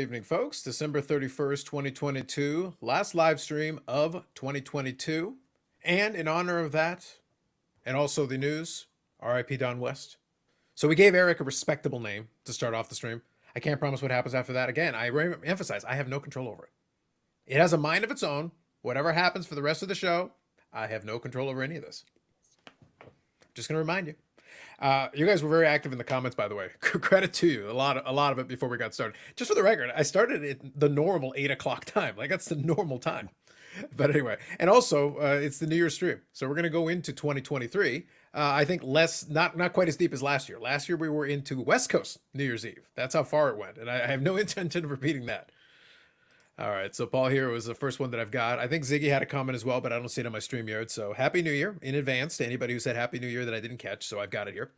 evening, folks. December 31st, 2022, last live stream of 2022. And in honor of that, and also the news, RIP Don West. So we gave Eric a respectable name to start off the stream. I can't promise what happens after that. Again, I emphasize, I have no control over it. It has a mind of its own. Whatever happens for the rest of the show, I have no control over any of this. Just going to remind you. You guys were very active in the comments, by the way. Credit to you. A lot of it before we got started. Just for the record, I started at the normal 8 o'clock time. Like, that's the normal time. But anyway, and also it's the New Year's stream, so we're going to go into 2023. I think not quite as deep as last year. Last year we were into West Coast New Year's Eve. That's how far it went, and I have no intention of repeating that. All right, so Paul here was the first one that I've got. I think Ziggy had a comment as well, but I don't see it on my StreamYard. So Happy New Year in advance to anybody who said Happy New Year that I didn't catch. So I've got it here.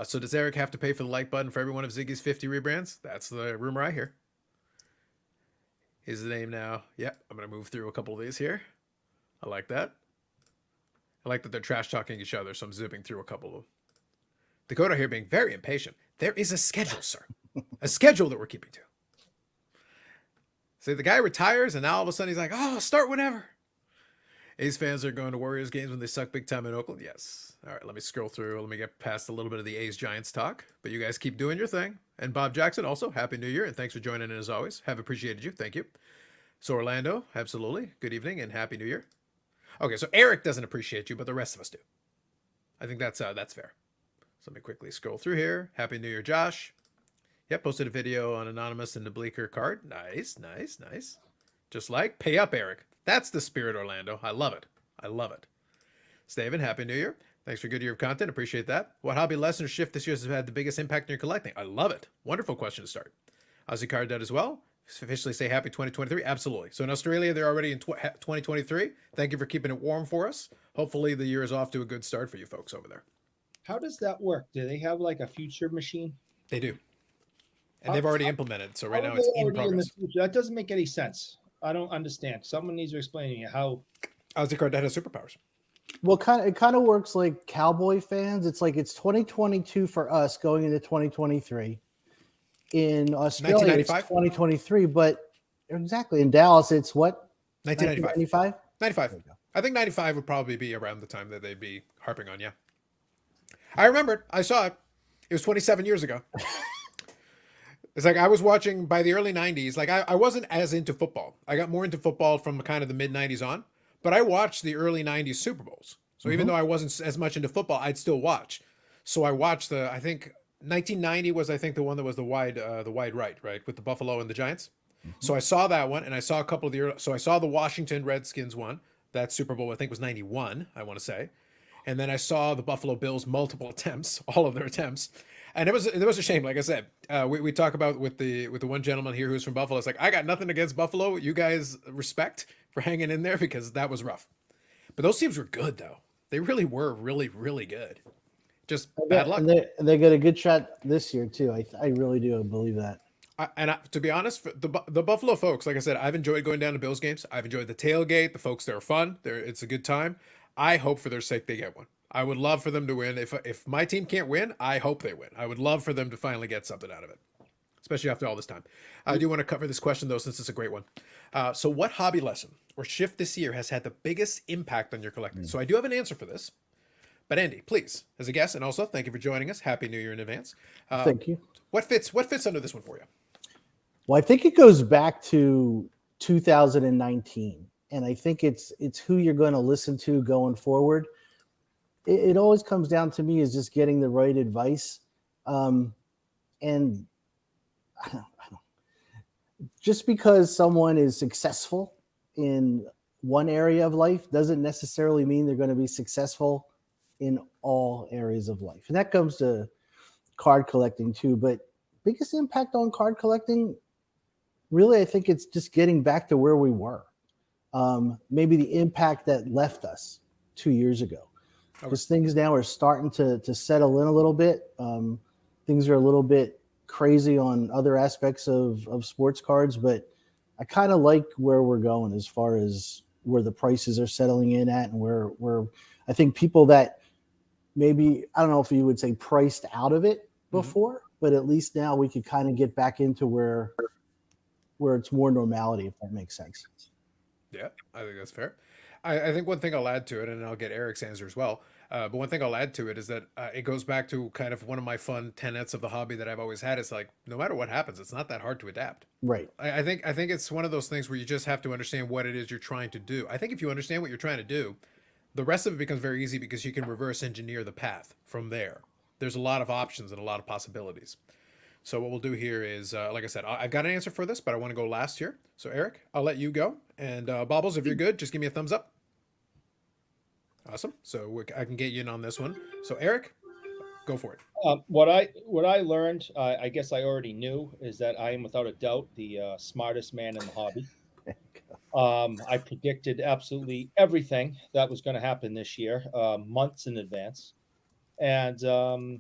So does Eric have to pay for the like button for every one of Ziggy's 50 rebrands? That's the rumor I hear. Is the name now? Yeah, I'm going to move through a couple of these here. I like that. I like that they're trash talking each other, so I'm zipping through a couple of them. Dakota here being very impatient. There is a schedule, sir. A schedule that we're keeping to. So the guy retires, and now all of a sudden he's like, oh, start whenever. A's fans are going to Warriors games when they suck big time in Oakland. Yes. All right, let me scroll through. Let me get past a little bit of the A's Giants talk. But you guys keep doing your thing. And Bob Jackson, also, Happy New Year, and thanks for joining in as always. Have appreciated you. Thank you. So Orlando, absolutely. Good evening and Happy New Year. Okay, so Eric doesn't appreciate you, but the rest of us do. I think that's fair. So let me quickly scroll through here. Happy New Year, Josh. Yep, posted a video on Anonymous and the Bleecker card. Nice, nice, nice. Just like, pay up, Eric. That's the spirit, Orlando. I love it. I love it. Steven, Happy New Year. Thanks for a good year of content. Appreciate that. What hobby lesson or shift this year has had the biggest impact on your collecting? I love it. Wonderful question to start. Aussie Card Dead as well. Officially say happy 2023. Absolutely. So in Australia, they're already in 2023. Thank you for keeping it warm for us. Hopefully the year is off to a good start for you folks over there. How does that work? Do they have like a future machine? They do. And they've already implemented. So right now it's in progress. That doesn't make any sense. I don't understand. Someone needs to explain to me how. Aussie Card Dead has superpowers. Well, it kind of works like Cowboy fans. It's like it's 2022 for us going into 2023. In Australia, it's 2023, but exactly in Dallas, it's what? 1995. 95. I think 95 would probably be around the time that they'd be harping on. Yeah, I remember it. I saw it. It was 27 years ago. It's like I was watching by the early 90s. Like I wasn't as into football. I got more into football from kind of the mid 90s on. But I watched the early 90s Super Bowls. So even though I wasn't as much into football, I'd still watch. So I watched I think 1990 was, I think, the one that was the wide right, with the Buffalo and the Giants. So I saw that one, and I saw a couple of so I saw the Washington Redskins one. That Super Bowl, I think, was 91, I want to say. And then I saw the Buffalo Bills multiple attempts, all of their attempts. And it was a shame, like I said. We talk about with the one gentleman here who's from Buffalo. It's like, I got nothing against Buffalo. You guys respect for hanging in there because that was rough. But those teams were good, though. They really were really, really good. Just bad luck. And they got a good shot this year, too. I really do believe that. To be honest, the Buffalo folks, like I said, I've enjoyed going down to Bills games. I've enjoyed the tailgate. The folks there are fun. It's a good time. I hope for their sake they get one. I would love for them to win. If my team can't win, I hope they win. I would love for them to finally get something out of it, especially after all this time. I do want to cover this question, though, since it's a great one. So what hobby lesson or shift this year has had the biggest impact on your collecting? So I do have an answer for this. But Andy, please, as a guest, and also thank you for joining us. Happy New Year in advance. Thank you. What fits under this one for you? Well, I think it goes back to 2019. And I think it's who you're going to listen to going forward. It always comes down to me is just getting the right advice. And I don't, just because someone is successful in one area of life doesn't necessarily mean they're going to be successful in all areas of life. And that comes to card collecting too. But biggest impact on card collecting, really, I think it's just getting back to where we were. Maybe the impact that left us 2 years ago. Because things now are starting to settle in a little bit. Things are a little bit crazy on other aspects of sports cards, but I kind of like where we're going as far as where the prices are settling in at, and where I think people that maybe, I don't know if you would say priced out of it before, but at least now we could kind of get back into where where it's more normality, if that makes sense. Yeah, I think that's fair. I think one thing I'll add to it, and I'll get Eric's answer as well. But one thing I'll add to it is that it goes back to kind of one of my fun tenets of the hobby that I've always had. Is like no matter what happens, it's not that hard to adapt. Right. I think it's one of those things where you just have to understand what it is you're trying to do. I think if you understand what you're trying to do, the rest of it becomes very easy because you can reverse engineer the path from there. There's a lot of options and a lot of possibilities. So what we'll do here is, like I said, I've got an answer for this, but I want to go last here. So Eric, I'll let you go. And Bobbles, if you're good, just give me a thumbs up. Awesome. So I can get you in on this one. So Eric, go for it. What I learned, I guess I already knew, is that I am without a doubt the smartest man in the hobby. I predicted absolutely everything that was going to happen this year, months in advance, and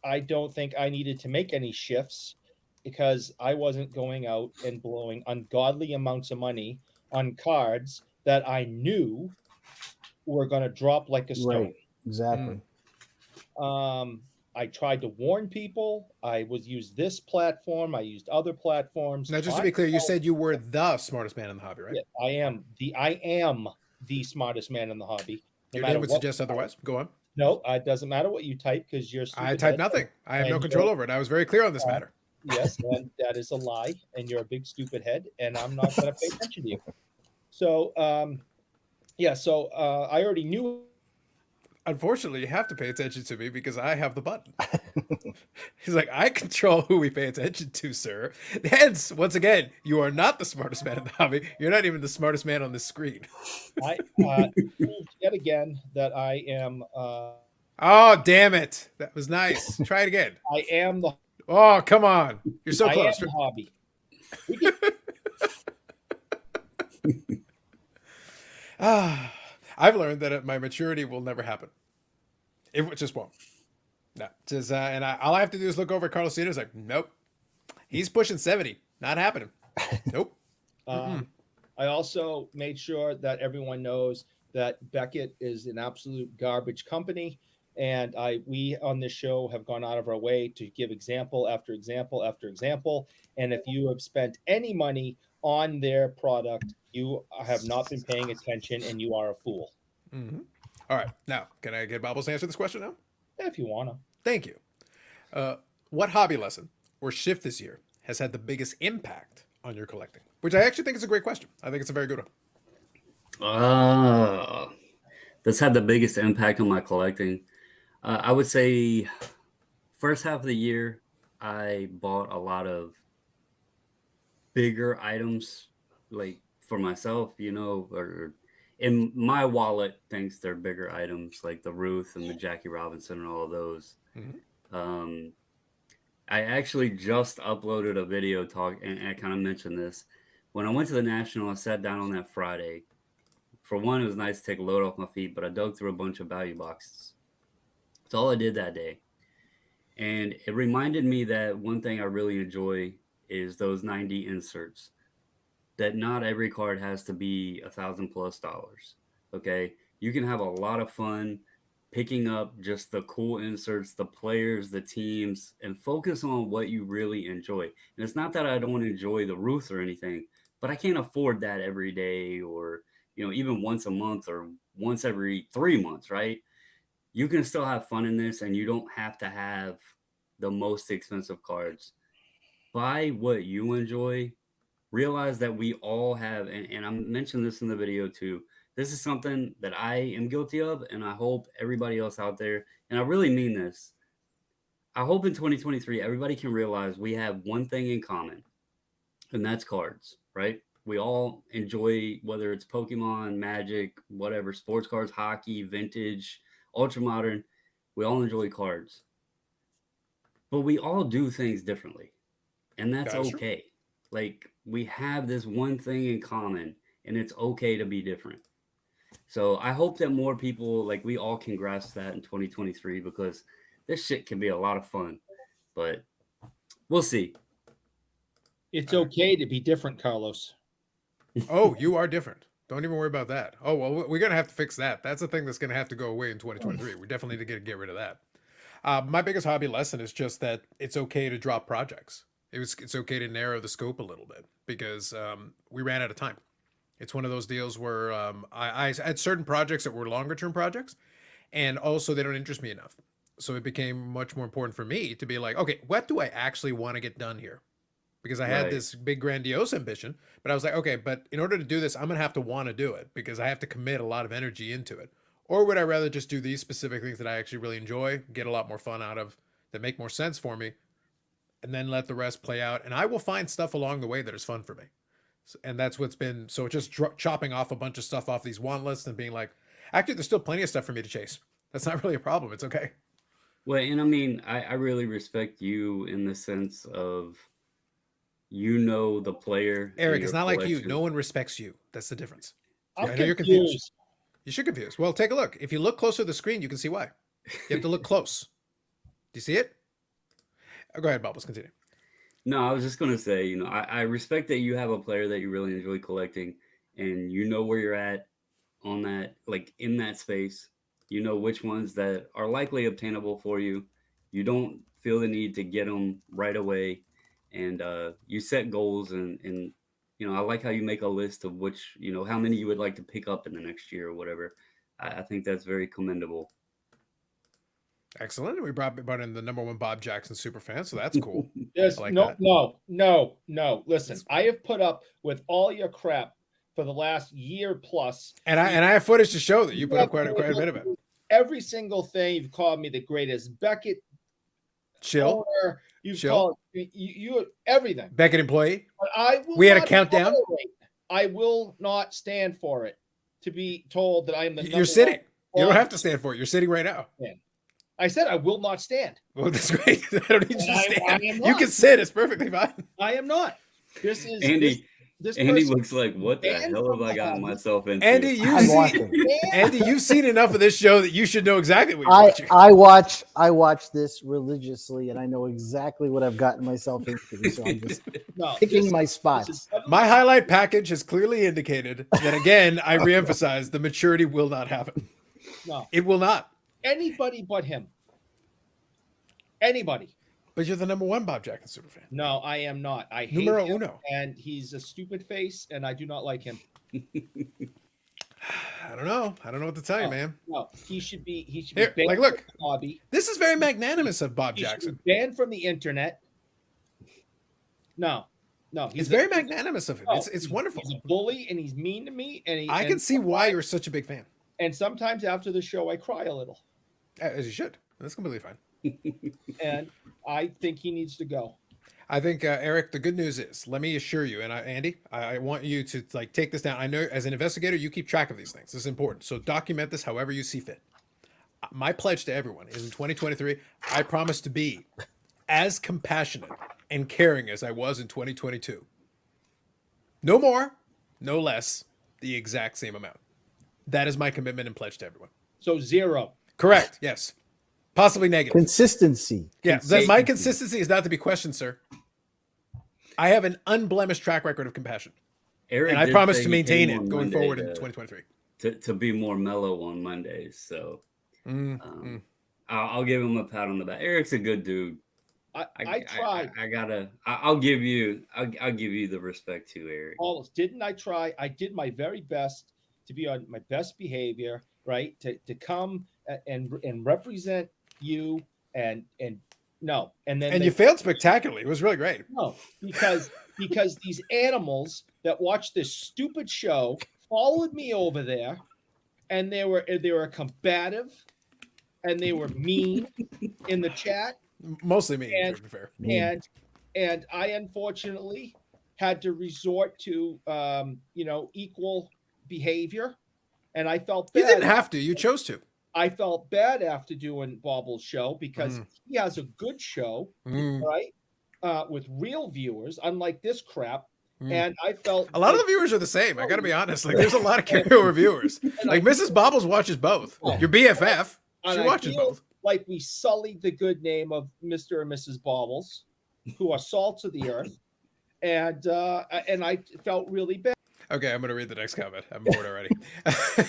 I don't think I needed to make any shifts because I wasn't going out and blowing ungodly amounts of money on cards that I knew were going to drop like a stone. Right. Exactly. I tried to warn people. I was used this platform. I used other platforms. Now, just to be clear, you said you were the smartest man in the hobby, right? Yeah, I am the smartest man in the hobby. Your name would suggest otherwise. Go on. No, it doesn't matter what you type because you're. I typed nothing. I have no control over it. I was very clear on this matter. Yes, and that is a lie, and you're a big stupid head, and I'm not going to pay attention to you. So, yeah. So I already knew. Unfortunately, you have to pay attention to me because I have the button. He's like, I control who we pay attention to, sir. Hence, once again, you are not the smartest man in the hobby. You're not even the smartest man on the screen. I proved yet again that I am. Oh, damn it. That was nice. Try it again. I am the. Oh, come on. You're so close. I am the hobby. I've learned that my maturity will never happen. It just won't. No, just all I have to do is look over at Carlos Cena. It's like, nope, he's pushing 70. Not happening. Nope. I also made sure that everyone knows that Beckett is an absolute garbage company, and we on this show have gone out of our way to give example after example after example. And if you have spent any money on their product, you have not been paying attention, and you are a fool. Mm-hmm. All right. Now, can I get Bobbles to answer this question now? If you want to. Thank you. What hobby lesson or shift this year has had the biggest impact on your collecting? Which I actually think is a great question. I think it's a very good one. That's had the biggest impact on my collecting. I would say first half of the year, I bought a lot of bigger items, like for myself, or in my wallet thinks they're bigger items, like the Ruth and the Jackie Robinson and all of those. Mm-hmm. I actually just uploaded a video and I kind of mentioned this. When I went to the National, I sat down on that Friday. For one, it was nice to take a load off my feet, but I dug through a bunch of value boxes. That's all I did that day. And it reminded me that one thing I really enjoy is those 90 inserts. That not every card has to be $1,000+ Okay, you can have a lot of fun picking up just the cool inserts, the players, the teams, and focus on what you really enjoy. And it's not that I don't enjoy the Ruth or anything, but I can't afford that every day or even once a month or once every 3 months, right? You can still have fun in this, and you don't have to have the most expensive cards. Buy what you enjoy. Realize that we all have, and I mentioned this in the video too, this is something that I am guilty of, and I hope everybody else out there, and I really mean this, I hope in 2023, everybody can realize we have one thing in common, and that's cards, right? We all enjoy, whether it's Pokemon, Magic, whatever, sports cards, hockey, vintage, ultra modern, we all enjoy cards. But we all do things differently, and that's okay. Like, we have this one thing in common, and it's okay to be different. So I hope that more people, like, we all can grasp that in 2023, because this shit can be a lot of fun, but we'll see. It's okay to be different, Carlos. Oh, you are different. Don't even worry about that. Oh, well, we're going to have to fix that. That's a thing that's going to have to go away in 2023. We definitely need to get rid of that. My biggest hobby lesson is just that it's okay to drop projects. It's okay to narrow the scope a little bit because we ran out of time. It's one of those deals where I had certain projects that were longer term projects, and also they don't interest me enough. So it became much more important for me to be like, okay, what do I actually want to get done here? Because I had Right. this big grandiose ambition, but I was like, okay, but in order to do this, I'm gonna have to want to do it because I have to commit a lot of energy into it. Or would I rather just do these specific things that I actually really enjoy, get a lot more fun out of, that make more sense for me, and then let the rest play out? And I will find stuff along the way that is fun for me. And that's what's been, so just chopping off a bunch of stuff off these want lists and being like, actually, there's still plenty of stuff for me to chase. That's not really a problem. It's okay. Well, and I mean, I really respect you in the sense of, the player. in Eric, it's your not like you. collection. No one respects you. That's the difference. I'm I know you're confused. confused. You should confuse. Well, take a look. If you look closer to the screen, you can see why. You have to look close. Do you see it? Go ahead, Bubbles. Continue. No, I was just gonna say, I respect that you have a player that you really enjoy collecting, and you know where you're at on that, like in that space. You know which ones that are likely obtainable for you. You don't feel the need to get them right away, and you set goals, and I like how you make a list of which, how many you would like to pick up in the next year or whatever. I think that's very commendable. Excellent. We brought in the #1 Bob Jackson super fan, so that's cool. There's I like no, that. no. Listen, I have put up with all your crap for the last year plus. And I have footage to show that you put up quite a bit of it. Every single thing you've called me the greatest Beckett Chill. owner. You've Chill. called you everything. Beckett employee. But I will. We had a not countdown? tolerate- I will not stand for it to be told that I am the. You're sitting. You don't one. have to stand for it. You're sitting right now. I said I will not stand. Well, that's great. I don't need you to I stand. am You not. can sit. It's perfectly fine. I am not. This is Andy, This Andy person looks like, what the banned hell have from I the gotten hobby. myself into? Andy, you've I'm seen, watching. Andy, you've seen enough of this show that you should know exactly what you're watching. I watch this religiously, and I know exactly what I've gotten myself into. So I'm just No, picking this- my this spots. is- My highlight package has clearly indicated that, again, I reemphasize the maturity will not happen. no It will not. anybody but him. Anybody. But you're the #1 Bob Jackson superfan. No, I am not. I hate Numero him, uno. and he's a stupid face, and I do not like him. I don't know. I don't know what to tell you, man. No, he should be. He should Here, be banned like, look. from the hobby. This is very magnanimous of Bob He should Jackson. be banned from the internet. No, It's very magnanimous of him. no, It's wonderful. He's a bully, and he's mean to me. And I can see why you're such a big fan, And sometimes after the show, I cry a little, as you should. That's completely fine. and I think he needs to go. I think, Eric, the good news is, let me assure you, and Andy, I want you to take this down. I know as an investigator, you keep track of these things. This is important. So document this however you see fit. My pledge to everyone is in 2023, I promise to be as compassionate and caring as I was in 2022. No more, no less, the exact same amount. That is my commitment and pledge to everyone. So 0. Correct. Yes. Possibly negative. Consistency. Yeah, my consistency is not to be questioned, sir. I have an unblemished track record of compassion, Eric and I did promise say to he maintain came it on going Monday forward in to- 2023. to be more mellow on Mondays. So I'll give him a pat on the back. Eric's a good dude. I tried. I'll give you the respect too, Eric. Almost didn't I try? I did my very best to be on my best behavior, right? To come and represent you and no, and then And you failed spectacularly. It was really great. no, because these animals that watch this stupid show followed me over there, and they were combative, and they were mean in the chat, Mostly me, And- to be fair. and I unfortunately had to resort to equal behavior, and I felt You bad. didn't have to. You chose to. I felt bad after doing Bobble's show because he has a good show, Mm. right? With real viewers, unlike this crap. Mm. And I felt A lot of the viewers are the same. I got to be honest. Like, there's a lot of carryover viewers. Like, Mrs. Bobbles watches both. Your BFF, and she I watches feel both. like we sullied the good name of Mr. and Mrs. Bobbles, who are salts of the earth, and I felt really bad. Okay, I'm going to read the next comment. I'm bored already.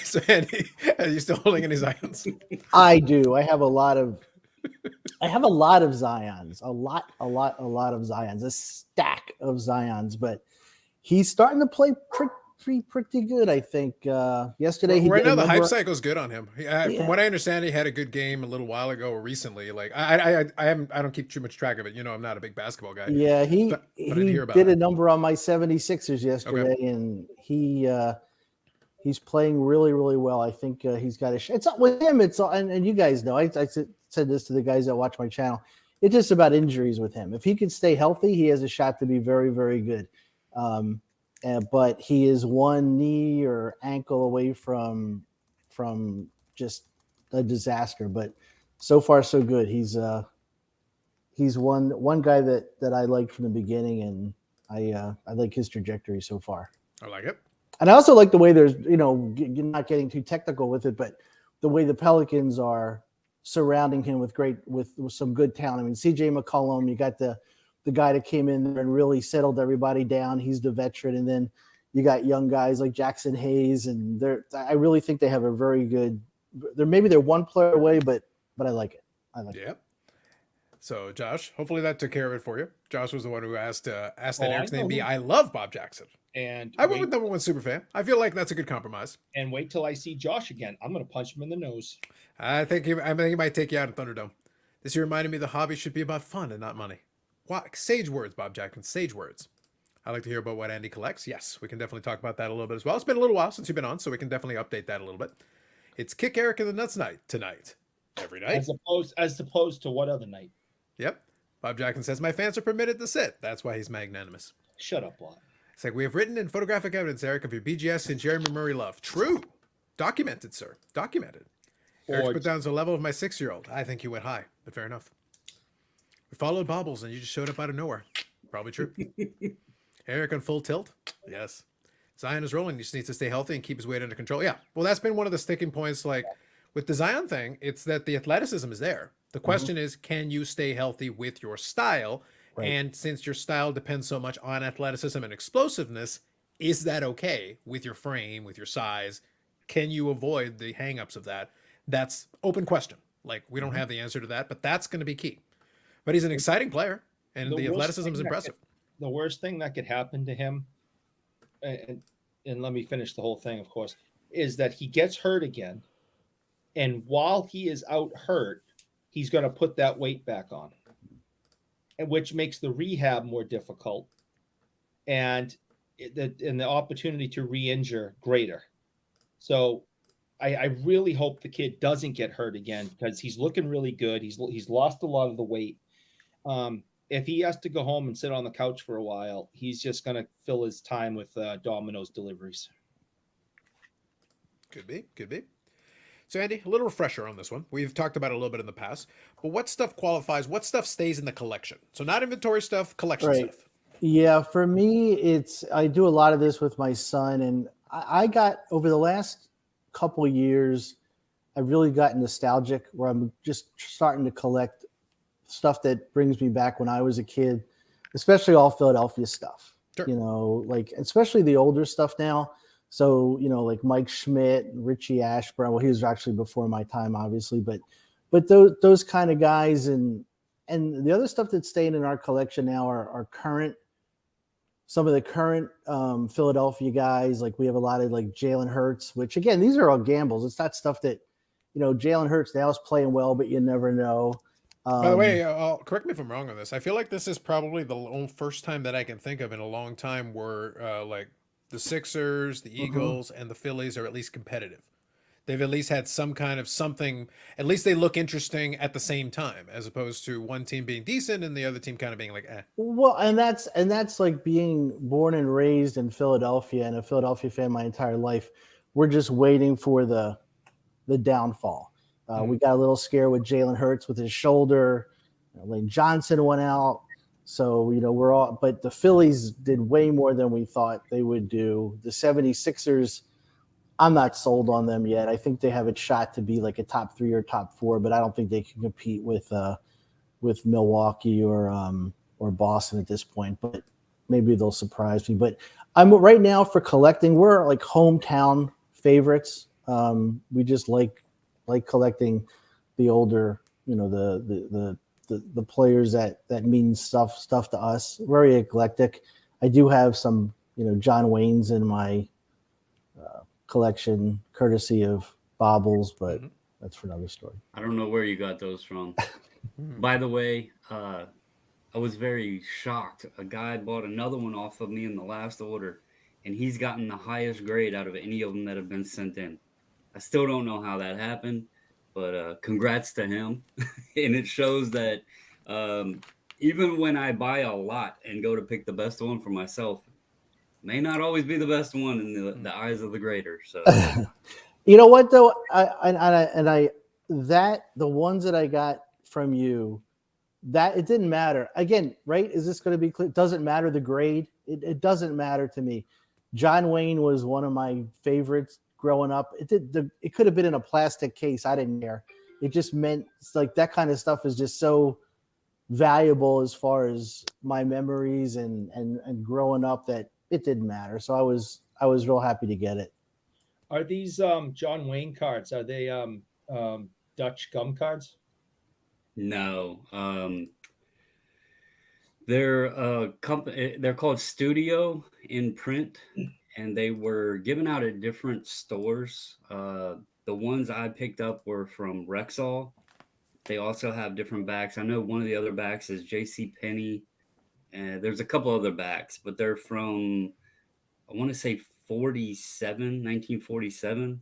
So, Andy, are you still holding any silence? I do. I have a lot of I have a lot of Zions, a lot of Zions, a stack of Zions, but he's starting to play pretty good. I think yesterday he Right did a now, the hype number. cycle's good on him. From Yeah, what I understand, he had a good game a little while ago or recently. Like I don't keep too much track of it. You know, I'm not a big basketball guy. yeah, But I'd hear he about did it. a number on my 76ers yesterday, and he's playing really well. I think he's got a. It's not with him. It's all, and you guys know. I said this to the guys that watch my channel. It's just about injuries with him. If he can stay healthy, he has a shot to be very good. But he is one knee or ankle away from just a disaster. But so far so good. He's one guy that I liked from the beginning, and I like his trajectory so far. I like it. And I also like the way there's, you're not getting too technical with it, but the way the Pelicans are surrounding him with some good talent. I mean, CJ McCollum, you got the guy that came in there and really settled everybody down. He's the veteran. And then you got young guys like Jackson Hayes, and I really think they have a very good, maybe they're one player away, but I like it. I like it. So Josh, hopefully that took care of it for you. Josh was the one who asked that Eric's name be. him. I love Bob Jackson. And I went with number one superfan. I feel like that's a good compromise. And wait till I see Josh again. I'm going to punch him in the nose. I think he might take you out in Thunderdome. This year reminded me the hobby should be about fun and not money. Sage words, Bob Jackson. Sage words. I'd like to hear about what Andy collects. Yes, we can definitely talk about that a little bit as well. It's been a little while since you've been on, so we can definitely update that a little bit. It's Kick Eric in the Nuts night tonight. Every night. As opposed to what other night? Yep. Bob Jackson says, my fans are permitted to sit. That's why he's magnanimous. Shut up, Bob. It's like, we have written in photographic evidence, Eric, of your BGS and Jeremy Murray love. True. Documented, sir. Documented. Eric's put down to the level of my 6-year-old. I think you went high, but fair enough. We followed Bobbles and you just showed up out of nowhere. Probably true. Eric on full tilt? Yes. Zion is rolling. He just needs to stay healthy and keep his weight under control. Yeah. Well, that's been one of the sticking points. Like with the Zion thing, it's that the athleticism is there. The question is, can you stay healthy with your style? Right. And since your style depends so much on athleticism and explosiveness, is that okay with your frame, with your size? Can you avoid the hangups of that? That's open question. Like, we don't have the answer to that, but that's going to be key. But he's an exciting player, and the athleticism is impressive. The worst thing that could happen to him, and let me finish the whole thing, of course, is that he gets hurt again. And while he is out hurt, he's going to put that weight back on, and which makes the rehab more difficult and the opportunity to re-injure greater. So I really hope the kid doesn't get hurt again, because he's looking really good. He's lost a lot of the weight. If he has to go home and sit on the couch for a while, he's just going to fill his time with Domino's deliveries. Could be. So, Andy, a little refresher on this one. We've talked about it a little bit in the past, but what stuff qualifies? What stuff stays in the collection? So not inventory stuff, collection stuff. Yeah, for me, I do a lot of this with my son, and I got, over the last couple of years, I've really gotten nostalgic, where I'm just starting to collect stuff that brings me back when I was a kid, especially all Philadelphia stuff. Sure. Like especially the older stuff now. So, like Mike Schmidt, Richie Ashburn. Well, he was actually before my time, obviously, but those kind of guys, and the other stuff that's staying in our collection now are current. Some of the current Philadelphia guys, like we have a lot of like Jalen Hurts, which again, these are all gambles. It's not stuff that, Jalen Hurts now is playing well, but you never know. By the way, correct me if I'm wrong on this. I feel like this is probably the first time that I can think of in a long time where like the Sixers, the Eagles, and the Phillies are at least competitive. They've at least had some kind of something. At least they look interesting at the same time, as opposed to one team being decent and the other team kind of being like, eh. Well, and that's like being born and raised in Philadelphia and a Philadelphia fan my entire life. We're just waiting for the downfall. We got a little scare with Jalen Hurts with his shoulder. Lane Johnson went out. So, we're all, but the Phillies did way more than we thought they would do. The 76ers, I'm not sold on them yet. I think they have a shot to be like a top 3 or top 4, but I don't think they can compete with Milwaukee or Boston at this point. But maybe they'll surprise me. But I'm right now for collecting. We're like hometown favorites. We just like collecting the older the players that mean stuff to us. Very eclectic. I do have some John Waynes in my collection, courtesy of Bobbles, but that's for another story. I don't know where you got those from. By the way, I was very shocked. A guy bought another one off of me in the last order, and he's gotten the highest grade out of any of them that have been sent in. I still don't know how that happened, but congrats to him. And it shows that even when I buy a lot and go to pick the best one for myself, may not always be the best one in the eyes of the grader. So you know what though, the ones that I got from you, that it didn't matter. Again, right? Is this going to be clear? It doesn't matter the grade. It doesn't matter to me. John Wayne was one of my favorites growing up. It could have been in a plastic case. I didn't care. It just meant like that kind of stuff is just so valuable as far as my memories and growing up that it didn't matter. So I was real happy to get it. Are these John Wayne cards? Are they Dutch gum cards? no. They're a company. They're called Studio in Print, and they were given out at different stores. The ones I picked up were from Rexall. They also have different backs. I know one of the other backs is J.C. Penney, and there's a couple other backs, but they're from, I want to say 1947.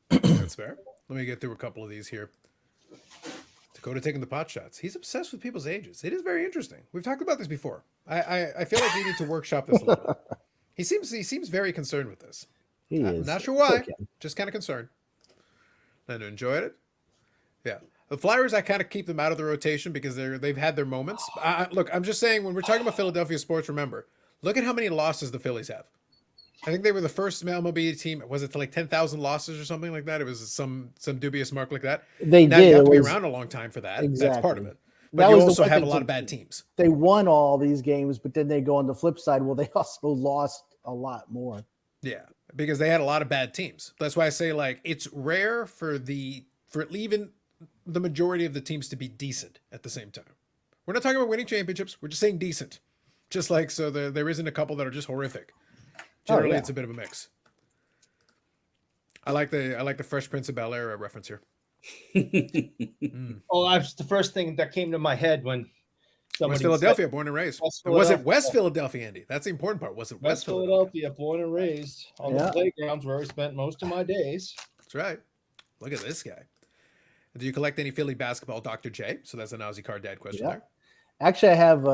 That's fair. Let me get through a couple of these here. Dakota taking the pot shots. He's obsessed with people's ages. It is very interesting. We've talked about this before. I feel like we need to workshop this a little. He seems very concerned with this. He I'm is. not sure why. Okay. Just kind of concerned. And enjoyed it. Yeah. The Flyers, I kind of keep them out of the rotation because they've had their moments. Look, I'm just saying, when we're talking about Philadelphia sports, remember, look at how many losses the Phillies have. I think they were the first MLB team. Was it to like 10,000 losses or something like that? It was some dubious mark like that. They now did. you have It to be was- around a long time for that. Exactly. That's part of it. That But you was the also one have a thing lot to- of bad teams. They won all these games, but then they go on the flip side. Well, they also lost a lot more. Yeah, because they had a lot of bad teams. That's why I say, like, it's rare for even the majority of the teams to be decent at the same time. We're not talking about winning championships. We're just saying decent. Just like, so there isn't a couple that are just horrific. Generally, yeah. it's a bit of a mix. I like the Fresh Prince of Bel-Air reference here. Oh, that's the first thing that came to my head when somebody West Philadelphia, born and raised. West Was it Philadelphia. West Philadelphia, Andy? That's the important part. Was it West Philadelphia, born and raised on the playgrounds where I spent most of my days. That's right. Look at this guy. Do you collect any Philly basketball, Dr. J? So that's an Aussie Card Dad question there. Actually, I have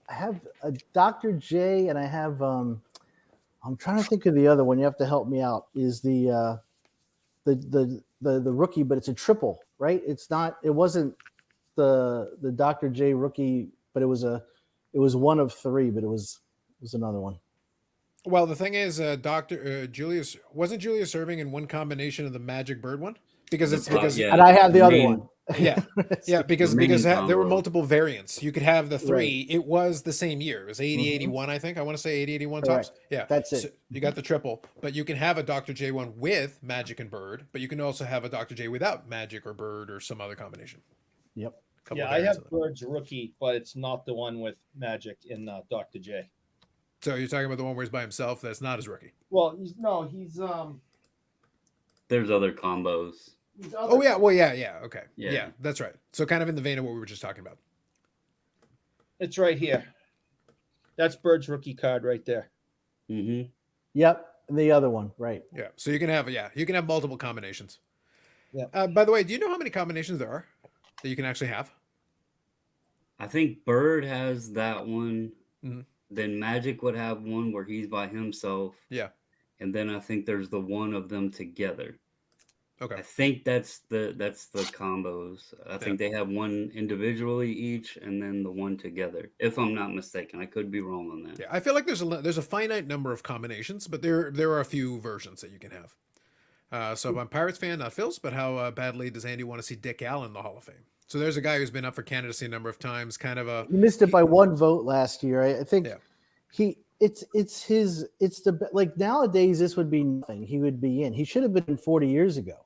I have a Dr. J, and I have I'm trying to think of the other one. You have to help me out. Is the rookie, but it's a triple, right? It wasn't the Dr. J rookie, but it was one of three, but it was another one. Well, the thing is, Julius Erving in one combination of the Magic Bird one, because and I have the other one. Yeah, because there were combo. multiple variants. You could have the three. Right. It was the same year. It was 80-81, I think. I want to say 80-81 tops. Yeah, that's it. So you got the triple, but you can have a Dr. J one with Magic and Bird, but you can also have a Dr. J without Magic or Bird or some other combination. Yep. I have Bird's rookie, but it's not the one with Magic in Dr. J. So you're talking about the one where he's by himself? That's not his rookie. Well, he's There's other combos. Oh yeah, well yeah, okay, Yeah. yeah, that's right. So kind of in the vein of what we were just talking about. It's right here. That's Bird's rookie card right there. Mm-hmm. Yep, and the other one, right? Yeah, so you can have multiple combinations. Yeah. By the way, do you know how many combinations there are that you can actually have? I think Bird has that one. Mhm. Then Magic would have one where he's by himself. Yeah. And then I think there's the one of them together. Okay. I think that's the combos. I think they have one individually each, and then the one together. If I'm not mistaken, I could be wrong on that. Yeah, I feel like there's a finite number of combinations, but there are a few versions that you can have. So I'm a Pirates fan, not Phil's, but how badly does Andy want to see Dick Allen in the Hall of Fame? So there's a guy who's been up for candidacy a number of times. Kind of a You missed it by one vote last year. I think like nowadays this would be nothing. He would be in. He should have been in 40 years ago.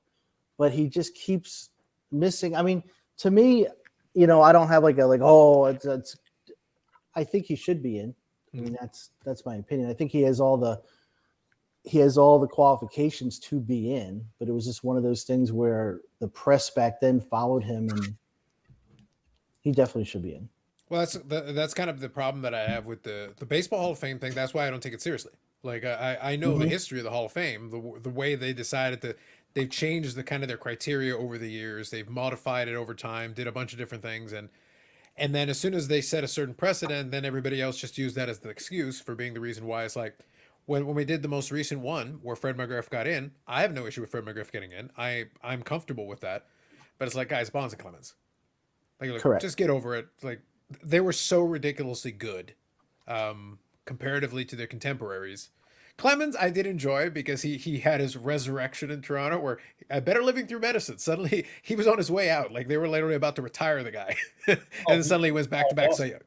but he just keeps missing. I mean, to me, I don't have it's I think he should be in. I mean, that's my opinion. I think he has all the qualifications to be in, but it was just one of those things where the press back then followed him, and he definitely should be in. Well, that's kind of the problem that I have with the Baseball Hall of Fame thing. That's why I don't take it seriously. Like I know the history of the Hall of Fame, the way they decided to, they've changed the kind of their criteria over the years. They've modified it over time, did a bunch of different things, and then as soon as they set a certain precedent, then everybody else just used that as the excuse for being the reason why. It's like when we did the most recent one where Fred McGriff got in, I have no issue with Fred McGriff getting in. I'm comfortable with that, but it's like, guys, Bonds and Clemens, like Correct. just get over it. Like they were so ridiculously good, comparatively to their contemporaries. Clemens, I did enjoy because he had his resurrection in Toronto, where better living through medicine. Suddenly he was on his way out, like they were literally about to retire the guy, and then suddenly he was back to back Cy Youngs.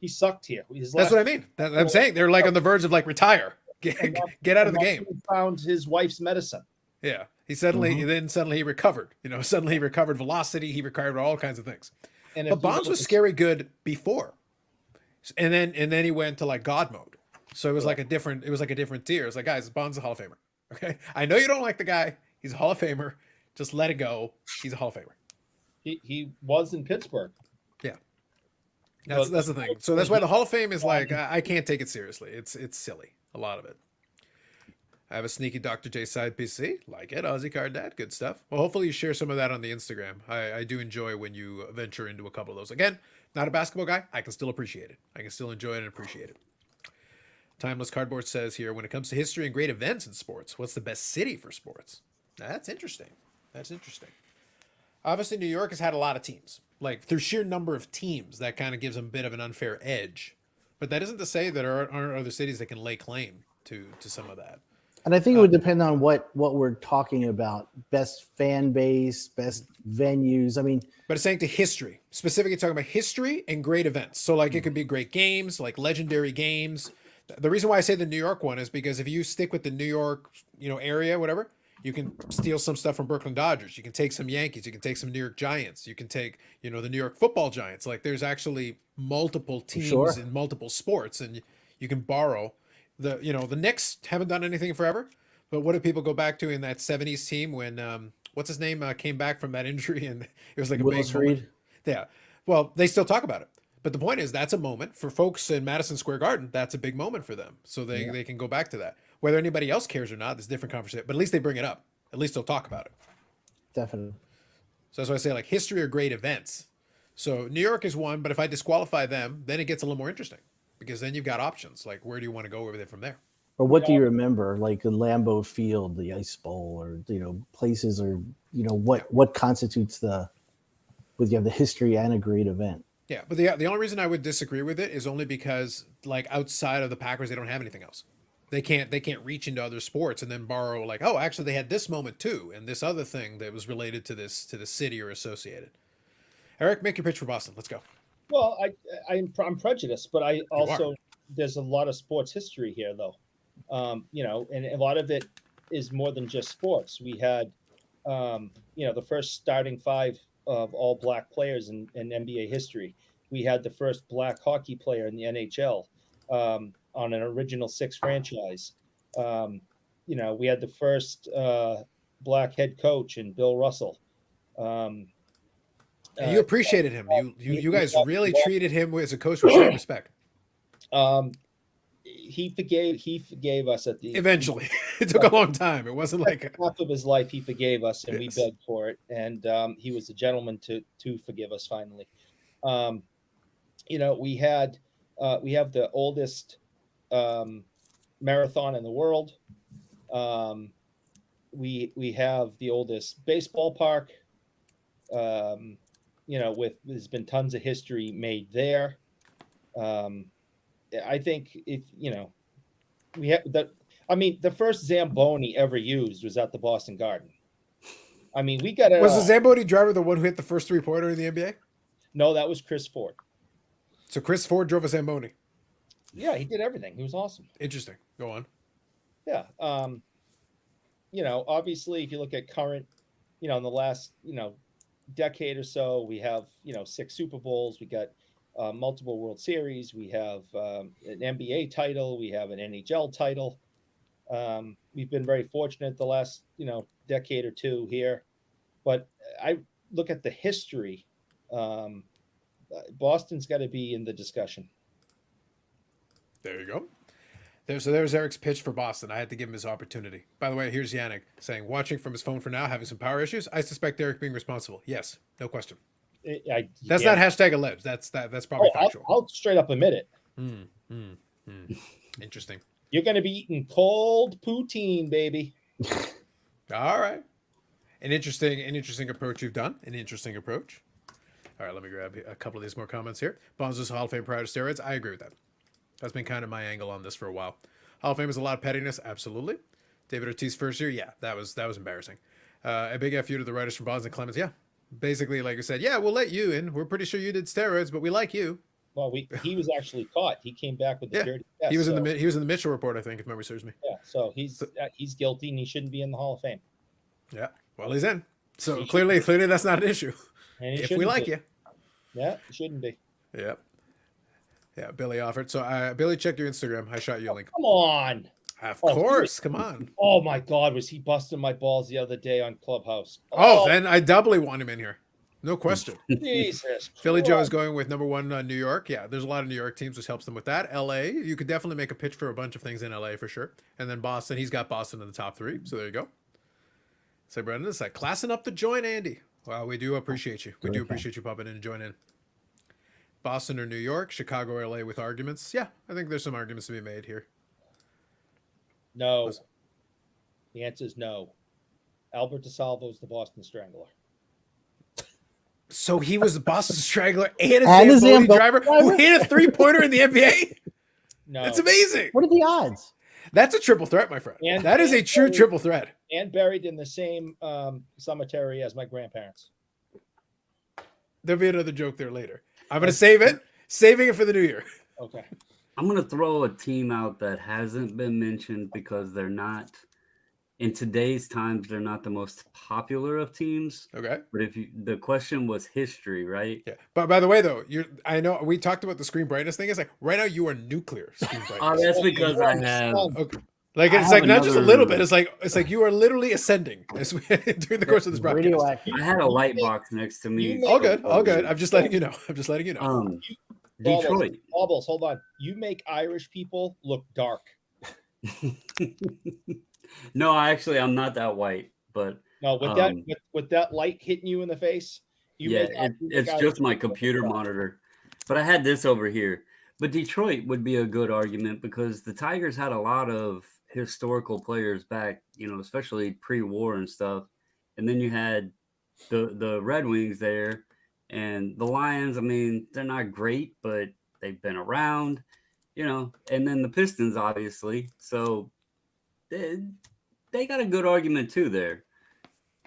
He sucked here. That's what I mean. I'm saying they're like on the verge of like retire, get out of the game. He found his wife's medicine. Yeah, he suddenly he recovered. Suddenly he recovered velocity. He recovered all kinds of things. But Bonds was scary good before, and then he went to like God mode. So it was like a different tier. It's like, guys, Bonds is a Hall of Famer. Okay, I know you don't like the guy. He's a Hall of Famer. Just let it go. He's a Hall of Famer. He was in Pittsburgh. Yeah, that's the thing. So that's why the Hall of Fame is like, I can't take it seriously. It's silly, a lot of it. I have a sneaky Dr. J side PC. Like it, Aussie Card Dad. Good stuff. Well, hopefully you share some of that on the Instagram. I do enjoy when you venture into a couple of those. Again, not a basketball guy. I can still appreciate it. I can still enjoy it and appreciate it. Timeless Cardboard says here, when it comes to history and great events in sports, what's the best city for sports? That's interesting. Obviously, New York has had a lot of teams. Like, through sheer number of teams, that kind of gives them a bit of an unfair edge. But that isn't to say that there aren't other cities that can lay claim to some of that. And I think it would depend on what we're talking about. Best fan base, best venues. I mean, but it's saying to history, specifically talking about history and great events. So like it could be great games, like legendary games. The reason why I say the New York one is because if you stick with the New York, area, whatever, you can steal some stuff from Brooklyn Dodgers. You can take some Yankees. You can take some New York Giants. You can take, the New York Football Giants. Like there's actually multiple teams in multiple sports, and you can borrow. The Knicks haven't done anything forever, but what do people go back to in that '70s team when what's his name came back from that injury and it was like a Willis big moment. Reed. Yeah, well, they still talk about it. But the point is, that's a moment for folks in Madison Square Garden. That's a big moment for them. So they can go back to that. Whether anybody else cares or not, is a different conversation. But at least they bring it up. At least they'll talk about it. Definitely. So that's why I say, like, history or great events. So New York is one, but if I disqualify them, then it gets a little more interesting. Because then you've got options. Like, where do you want to go over there from there? Or what do you remember? Like the Lambeau Field, the Ice Bowl, or, places, or, what constitutes you have the history and a great event. Yeah, but the only reason I would disagree with it is only because, like, outside of the Packers, they don't have anything else. They can't reach into other sports and then borrow, like, oh, actually they had this moment too, and this other thing that was related to the city or associated. Eric, make your pitch for Boston. Let's go. Well, I'm prejudiced, but I also there's a lot of sports history here, though. And a lot of it is more than just sports. We had, the first starting five of all black players in NBA history. We had the first black hockey player in the NHL on an original six franchise. We had the first black head coach in Bill Russell. You appreciated him. You guys really treated him as a coach with great respect. He forgave us at the eventually. It took a long time. It wasn't like half of his life. He forgave us, and yes. We begged for it. And he was a gentleman to forgive us finally. We have the oldest marathon in the world. We have the oldest baseball park. There's been tons of history made there. I think we have the first Zamboni ever used was at the Boston Garden. We got it. Was the Zamboni driver the one who hit the first 3-pointer in the NBA? No, that was Chris Ford. So Chris Ford drove a Zamboni. Yeah, he did everything. He was awesome. Interesting. Go on. Yeah. Obviously, if you look at current in the last, decade or so, we have, 6 Super Bowls. We got multiple World Series. We have an NBA title. We have an NHL title. We've been very fortunate the last, decade or two here. But I look at the history. Boston's got to be in the discussion. There you go. There's Eric's pitch for Boston. I had to give him his opportunity. By the way, here's Yannick saying, watching from his phone for now, having some power issues. I suspect Eric being responsible. Yes, no question. That's not hashtag alleged. That's probably factual. I'll straight up admit it. Interesting. You're going to be eating cold poutine, baby. All right. An interesting approach you've done. An interesting approach. All right, let me grab a couple of these more comments here. Bonzo's Hall of Fame prior to steroids. I agree with that. That's been kind of my angle on this for a while. Hall of Fame is a lot of pettiness. Absolutely. David Ortiz first year. Yeah, that was embarrassing. A big F you to the writers from Bonds and Clemens. Yeah. Basically, like I said, yeah, we'll let you in. We're pretty sure you did steroids, but we like you. Well, he was actually caught. He came back with the dirty test. He was in the Mitchell report, I think, if memory serves me. Yeah, so he's guilty and he shouldn't be in the Hall of Fame. Yeah, well, he's in. So clearly that's not an issue. If we like you. Yeah, it shouldn't be. Yeah. Yeah, Billy offered. So Billy, check your Instagram. I shot you a link. Come on. Of course, come on. Oh my God, was he busting my balls the other day on Clubhouse? Oh, then I doubly want him in here. No question. Jesus. Philly Joe is going with number 1 New York. Yeah, there's a lot of New York teams, which helps them with that. LA, you could definitely make a pitch for a bunch of things in LA for sure. And then Boston, he's got Boston in the top 3. So there you go. So Brendan, it's like classing up the joint, Andy. Wow, we do appreciate you. We do appreciate you popping in and joining in. Boston or New York, Chicago or LA with arguments. Yeah, I think there's some arguments to be made here. No. The answer is no. Albert DeSalvo is the Boston Strangler. So he was the Boston Strangler and a Zamboni driver who hit a 3-pointer in the NBA? No. That's amazing. What are the odds? That's a triple threat, my friend. That is a true triple threat. And buried in the same cemetery as my grandparents. There'll be another joke there later. I'm going to save it. Saving it for the new year. Okay. I'm going to throw a team out that hasn't been mentioned because they're not, in today's times, they're not the most popular of teams. Okay. But the question was history, right? Yeah. But by the way, though, I know we talked about the screen brightness thing. It's like right now you are nuclear screen brightness. Oh, that's because I have. Okay. Like it's like not just a little bit. It's like you are literally ascending during the course of this broadcast. I had a light box next to me. All good. I'm just letting you know. Detroit. Baubles, hold on. You make Irish people look dark. No, I'm not that white, but no, with that light hitting you in the face, it's just my computer monitor. But I had this over here. But Detroit would be a good argument because the Tigers had a lot of historical players back, especially pre-war and stuff. And then you had the Red Wings there. And the Lions, I mean, they're not great, but they've been around, and then the Pistons, obviously. So they got a good argument too there.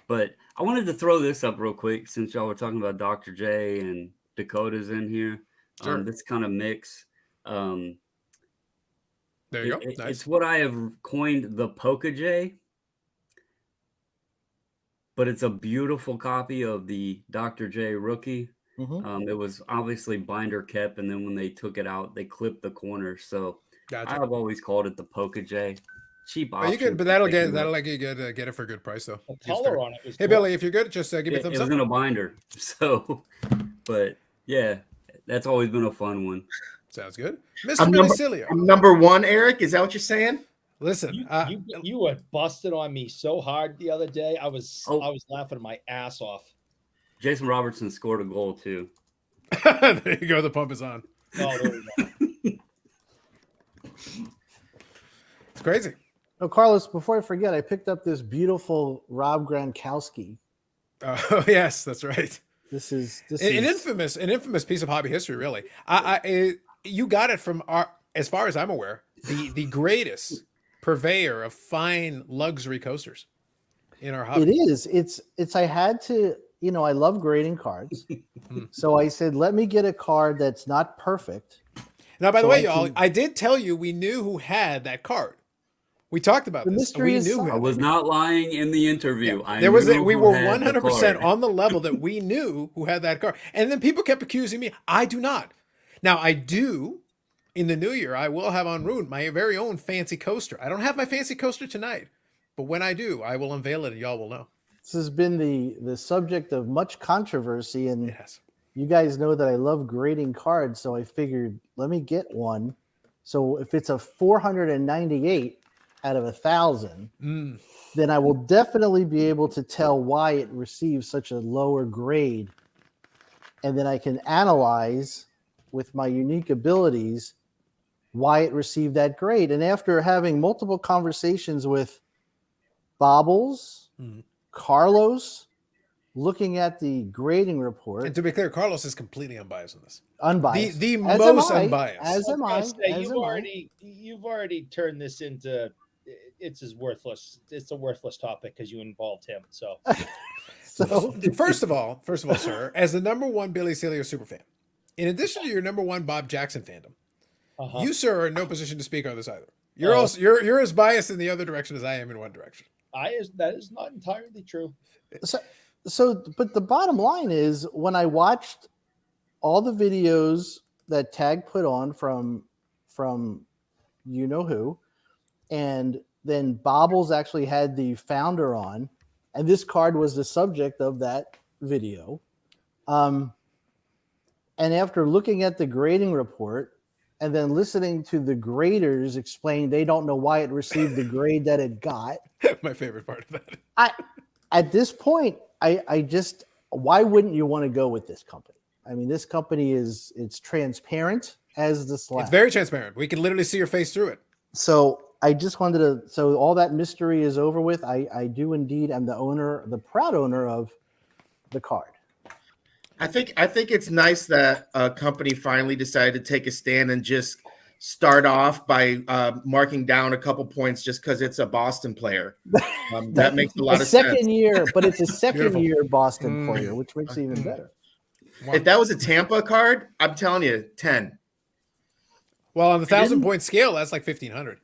But I wanted to throw this up real quick since y'all were talking about Dr. J and Dakota's in here. Sure. This kind of mix. There you go. Nice. It's what I have coined the Polka J. But it's a beautiful copy of the Dr. J rookie. Mm-hmm. It was obviously binder kept, and then when they took it out, they clipped the corners. So gotcha. I have always called it the Polka J. Cheap option. You could, but that'll let you get it for a good price though. The color on it was hey, cool. Billy, if you're good, just give me a thumbs up. It was in a binder. So, but yeah, that's always been a fun one. Sounds good, Mr. Billy Celio. I'm number 1, Eric. Is that what you're saying? Listen, you were busted on me so hard the other day. I was laughing my ass off. Jason Robertson scored a goal too. There you go. The pump is on. Oh, there we go. It's crazy. Oh, Carlos, before I forget, I picked up this beautiful Rob Gronkowski. Oh yes, that's right. This is an infamous piece of hobby history. Really, you got it from as far as I'm aware, the greatest purveyor of fine luxury coasters in our hobby. It is. It's. I had to. I love grading cards, so I said, let me get a card that's not perfect. Now, by the way, y'all, I did tell you we knew who had that card. We talked about The this. mystery We is knew solved. I was not lying in the interview. I There was knew we who were had the 100% card. on the level that we knew who had that car. And then people kept accusing me. I do not. Now I do. In the new year, I will have en route my very own fancy coaster. I don't have my fancy coaster tonight, but when I do, I will unveil it and y'all will know. This has been the subject of much controversy, and Yes. you guys know that I love grading cards, so I figured let me get one. So if it's a 498 out of 1,000, then I will definitely be able to tell why it receives such a lower grade, and then I can analyze with my unique abilities why it received that grade. And after having multiple conversations with Bobbles, Carlos, looking at the grading report, And to be clear, Carlos is completely unbiased on this. unbiased, The as most am I, unbiased. as am I, as am I. You've already turned this into it's as worthless. It's a worthless topic because you involved him. So So First of all, sir, as the number one Billy Celio superfan, in addition to your number one Bob Jackson fandom, you, sir, are in no position to speak on this either. You're also you're as biased in the other direction as I am in one direction. That is not entirely true. but the bottom line is when I watched all the videos that Tag put on from you know who, and then Bobbles actually had the founder on, and this card was the subject of that video. And after looking at the grading report and then listening to the graders explain they don't know why it received the grade that it got, My favorite part of that. At this point, I just, why wouldn't you want to go with this company? I mean, this company it's transparent as the slab. It's very transparent. We can literally see your face through it. So I just wanted to, so all that mystery is over with. I do indeed, I'm the proud owner of the card. I think it's nice that a company finally decided to take a stand and just start off by marking down a couple points just because it's a Boston player. That makes a lot of sense. Second year, but it's a second Beautiful. year Boston player, which makes it even better. If that was a Tampa card, I'm telling you, 10. Well, on the 1,000-point scale, that's like 1,500.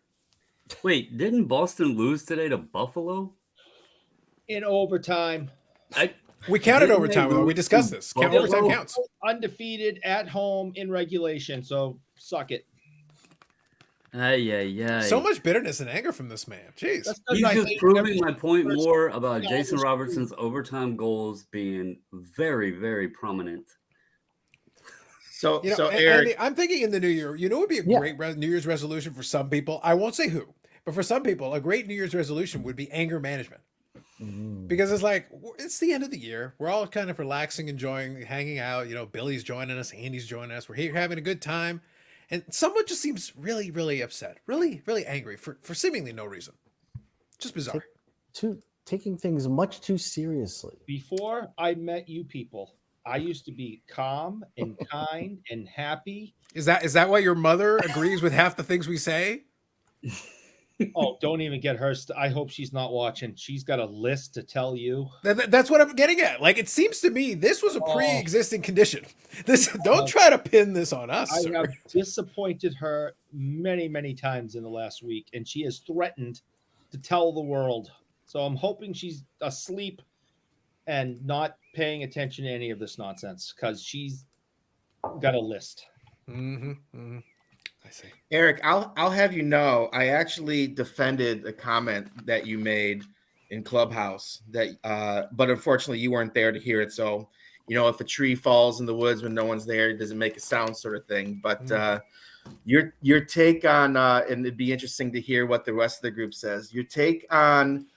Wait, didn't Boston lose today to Buffalo? In overtime, We counted Didn't overtime, they though. We lose discussed to this. Count Buffalo? overtime counts. undefeated at home in regulation. So suck it. So much bitterness and anger from this man. Jeez. That's 'cause He's I just hate proving every my point person. more about No, Jason it's Robertson's overtime goals being very, very prominent. So, You know, Eric, Andy, I'm thinking in the new year, you know, it would be a great New Year's resolution for some people. I won't say who, but for some people, a great New Year's resolution would be anger management. Because it's like, it's the end of the year. We're all kind of relaxing, enjoying, hanging out. You know, Billy's joining us, Andy's joining us. We're here having a good time. And someone just seems really, really upset, really, really angry for seemingly no reason. Just bizarre. Taking things much too seriously. Before I met you people, I used to be calm and kind and happy. Is that why your mother agrees with half the things we say? Oh, don't even get her. I hope she's not watching. She's got a list to tell you. That's what I'm getting at. Like, it seems to me this was a pre-existing condition. Don't try to pin this on us. I sir. have disappointed her many, many times in the last week, and she has threatened to tell the world. So I'm hoping she's asleep and not paying attention to any of this nonsense because she's got a list. I see. Eric, I'll have you know, I actually defended a comment that you made in Clubhouse that, but unfortunately you weren't there to hear it. So, you know, if a tree falls in the woods when no one's there, it doesn't make a sound, sort of thing. But your take on, and it'd be interesting to hear what the rest of the group says. Your take on,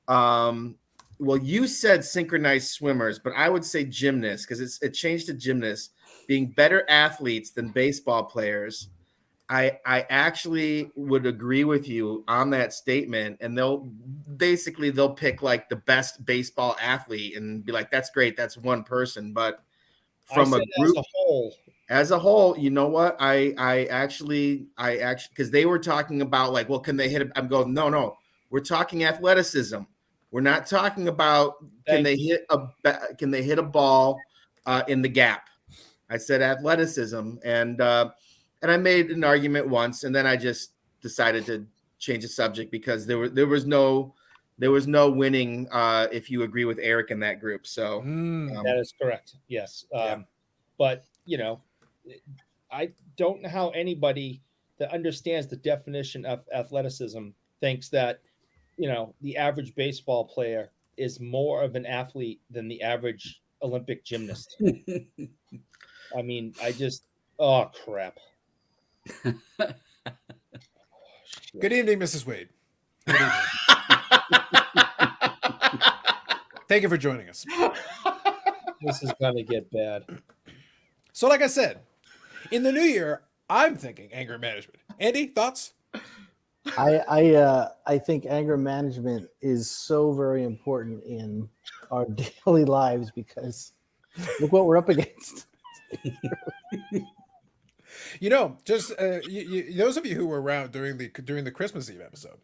well, you said synchronized swimmers, but I would say gymnasts because it changed to gymnasts being better athletes than baseball players. I actually would agree with you on that statement, and they'll pick like the best baseball athlete and be like, that's great, that's one person. But from a group as a whole, you know what? I actually because they were talking about like, well, can they hit it? I'm going, no, we're talking athleticism. We're not talking about can they hit a ball in the gap. I said athleticism, and I made an argument once, and then I just decided to change the subject because there was no winning if you agree with Eric in that group. So that is correct. Yes. Yeah. But I don't know how anybody that understands the definition of athleticism thinks that, the average baseball player is more of an athlete than the average Olympic gymnast. I mean, oh crap. Good evening, Mrs. Wade. Good evening. Thank you for joining us. This is gonna get bad. So, like I said, in the new year, I'm thinking anger management. Andy, thoughts? I think anger management is so very important in our daily lives because look what we're up against. Just those of you who were around during the Christmas Eve episode,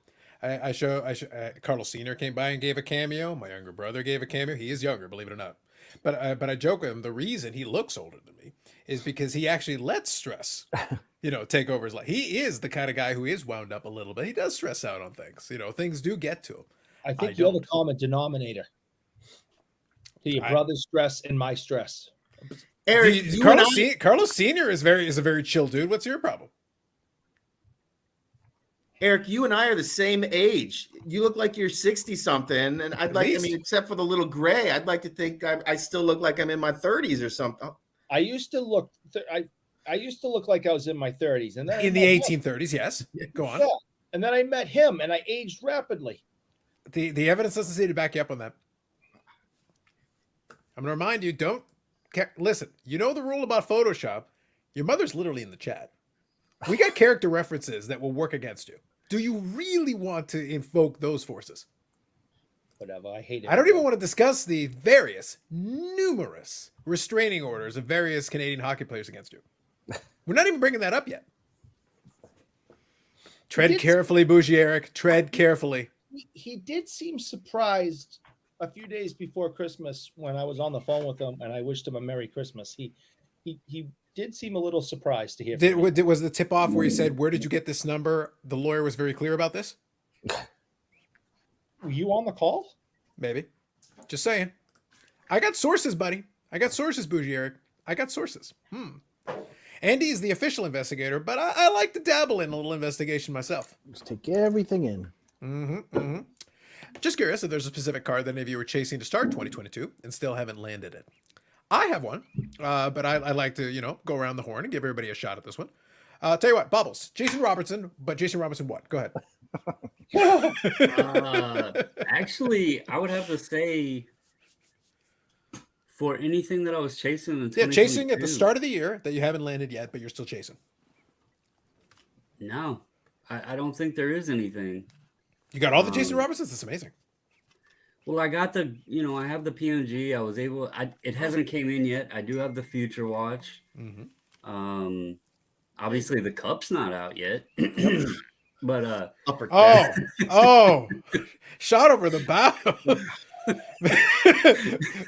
Carlos Sr. came by and gave a cameo. My younger brother gave a cameo. He is younger, believe it or not. But I joke with him. The reason he looks older than me is because he actually lets stress, take over his life. He is the kind of guy who is wound up a little bit. He does stress out on things. Things do get to him. I think you're the common denominator to your brother's stress and my stress. Eric, Carlos Sr. is a very chill dude. What's your problem? Eric, you and I are the same age. You look like you're 60 something, and except for the little gray, I'd like to think I still look like I'm in my 30s or something. I used to look like I was in my 30s, and then in the 1830s, yes. Go on. Yeah, and then I met him, and I aged rapidly. The evidence doesn't seem to back you up on that. I'm going to remind you, don't listen. You know the rule about Photoshop. Your mother's literally in the chat. We got character references that will work against you. Do you really want to invoke those forces? Whatever. I hate it. I don't even want to discuss the numerous restraining orders of various Canadian hockey players against you. We're not even bringing that up yet. Tread carefully, Bougie Eric. Tread carefully. He did seem surprised a few days before Christmas when I was on the phone with him and I wished him a Merry Christmas. He did seem a little surprised to hear. Was the tip off where he said, "Where did you get this number?" The lawyer was very clear about this. Were you on the call? Maybe. Just saying. I got sources, buddy. I got sources, Bougie Eric. I got sources. Andy is the official investigator, but I like to dabble in a little investigation myself. Just take everything in. Just curious if there's a specific card that any of you were chasing to start 2022 and still haven't landed it. I have one, but I like to, go around the horn and give everybody a shot at this one. Tell you what, Bubbles, Jason Robertson, but Jason Robertson what? Go ahead. Actually, I would have to say for anything that I was chasing in chasing at the start of the year that you haven't landed yet, but you're still chasing. No, I don't think there is anything. You got all the Jason Robertsons? That's amazing. Well, I got I have the PNG. I was able, it hasn't came in yet. I do have the Future Watch. Obviously the Cup's not out yet. But shot over the bow.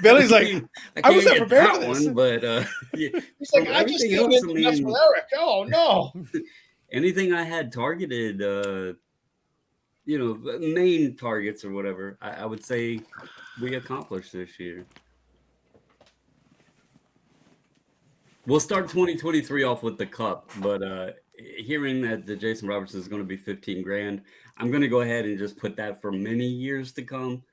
Billy's like, I was not prepared for this. One, but he's like, I just came in to mess with Eric. Oh no. Anything I had targeted, main targets or whatever, I would say we accomplished this year. We'll start 2023 off with the Cup, but hearing that the Jason Robertson is going to be $15,000, I'm going to go ahead and just put that for many years to come.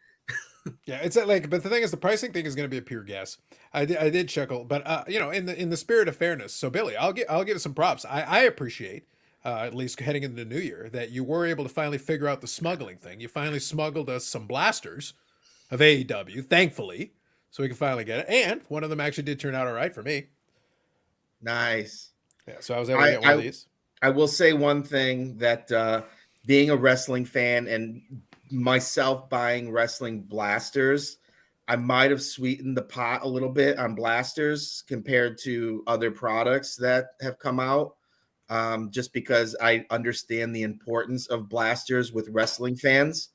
Yeah, it's but the thing is, the pricing thing is going to be a pure guess. I did chuckle, but in the spirit of fairness, so Billy, I'll give some props. I appreciate. At least heading into the new year, that you were able to finally figure out the smuggling thing. You finally smuggled us some blasters of AEW, thankfully, so we can finally get it. And one of them actually did turn out all right for me. Nice. Yeah, so I was able to get one of these. I will say one thing, that being a wrestling fan and myself buying wrestling blasters, I might have sweetened the pot a little bit on blasters compared to other products that have come out. Just because I understand the importance of blasters with wrestling fans.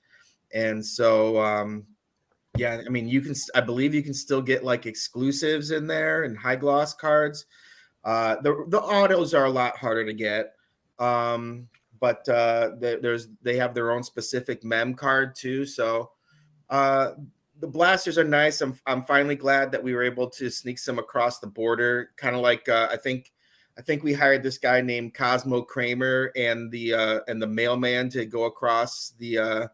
And so, I mean, I believe you can still get like exclusives in there and high gloss cards. The autos are a lot harder to get. But but they have their own specific mem card too. So the blasters are nice. I'm finally glad that we were able to sneak some across the border. Kind of like I think we hired this guy named Cosmo Kramer and the mailman to go across the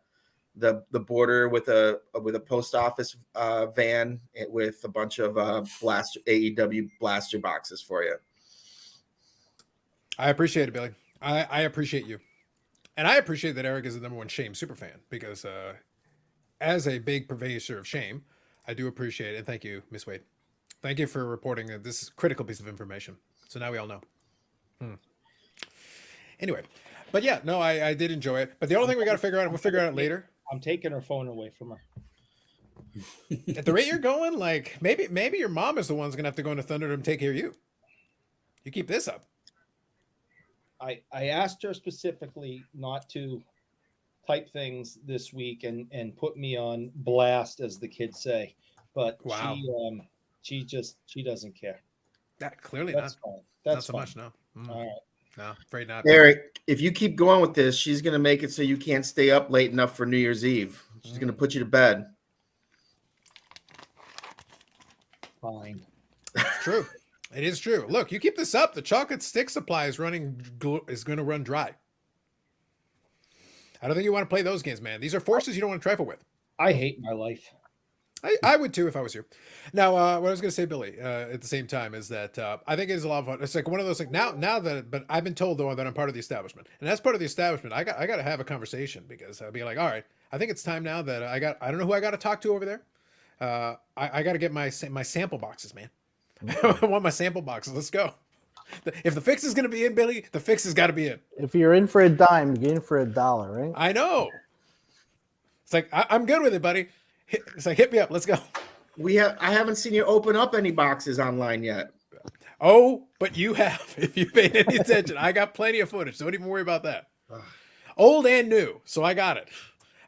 border with a post office van with a bunch of AEW blaster boxes for you. I appreciate it, Billy. I appreciate you. And I appreciate that Eric is the number one Shame super fan because as a big purveyor of shame, I do appreciate it. And thank you, Miss Wade. Thank you for reporting this critical piece of information. So now we all know. Anyway, but yeah, no, I did enjoy it. But the only thing we got to figure out, we'll figure it out later. I'm taking her phone away from her. At the rate you're going, like maybe your mom is the one's gonna have to go into Thunderdome and take care of you. You keep this up. I asked her specifically not to type things this week and put me on blast, as the kids say. But wow. she doesn't care. That clearly That's not. fine. That's not so fine. much, no. All right. No, afraid not. Eric, if you keep going with this, she's gonna make it so you can't stay up late enough for New Year's Eve. She's gonna put you to bed. Fine. It's true. It is true. Look, you keep this up, the chocolate stick supply is going to run dry. I don't think you want to play those games, man. These are forces you don't want to trifle with. I hate my life. I would too if I was you. Now, what I was going to say, Billy, at the same time, is that I think it is a lot of fun. It's like one of those things. Now that, but I've been told though that I'm part of the establishment, and as part of the establishment, I got to have a conversation because I'll be like, all right, I think it's time now that I don't know who I got to talk to over there. I got to get my sample boxes, man. I want my sample boxes. Let's go. If the fix is going to be in, Billy, the fix has got to be in. If you're in for a dime, you're in for $1, right? I know. It's like I'm good with it, buddy. It's like hit me up. Let's go. I haven't seen you open up any boxes online yet. Oh, but you have. If you paid any attention, I got plenty of footage. Don't even worry about that. Old and new, so I got it.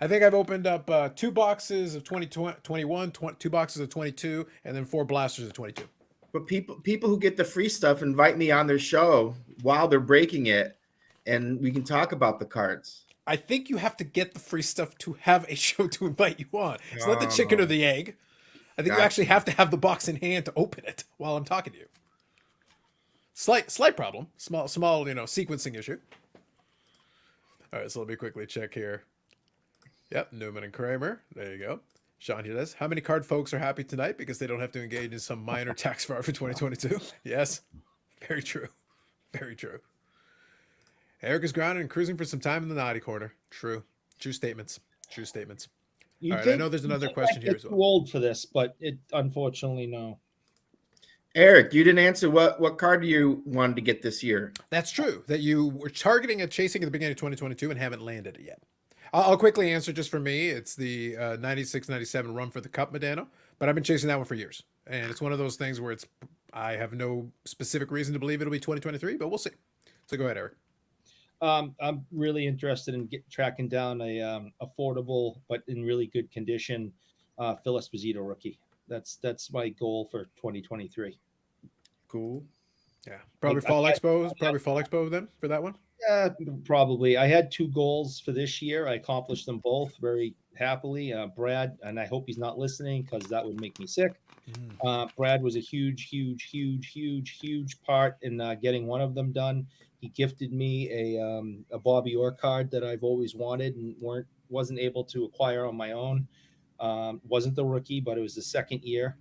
I think I've opened up 2 boxes of 2021, 2 boxes of 22, and then 4 blasters of 22. But people who get the free stuff invite me on their show while they're breaking it, and we can talk about the cards. I think you have to get the free stuff to have a show to invite you on. It's not the chicken or the egg. I think you actually have to have the box in hand to open it while I'm talking to you. Slight problem. Small, sequencing issue. All right, so let me quickly check here. Yep, Newman and Kramer. There you go. Sean here says, how many card folks are happy tonight because they don't have to engage in some minor tax fraud for 2022? Yes, very true. Very true. Eric is grounded and cruising for some time in the naughty corner. True. True statements. True statements. All right, I know there's another question here as well. Too old for this, but it unfortunately no. Eric, you didn't answer what card you wanted to get this year. That's true. That you were targeting a chasing at the beginning of 2022 and haven't landed it yet. I'll quickly answer just for me. It's the 96-97 Run for the Cup Medano, but I've been chasing that one for years. And it's one of those things where I have no specific reason to believe it'll be 2023, but we'll see. So go ahead, Eric. I'm really interested in tracking down a affordable but in really good condition Phil Esposito rookie. That's my goal for 2023. Cool. Yeah, probably Fall Expo then for that one. Yeah, probably. I had 2 goals for this year. I accomplished them both very happily. Brad, and I hope he's not listening because that would make me sick. Brad was a huge part in getting one of them done. He gifted me a Bobby Orr card that I've always wanted and wasn't able to acquire on my own. Wasn't the rookie, but it was the second year.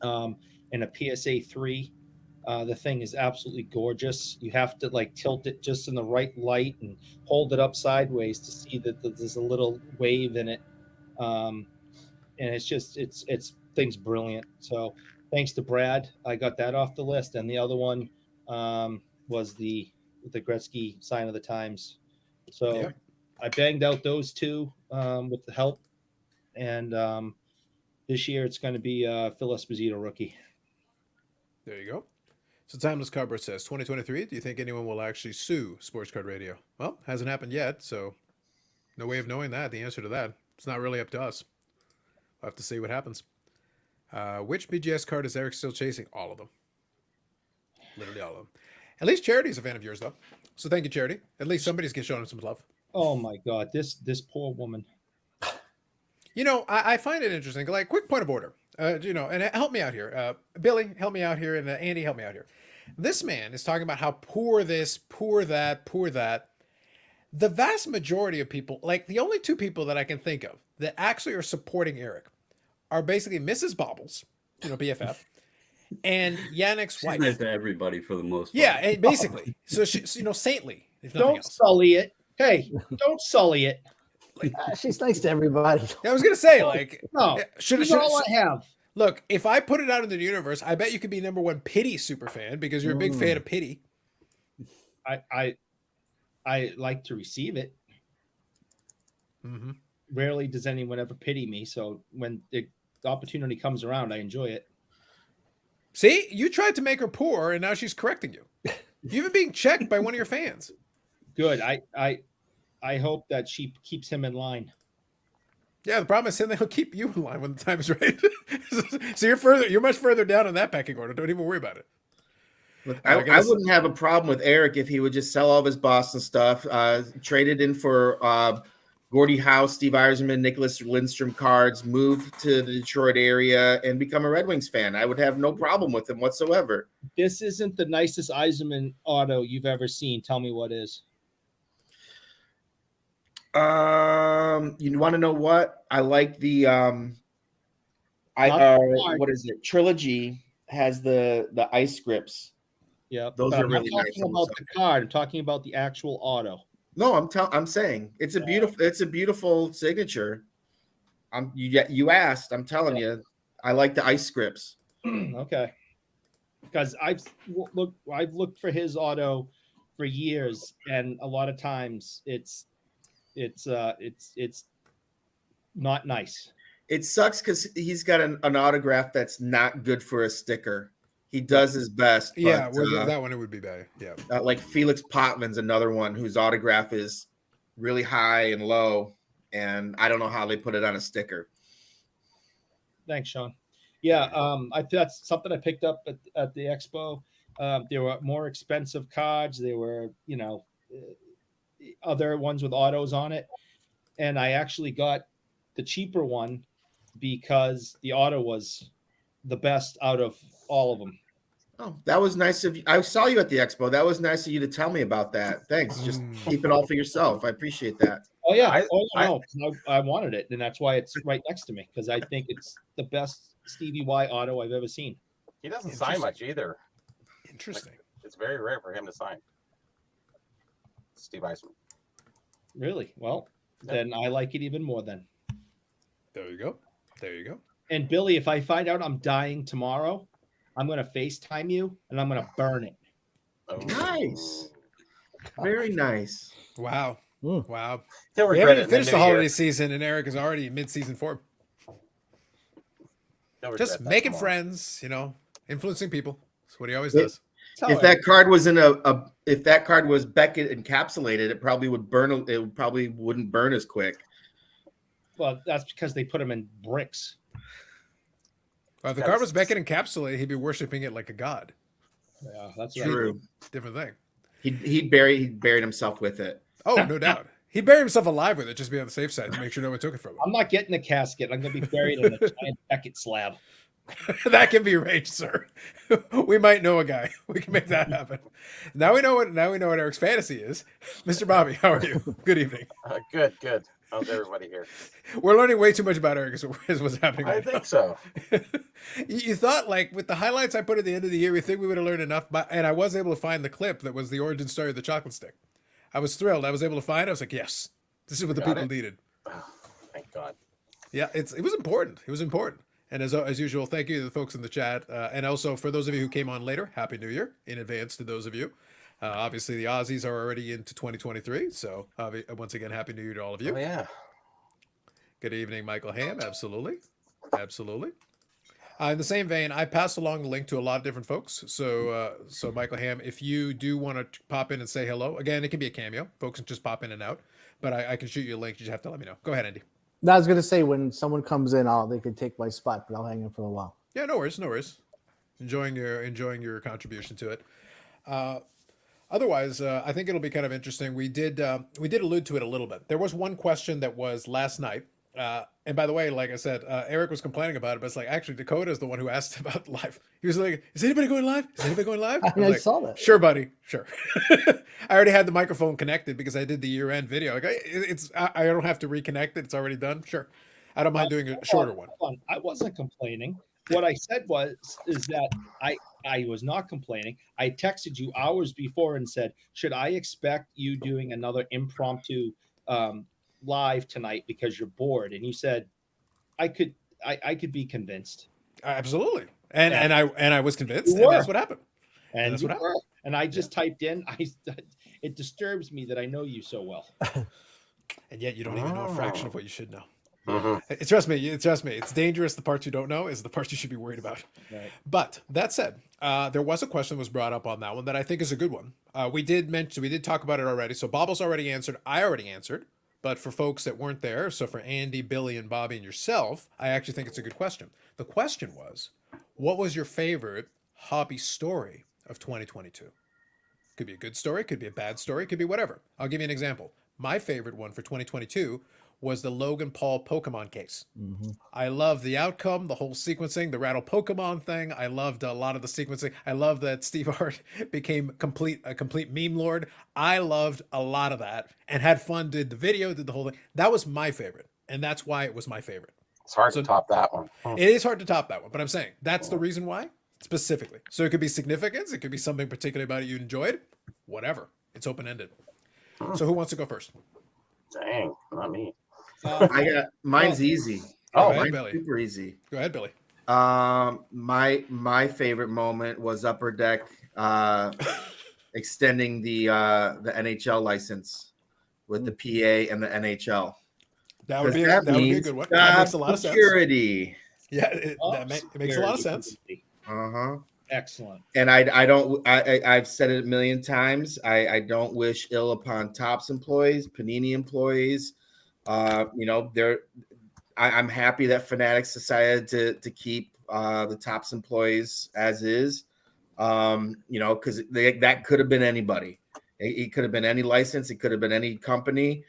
And a PSA 3. The thing is absolutely gorgeous. You have to tilt it just in the right light and hold it up sideways to see that there's a little wave in it. And it's thing's brilliant. So thanks to Brad, I got that off the list. And the other one was the Gretzky Sign of the Times. So yeah. I banged out those 2 with the help. And this year it's going to be Phil Esposito rookie. There you go. So Timeless Cardboard says, 2023, do you think anyone will actually sue Sports Card Radio? Well, hasn't happened yet, so no way of knowing that. The answer to that, it's not really up to us. We'll have to see what happens. Which BGS card is Eric still chasing? All of them. Literally all of them. At least Charity's a fan of yours, though. So thank you, Charity. At least somebody's showing him some love. Oh my God, this poor woman. You know, I find it interesting. Like, quick point of order. You know, and help me out here. Billy, help me out here, and Andy, help me out here. This man is talking about how poor this, poor that, poor that. The vast majority of people, like the only two people that I can think of that actually are supporting Eric, are basically Mrs. Bobbles, you know, BFF, and Yannick's She's wife. nice to everybody for the most part. Yeah, basically. So she's, you know, saintly. If nothing Don't else. sully it. Hey, don't sully it. She's nice to everybody. I was gonna say, like, No, should that's all I have. look. If I put it out into the universe, I bet you could be #1 Pity super fan because you're a big fan of Pity. I like to receive it. Mm-hmm. Rarely does anyone ever pity me, so when the opportunity comes around, I enjoy it. See, you tried to make her poor, and now she's correcting you. You've been being checked by one of your fans. Good. I hope that she keeps him in line. Yeah, the problem is then they'll keep you in line when the time is right. So you're much further down on that pecking order. Don't even worry about it. I wouldn't have a problem with Eric if he would just sell all of his Boston stuff, trade it in for Gordie Howe, Steve Yzerman, Nicholas Lindstrom cards, move to the Detroit area, and become a Red Wings fan. I would have no problem with him whatsoever. This isn't the nicest Yzerman auto you've ever seen. Tell me what is. You want to know what? I like the what is it? Trilogy has the ice scripts. Yeah, Those are really nice. I'm talking about the card. I'm talking about the actual auto. No, I'm saying it's a beautiful signature. You asked. I'm telling you, I like the ice scripts. Okay, because I've looked for his auto for years, and a lot of times it's not nice. It sucks because he's got an autograph that's not good for a sticker. He does his best. But, Yeah, that one it would be bad. Yeah, like Felix Potvin's another one whose autograph is really high and low, and I don't know how they put it on a sticker. Thanks, Sean. Yeah, that's something I picked up at the expo. There were more expensive cards. There were, other ones with autos on it, and I actually got the cheaper one because the auto was the best out of all of them. Oh, that was nice of you. I saw you at the expo. That was nice of you to tell me about that. Thanks. Just keep it all for yourself. I appreciate that. Oh yeah, I wanted it, and that's why it's right next to me, because I think it's the best Stevie Y auto I've ever seen. He doesn't sign much either. Interesting. It's very rare for him to sign. Steve Yzerman. Really? Well, then I like it even more then. There you go. There you go. And Billy, if I find out I'm dying tomorrow, I'm going to FaceTime you and I'm going to burn it. Oh. Nice. Very nice. Wow. Wow. He'll We regret haven't it even finished in the new holiday year. season, and Eric is already in mid-season form. He'll regret Just that making tomorrow. friends, influencing people. That's what he always does. If that card was if that card was Beckett encapsulated, it probably would burn. It probably wouldn't burn as quick. Well, that's because they put them in bricks. Well, if the card was Beckett encapsulated, he'd be worshiping it like a god. Yeah, that's True. right. Different thing. He buried himself with it. Oh, no doubt. He'd bury himself alive with it, just be on the safe side to make sure no one took it from him. I'm not getting a casket. I'm going to be buried in a giant Beckett slab. That can be arranged, sir. We might know a guy. We can make that happen. Now we know what Eric's fantasy is. Mr. Bobby, how are you? Good evening. Good. How's everybody here? We're learning way too much about Eric is what's happening I right think so. You thought, like, with the highlights I put at the end of the year, we think we would have learned enough, and I was able to find the clip that was the origin story of the chocolate stick. I was thrilled. I was able to find it. I was like, yes, this is what the Got people it? needed. Oh, thank God. Yeah, it was important. It was important. And as usual, thank you to the folks in the chat. And also, for those of you who came on later, Happy New Year in advance to those of you. Obviously, the Aussies are already into 2023. So, once again, Happy New Year to all of you. Oh, yeah. Good evening, Michael Ham. Absolutely. Absolutely. In the same vein, I passed along the link to a lot of different folks. So Michael Ham, if you do want to pop in and say hello, again, it can be a cameo. Folks can just pop in and out. But I can shoot you a link. You just have to let me know. Go ahead, Andy. I was going to say, when someone comes in, they could take my spot, but I'll hang in for a while. Yeah, no worries. Enjoying your contribution to it. Otherwise, I think it'll be kind of interesting. We did allude to it a little bit. There was one question that was last night, and by the way, like I said, Eric was complaining about it, but it's like actually Dakota is the one who asked about live. He was like, "Is anybody going live? Is anybody going live?" I was like, saw that. Sure, buddy. Sure. I already had the microphone connected because I did the year-end video. Like, I don't have to reconnect it. It's already done. Sure. I don't mind doing a shorter one. Hold on. I wasn't complaining. What I said is that I was not complaining. I texted you hours before and said, should I expect you doing another impromptu live tonight because you're bored? And you said, I could be convinced. Absolutely. And I was convinced, You and were. that's what happened. And that's you what happened. were. And I just typed in, it disturbs me that I know you so well. And yet you don't even know a fraction of what you should know. Mhm. Trust me. It's dangerous. The parts you don't know is the parts you should be worried about. Right. But that said, there was a question that was brought up on that one that I think is a good one. We did talk about it already. So Bobbles already answered. I already answered. But for folks that weren't there, so for Andy, Billy, and Bobby and yourself, I actually think it's a good question. The question was, what was your favorite hobby story of 2022? Could be a good story, could be a bad story, could be whatever. I'll give you an example. My favorite one for 2022 was the Logan Paul Pokemon case. Mm-hmm. I love the outcome, the whole sequencing, the rattle Pokemon thing. I loved a lot of the sequencing. I love that Steve Hart became a complete meme lord. I loved a lot of that and had fun, did the video, did the whole thing. That was my favorite. And that's why it was my favorite. It's hard So- to top that one. It is hard to top that one, but I'm saying that's the reason why specifically. So it could be significance. It could be something particular about it you enjoyed. Whatever. It's open-ended. So who wants to go first? Dang, not me. I got mine's easy. Go ahead, Mine's Billy. super easy. Go ahead, Billy. My favorite moment was Upper Deck extending the NHL license with the PA and the NHL. That would be a, That that would be a means good one. That job makes a lot of sense. security. Yeah, it makes a lot of sense. Uh-huh. Excellent. And I've said it a million times. I don't wish ill upon Topps employees, Panini employees. I'm happy that Fanatics decided to keep the Topps employees as is. Because that could have been anybody. It could have been any license. It could have been any company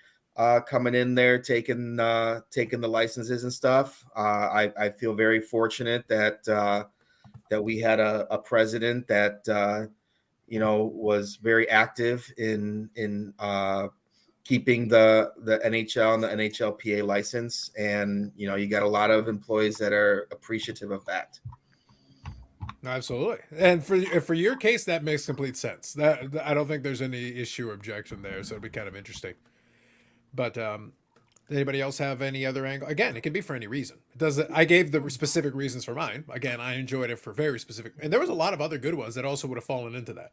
coming in there taking the licenses and stuff. I feel very fortunate that we had a president that was very active in keeping the NHL and the NHLPA license, and you got a lot of employees that are appreciative of that. Absolutely. And for your case, that makes complete sense. That I don't think there's any issue or objection there, so it'd be kind of interesting. But anybody else have any other angle? Again, it can be for any reason. It does. I gave the specific reasons for mine. Again, I enjoyed it for very specific, and there was a lot of other good ones that also would have fallen into that.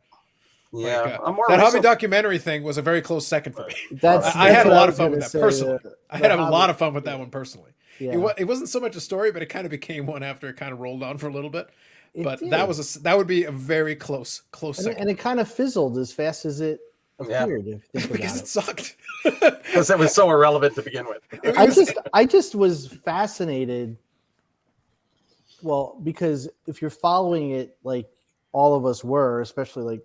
Yeah, Like, I'm more that hobby recent- documentary thing was a very close second for me. That's I had a what lot was of fun gonna with that say, personally. I had a hobby- lot of fun with that one personally. Yeah. It wasn't so much a story, but it kind of became one after it kind of rolled on for a little bit. It But did. that would be a very close second. and it kind of fizzled as fast as it Yeah. appeared. If you think Because about it sucked. because it was so irrelevant to begin with. It I was- just was fascinated. Well, because if you're following it like all of us were, especially like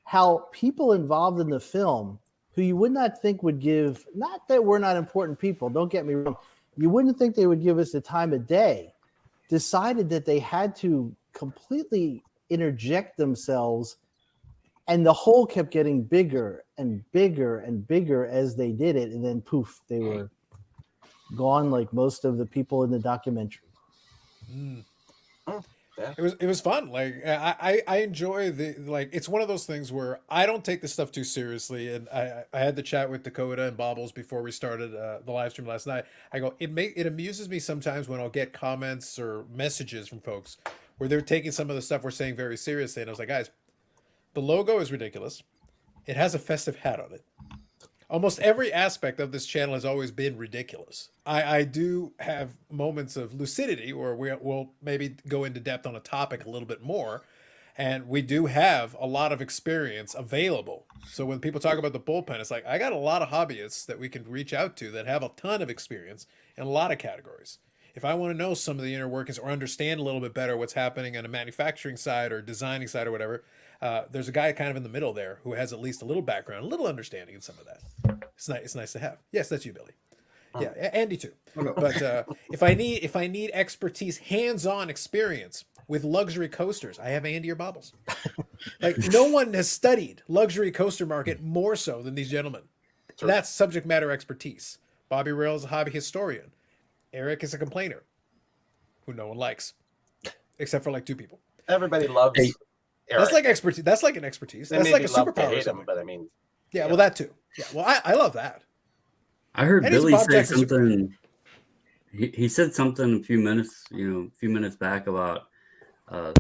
how people involved in the film who you would not think would give, not that we're not important people, don't get me wrong, you wouldn't think they would give us the time of day, decided that they had to completely interject themselves, and the hole kept getting bigger and bigger and bigger as they did it, and then poof, they were gone like most of the people in the documentary. It was fun. Like I enjoy it's one of those things where I don't take this stuff too seriously. And I had the chat with Dakota and Bobbles before we started the live stream last night. I go, it amuses me sometimes when I'll get comments or messages from folks where they're taking some of the stuff we're saying very seriously. And I was like, guys, the logo is ridiculous. It has a festive hat on it. Almost every aspect of this channel has always been ridiculous. I do have moments of lucidity where we'll maybe go into depth on a topic a little bit more. And we do have a lot of experience available. So when people talk about the bullpen, it's like, I got a lot of hobbyists that we can reach out to that have a ton of experience in a lot of categories. if I want to know some of the inner workings or understand a little bit better what's happening on a manufacturing side or designing side or whatever, there's a guy kind of in the middle there who has at least a little background, a little understanding in some of that. It's nice to have. Yes, that's you, Billy. Yeah, Andy too. Oh, no. But if I need expertise, hands-on experience with luxury coasters, I have Andy or Bobbles. Like no one has studied luxury coaster market more so than these gentlemen. True. That's subject matter expertise. Bobby Rail is a hobby historian. Eric is a complainer who no one likes, except for like 2 people. Everybody loves Hey, Eric. That's like expertise. That's like an expertise. They That's like a maybe love to superpower or hate him, something. but I mean, Yeah, yeah. well, that too. Yeah, well, I love that. I heard And he's Billy Bob say Jackson's something. He said something a few minutes back about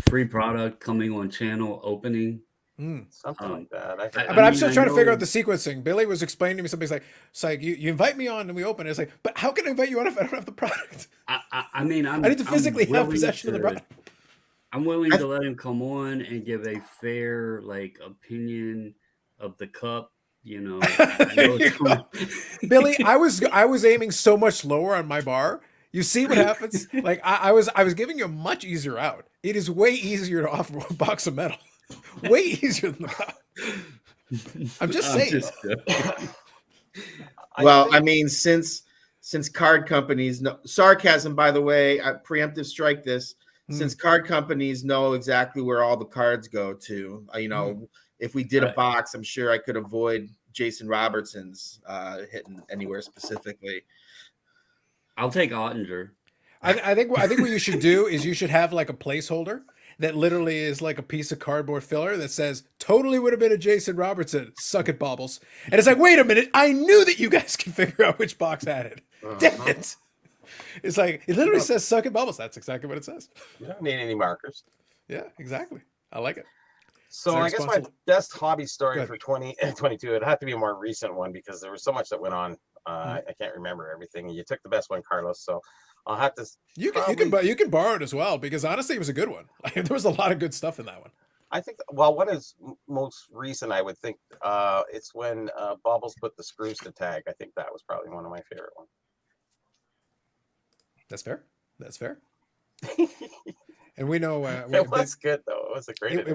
free product coming on channel opening. something like that. I heard But that. I'm mean, still I trying to figure know- out the sequencing. Billy was explaining to me something. He's like, it's like you invite me on and we open it. It's like, but how can I invite you on if I don't have the product? I mean, I need to physically have willing possession of the product. I'm willing to let him come on and give a fair opinion of the cup. There you go. Billy, I was aiming so much lower on my bar. You see what happens? Like I was giving you a much easier out. It is way easier to offer a box of metal. Way easier than the cup. I'm just saying. Well, I think- mean, since card companies know sarcasm, by the way, I preemptive strike this. Since card companies know exactly where all the cards go to, if we did a box, I'm sure I could avoid Jason Robertson's hitting anywhere specifically. I'll take Ottinger. I think what you should do is you should have like a placeholder that literally is like a piece of cardboard filler that says totally would have been a Jason Robertson. Suck it, Bobbles. And it's like, wait a minute, I knew that you guys can figure out which box had it. Damn it. It's like it literally says suck it, Bobbles. That's exactly what it says. You don't need any markers. Yeah, exactly. I like it. So Very I guess my responsible. best hobby Go story ahead. for 2022, it'd have to be a more recent one because there was so much that went on. I can't remember everything. You took the best one, Carlos. So I'll have to. You can borrow it as well because honestly, it was a good one. Like, there was a lot of good stuff in that one. I think. Well, one is most recent. I would think it's when Bobbles put the screws to tag. I think that was probably one of my favorite ones. That's fair. That's fair. And we know It was good though. It was a great.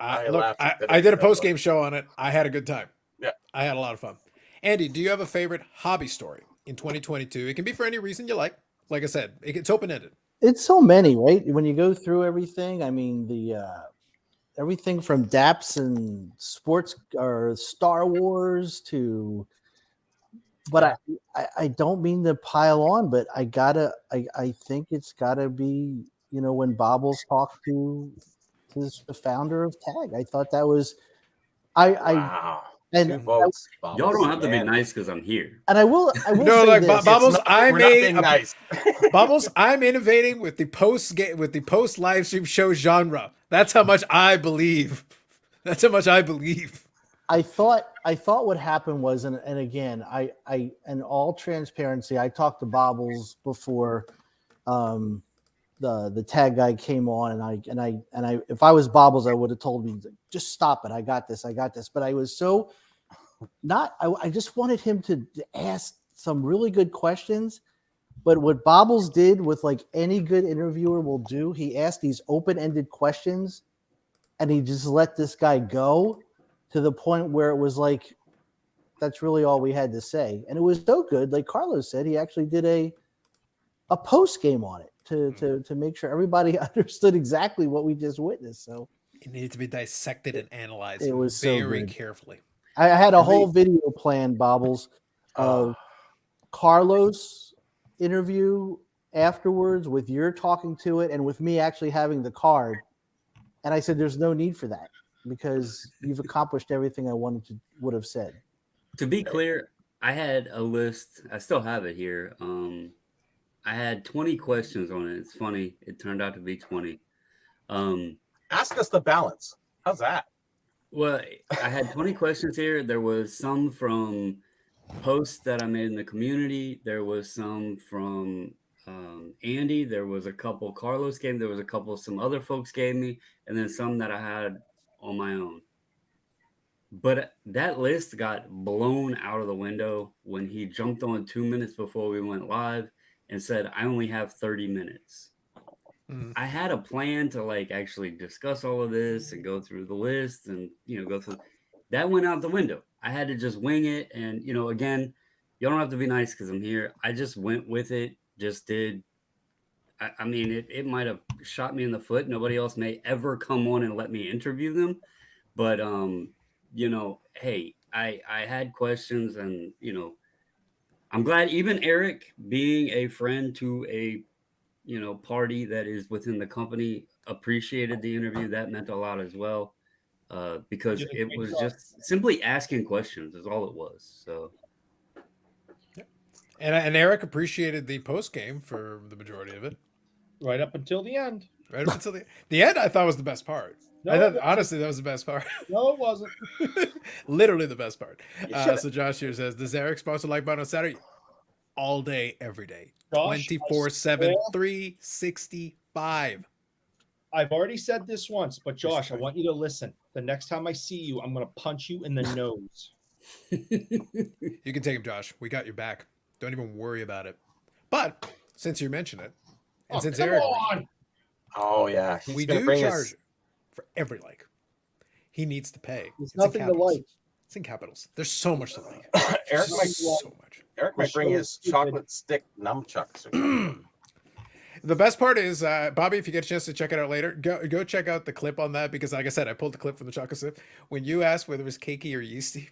I laughed at it I did a so post game show on it. I had a good time. Yeah. I had a lot of fun. Andy, do you have a favorite hobby story in 2022? It can be for any reason you like. Like I said, it's open ended. It's so many, right? When you go through everything, I mean, the everything from DAPS and sports or Star Wars to, but I don't mean to pile on, but I think it's gotta be, when Bobbles talked to the founder of Tag. I thought that was, Wow. and 2 votes. Y'all Bobbles, don't have to be man. nice because I'm here. and I will No, say like this. Bobbles, We're not being nice. Bubbles, I'm innovating with the post live stream show genre. That's how much I believe. That's how much I believe. I thought what happened was, and again, I in all transparency, I talked to Bobbles before the tag guy came on, and I if I was Bobbles, I would have told me, just stop it. I got this. But I was so not. I just wanted him to ask some really good questions. But what Bobbles did with like any good interviewer will do, he asked these open-ended questions, and he just let this guy go to the point where it was like, that's really all we had to say. And it was so good. Like Carlos said, he actually did a post game on it to make sure everybody understood exactly what we just witnessed. So It needed to be dissected and analyzed It was so very good. carefully. I had a whole video planned, Bobbles, of Carlos interview afterwards with your talking to it and with me actually having the card. And I said, there's no need for that because you've accomplished everything I would have said. To be clear, I had a list. I still have it here. I had 20 questions on it. It's funny. It turned out to be 20. Ask us the balance. How's that? Well, I had 20 questions here. There was some from posts that I made in the community. There was some from Andy. There was a couple Carlos gave me. There was a couple some other folks gave me. And then some that I had on my own. But that list got blown out of the window when he jumped on 2 minutes before we went live and said, I only have 30 minutes. I had a plan to like actually discuss all of this and go through the list and, go through. That went out the window. I had to just wing it. And, again, you don't have to be nice because I'm here. I just went with it, just did. I mean, it might have shot me in the foot. Nobody else may ever come on and let me interview them. But, hey, I had questions and, I'm glad even Eric, being a friend to a, party that is within the company, appreciated the interview. That meant a lot as well. Because You did a it great was job. just simply asking questions is all it was. So And Eric appreciated the post game for the majority of it. Right up until the end. Right up until the end, I thought was the best part. No, I it thought wasn't. honestly that was the best part. No, it wasn't. Literally the best part. You should- So Josh here says, does Eric sponsor like button on Saturday? All day, every day. Josh, 24/7, I 365. I've already said this once, but Josh, I want you to listen. The next time I see you, I'm going to punch you in the nose. You can take him, Josh. We got your back. Don't even worry about it. But since you mentioned it, and since Come Eric, on. Oh yeah, he's we gonna do bring charge his. for every like. He needs to pay. There's It's in nothing to capitals. like. It's in capitals. There's so much to like. Eric might, So much. Eric might bring his chocolate stick nunchucks. Or something. The best part is, Bobby, if you get a chance to check it out later, go check out the clip on that because, like I said, I pulled the clip from the chocolate sip. When you asked whether it was cakey or yeasty,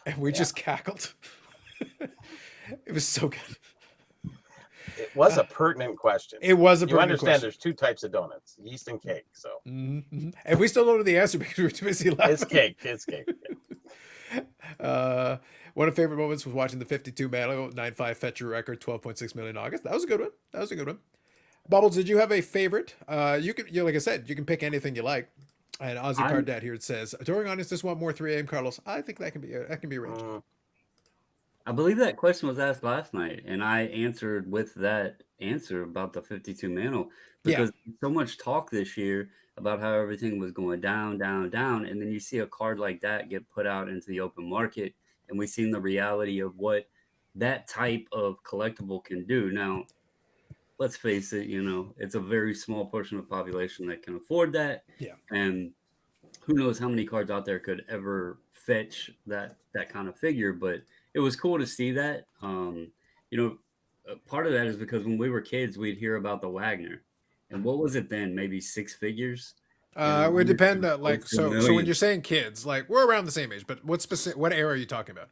and we just cackled. It was so good. It was a pertinent question. It was a You pertinent understand? question. There's two types of donuts: yeast and cake. So Mm-hmm. And we still don't know the answer because we were too busy laughing. it's cake. It's cake. One of the favorite moments was watching the 52 Mano 9.5 fetch your record, 12.6 million August. That was a good one. That was a good one. Bubbles, did you have a favorite? You can, like I said, you can pick anything you like. And Ozzy Cardat here, it says, adoring audience just want more 3 a.m. Carlos. I think that can be arranged. I believe that question was asked last night, and I answered with that answer about the 52 Mano because so much talk this year about how everything was going down, down, down, and then you see a card like that get put out into the open market, and we've seen the reality of what that type of collectible can do. Now, let's face it, it's a very small portion of the population that can afford that. Yeah. And who knows how many cards out there could ever fetch that kind of figure, but it was cool to see that. Part of that is because when we were kids, we'd hear about the Wagner. And what was it then? Maybe 6 figures? It would depend. Close to So when millions. you're saying kids, like we're around the same age, but what era are you talking about?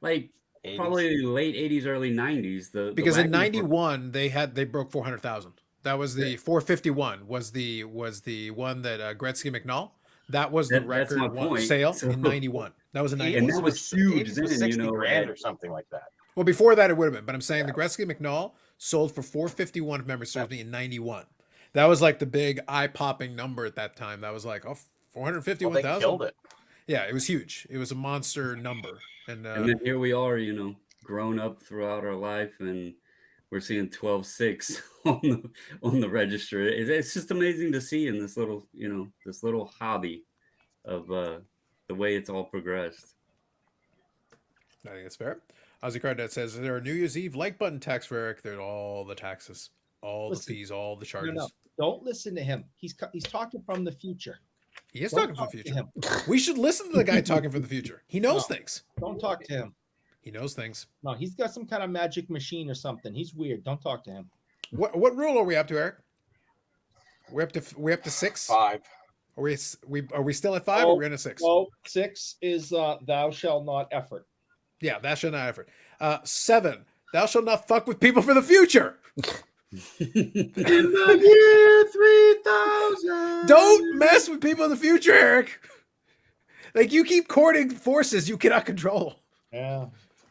Like 80s. probably late 80s, early 90s. Because in Wagner- '91 they broke 400,000. That was the 451 was the one that Gretzky McNall. That was the That's my record point. sale So- in '91. That was in And '91. that was huge 80s then, was 60 grand at- or something like that. Well, before that it would have been, but I'm saying the Gretzky McNall sold for 451 if memory serves me in '91. That was like the big eye-popping number at that time. That was like, Well, 451,000. they killed it. Yeah, it was huge. It was a monster number. And And then here we are, grown up throughout our life, and we're seeing 12.6 on the register. It's just amazing to see in this little hobby of the way it's all progressed. I think that's fair. Ozzy Cardet says, is there a New Year's Eve like button tax for Eric? There's all the taxes, all Listen, the fees, all the charges. No. Don't listen to him. He's talking from the future. He is Don't talking for the talk to future. him. We should listen to the guy talking for the future. He knows No. things. Don't talk to him. He knows things. No, he's got some kind of magic machine or something. He's weird. Don't talk to him. What rule are we up to, Eric? We up to 6? 5. Are we still at 5 or we're in a 6? Well, 6 is thou shalt not effort. Yeah, thou shalt not effort. 7, thou shalt not fuck with people for the future. In the year 3000. Don't mess with people in the future, Eric. Like you keep courting forces you cannot control. Yeah.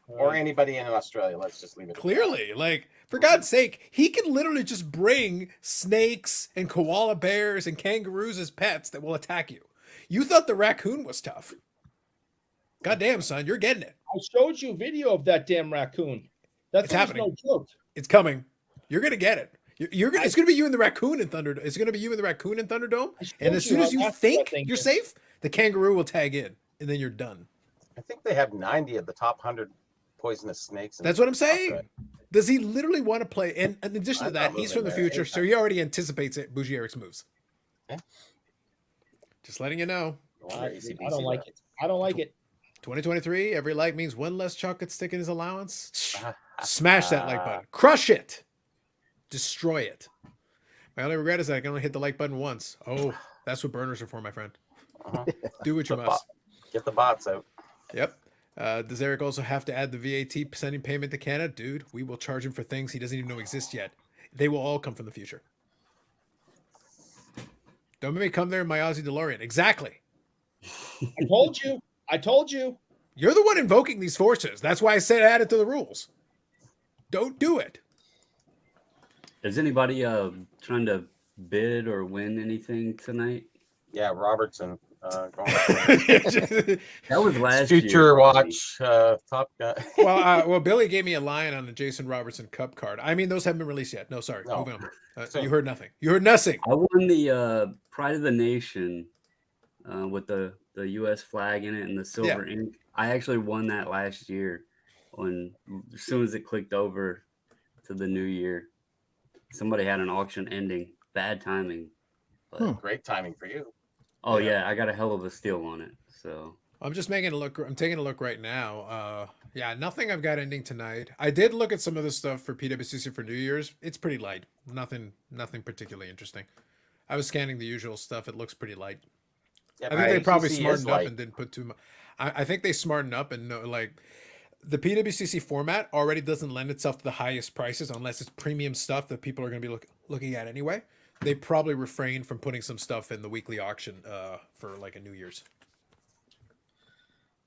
Or anybody in Australia. Let's just leave it. Clearly, like for God's sake, he can literally just bring snakes and koala bears and kangaroos as pets that will attack you. You thought the raccoon was tough. Goddamn, son, you're getting it. I showed you a video of that damn raccoon. That's It's happening. no joke. It's coming. You're gonna get it. You're gonna. It's gonna be you and the raccoon in Thunder. It's gonna be you and the raccoon in Thunderdome. And as soon as you think you're safe, the kangaroo will tag in, and then you're done. I think they have 90 of the top 100 poisonous snakes. And That's what I'm stuff, saying. right? Does he literally want to play? And in addition to I'm that, not he's moving from the there. future, so he already anticipates it. Bougie Eric's moves. Yeah. Just letting you know. No wonder I AC/DC don't like left. it. I don't like it. 2023, every like means one less chocolate stick in his allowance. Ah, Smash that like button. Crush it. Destroy it. My only regret is that I can only hit the like button once. Oh, that's what burners are for, my friend. Uh-huh. Do what you The must. Get the bots out. Yep. Does Eric also have to add the VAT sending payment to Canada? Dude, we will charge him for things he doesn't even know exist yet. They will all come from the future. Don't make me come there in my Aussie DeLorean. Exactly. I told you. I told you. You're the one invoking these forces. That's why I said add it to the rules. Don't do it. Is anybody trying to bid or win anything tonight? Yeah, Robertson. Going That was last Future year. Watch. Top Gun. well, Billy gave me a line on the Jason Robertson Cup card. I mean, those haven't been released yet. No, sorry. No. Moving on. So- You heard nothing. You heard nothing. I won the Pride of the Nation with the U.S. flag in it and the silver ink. I actually won that last year as soon as it clicked over to the new year. Somebody had an auction ending. Bad timing. But, Great timing for you. Oh, yeah. I got a hell of a steal on it. So I'm just making a look. I'm taking a look right now. Yeah, nothing I've got ending tonight. I did look at some of the stuff for PWCC for New Year's. It's pretty light. Nothing particularly interesting. I was scanning the usual stuff. It looks pretty light. Yeah, I think they probably ACC is smartened up light. and didn't put too much. I think they smartened up and like the PWCC format already doesn't lend itself to the highest prices unless it's premium stuff that people are going to be looking at anyway. They probably refrain from putting some stuff in the weekly auction for like a New Year's.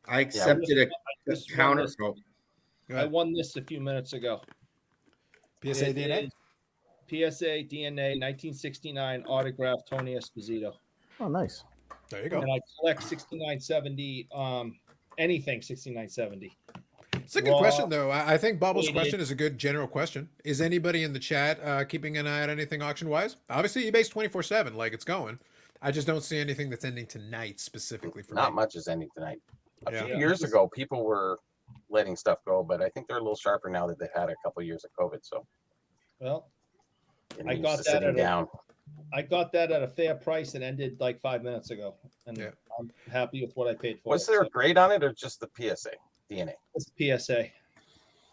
I accepted a just won counter. this. Oh, Go I ahead. won this a few minutes ago. PSA It DNA. is PSA DNA 1969 autograph Tony Esposito. Oh, nice. There you go. And I collect 6970 anything 6970. It's a good Raw, question, though. I think Bobble's weighted. question is a good general question. Is anybody in the chat keeping an eye on anything auction-wise? Obviously, eBay's 24/7, like it's going. I just don't see anything that's ending tonight specifically for Not me. much is ending tonight. A Yeah. few Yeah. years ago, people were letting stuff go, but I think they're a little sharper now that they've had a couple of years of COVID. So Well, getting I used got to that sitting at a- down. I got that at a fair price and ended like 5 minutes ago. And Yeah. I'm happy with what I paid for. Was it. there a So grade on it or just the PSA DNA? it's PSA,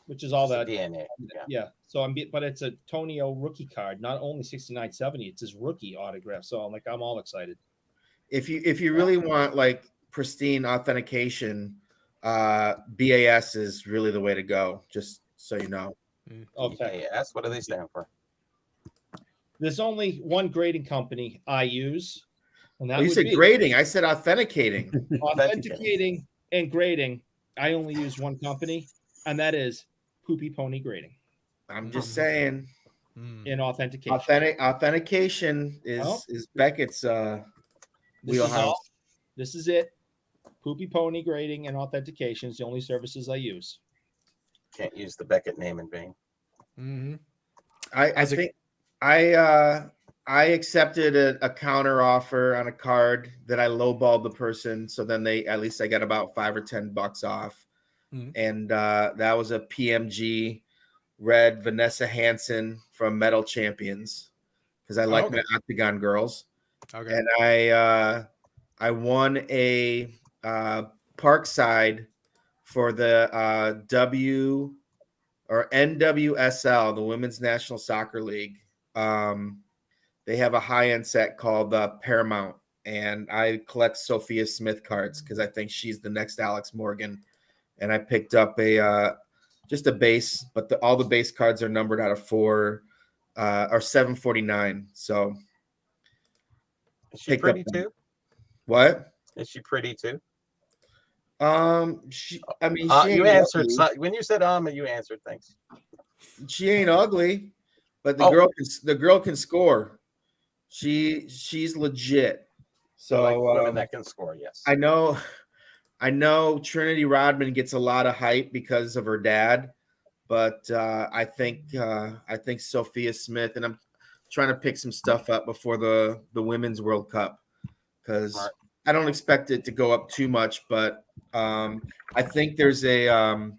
which is all Just that. the DNA. Yeah. Yeah. So but it's a Tonio rookie card, not only 6970. It's his rookie autograph. So I'm all excited. if you really want like pristine authentication, BAS is really the way to go. Just so you know. Okay. EAS, what do they stand for? There's only one grading company I use, and that Oh, you would said be grading. I said authenticating. authenticating and grading. I only use one company, and that is Poopy Pony Grading I'm just saying. Mm. in authentication. Authentication is Beckett's This is wheelhouse. all. This is it. Poopy Pony Grading and authentication is the only services I use. Can't use the Beckett name in vain. Mhm. I think I accepted a counter offer on a card that I lowballed the person, so then at least I got about $5 or $10 off, Mhm. and that was a PMG red Vanessa Hansen from Metal Champions because I like okay. my Octagon girls, Okay. and I won a Parkside for the NWSL, the Women's National Soccer League. They have a high-end set called Paramount, and I collect Sophia Smith cards because I think she's the next Alex Morgan. And I picked up just a base, but all the base cards are numbered out of 4 or 749. So Is she Pick pretty up- too? what? Is she pretty too? I mean, she You ain't answered ugly. when you said you answered. Thanks. She ain't ugly, but the Oh. girl can score. She's legit. So So like women that can score, yes. I know Trinity Rodman gets a lot of hype because of her dad, but I think Sophia Smith, and I'm trying to pick some stuff up before the Women's World Cup because Smart. I don't expect it to go up too much, but I think there's a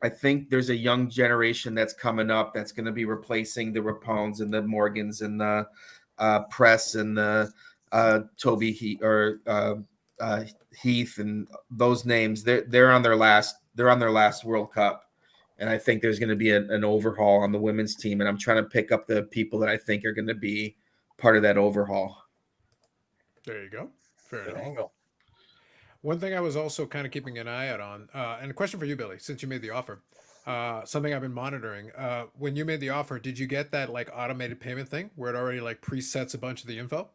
I think there's a young generation that's coming up that's going to be replacing the Rapones and the Morgans and the Press and the Toby Heath and those names. They're on their last World Cup, and I think there's going to be an overhaul on the women's team. And I'm trying to pick up the people that I think are going to be part of that overhaul. There you go. Fair Good enough. angle. One thing I was also kind of keeping an eye out on, and a question for you, Billy, since you made the offer, something I've been monitoring. When you made the offer, did you get that like automated payment thing where it already like presets a bunch of the info?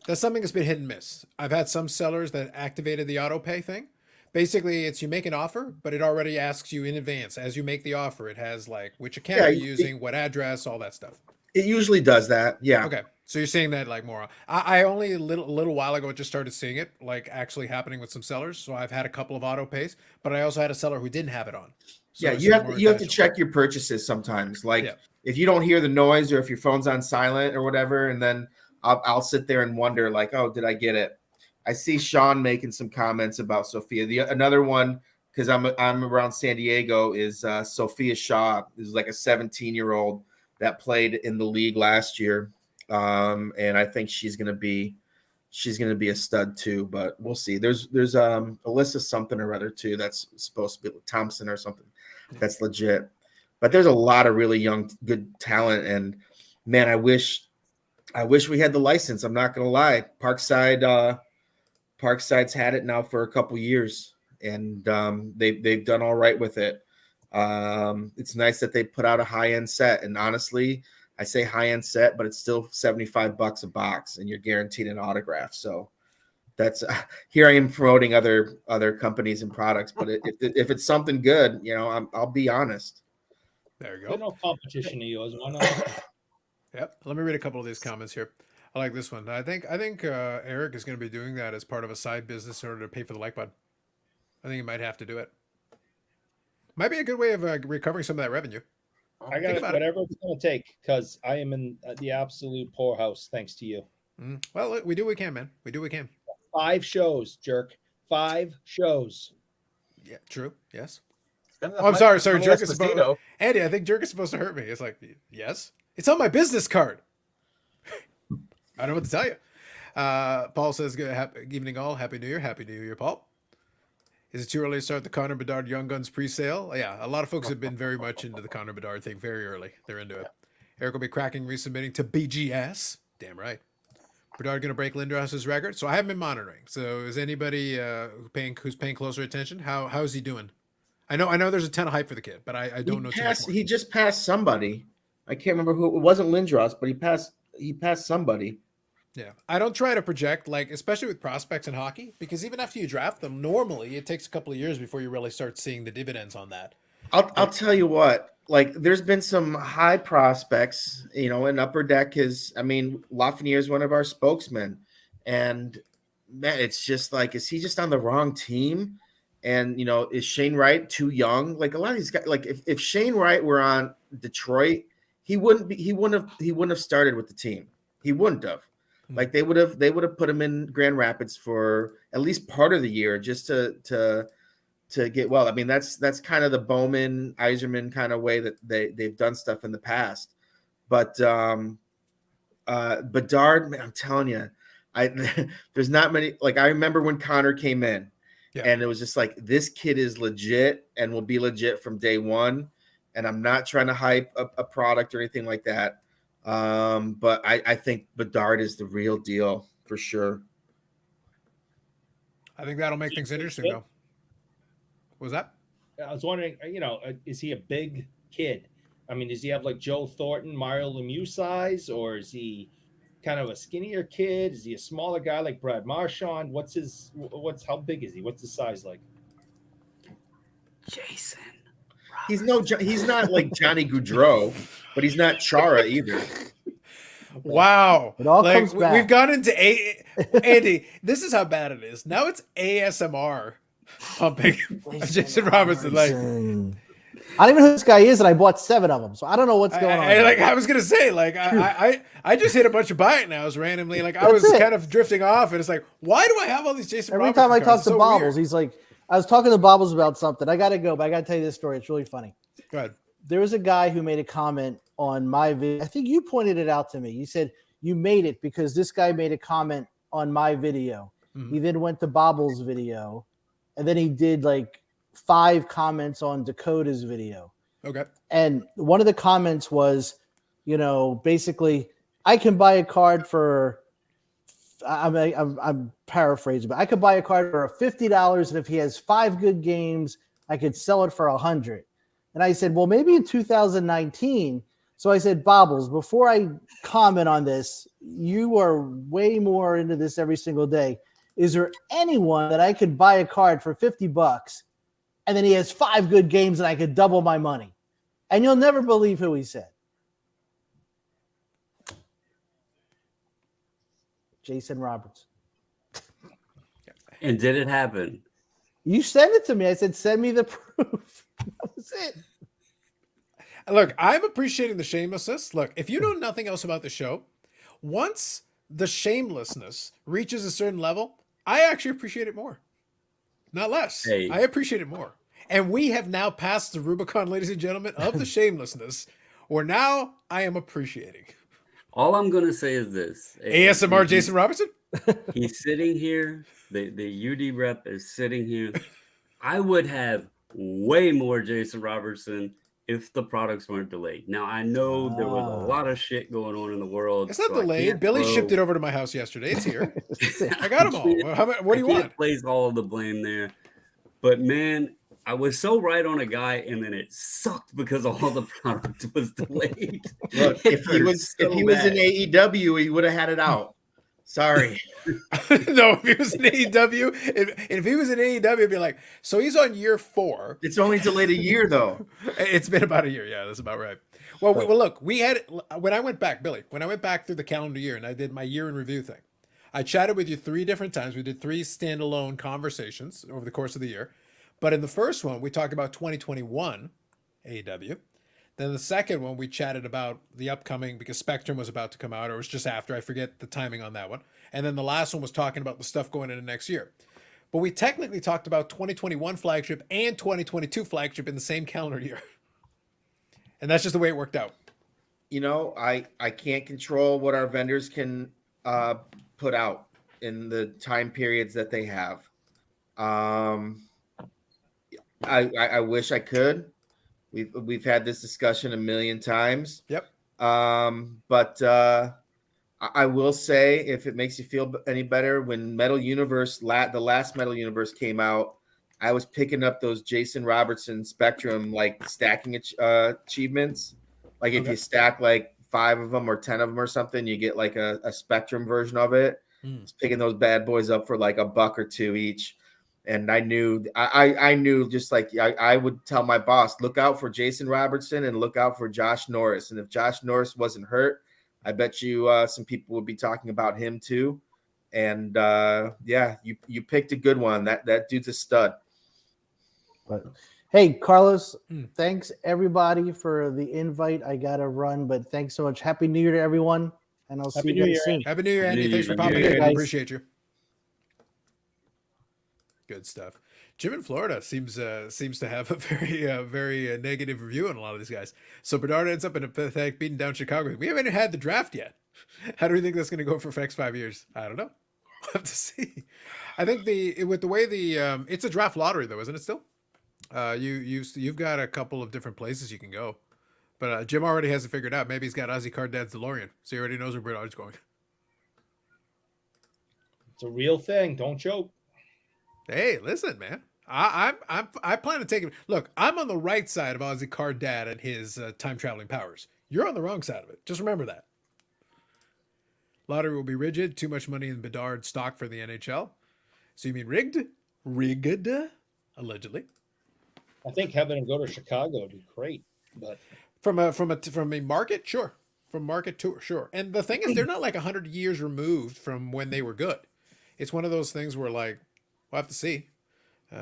That's something that's been hit and miss. I've had some sellers that activated the auto pay thing. Basically, it's you make an offer, but it already asks you in advance as you make the offer. It has like which account Yeah, you're using, what address, all that stuff. It usually does that. Yeah. Okay, so you're seeing that like more. I only a little while ago just started seeing it like actually happening with some sellers. So I've had a couple of auto pays, but I also had a seller who didn't have it on. So Yeah, it's you just have more to, you have to intentional. check your purchases sometimes. Like Yeah. if you don't hear the noise or if your phone's on silent or whatever, and then I'll sit there and wonder like, oh, did I get it? I see Sean making some comments about Sophia. Another one because I'm around San Diego is Sophia Shaw. Is like a 17-year-old that played in the league last year, and I think she's gonna be a stud too. But we'll see. There's Alyssa something or other too that's supposed to be Thompson or something that's legit. But there's a lot of really young good talent, and man, I wish we had the license. I'm not gonna lie. Parkside's had it now for a couple years, and they've done all right with it. It's nice that they put out a high-end set, and honestly, I say high-end set, but it's still $75 a box, and you're guaranteed an autograph. So that's here I am promoting other companies and products, but if it's something good, I'll be honest. There you There's go. no competition to yours. Why not? Yep. Let me read a couple of these comments here. I like this one. I think Eric is going to be doing that as part of a side business in order to pay for the like button. I think he might have to do it. Might be a good way of recovering some of that revenue. I got about it. whatever it's going to take because I am in the absolute poorhouse thanks to you. Well, look, we do what we can, man. We do what we can. 5 shows, jerk. 5 shows. Yeah, true. Yes. Spend enough Oh, I'm money sorry. for Jerk Tony is supposed. Esposito. Andy, I think Jerk is supposed to hurt me. It's like, yes, it's on my business card. I don't know what to tell you. Paul says, "Good evening, all. Happy New Year. Happy New Year, Paul." Is it too early to start the Connor Bedard Young Guns pre-sale? Yeah, a lot of folks have been very much into the Connor Bedard thing very early. They're into it. Eric will be cracking resubmitting to BGS. Damn right. Bedard going to break Lindros's record. So I haven't been monitoring. So is anybody who's paying closer attention? How's he doing? I know there's a ton of hype for the kid, but I don't know too much more. He just passed somebody. I can't remember who. It wasn't Lindros, but he passed somebody. Yeah, I don't try to project, like, especially with prospects in hockey, because even after you draft them, normally it takes a couple of years before you really start seeing the dividends on that. I'll tell you what, like, there's been some high prospects, and Upper Deck Lafreniere is one of our spokesmen, and man, it's just like, is he just on the wrong team? And is Shane Wright too young? Like a lot of these guys, like if Shane Wright were on Detroit, he wouldn't have started with the team. He wouldn't have. Like they would have put him in Grand Rapids for at least part of the year just to get well. I mean, that's kind of the Bowman Yzerman kind of way that they've done stuff in the past. But Bedard, man, I'm telling you, there's not many. Like I remember when Connor came in, and it was just like, this kid is legit and will be legit from day one. And I'm not trying to hype a product or anything like that. But I think Bedard is the real deal for sure. I think that'll make things interesting, though. What was that? I was wondering, is he a big kid? I mean, does he have like Joe Thornton, Mario Lemieux size, or is he kind of a skinnier kid? Is he a smaller guy like Brad Marchand? How big is he? What's his size like? Jason. He's not like Johnny Gaudreau, but he's not Chara either. Wow. It all comes back. We've gone into Andy, this is how bad it is. Now it's ASMR pumping Jason Robinson. Like, I don't even know who this guy is, and I bought 7 of them, so I don't know what's going on. I was gonna say, like, I just hit a bunch of buy it nows randomly. Like, I was kind of drifting off, and it's like, why do I have all these Jason Every Robinson time I talk cards? to So Bobbles, weird. he's like, I was talking to Bobbles about something. I got to go, but I got to tell you this story. It's really funny. Go ahead. There was a guy who made a comment on my video. I think you pointed it out to me. You said you made it because this guy made a comment on my video. Mhm. He then went to Bobbles' video, and then he did like 5 comments on Dakota's video. Okay. And one of the comments was, basically, I can buy a card for. I'm paraphrasing, but I could buy a card for $50, and if he has 5 good games, I could sell it for $100. And I said, well, maybe in 2019. So I said, Bobbles, before I comment on this, you are way more into this every single day. Is there anyone that I could buy a card for $50 and then he has 5 good games and I could double my money? And you'll never believe who he said. Jason Roberts. And did it happen? You sent it to me. I said, send me the proof. That was it. Look, I'm appreciating the shamelessness. Look, if you know nothing else about the show, once the shamelessness reaches a certain level, I actually appreciate it more. Not less. Hey. I appreciate it more. And we have now passed the Rubicon, ladies and gentlemen, of the shamelessness, where now I am appreciating. All I'm gonna say is this: ASMR Jason Robertson? He's sitting here. The UD rep is sitting here. I would have way more Jason Robertson if the products weren't delayed. Now I know there was a lot of shit going on in the world. It's not so I delayed. can't Billy throw- shipped it over to my house yesterday. It's here. I got them all. What do you I can't want? place all the blame there. But man, I was so right on a guy, and then it sucked because all the product was delayed. Look, if he was in AEW, he would have had it out. Sorry. No, if he was in AEW, if he was in AEW, it'd be like, so he's on year 4. It's only delayed a year, though. It's been about a year. Yeah, that's about right. Well, look, we had when I went back, Billy, when I went back through the calendar year and I did my year in review thing, I chatted with you 3 different times. We did 3 standalone conversations over the course of the year. But in the first one, we talked about 2021 AEW. Then the second one, we chatted about the upcoming, because Spectrum was about to come out, or it was just after. I forget the timing on that one. And then the last one was talking about the stuff going into next year. But we technically talked about 2021 flagship and 2022 flagship in the same calendar year. And that's just the way it worked out. I can't control what our vendors can put out in the time periods that they have. I wish I could. We've had this discussion a million times. Yep. But I will say, if it makes you feel any better, when Metal Universe, the last Metal Universe came out, I was picking up those Jason Robertson Spectrum like stacking achievements. Like if you stack like 5 of them or 10 of them or something, you get like a Spectrum version of it. Just picking those bad boys up for like $1 or $2 each. And I knew, I knew, just like I would tell my boss, look out for Jason Robertson and look out for Josh Norris. And if Josh Norris wasn't hurt, I bet you some people would be talking about him too. And you picked a good one. That dude's a stud. But hey, Carlos, thanks everybody for the invite. I gotta run, but thanks so much. Happy New Year to everyone, and I'll see you guys soon. Happy New Year, Andy. Happy New Thanks for Year. popping Happy in. New I Year. appreciate you. Good stuff. Jim in Florida seems to have a very negative review on a lot of these guys. So Bernard ends up in a pathetic beating down Chicago. We haven't had the draft yet. How do we think that's going to go for the next 5 years? I don't know. We'll have to see. I think with the way it's a draft lottery though, isn't it still? You've got a couple of different places you can go, but Jim already has it figured out. Maybe he's got Ozzy Card Dad's DeLorean, so he already knows where Bernard's going. It's a real thing. Don't joke. Hey, listen, man. I plan to take him. Look, I'm on the right side of Ozzy Card Dad and his time traveling powers. You're on the wrong side of it. Just remember that. Lottery will be rigid. Too much money in Bedard stock for the NHL. So you mean rigged? Rigged, allegedly. I think having him go to Chicago would be great, but From a market, sure. From market to sure. And the thing is, they're not like 100 years removed from when they were good. It's one of those things where like we'll have to see.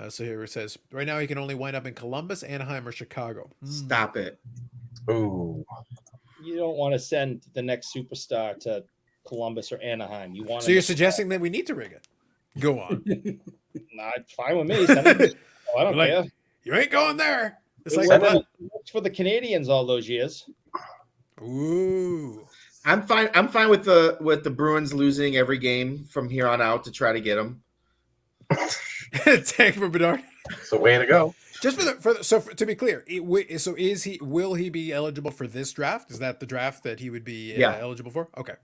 So here it says right now he can only wind up in Columbus, Anaheim, or Chicago. Stop it. Ooh. you don't want to send the next superstar to Columbus or Anaheim. You want So you're suggesting that we need to rig it? Go on. Not fine with me. Send him. Oh, I don't Like, care. you ain't going there. It's It like, Send what? him- worked for the Canadians all those years. Ooh. I'm fine. I'm fine with the Bruins losing every game from here on out to try to get him. Tank for Bedard. It's the way to go. Just to be clear, will he be eligible for this draft? Is that the draft that he would be Yeah. eligible for? Okay.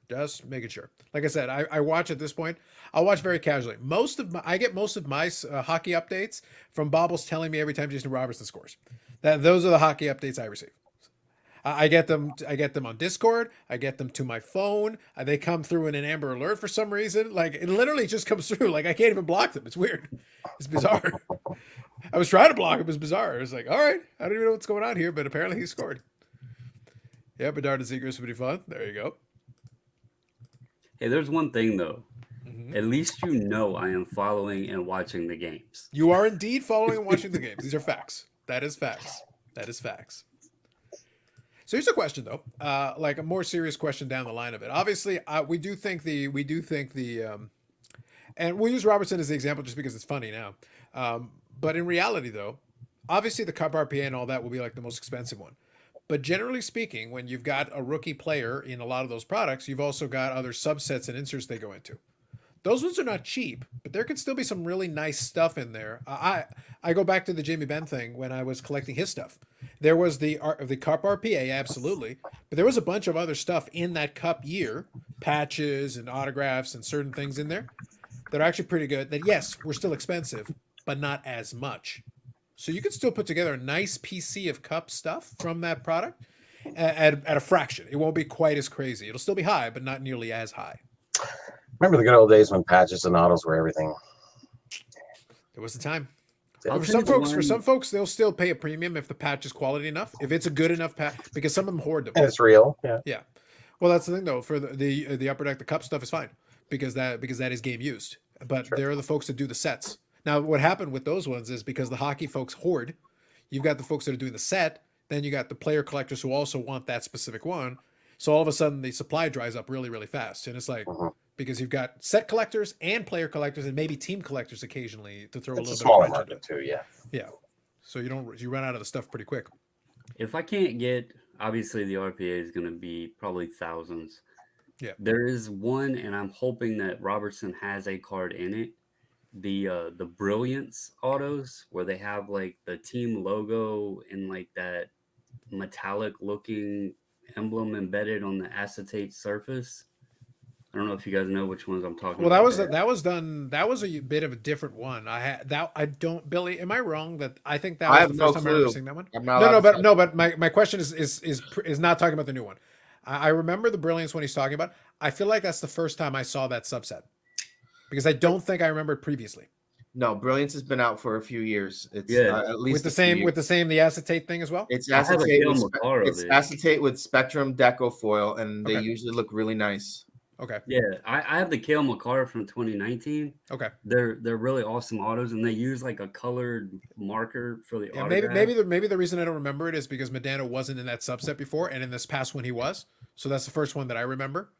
Just making sure. Like I said, I watch at this point. I'll watch very casually. I get most of my hockey updates from Bobbles telling me every time Jason Robertson scores. Those are the hockey updates I receive. I get them on Discord. I get them to my phone. They come through in an Amber Alert for some reason. Like, it literally just comes through. Like, I can't even block them. It's weird. It's bizarre. I was trying to block him. It was bizarre. It was like, all right, I don't even know what's going on here, but apparently he scored. Yeah, Bedard and Zegers would be fun. There you go. Hey, there's one thing though. Mhm. At least you know I am following and watching the games. You are indeed following and watching the games. These are facts. That is facts. That is facts. So here's a question though, like a more serious question down the line of it. Obviously, we do think and we'll use Robertson as the example just because it's funny now. But in reality though, obviously the Cup RPA and all that will be like the most expensive one. But generally speaking, when you've got a rookie player in a lot of those products, you've also got other subsets and inserts they go into. Those ones are not cheap, but there could still be some really nice stuff in there. I go back to the Jamie Benn thing when I was collecting his stuff. There was the Cup RPA, absolutely, but there was a bunch of other stuff in that Cup year, patches and autographs and certain things in there that are actually pretty good. That yes, were still expensive, but not as much. So you could still put together a nice PC of Cup stuff from that product at a fraction. It won't be quite as crazy. It'll still be high, but not nearly as high. Remember the good old days when patches and autos were everything. There was the time. I'll For tell some you folks, one- they'll still pay a premium if the patch is quality enough. If it's a good enough patch, because some of them hoard them. And it's real. Yeah. Yeah. Well, that's the thing though. For the upper deck, the Cup stuff is fine because that is game used. But Sure. there are the folks that do the sets. Now, what happened with those ones is because the hockey folks hoard, you've got the folks that are doing the set. Then you got the player collectors who also want that specific one. So all of a sudden, the supply dries up really, really fast, and it's like because you've got set collectors and player collectors and maybe team collectors occasionally to throw It's a a little smaller bit of market too. Yeah. Yeah. So you run out of the stuff pretty quick. If I can't get, obviously the RPA is going to be probably thousands. Yeah. There is one, and I'm hoping that Robertson has a card in it. The Brilliance autos where they have like the team logo and like that metallic looking emblem embedded on the acetate surface. I don't know if you guys know which ones I'm talking Well, about. that was done. That was a bit of a different one. I had that. I don't, Billy. Am I wrong that I think that I was have the first no time I remember clue. seeing that one? I'm not No, allowed to say. but my question is not talking about the new one. I remember the Brilliance one he's talking about. I feel like that's the first time I saw that subset because I don't think I remember it previously. No, Brilliance has been out for a few years. It's Yeah. at least With the same acetate thing as well. It's I have a acetate. Kale With, Makar of it's it. acetate with Spectrum Deco foil, and they Okay. usually look really nice. Okay. Yeah, I have the Kale Makar from 2019. Okay. They're really awesome autos, and they use like a colored marker for the Yeah, autograph. maybe the reason I don't remember it is because Medano wasn't in that subset before, and in this past one he was. So that's the first one that I remember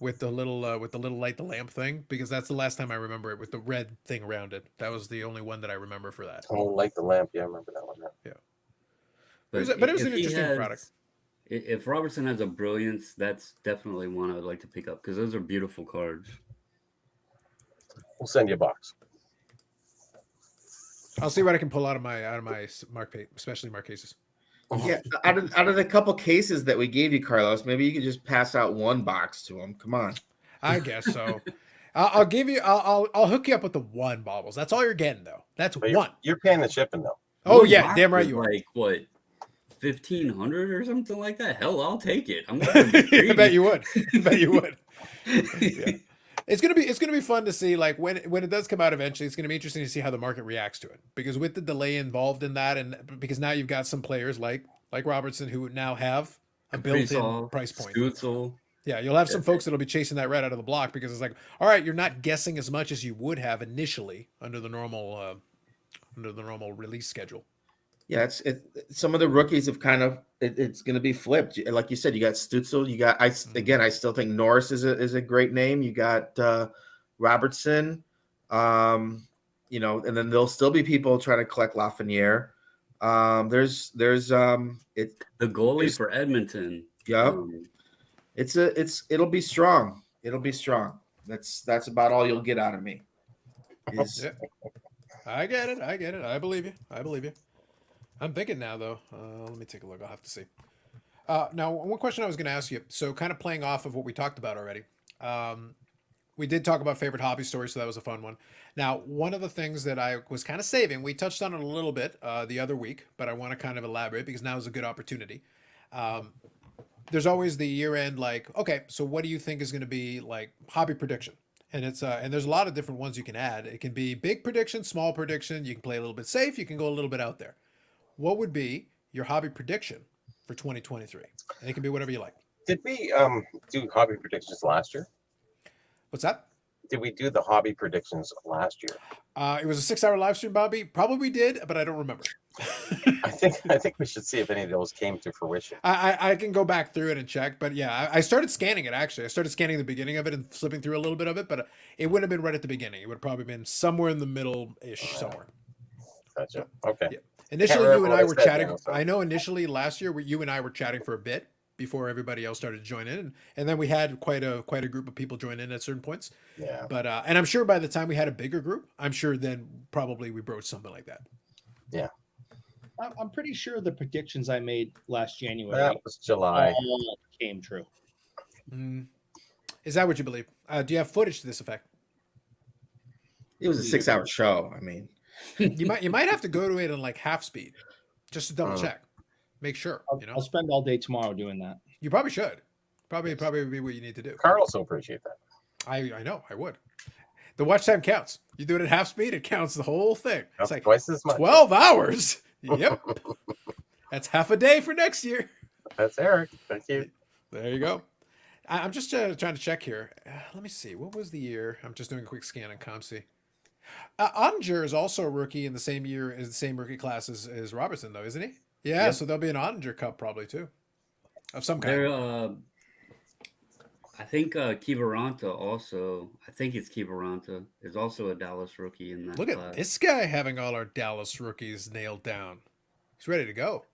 with the little light the lamp thing because that's the last time I remember it with the red thing around it. That was the only one that I remember for that. Oh, like the lamp. Yeah, I remember that one. Yeah. But it was if an he interesting has- product. If Robertson has a Brilliance, that's definitely one I would like to pick up because those are beautiful cards. We'll send you a box. I'll see what I can pull out of my especially mark cases. Yeah, out of the couple cases that we gave you, Carlos, maybe you could just pass out one box to him. Come on. I guess so. I'll give you. I'll hook you up with the one baubles. That's all you're getting thoh. That's But one. You're paying the shipping though. Oh One yeah, box damn right is you are. like what, 1,500 or something like that? Hell, I'll take it. I'm gonna be I greedy. bet you would. I bet you would. Yeah. It's gonna be fun to see like when it does come out eventually. It's gonna be interesting to see how the market reacts to it because with the delay involved in that, and because now you've got some players like Robertson who now have a built-in Kaprizov, price point. Stutzel. Yeah, you'll have some folks that'll be chasing that right out of the block because it's like, all right, you're not guessing as much as you would have initially under the normal release schedule. Yeah, some of the rookies have kind of it's going to be flipped. Like you said, you got Stutzel. You got I still think Norris is a great name. You got Robertson. You know, and then there'll still be people trying to collect Lafreniere. There's it. The goalie There's- for Edmonton. Yep. It'll be strong. It'll be strong. That's about all you'll get out of me. Is Yeah. I get it. I get it. I believe you. I believe you. I'm thinking now, though. Let me take a look. I'll have to see. Now, one question I was going to ask you. So, kind of playing off of what we talked about already. We did talk about favorite hobby stories, so that was a fun one. Now, one of the things that I was kind of saving, we touched on it a little bit the other week, but I want to kind of elaborate because now is a good opportunity. There's always the year end, like, okay, so what do you think is going to be like hobby prediction? And it's and there's a lot of different ones you can add. It can be big prediction, small prediction. You can play a little bit safe. You can go a little bit out there. What would be your hobby prediction for 2023? And it can be whatever you like. Did we do hobby predictions last year? What's that? Did we do the hobby predictions last year? It was a 6-hour live stream, Bobby. Probably did, but I don't remember. I think we should see if any of those came to fruition. I can go back through it and check, but yeah, I started scanning it actually. I started scanning the beginning of it and flipping through a little bit of it, but it wouldn't have been right at the beginning. It would have probably been somewhere in the middle-ish somewhere. Gotcha. Okay. Yeah. Initially, remember you and what I I were said chatting. now, so. I know initially last year, you and I were chatting for a bit before everybody else started to join in, and then we had quite a group of people join in at certain points. Yeah. But and I'm sure by the time we had a bigger group, I'm sure then probably we broached something like that. Yeah. I'm pretty sure the predictions I made last January That was July. all came true. Is that what you believe? Do you have footage to this effect? it was a 6-hour show. I mean, You might have to go to it on like half speed, just to double check, make sure. I'll, You know, I'll spend all day tomorrow doing that. you probably should. Probably would be what you need to do. Carlos will appreciate that. I know I would. The watch time counts. You do it at half speed, it counts the whole thing. It's That's like twice as much. 12 hours. Yep. That's half a day for next year. That's Eric. Thank you. There you go. I'm just trying to check here. Let me see. What was the year? I'm just doing a quick scan on ComC. Ottinger is also a rookie in the same year as the same rookie class as Robertson, though, isn't he? Yeah. Yep. So there'll be an Ottinger Cup probably too, of some kind. There, I think Kivaranta also. I think it's Kivaranta is also a Dallas rookie in that Look class. at this guy having all our Dallas rookies nailed down. He's ready to go.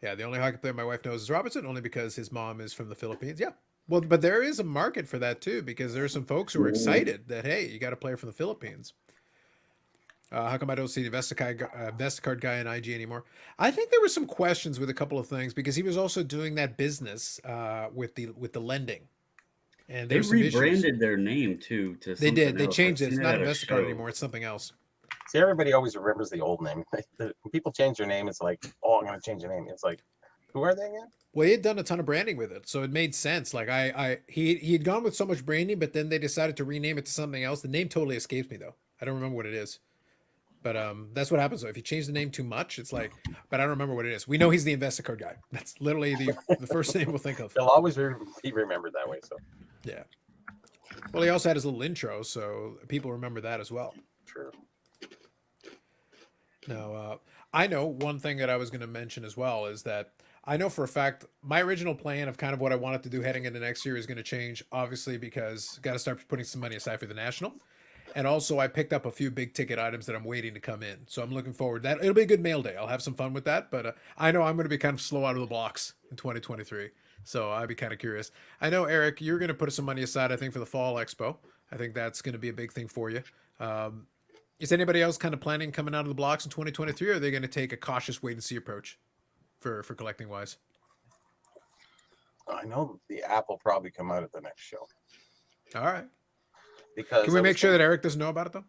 Yeah, the only hockey player my wife knows is Robertson, only because his mom is from the Philippines. Yeah. Well, but there is a market for that too, because there are some folks who are excited that, hey, you got a player from the Philippines. How come I don't see the Vestacard guy in IG anymore? I think there were some questions with a couple of things because he was also doing that business with the lending, and They there's some issues. rebranded their name too to. They did. something They else. changed I've it. It's seen not at a Vestacard show. anymore. It's something else. See, everybody always remembers the old name. When people change their name, it's like, oh, I'm going to change the name. It's like, who are they again? Well, he had done a ton of branding with it, so it made sense. Like he had gone with so much branding, but then they decided to rename it to something else. The name totally escapes me though. I don't remember what it is. But that's what happens though. If you change the name too much, it's like, but I don't remember what it is. We know he's the Investicard guy. That's literally the first name we'll think of. They'll always be remembered that way. So Yeah. Well, he also had his little intro, so people remember that as well. true. Now, I know one thing that I was going to mention as well is that I know for a fact my original plan of kind of what I wanted to do heading into next year is going to change, obviously, because got to start putting some money aside for the national. And also, I picked up a few big ticket items that I'm waiting to come in. So I'm looking forward. That it'll be a good mail day. I'll have some fun with that. But I know I'm going to be kind of slow out of the blocks in 2023. So I'd be kind of curious. I know, Eric, you're going to put some money aside, I think, for the Fall Expo. I think that's going to be a big thing for you. Is anybody else kind of planning coming out of the blocks in 2023, or are they going to take a cautious wait and see approach for collecting wise? I know the app will probably come out at the next show. All right. Because Can we make sure that Eric doesn't know about it though?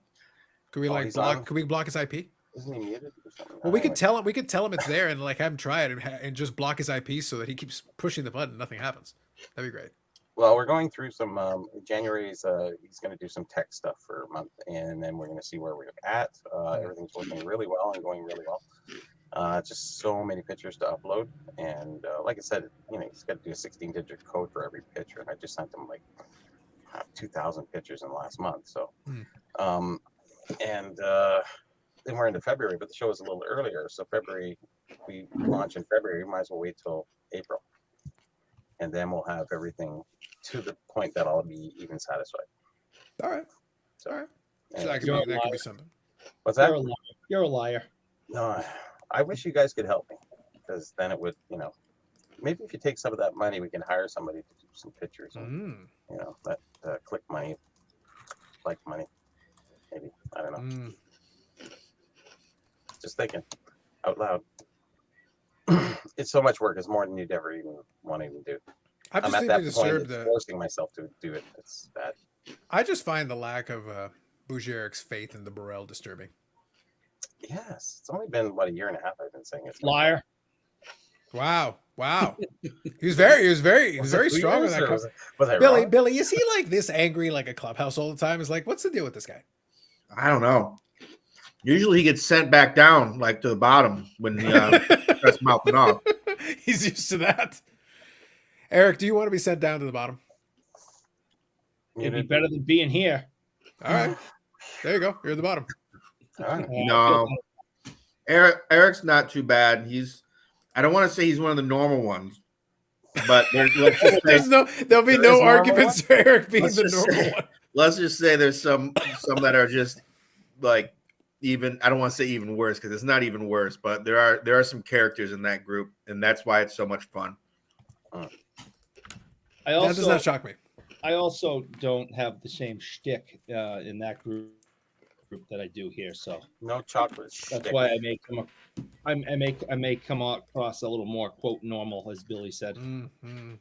Can we he's on. block? Can we block his IP? Isn't he muted or something? Well, we could Anyway. tell him. We could tell him it's there and like have him try it and just block his IP so that he keeps pushing the button. Nothing happens. That'd be great. Well, we're going through some January's. He's going to do some tech stuff for a month, and then we're going to see where we're at. Everything's working really well and going really well. Just so many pictures to upload, and like I said, he's got to do a 16-digit code for every picture, and I just sent him like 2,000 pictures in the last month. So, and then we're into February, but the show is a little earlier. So February, we launch in February. We might as well wait till April, and then we'll have everything to the point that I'll be even satisfied. All right. All right. So that could You're be, a that could be liar. something. What's You're that? a liar. You're a liar. No, I wish you guys could help me, because then it would, maybe if you take some of that money, we can hire somebody to do some pictures. And, that click money, like money, maybe. I don't know. Just thinking out loud. It's so much work. It's more than you'd ever even want to even do. I'm I'm just at that deeply point. disturbed It's that forcing myself to do it. It's bad. I just find the lack of Bougeric's faith in the Burrell disturbing. Yes, it's only been about a year and a half I've been saying it. Liar. Wow. He was very strong on that. Was I Billy, wrong? Billy, is he like this angry like a clubhouse all the time? Is like, what's the deal with this guy? I don't know. Usually he gets sent back down, like to the bottom when he starts mouthing off. He's used to that. Eric, do you want to be sent down to the bottom? It'd be better than being here. All right. There you go. You're at the bottom. All right. No, Eric's not too bad. I don't want to say he's one of the normal ones, but there'll be no arguments for Eric being the normal one. Let's just say there's some that are just like even. I don't want to say even worse because it's not even worse, but there are some characters in that group, and that's why it's so much fun. That does not shock me. I also don't have the same shtick in that group that I do here, so no chocolate. That's why I may come across a little more quote normal, as Billy said. Mm-hmm.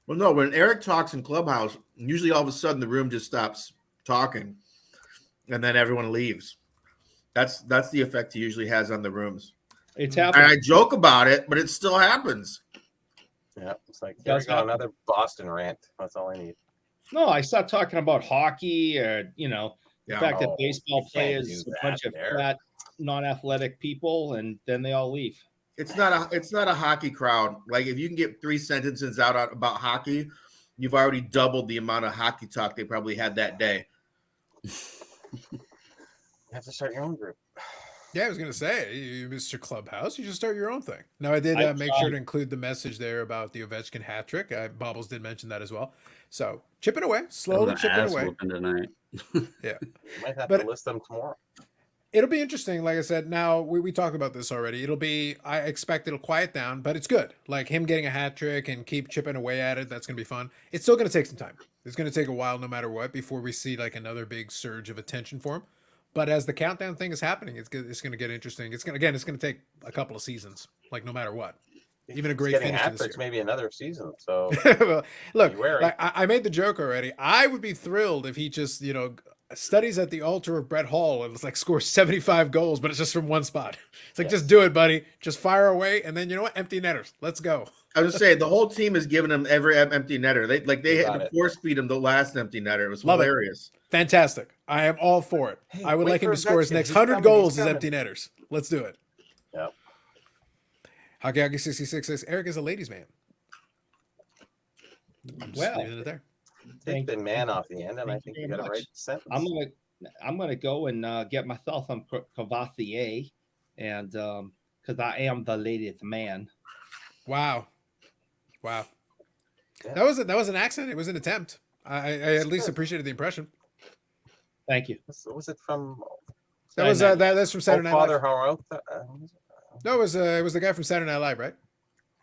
Well, no, when Eric talks in Clubhouse, usually all of a sudden the room just stops talking, and then everyone leaves. That's the effect he usually has on the rooms. It's happening. And I joke about it, but it still happens. Yeah, it's like here we go, another Boston rant. That's all I need. No, I start talking about hockey or the fact that baseball players a bunch of fat, non-athletic people, and then they all leave. It's not a hockey crowd. Like if you can get 3 sentences out about hockey, you've already doubled the amount of hockey talk they probably had that day. You have to start your own group. Yeah, I was going to say, you Mr. Clubhouse, you should start your own thing. Now, I did make sure to include the message there about the Ovechkin hat trick. Bobbles did mention that as well. So, chipping away, slowly chipping away. Tonight. Yeah. You might have to list them tomorrow. It'll be interesting. Like I said, now we talked about this already. I expect it'll quiet down, but it's good. Like him getting a hat trick and keep chipping away at it. That's going to be fun. It's still going to take some time. It's going to take a while no matter what before we see like another big surge of attention for him. But as the countdown thing is happening, it's going to get interesting. It's going to take a couple of seasons, like no matter what. Even a great finish this year. Maybe another season. So well, look, I made the joke already. I would be thrilled if he just, studies at the altar of Brett Hall and it's like scores 75 goals, but it's just from one spot. It's like, just do it, buddy. Just fire away. And then, you know what? Empty netters. Let's go. I was saying the whole team is giving him every empty netter. They had to force feed him the last empty netter. It was hilarious. Fantastic. I am all for it. Hey, I would like him to score his next 100 goals as empty netters. Let's do it. Yep. Hockey 66 says Eric is a ladies' man. I'm just leaving it there. Take the man off the end, and I think you got a right sentence. I'm gonna go and get myself some Cavatier, and because I am the ladies' man. Wow. Yeah. That was an accent. It was an attempt. I at least appreciated the impression. Thank you. Was it from? That's from Saturday Night Live. Father How No, it was the guy from Saturday Night Live, right?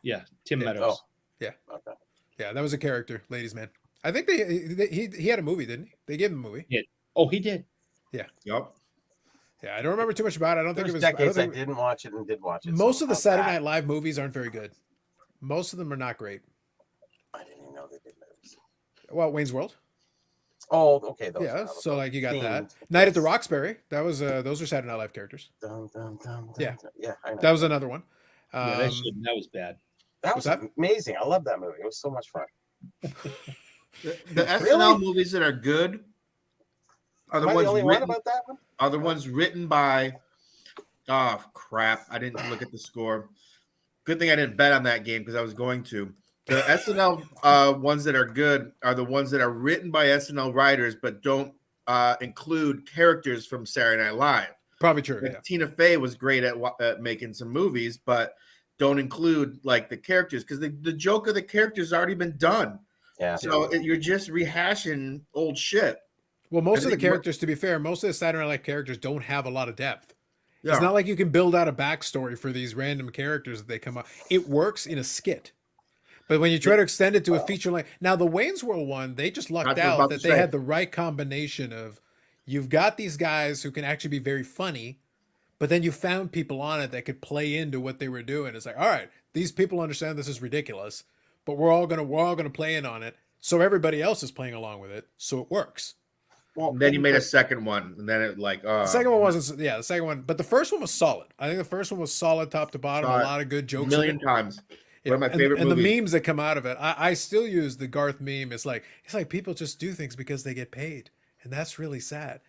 Yeah, Tim Meadows. Oh. Yeah. Okay. Yeah, that was a character, ladies' man. I think he had a movie, didn't he? They gave him a movie. Yeah. Oh, he did. Yep. Yeah, I don't remember too much about it. I don't think it was. Decades I didn't watch it and did watch it. Most of the Saturday Night Live movies aren't very good. Most of them are not great. I didn't even know they did movies. Well, Wayne's World. Oh, okay. Yeah, so like you got that. Night at the Roxbury. That was those are Saturday Night Live characters. Dun, dun, dun, Yeah, I know. That was another one. That was bad. That was amazing. I love that movie. It was so much fun. The SNL movies that are good are the ones written about that one? Are the ones written by. Oh crap! I didn't look at the score. Good thing I didn't bet on that game because I was going to. The SNL ones that are good are the ones that are written by SNL writers but don't include characters from Saturday Night Live. Probably true. Like yeah. Tina Fey was great at making some movies, but don't include like the characters because the joke of the characters has already been done. Yeah. So you're just rehashing old shit. Well, I most of the think characters, to be fair, most of the Saturday Night Live characters don't have a lot of depth. Yeah. It's not like you can build out a backstory for these random characters that they come up. It works in a skit. But when you try to extend it to a feature length, now the Wayne's World one, they just lucked That's what I was out about that to they say. had the right combination of you've got these guys who can actually be very funny, but then you found people on it that could play into what they were doing. It's like, all right, these people understand this is ridiculous, but we're all gonna play in on it. So everybody else is playing along with it, so it works. Well, And then he didn't made a Chris- second one, and then it like The second one wasn't, yeah, the second one, but the first one was solid. I think the first one was solid top to bottom. Saw A it lot of good a jokes. million in it. times. Yeah, One of my favorite and movies. the memes that come out of it, I still use the Garth meme. It's like people just do things because they get paid, and that's really sad.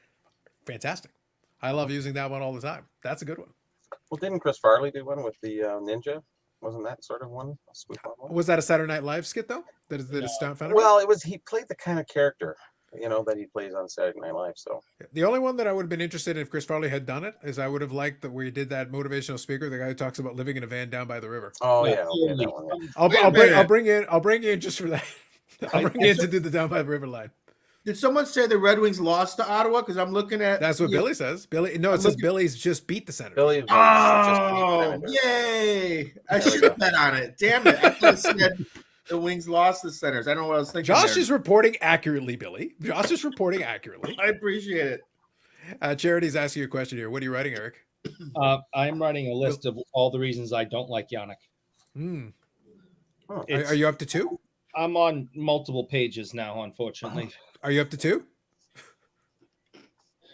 Fantastic. I love using that one all the time. That's a good one. Well, didn't Chris Farley do one with the ninja? Wasn't that sort of one? A spoof on one? Was that a Saturday Night Live skit though? That is found out? Well, it was. He played the kind of character, that he plays on Saturday Night Live. So The only one that I would have been interested in if Chris Farley had done it is I would have liked that where he did that motivational speaker, the guy who talks about living in a van down by the river. oh Yeah, yeah, okay, that one. Yeah. I'll Wait a minute. bring you in just for that. I'll bring you in to do the down by the river line. Did someone say the Red Wings lost to Ottawa? Because I'm looking at That's what Billy says. Billy, no, it says Billy's just beat the Senators. Billy was Oh, just yay! I There we should go. have bet on it. Damn it! I thought it said the Wings lost the Senators. I don't know what I was thinking. Josh there. is reporting accurately, Billy. Josh is reporting accurately. I appreciate it. Charity's asking you a question here. What are you writing, Eric? I'm writing a list of all the reasons I don't like Yannick. Hmm. Oh. Are you up to 2? I'm on multiple pages now, unfortunately. Are you up to 2?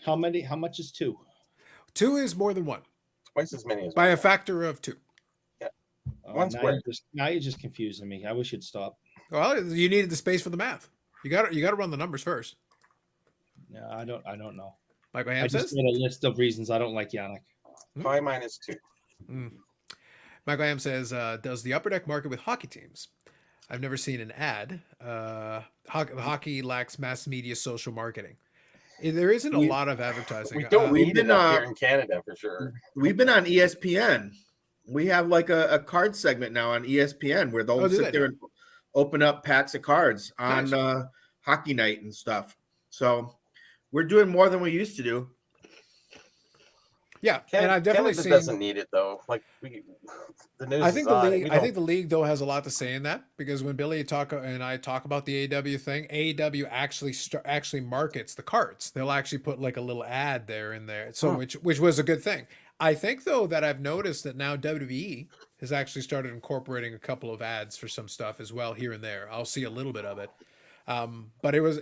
How many? How much is 2? 2 is more than 1 twice as many as by one. a factor of 2. One's quick. Now you're just confusing me. I wish you'd stop. Well, you needed the space for the math. You got to run the numbers first. No, I don't know. Michael I Ham just says. made a list of reasons I don't like Yannick. Probably mine is 2. Michael Ham says, does the upper deck market with hockey teams? I've never seen an ad. Hockey lacks mass media social marketing. There isn't a lot of advertising. We don't we've need been, it up here in Canada for sure. We've been on ESPN. We have like a card segment now on ESPN where they'll Oh, do sit they? there and open up packs of cards on Nice. hockey night and stuff. So we're doing more than we used to do. Yeah, and I've definitely Canada seen. doesn't need it though. Like the news. I think the is on. league. We I think don't- the league though has a lot to say in that because when Billy and I talk about the AEW thing, AEW actually markets the cards. They'll actually put like a little ad there in there, so which was a good thing. I think though that I've noticed that now WWE has actually started incorporating a couple of ads for some stuff as well here and there. I'll see a little bit of it, but it was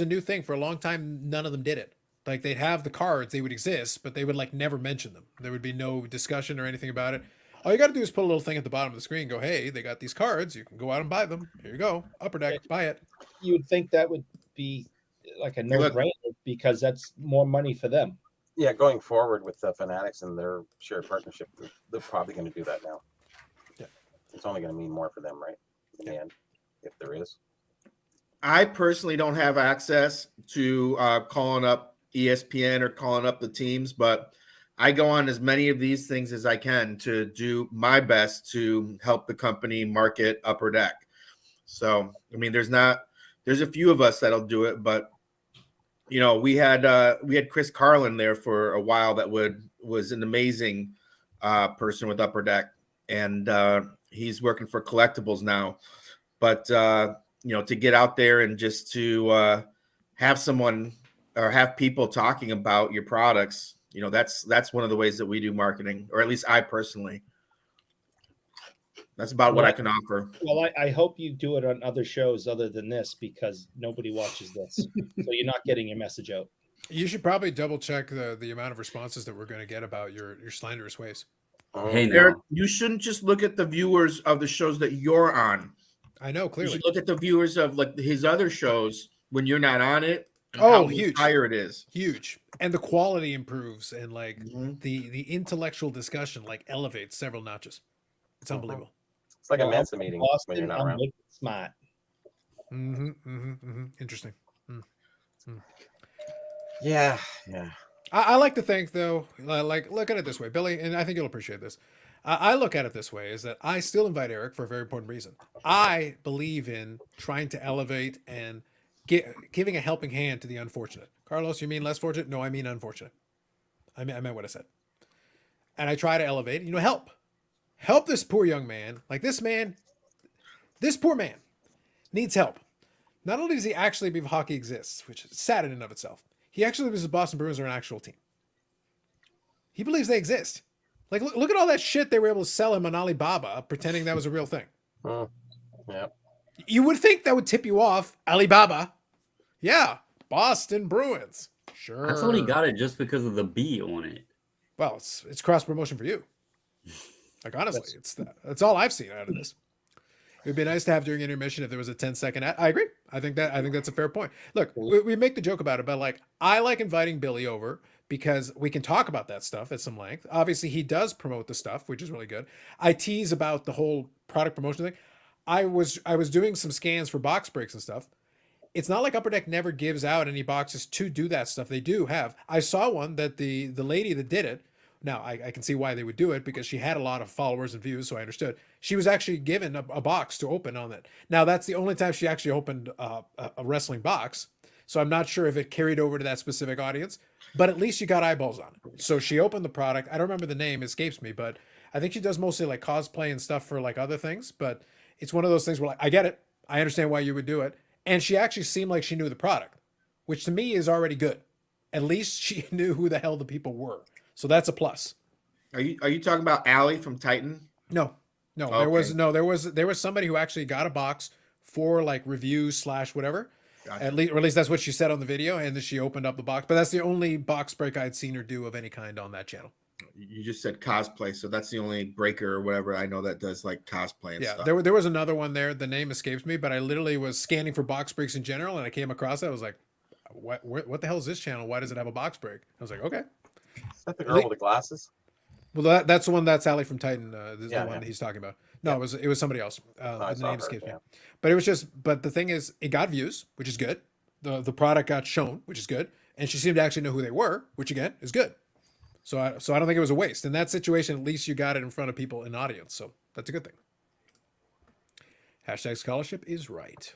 a new thing for a long time. None of them did it. Like they'd have the cards, they would exist, but they would like never mention them. There would be no discussion or anything about it. All you got to do is put a little thing at the bottom of the screen. Go, hey, they got these cards. You can go out and buy them. Here you go, Upper Deck, buy it. You would think that would be like a look- no-brainer because that's more money for them. Yeah, going forward with the Fanatics and their shared partnership, they're probably going to do that now. Yeah. It's only going to mean more for them, right? In the end, if there is. I personally don't have access to calling up ESPN or calling up the teams, but I go on as many of these things as I can to do my best to help the company market Upper Deck. So, I mean, there's a few of us that'll do it, but we had Chris Carlin there for a while that was an amazing person with Upper Deck, and he's working for Collectibles now. But to get out there and just to have someone or have people talking about your products, that's one of the ways that we do marketing, or at least I personally. That's about what I can offer. Well, I hope you do it on other shows other than this because nobody watches this. So you're not getting your message out. You should probably double check the amount of responses that we're going to get about your slanderous ways. Hey, now. Eric, you shouldn't just look at the viewers of the shows that you're on. I know You clearly. should look at the viewers of like his other shows when you're not on it. And Oh, how huge. higher it is. Huge, and the quality improves, and like Mhm. the intellectual discussion like elevates several notches. It's unbelievable. It's like a Well, Mensa meeting when Boston, you're not I'm around. wicked smart. Interesting. Yeah. I like to think though, like look at it this way, Billy, and I think you'll appreciate this. I look at it this way: is that I still invite Eric for a very important reason. I believe in trying to elevate and giving a helping hand to the unfortunate. Carlos, you mean less fortunate? No, I mean unfortunate. I meant what I said. And I try to elevate, help this poor young man. Like this poor man needs help. Not only does he actually believe hockey exists, which is sad in and of itself, he actually believes the Boston Bruins are an actual team. He believes they exist. Like, look at all that shit they were able to sell him on Alibaba, pretending that was a real thing. Yeah. You would think that would tip you off, Alibaba. Yeah, Boston Bruins. Sure. I thought he got it just because of the B on it. Well, it's cross promotion for you. Like honestly, that's all I've seen out of this. It would be nice to have during intermission if there was a 10-second ad. I agree. I think that's a fair point. Look, we make the joke about it, but like I like inviting Billy over because we can talk about that stuff at some length. Obviously, he does promote the stuff, which is really good. I tease about the whole product promotion thing. I was doing some scans for box breaks and stuff. It's not like Upper Deck never gives out any boxes to do that stuff. They do have. I saw one that the lady that did it. Now, I can see why they would do it because she had a lot of followers and views, so I understood. She was actually given a box to open on it. Now, that's the only time she actually opened a wrestling box, so I'm not sure if it carried over to that specific audience, but at least you got eyeballs on it. So she opened the product. I don't remember the name, it escapes me, but I think she does mostly like cosplay and stuff for like other things, but it's one of those things where like, I get it. I understand why you would do it. And she actually seemed like she knew the product, which to me is already good. At least she knew who the hell the people were. So that's a plus. Are you talking about Allie from Titan? No. Okay. There was somebody who actually got a box for like reviews / whatever. Gotcha. At least that's what she said on the video, and then she opened up the box. But that's the only box break I'd seen her do of any kind on that channel. You just said cosplay, so that's the only breaker or whatever I know that does like cosplay and stuff. There was another one there. The name escapes me, but I literally was scanning for box breaks in general, and I came across it. I was like, what the hell is this channel? Why does it have a box break? I was like, okay. Is that the girl with the glasses? Well, that's the one. That's Allie from Titan. This is the one yeah. that he's talking about. No, it was somebody else. I The saw name her, escapes me. yeah. But the thing is, it got views, which is good. The product got shown, which is good, and she seemed to actually know who they were, which again is good. So I don't think it was a waste. In that situation, at least you got it in front of people in audience, so that's a good thing. Hashtag scholarship is right.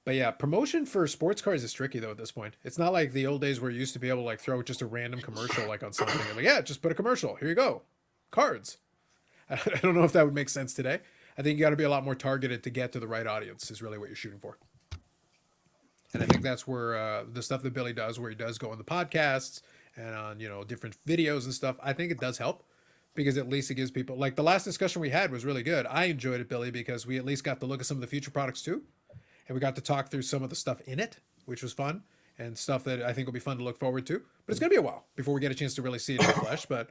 But yeah, promotion for sports cars is tricky though at this point. It's not like the old days where you used to be able to like throw just a random commercial like on something. Like, yeah, just put a commercial. Here you go. Cards. I don't know if that would make sense today. I think you got to be a lot more targeted to get to the right audience is really what you're shooting for. And I think that's where the stuff that Billy does, where he does go on the podcasts and on, different videos and stuff, I think it does help because at least it gives people, like the last discussion we had was really good. I enjoyed it, Billy, because we at least got to look at some of the future products too. And we got to talk through some of the stuff in it, which was fun and stuff that I think will be fun to look forward to. But it's going to be a while before we get a chance to really see it in the flesh. But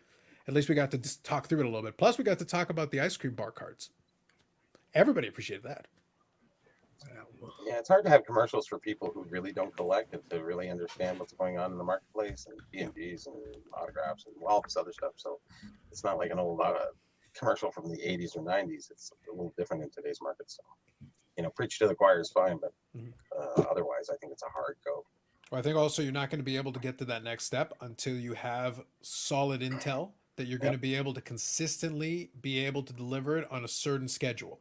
at least we got to just talk through it a little bit. Plus, we got to talk about the ice cream bar cards. Everybody appreciated that. Yeah, it's hard to have commercials for people who really don't collect and to really understand what's going on in the marketplace and B&Bs and autographs and all this other stuff. So it's not like an old commercial from the 80s or 90s. It's a little different in today's market. So, preach to the choir is fine, but otherwise, I think it's a hard go. Well, I think also you're not going to be able to get to that next step until you have solid intel that you're going to be able to consistently be able to deliver it on a certain schedule.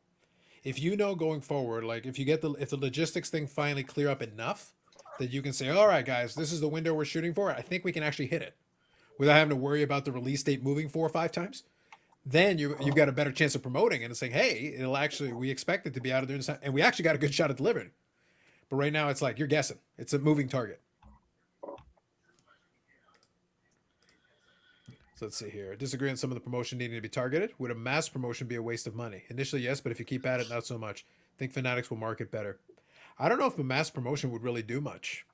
If you know going forward, like if the logistics thing finally clear up enough that you can say, all right, guys, this is the window we're shooting for. I think we can actually hit it without having to worry about the release date moving 4 or 5 times. Then you've got a better chance of promoting and saying, hey, we expect it to be out of there. And we actually got a good shot at delivering. But right now it's like, you're guessing. It's a moving target. So let's see here. Disagree on some of the promotion needing to be targeted. Would a mass promotion be a waste of money? Initially, yes, but if you keep at it, not so much. Think Fanatics will market better. I don't know if a mass promotion would really do much.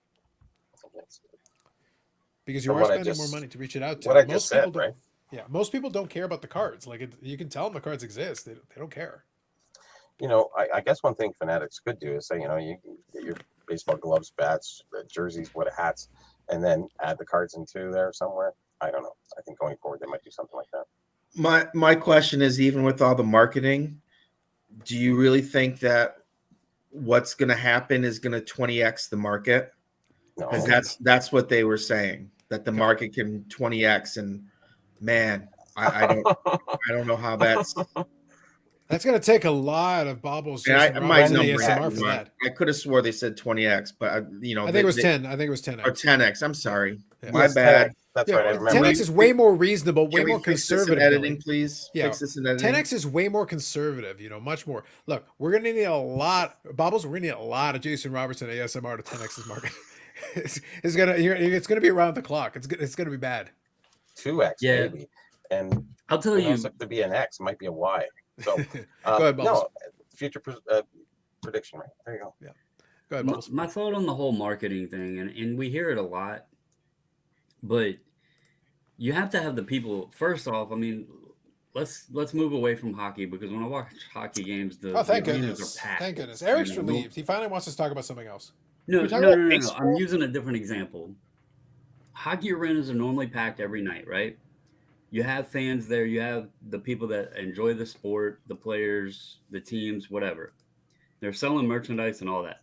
Because you are spending more money to reach it out to. What I just said, right? Yeah, most people don't care about the cards. Like you can tell them the cards exist. They don't care. I guess one thing Fanatics could do is say, you can get your baseball gloves, bats, jerseys, hats, and then add the cards into there somewhere. I don't know. I think going forward, they might do something like that. My question is, even with all the marketing, do you really think that what's going to happen is going to 20x the market? No. Because that's what they were saying, that the market can 20x, and man, I don't know how that's. That's going to take a lot of baubles, And Jason my Robinson number ASMR had for one. that. I could have swore they said 20x, but I think it was 10. I think it was 10x. or 10x. I'm sorry, Yeah. my Yes, bad. 10X. That's Yeah, right. I well, remember. 10x is way more reasonable, way Can we more fix this in conservative. editing, Billy. please? Yeah, Fix this in editing. 10x is way more conservative. Much more. Look, we're gonna need a lot, Bobbles. We're gonna need a lot of Jason Robertson ASMR to 10x's market. It's gonna be around the clock. It's gonna be bad. 2X Yeah. maybe, and I'll tell who you. knows if to be an X, it might be a Y. So Go ahead, Bubbles. no future prediction, right? There you go. Go ahead, Bubbles. My thought on the whole marketing thing, and we hear it a lot, but you have to have the people. First off, I mean, let's move away from hockey, because when I watch hockey games, the Thank arenas goodness. are packed. Thank goodness. Eric's You know, relieved. He finally wants us to talk about something else. No, You're no, talking no, about no, no. baseball? I'm using a different example. Hockey arenas are normally packed every night, right? You have fans there. You have the people that enjoy the sport, the players, the teams, whatever. They're selling merchandise and all that.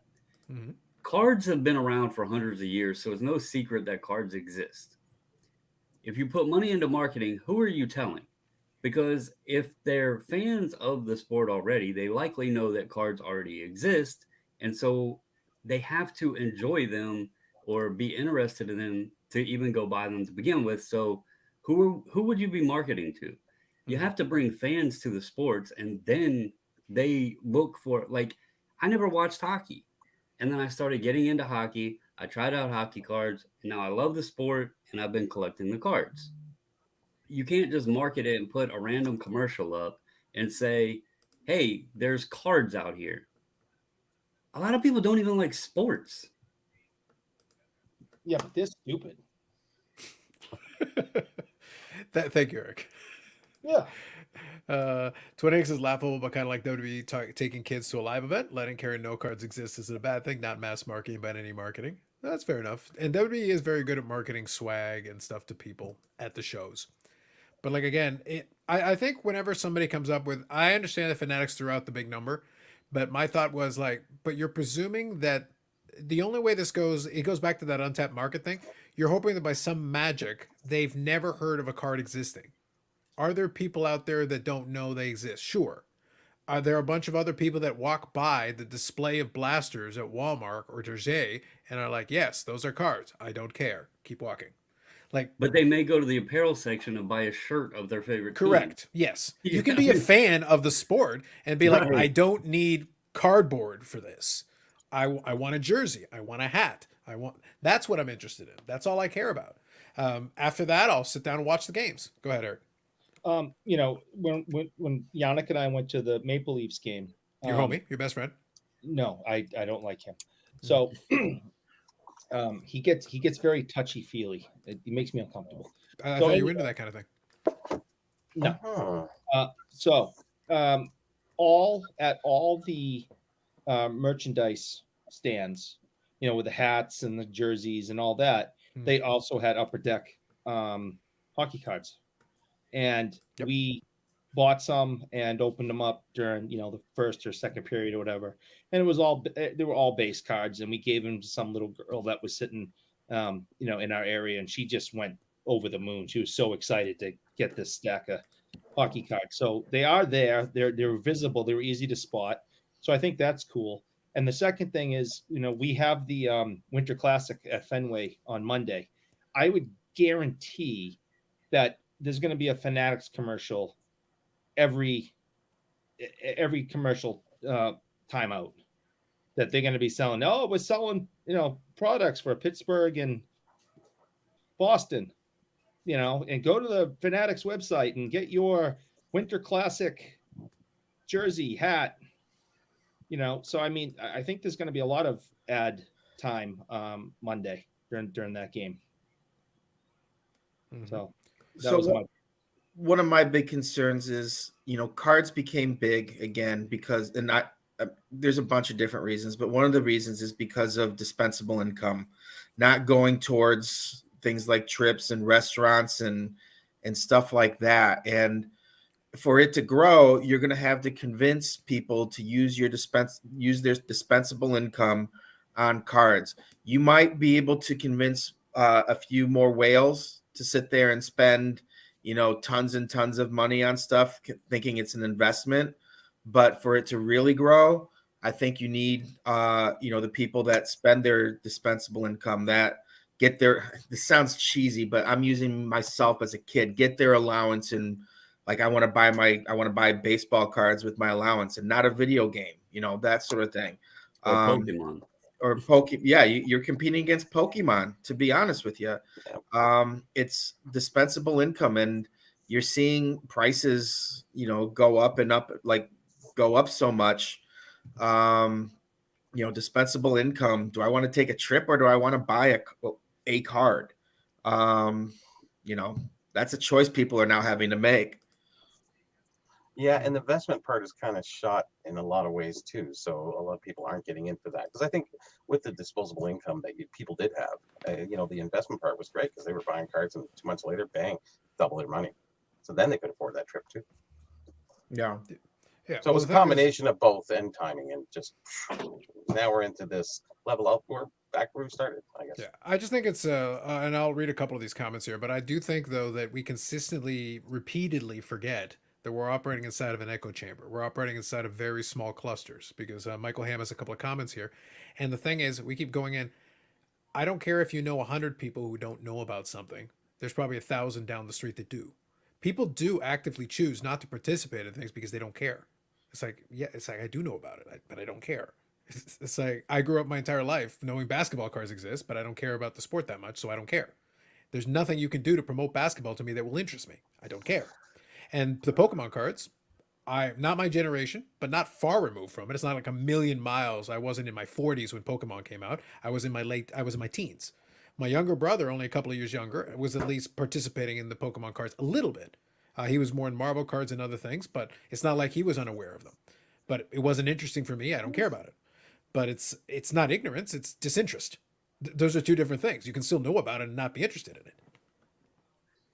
Mm-hmm. Cards have been around for hundreds of years, so it's no secret that cards exist. If you put money into marketing, who are you telling? Because if they're fans of the sport already, they likely know that cards already exist, and so they have to enjoy them or be interested in them to even go buy them to begin with. So who would you be marketing to? You have to bring fans to the sports, and then they look for, like, I never watched hockey. And then I started getting into hockey. I tried out hockey cards, and now I love the sport, and I've been collecting the cards. You can't just market it and put a random commercial up and say, hey, there's cards out here. A lot of people don't even like sports. Yeah, but they're stupid. Thank you, Eric. Yeah. 20x is laughable, but kind of like WWE taking kids to a live event. Letting carry no cards exist isn't a bad thing, not mass marketing, but any marketing. That's fair enough. And WWE is very good at marketing swag and stuff to people at the shows. But like again, I think whenever somebody comes up with, I understand the Fanatics threw out the big number, but my thought was like, but you're presuming that the only way this goes, it goes back to that untapped market thing. You're hoping that by some magic, they've never heard of a card existing. Are there people out there that don't know they exist? Sure. Are there a bunch of other people that walk by the display of blasters at Walmart or Target and are like, yes, those are cards. I don't care. Keep walking. Like, But they may go to the apparel section and buy a shirt of their favorite team. correct. Yes. Yeah. You can be a fan of the sport and be like, Right. I don't need cardboard for this. I want a jersey. I want a hat. That's what I'm interested in. That's all I care about. After that, I'll sit down and watch the games. Go ahead, Eric. When Yannick and I went to the Maple Leafs game, Your homie, your best friend. No, I don't like him. So he gets very touchy feely. It makes me uncomfortable. I So thought you were anyway- into that kind of thing. No. Hmm. All the merchandise stands, with the hats and the jerseys and all that, Hmm. they also had upper deck hockey cards, and Yep. we bought some and opened them up during the first or second period or whatever, and they were all base cards, and we gave them to some little girl that was sitting in our area, and she just went over the moon. She was so excited to get this stack of hockey cards. So they are there. They're visible. They're easy to spot. So I think that's cool. And the second thing is, we have the Winter Classic at Fenway on Monday. I would guarantee that there's going to be a Fanatics commercial every commercial timeout, that they're going to be selling. Oh, we're selling products for Pittsburgh and Boston, and go to the Fanatics website and get your Winter Classic jersey, hat. So I mean, I think there's going to be a lot of ad time Monday during that game. Mhm. So one of my big concerns is, cards became big again because, and there's a bunch of different reasons, but one of the reasons is because of dispensable income, not going towards things like trips and restaurants and stuff like that. And for it to grow, you're going to have to convince people to use their dispensable income on cards. You might be able to convince a few more whales to sit there and spend, tons and tons of money on stuff, thinking it's an investment. but for it to really grow, I think you need, the people that spend their dispensable income, that get their, this sounds cheesy, but I'm using myself as a kid, get their allowance. And like, I want to buy baseball cards with my allowance and not a video game, that sort of thing. Or Pokemon. Yeah, you're competing against Pokemon, to be honest with you. It's dispensable income, and you're seeing prices, go up and up, like go up so much. Dispensable income. Do I want to take a trip, or do I want to buy a card? That's a choice people are now having to make. Yeah, and the investment part is kind of shot in a lot of ways too. So a lot of people aren't getting into that, because I think with the disposable income that people did have, the investment part was great, because they were buying cards and 2 months later, bang, double their money. So then they could afford that trip too. Yeah. So it was a combination of both, and timing, and just now we're into this level up. We're back where we started, I guess. Yeah, I just think it's and I'll read a couple of these comments here, but I do think though that we consistently, repeatedly forget that we're operating inside of an echo chamber. We're operating inside of very small clusters, because Michael Ham has a couple of comments here, and the thing is, we keep going in. I don't care if you know 100 people who don't know about something. There's probably 1,000 down the street that do. People do actively choose not to participate in things because they don't care. It's like, yeah, it's like I do know about it, but I don't care. It's like I grew up my entire life knowing basketball cards exist, but I don't care about the sport that much, so I don't care. There's nothing you can do to promote basketball to me that will interest me. I don't care. And the Pokemon cards, not my generation, but not far removed from it. It's not like a million miles. I wasn't in my 40s when Pokemon came out. I was in my teens. My younger brother, only a couple of years younger, was at least participating in the Pokemon cards a little bit. He was more in marble cards and other things, but it's not like he was unaware of them. But it wasn't interesting for me. I don't care about it. But it's not ignorance, it's disinterest. Those are two different things. You can still know about it and not be interested in it.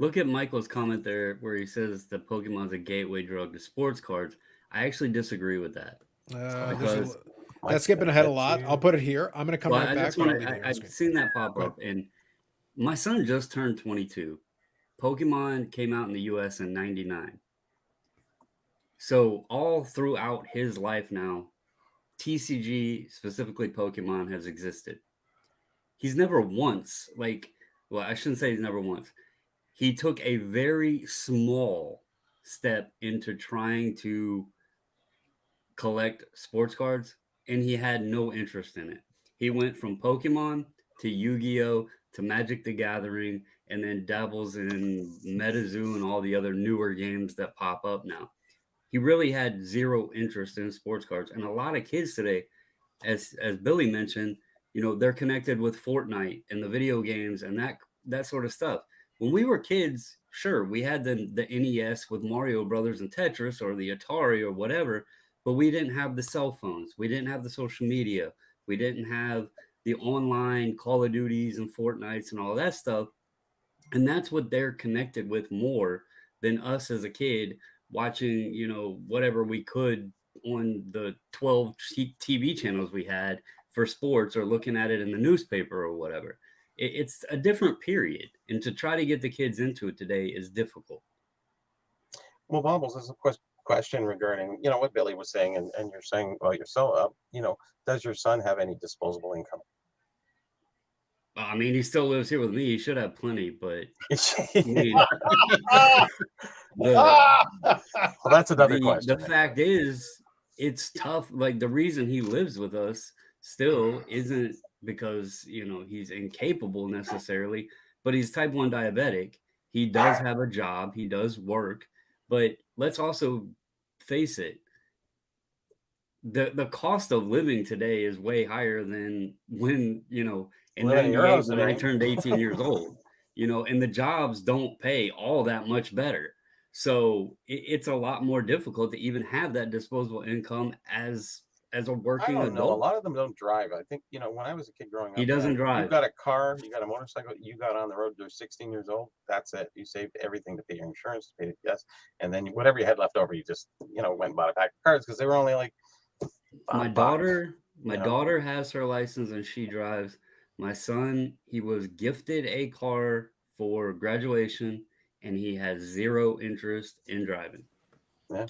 Look at Michael's comment there where he says that Pokemon's a gateway drug to sports cards. I actually disagree with that. That's skipping ahead a lot. I'll put it here. I'm going to come right back. I've seen that pop up, and my son just turned 22. Pokemon came out in the US in 99. So all throughout his life now, TCG, specifically Pokemon, has existed. He's never once, I shouldn't say he's never once. He took a very small step into trying to collect sports cards, and he had no interest in it. He went from Pokemon to Yu-Gi-Oh to Magic the Gathering, and then dabbles in MetaZoo and all the other newer games that pop up now. He really had zero interest in sports cards. And a lot of kids today, as Billy mentioned, they're connected with Fortnite and the video games and that sort of stuff. When we were kids, sure, we had the NES with Mario Brothers and Tetris, or the Atari or whatever, but we didn't have the cell phones. We didn't have the social media. We didn't have the online Call of Duties and Fortnites and all that stuff. And that's what they're connected with more than us as a kid watching, whatever we could on the 12 TV channels we had for sports, or looking at it in the newspaper or whatever. It's a different period. And to try to get the kids into it today is difficult. Well, Bobbles, there's a question regarding, what Billy was saying, and you're saying about yourself, does your son have any disposable income? I mean, he still lives here with me. He should have plenty, but well, that's another question. The fact is, it's tough. Like, the reason he lives with us still isn't because, he's incapable necessarily, but he's type 1 diabetic. He does have a job. He does work. But let's also face it. The cost of living today is way higher than when, in 98 when I turned 18 years old, and the jobs don't pay all that much better. So it's a lot more difficult to even have that disposable income as a working adult. A lot of them don't drive. I think, when I was a kid growing up, he doesn't drive. You got a car, you got a motorcycle, you got on the road, you're 16 years old. That's it. You saved everything to pay your insurance, to pay the gas. And then whatever you had left over, you just, went and bought a pack of cards, because they were only like my daughter has her license and she drives. My son, he was gifted a car for graduation, and he has zero interest in driving. Yeah.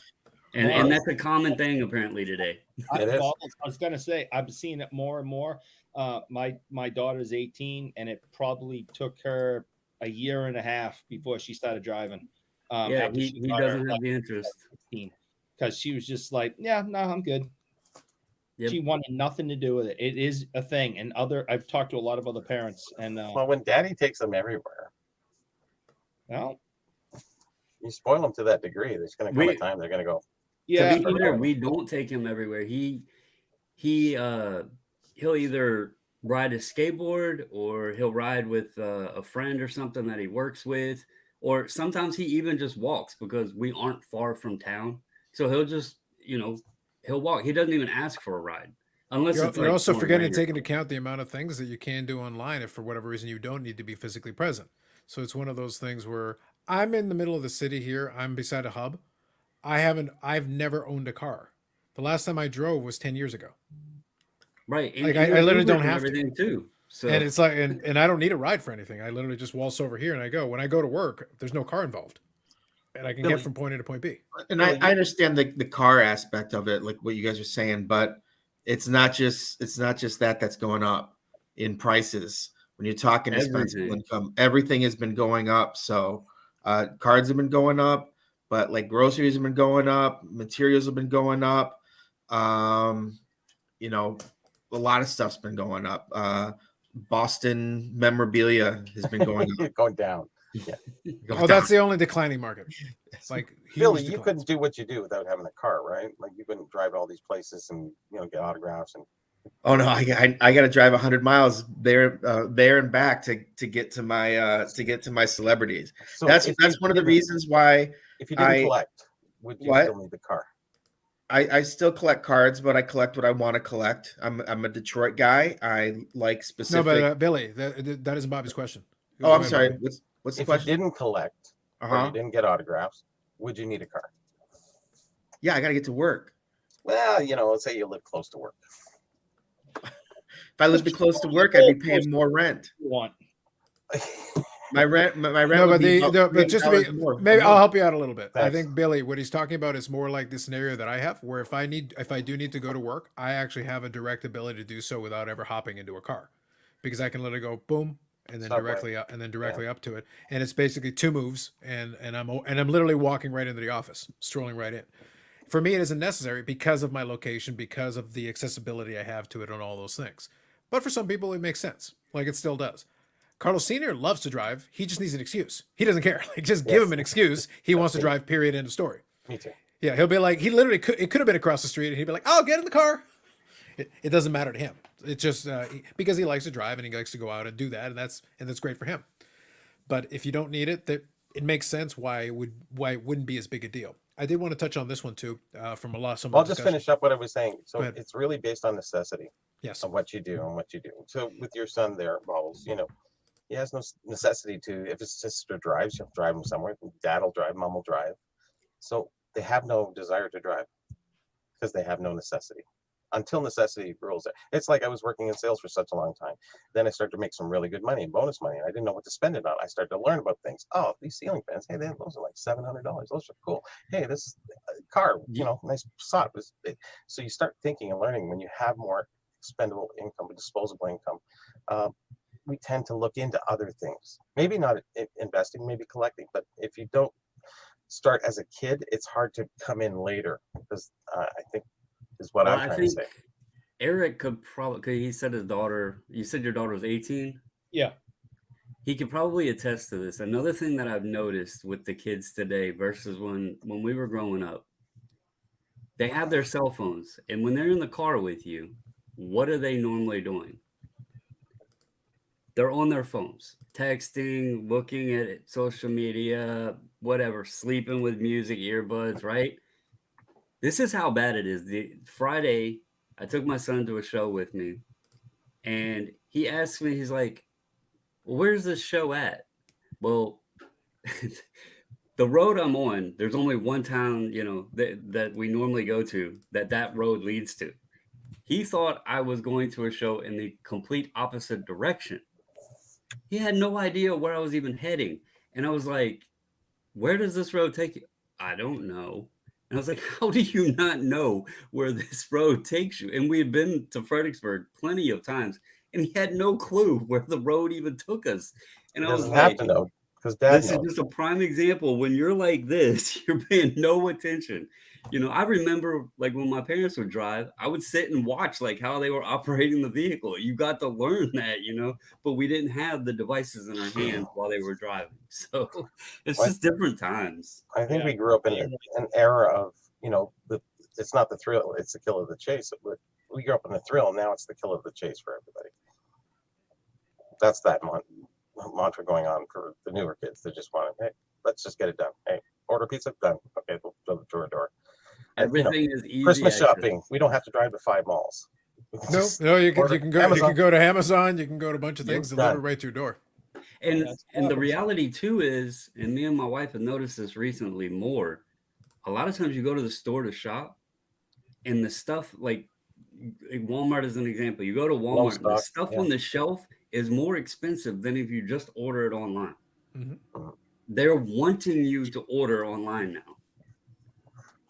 And that's a common thing apparently today. It is. I was gonna say I've seen it more and more. My daughter's 18, and it probably took her a year and a half before she started driving. Yeah, After he got doesn't her have the interest. 16, because she was just like, yeah, no, I'm good. Yep. She wanted nothing to do with it. It is a thing, and I've talked to a lot of other parents, and Well, when daddy takes them everywhere, well, you spoil them to that degree. There's going to come a time they're going to go. yeah, To be clear, we don't take him everywhere. He'll either ride a skateboard or he'll ride with a friend or something that he works with, or sometimes he even just walks because we aren't far from town. So he'll just, he'll walk. He doesn't even ask for a ride unless it's You're like also someone forgetting right to take here. into account the amount of things that you can do online if for whatever reason you don't need to be physically present. So it's one of those things where I'm in the middle of the city here. I'm beside a hub. I've never owned a car. The last time I drove was 10 years ago. Right. And, Like and I there's literally Ubers don't and have to. everything too. So And it's like, and I don't need a ride for anything. I literally just waltz over here and I go. When I go to work, there's no car involved, and I can Billy, get from point A to point B. And I understand the car aspect of it, like what you guys are saying, but it's not just that that's going up in prices. When you're talking disposable everything. income, everything has been going up. So cards have been going up, but like groceries have been going up, materials have been going up. You know, a lot of stuff's been going up. Boston memorabilia has been going up. Going down. Yeah. Oh, that's the only declining market. Like Billy, huge you declines. couldn't do what you do without having a car, right? Like you couldn't drive all these places and get autographs and. Oh no, I got to drive 100 miles there and back to get to my celebrities. So That's if one of the reasons why if you didn't I collect, would you what? still need the car? I still collect cards, but I collect what I want to collect. I'm a Detroit guy. I like No, specific. but Billy, that isn't Bobby's question. Oh, Go I'm ahead, sorry. Bobby. What's the If question? you didn't collect or you didn't get autographs, would you need a car? Yeah, I got to get to work. Well, let's say you live close to work. If I lived close to work, I'd be paying more rent. want. My rent No, would but be about but just to be, $300 more. maybe I'll help you out a little bit. I Thanks. think Billy, what he's talking about is more like the scenario that I have, where if I do need to go to work, I actually have a direct ability to do so without ever hopping into a car, because I can let it go boom and then Subway. directly up to it, and it's basically two moves, and I'm literally walking right into the office, strolling right in. For me, it isn't necessary because of my location, because of the accessibility I have to it, and all those things. But for some people, it makes sense. Like it still does. Carlos Sr. loves to drive. He just needs an excuse. He doesn't care. Like, just give him an excuse. He wants to drive, period, end of story. Me too. Yeah, he'll be like, he literally it could have been across the street, and he'd be like, "Oh, get in the car." It doesn't matter to him. It's just because he likes to drive and he likes to go out and do that, and that's great for him. But if you don't need it, that it makes sense why it wouldn't be as big a deal. I did want to touch on this one too, from some. I'll just finish up what I was saying. So Go ahead. it's really based on necessity Yes. of what you do and what you do. So with your son there, Bubbles, he has no necessity to, if his sister drives, you'll drive him somewhere. Dad will drive, mom will drive. So they have no desire to drive because they have no necessity until necessity rules it. It's like I was working in sales for such a long time. Then I started to make some really good money and bonus money, and I didn't know what to spend it on. I started to learn about things. Oh, these ceiling fans, hey, those are like $700. Those are cool. Hey, this car, nice shot. So you start thinking and learning when you have more expendable income, disposable income. We tend to look into other things. Maybe not investing, maybe collecting, but if you don't start as a kid, it's hard to come in later, because I think is what I'm trying to say. Eric could probably, because he said his daughter, you said your daughter was 18? Yeah. He could probably attest to this. Another thing that I've noticed with the kids today versus when we were growing up, they have their cell phones, and when they're in the car with you, what are they normally doing? They're on their phones, texting, looking at social media, whatever, sleeping with music, earbuds, right? This is how bad it is. Friday, I took my son to a show with me, and he asked me, he's like, well, where's this show at? Well, the road I'm on, there's only one town, that we normally go to, that road leads to. He thought I was going to a show in the complete opposite direction. He had no idea where I was even heading. And I was like, where does this road take you? I don't know. And I was like, how do you not know where this road takes you? And we had been to Fredericksburg plenty of times, and he had no clue where the road even took us. And He I was doesn't have like, to know because Dad this is knows. just a prime example. When you're like this, you're paying no attention. You know, I remember like when my parents would drive, I would sit and watch like how they were operating the vehicle. You got to learn that, you know, but we didn't have the devices in our hands while they were driving. So it's What? just different times. I think Yeah. we grew up in an era of, you know, it's not the thrill, it's the kill of the chase. We grew up in the thrill. Now it's the kill of the chase for everybody. That's that mantra going on for the newer kids. They just want, hey, let's just get it done. Hey, order pizza, done. Okay, we'll go door to door. And, you know, Everything is easy. Christmas access. shopping. We don't have to drive to 5 malls. We can No, just no, you order can go Amazon. to Amazon, you can go to a bunch of Yep, things done. delivered right to your door. And That's and the awesome. reality too is, and me and my wife have noticed this recently more, a lot of times you go to the store to shop and the stuff like Walmart is an example. You go to Low Walmart, the stock, stuff yeah. on the shelf is more expensive than if you just order it online. Mhm. They're wanting you to order online now.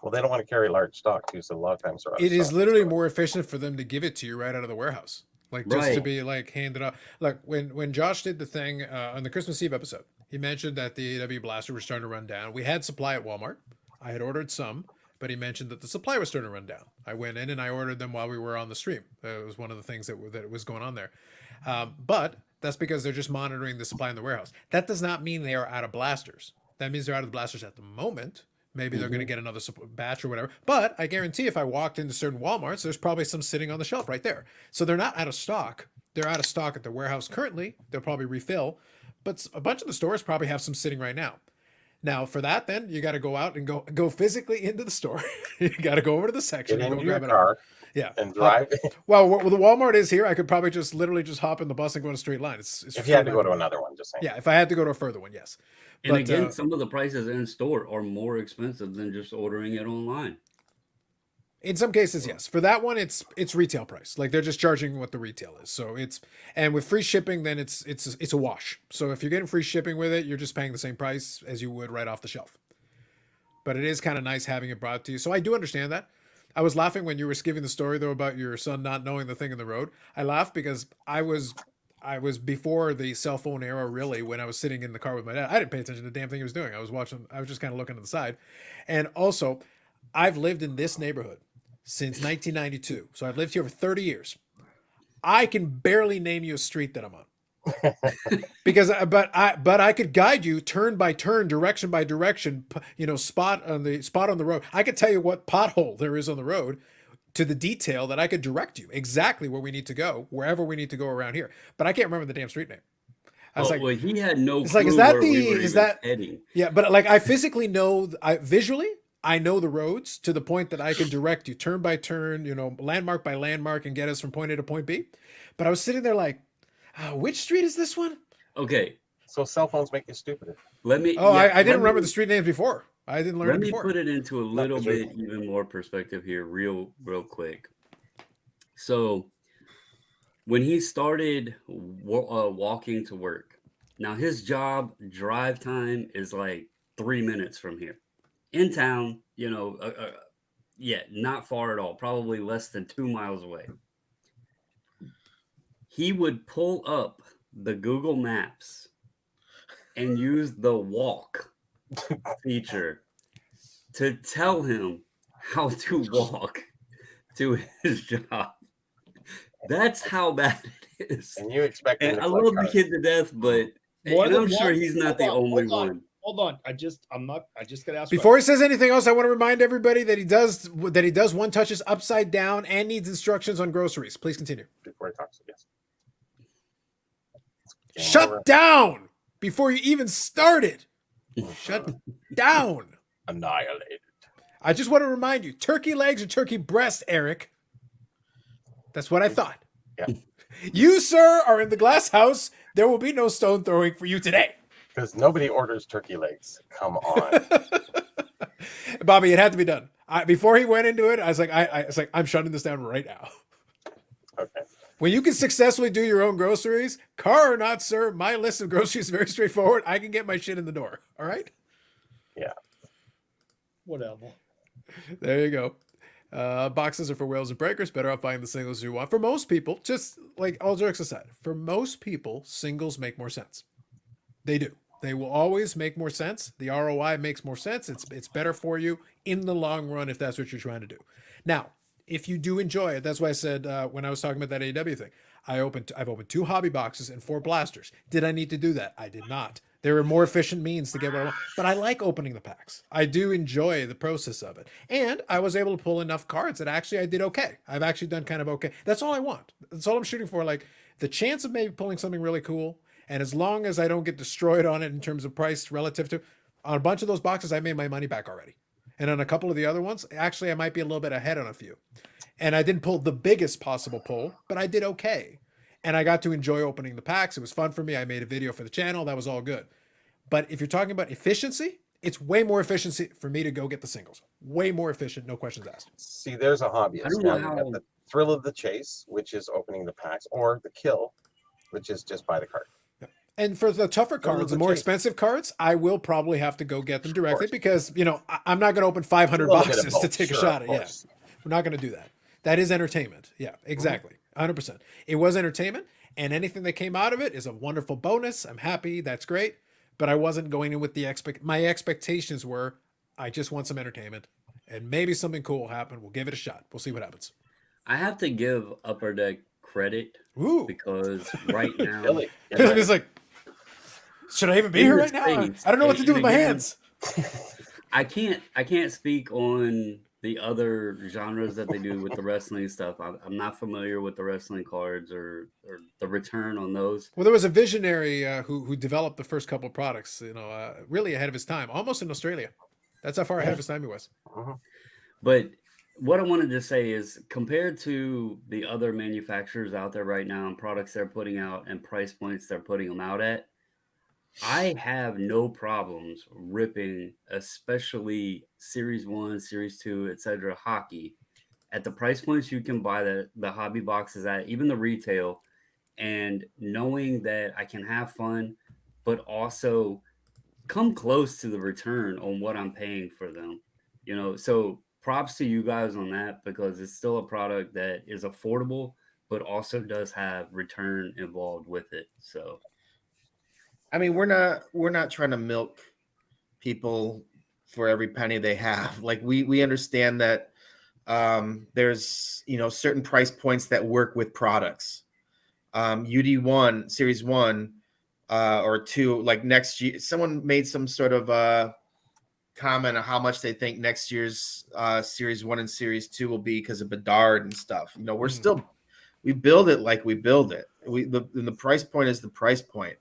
Well, they don't want to carry large stock too, so a lot of times they're out of It is stock. literally more efficient for them to give it to you right out of the warehouse. Like just to Right. be like handed out. Like when Josh did the thing on the Christmas Eve episode, he mentioned that the AW blaster was starting to run down. We had supply at Walmart. I had ordered some, but he mentioned that the supply was starting to run down. I went in and I ordered them while we were on the stream. It was one of the things that was going on there. But that's because they're just monitoring the supply in the warehouse. That does not mean they are out of blasters. That means they're out of the blasters at the moment. Maybe they're going to get another batch or whatever. But I guarantee if I walked into certain Walmarts, there's probably some sitting on the shelf right there. So they're not out of stock. They're out of stock at the warehouse currently. They'll probably refill. But a bunch of the stores probably have some sitting right now. Now, for that, then you got to go out and go physically into the store. You got to go over to the section Get and go into your grab it. Up. car Yeah, and drive. Well, where the Walmart is here, I could probably just literally just hop in the bus and go in a straight line. It's If you had to straight go to up. another one, just saying. Yeah, if I had to go to a further one, yes. And But, again, some of the prices in store are more expensive than just ordering it online. In some cases, yes. For that one, it's retail price. Like they're just charging what the retail is. So and with free shipping, then it's a wash. So if you're getting free shipping with it, you're just paying the same price as you would right off the shelf. But it is kind of nice having it brought to you. So I do understand that. I was laughing when you were giving the story though about your son not knowing the thing in the road. I laughed because I was before the cell phone era, really, when I was sitting in the car with my dad. I didn't pay attention to the damn thing he was doing. I was just kind of looking to the side. And also, I've lived in this neighborhood since 1992. So I've lived here for 30 years. I can barely name you a street that I'm on. Because but I could guide you turn by turn, direction by direction, spot on the road. I could tell you what pothole there is on the road to the detail that I could direct you exactly where we need to go, wherever we need to go around here. But I can't remember the damn street name. I was Well, he had no it's clue like, is that where we the- were is even that- heading. yeah, but like I physically know, visually I know the roads to the point that I can direct you turn by turn, landmark by landmark, and get us from point A to point B. But I was sitting there like, which street is this one? Okay, So cell phones make you stupid. let me. Oh, yeah, I didn't let remember me- the street names before. I didn't learn Let it me before. put it into a little because you're- bit even more perspective here, real quick. So, when he started walking to work, now his job drive time is like 3 minutes from here, in town. Yeah, not far at all. Probably less than 2 miles away. He would pull up the Google Maps and use the walk feature to tell him how to walk to his job. That's how bad it is. And you expect him And to I collect love the cars. kid to death, but More and than I'm sure one- he's not hold the on, only hold on. one. Hold on. I just got to ask. Before he says anything else, I want to remind everybody that he does one touches upside down and needs instructions on groceries. Please continue. Before he talks, yes. Game Shut over. down before you even started. Shut down. Annihilated. I just want to remind you, turkey legs or turkey breast, Eric. That's what I thought. Yeah. You, sir, are in the glass house. There will be no stone throwing for you today. Because nobody orders turkey legs. Come on. Bobby, it had to be done. Before he went into it, I was like, I'm shutting this down right now. Okay. When you can successfully do your own groceries, car or not, sir, my list of groceries is very straightforward. I can get my shit in the door. All right? Yeah. Whatever. There you go. Boxes are for whales and breakers. Better off buying the singles you want. For most people, just like all jokes aside, for most people, singles make more sense. They do. They will always make more sense. The ROI makes more sense. It's better for you in the long run if that's what you're trying to do. Now, if you do enjoy it, that's why I said when I was talking about that AEW thing, I've opened 2 hobby boxes and 4 blasters. Did I need to do that? I did not. There are more efficient means to get what I want, but I like opening the packs. I do enjoy the process of it, and I was able to pull enough cards that actually I did okay. I've actually done kind of okay. That's all I want. That's all I'm shooting for. Like the chance of maybe pulling something really cool, and as long as I don't get destroyed on it in terms of price relative to on a bunch of those boxes, I made my money back already. And on a couple of the other ones, actually, I might be a little bit ahead on a few. And I didn't pull the biggest possible pull, but I did okay. And I got to enjoy opening the packs. It was fun for me. I made a video for the channel. That was all good. But if you're talking about efficiency, it's way more efficiency for me to go get the singles. Way more efficient, no questions asked. See, there's a I hobbyist. don't Now know you how. have the thrill of the chase, which is opening the packs, or the kill, which is just buy the card. And for the tougher Thrill of cards, the the more chase. expensive cards, I will probably have to go get them directly course. because, I'm not going to open 500 A little bit of boxes to both, take a sure, shot of at. Yeah, course. we're not going to do that. That is entertainment. Yeah, exactly. 100%. It was entertainment, and anything that came out of it is a wonderful bonus. I'm happy. That's great. But I wasn't going in with my expectations were, I just want some entertainment, and maybe something cool will happen. We'll give it a shot. We'll see what happens. I have to give Upper Deck credit Ooh. because right now, Billy, It's like, should I even be In here the right now? States, I don't know what to do and with my again, hands. I can't speak on the other genres that they do with the wrestling stuff. I'm not familiar with the wrestling cards or the return on those. Well, there was a visionary who developed the first couple products, really ahead of his time, almost in Australia. That's how far ahead of his time he was. But what I wanted to say is compared to the other manufacturers out there right now and products they're putting out and price points they're putting them out at, I have no problems ripping, especially Series 1, Series 2, etc. hockey at the price points you can buy the hobby boxes at, even the retail, and knowing that I can have fun, but also come close to the return on what I'm paying for them. So props to you guys on that because it's still a product that is affordable, but also does have return involved with it. So I mean, we're not trying to milk people for every penny they have. Like we understand that there's certain price points that work with products. UD1 Series 1 or 2, like next year, someone made some sort of comment on how much they think next year's Series 1 and Series 2 will be because of Bedard and stuff. We're still we build it like we build it. The price point is the price point.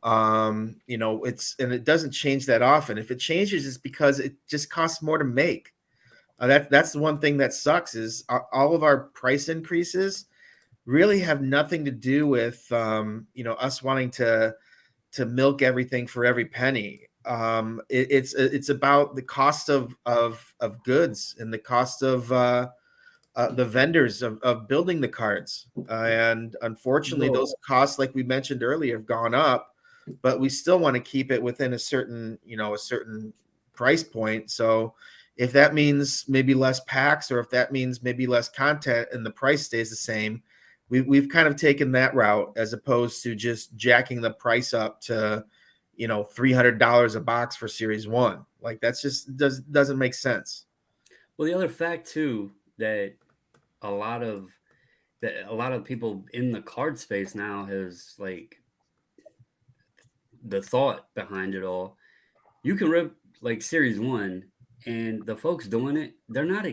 It doesn't change that often. If it changes, it's because it just costs more to make. That's the one thing that sucks is all of our price increases really have nothing to do with us wanting to milk everything for every penny. It's about the cost of goods and the cost of the vendors of building the cards. And unfortunately, those costs, like we mentioned earlier, have gone up, but we still want to keep it within a certain price point. So if that means maybe less packs, or if that means maybe less content and the price stays the same, we've kind of taken that route as opposed to just jacking the price up to $300 a box for Series 1. Like that's just doesn't make sense. well, the other fact too that a lot of people in the card space now has like the thought behind it all. You can rip like Series 1 and the folks doing it, they're not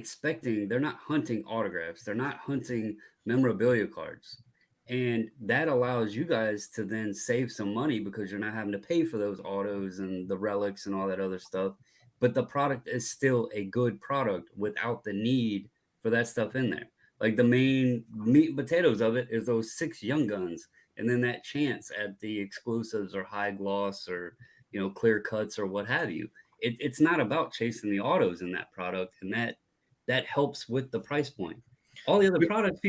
hunting autographs. They're not hunting memorabilia cards. And that allows you guys to then save some money because you're not having to pay for those autos and the relics and all that other stuff. But the product is still a good product without the need for that stuff in there. Like the main meat and potatoes of it is those 6 Young Guns. And then that chance at the exclusives or high gloss or, clear cuts or what have you. It's not about chasing the autos in that product. And that helps with the price point. All the other products,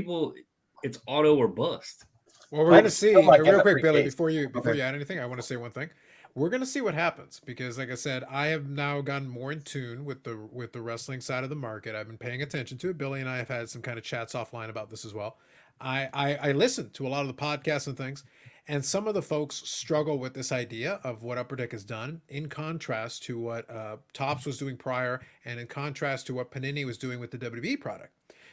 it's auto or bust. Well, we're going to see Still not getting real a quick, free Billy. case. Before you add anything, I want to say one thing. we're gonna see what happens because, like I said, I have now gotten more in tune with the wrestling side of the market. I've been paying attention to it. Billy and I have had some kind of chats offline about this as well. I listen to a lot of the podcasts and things, and some of the folks struggle with this idea of what Upper Deck has done, in contrast to what Topps was doing prior, and in contrast to what Panini was doing with the WWE product.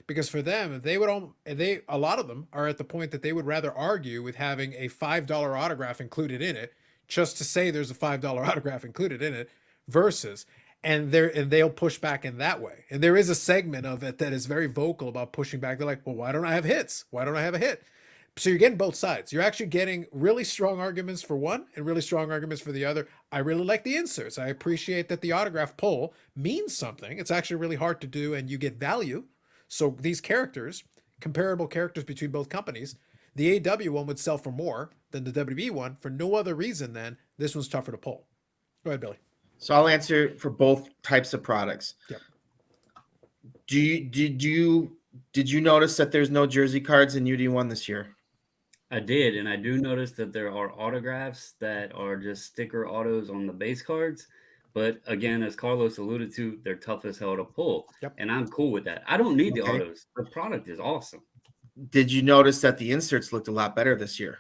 Because for them, a lot of them are at the point that they would rather argue with having a $5 autograph included in it, just to say there's a $5 autograph included in it, versus and they'll push back in that way. And there is a segment of it that is very vocal about pushing back. They're like, well, why don't I have hits? Why don't I have a hit? So you're getting both sides. You're actually getting really strong arguments for one and really strong arguments for the other. I really like the inserts. I appreciate that the autograph pull means something. It's actually really hard to do, and you get value. So these characters, comparable characters between both companies, the AEW one would sell for more than the WWE one for no other reason than this one's tougher to pull. Go ahead, Billy. So I'll answer for both types of products. Yep. Did you notice that there's no jersey cards in UD1 this year? I did, and I do notice that there are autographs that are just sticker autos on the base cards. But again, as Carlos alluded to, they're tough as hell to pull. Yep. And I'm cool with that. I don't need the Okay. autos. The product is awesome. Did you notice that the inserts looked a lot better this year?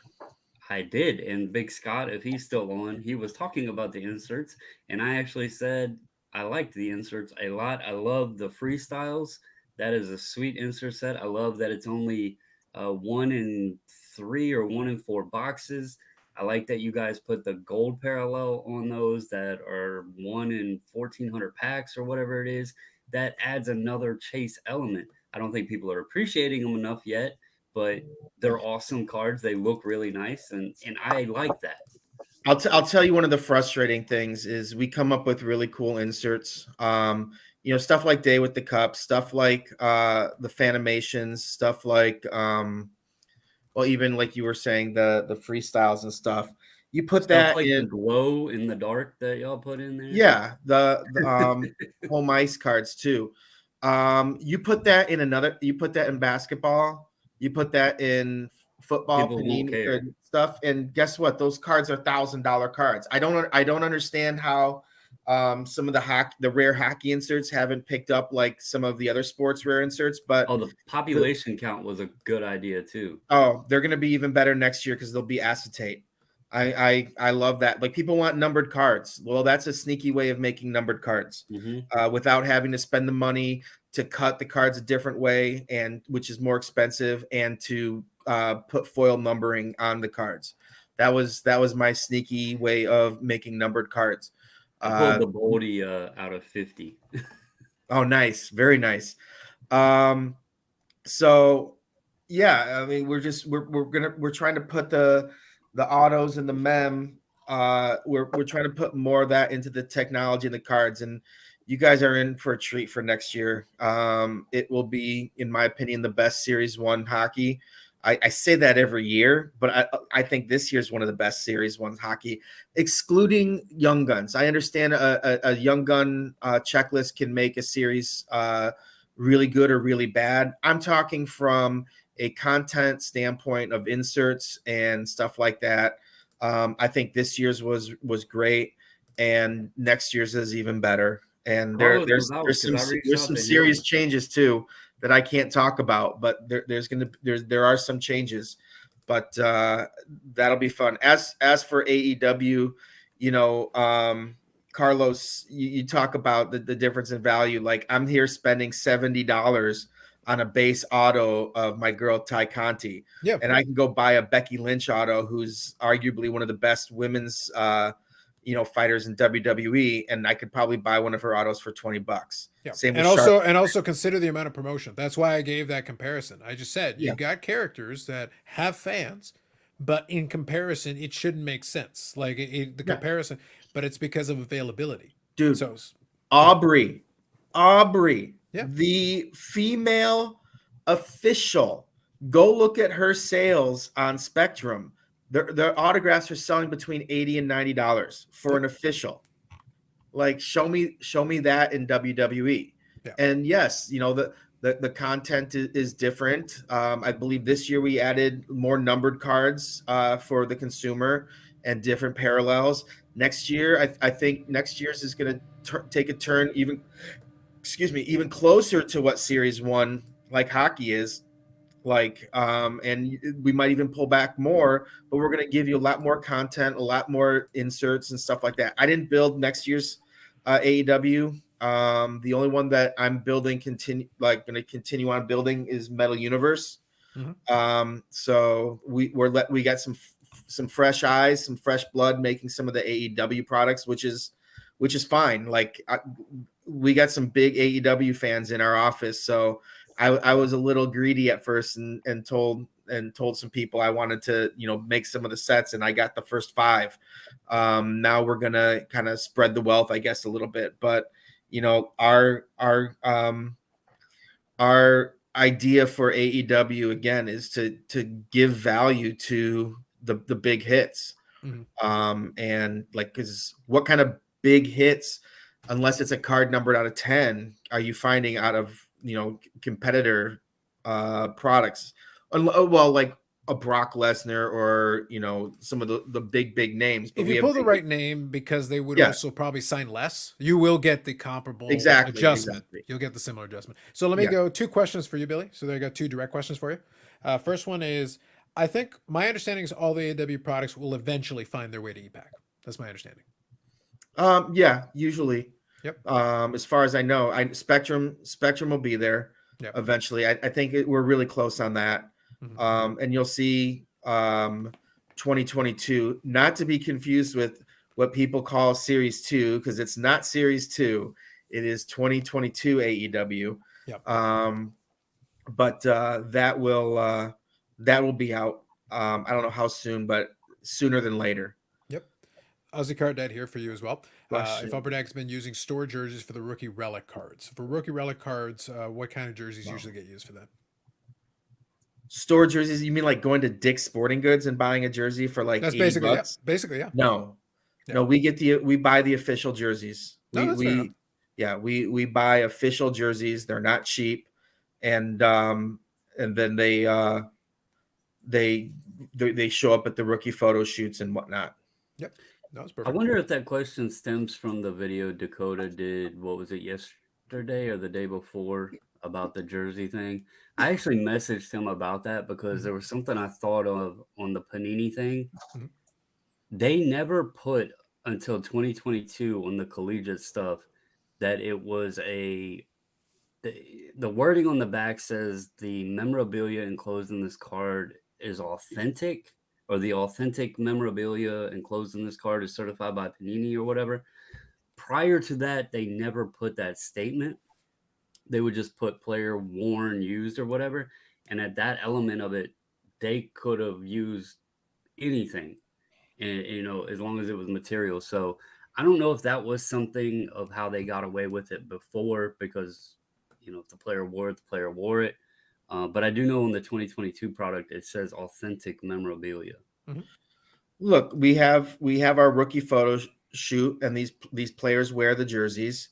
I did. And Big Scott, if he's still on, he was talking about the inserts. And I actually said I liked the inserts a lot. I love the freestyles. That is a sweet insert set. I love that it's only 1 in 3 or 1 in 4 boxes. I like that you guys put the gold parallel on those that are 1 in 1,400 packs or whatever it is. That adds another chase element. I don't think people are appreciating them enough yet, but they're awesome cards. They look really nice, and I like that. I'll tell you one of the frustrating things is we come up with really cool inserts. Stuff like Day with the Cup, stuff like the Fanimations, stuff like even like you were saying, the freestyles and stuff. You put Stuff that like the in glow in the dark that y'all put in there. Yeah, the home ice cards too. You put that in basketball, you put that in football, People won't care. and stuff, and guess what? Those cards are $1,000 cards. I don't understand how some of the rare hockey inserts haven't picked up like some of the other sports rare inserts, but Oh, the population count was a good idea too. they're going to be even better next year because they'll be acetate. I love that. Like, people want numbered cards. Well, that's a sneaky way of making numbered cards without having to spend the money to cut the cards a different way, and which is more expensive, and to put foil numbering on the cards. That was my sneaky way of making numbered cards. I pulled the Boldy out of 50. Oh, nice. Very nice. So yeah, I mean, we're trying to put the autos and the mem. We're trying to put more of that into the technology and the cards, and you guys are in for a treat for next year. It will be, in my opinion, the best Series 1 hockey. I say that every year, but I think this year is one of the best Series 1 hockey, excluding Young Guns. I understand a Young Gun checklist can make a series really good or really bad. I'm talking from a content standpoint of inserts and stuff like that. I think this year's was great, and next year's is even better. And there's some serious changes too that I can't talk about, but there are some changes, but that'll be fun. As for AEW, Carlos, you talk about the difference in value. Like, I'm here spending $70 on a base auto of my girl Ty Conti, and I can go buy a Becky Lynch auto, who's arguably one of the best women's fighters in WWE, and I could probably buy one of her autos for $20. Yeah. Same and with also consider the amount of promotion. That's why I gave that comparison. I just said you've got characters that have fans, but in comparison, it shouldn't make sense. Like comparison, but it's because of availability. Dude, so Aubrey, yeah, the female official. Go look at her sales on Spectrum. Their autographs are selling between $80 and $90 for an official. Like, show me that in WWE. Yeah. And yes, the content is different. I believe this year we added more numbered cards for the consumer, and different parallels. Next year, I think next year's is going to take a turn even closer to what Series 1 like hockey is. And we might even pull back more, but we're going to give you a lot more content, a lot more inserts and stuff like that. I didn't build next year's AEW. The only one that I'm building going to continue on building is Metal Universe. So we got some fresh eyes, some fresh blood making some of the AEW products, which is fine. We got some big AEW fans in our office, so I was a little greedy at first and told some people I wanted to, make some of the sets, and I got the first 5. Now we're gonna kind of spread the wealth, I guess, a little bit. But our idea for AEW again is to give value to the big hits. And because what kind of big hits, unless it's a card numbered out of 10, are you finding out of competitor products? Well, like a Brock Lesnar or some of the big names. But If you pull the right name, because they would also probably sign less, you will get the comparable adjustment. You'll get the similar adjustment. So let me go 2 questions for you, Billy. So there I got 2 direct questions for you. First one is, I think my understanding is all the AEW products will eventually find their way to EPAC. That's my understanding. Yeah, usually. Yep. As far as I know, Spectrum will be there eventually. I think we're really close on that. And you'll see 2022, not to be confused with what people call Series 2, because it's not Series 2. It is 2022 AEW. Yep. But that will be out. I don't know how soon, but sooner than later. Yep. Aussie Card Dad here for you as well. If Upper Deck's been using store jerseys for the rookie relic cards. For rookie relic cards, what kind of jerseys usually get used for that? Store jerseys? You mean like going to Dick's Sporting Goods and buying a jersey for like that's $80? Yeah. Basically, yeah. No, we buy the official jerseys. We buy official jerseys. They're not cheap, and then they show up at the rookie photo shoots and whatnot. Yep, that was perfect. I wonder if that question stems from the video Dakota did. What was it, yesterday or the day before, about the jersey thing? I actually messaged him about that because there was something I thought of on the Panini thing. They never put until 2022 on the collegiate stuff that it was the wording on the back says the memorabilia enclosed in this card is authentic, or the authentic memorabilia enclosed in this card is certified by Panini or whatever. Prior to that, they never put that statement. They would just put player worn, used, or whatever. And at that element of it, they could have used anything, and as long as it was material. So I don't know if that was something of how they got away with it before, because if the player wore it, the player wore it. But I do know in the 2022 product it says authentic memorabilia. Look, we have our rookie photo shoot, and these players wear the jerseys.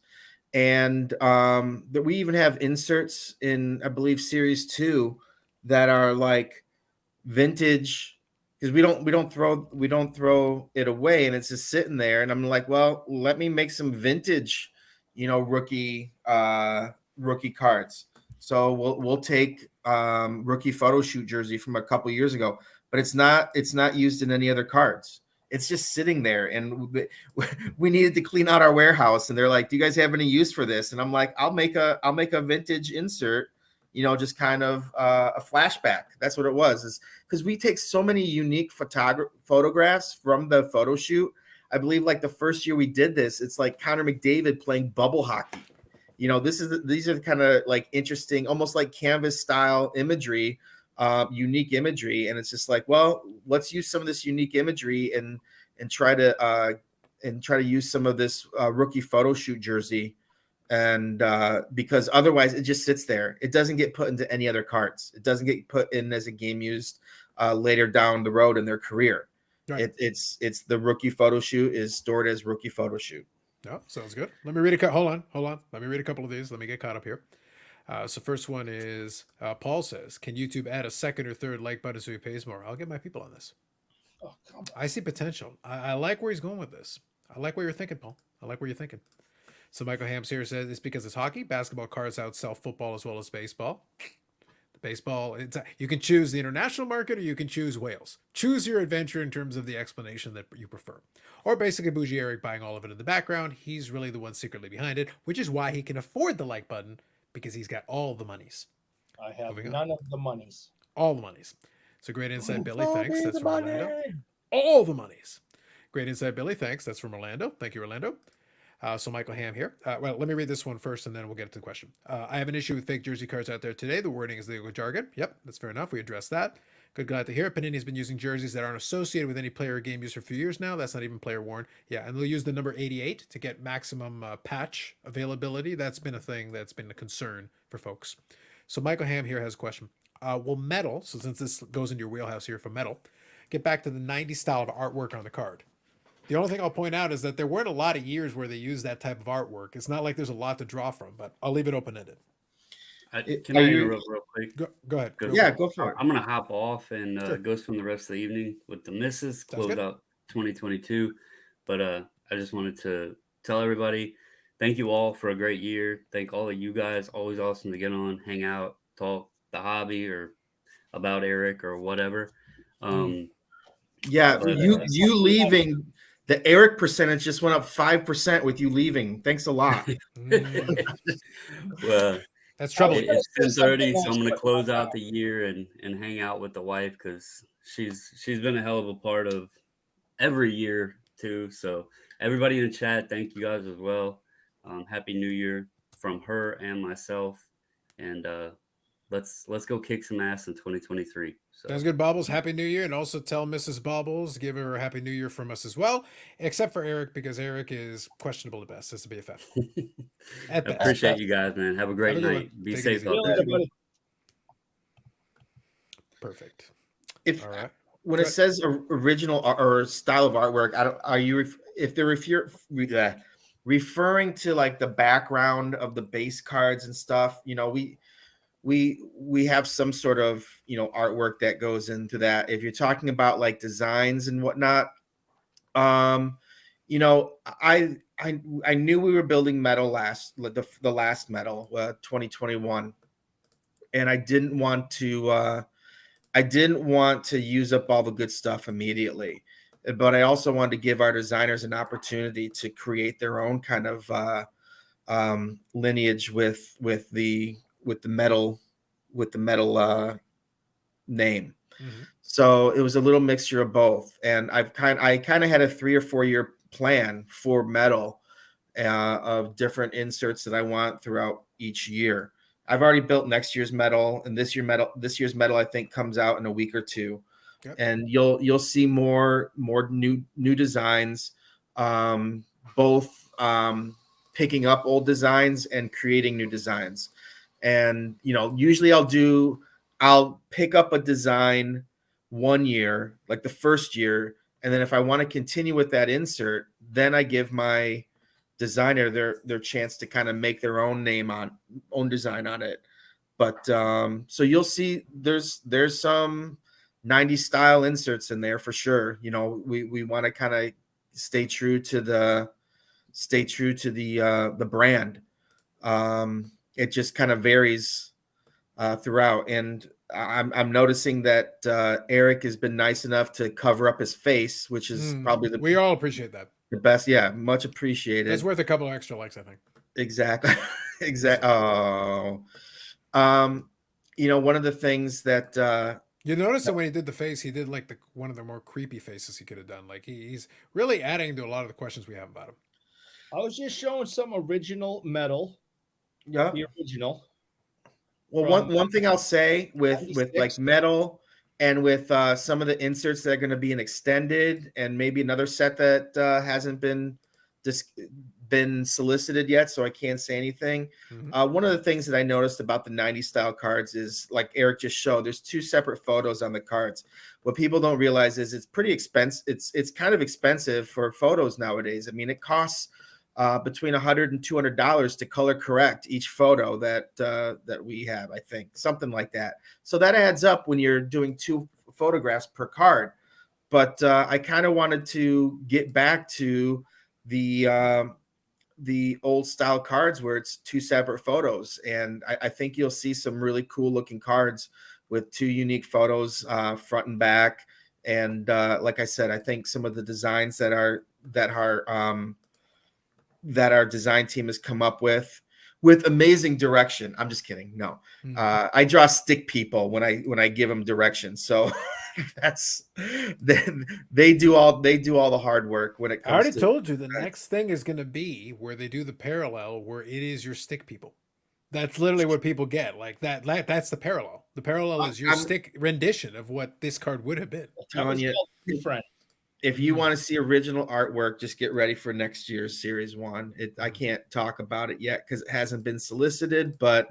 And that we even have inserts in, I believe, Series 2 that are like vintage, because we don't throw it away, and it's just sitting there. And I'm like, well, let me make some vintage, rookie cards. So we'll take rookie photo shoot jersey from a couple years ago, but it's not used in any other cards. It's just sitting there, and we needed to clean out our warehouse, and they're like, do you guys have any use for this? And I'm like, I'll make a vintage insert, just kind of a flashback. That's what it was, is because we take so many unique photographs from the photo shoot. I believe like the first year we did this, it's like Connor McDavid playing bubble hockey. These are kind of like interesting, almost like canvas style imagery, unique imagery. And it's just like, well, let's use some of this unique imagery and try to use some of this rookie photo shoot jersey. And because otherwise it just sits there. It doesn't get put into any other cards. It doesn't get put in as a game used later down the road in their career. Right. It's the rookie photo shoot is stored as rookie photo shoot. Oh, sounds good. Let me read hold on. Let me read a couple of these. Let me get caught up here. So first one is Paul says, can YouTube add a second or third like button so he pays more? I'll get my people on this. Oh, come on. I see potential. I like where he's going with this. I like what you're thinking, Paul. I like where you're thinking. So Michael Hams here says it's because it's hockey. Basketball cards outsell football as well as baseball. The baseball, you can choose the international market or you can choose Wales. Choose your adventure in terms of the explanation that you prefer. Or basically Bougie Eric buying all of it in the background. He's really the one secretly behind it, which is why he can afford the like button, because he's got all the monies. I have Moving on. none of the monies. All the monies. So great insight, Billy. Show Thanks. me That's the from money. Orlando. All the monies. Great insight, Billy. Thanks. That's from Orlando. Thank you, Orlando. So Michael Ham here. Well, let me read this one first, and then we'll get to the question. I have an issue with fake jersey cards out there today. The wording is legal jargon. Yep, that's fair enough. We addressed that. Good, glad to hear it. Panini's been using jerseys that aren't associated with any player or game use for a few years now. That's not even player worn. Yeah, and they'll use the number 88 to get maximum patch availability. That's been a thing that's been a concern for folks. So Michael Ham here has a question. Will metal, so since this goes into your wheelhouse here for metal, get back to the 90s style of artwork on the card? The only thing I'll point out is that there weren't a lot of years where they used that type of artwork. It's not like there's a lot to draw from, but I'll leave it open-ended. Can I interrupt real quick? Go ahead. Yeah, go for it. I'm going to hop off and Sure. go spend the rest of the evening with the missus, Sounds close good. out 2022. But I just wanted to tell everybody, thank you all for a great year. Thank all of you guys. Always awesome to get on, hang out, talk the hobby or about Eric or whatever. Yeah, But, you leaving, the Eric percentage just went up 5% with you leaving. Thanks a lot. Well, That's trouble. it's gonna say 10:30, something so I'm else, gonna but close not out now. the year and hang out with the wife because she's been a hell of a part of every year too. So everybody in the chat, thank you guys as well. Happy New Year from her and myself, and let's go kick some ass in 2023. So Sounds good, Bobbles. Happy New Year. And also tell Mrs. Bobbles, give her a Happy New Year from us as well, except for Eric, because Eric is questionable at best as a BFF. I At best. appreciate you guys, man. Have a great Have a good night. one. Be Take it safe easy. out See you there. later, buddy. Perfect. If All right. when Go it says original or style of artwork, I don't. Are you if they're referring to like the background of the base cards and stuff? You know, we have some sort of artwork that goes into that. If you're talking about like designs and whatnot, you know, I knew we were building metal the last metal 2021, and I didn't want to use up all the good stuff immediately, but I also wanted to give our designers an opportunity to create their own kind of lineage with the metal name. Mhm. So it was a little mixture of both, and I kind of had a 3 or 4 year plan for metal of different inserts that I want throughout each year. I've already built next year's metal, and this year's metal I think comes out in a week or two. Yep. And you'll see more new designs, both picking up old designs and creating new designs. And usually I'll pick up a design 1 year, like the first year, and then if I want to continue with that insert, then I give my designer their chance to kind of make their own design on it. But so you'll see there's some 90s style inserts in there for sure. We want to kind of stay true to the brand. It just kind of varies throughout, and I'm noticing that Eric has been nice enough to cover up his face, which is probably we all appreciate that. the best. Yeah, much appreciated. It's worth a couple of extra likes, I think. Exactly. Exactly. Oh, one of the things that You notice that when he did the face, he did like one of the more creepy faces he could have done. Like he's really adding to a lot of the questions we have about him. I was just showing some original metal. yeah. The original. Well, from one thing I'll say with 96. like metal and with some of the inserts that are going to be an extended and maybe another set that hasn't been solicited yet, so I can't say anything. Mhm. One of the things that I noticed about the 90s style cards is, like Eric just showed, there's 2 separate photos on the cards. What people don't realize is it's pretty expensive. It's kind of expensive for photos nowadays. I mean, it costs between $100 and $200 to color correct each photo that we have, I think, something like that. So that adds up when you're doing 2 photographs per card. but I kind of wanted to get back to the old style cards where it's two separate photos, and I think you'll see some really cool looking cards with two unique photos, front and back. And like I said, I think some of the designs that our design team has come up with amazing direction. I'm just kidding. No, I draw stick people when I give them direction. So that's they do all the hard work when it I comes already to. told you the next thing is going to be where they do the parallel, where it is your stick people. That's literally what people get. Like that's the parallel. The parallel is your stick rendition of what this card would have been. Telling you, friend. if you want to see original artwork, just get ready for next year's Series 1. I can't talk about it yet because it hasn't been solicited, but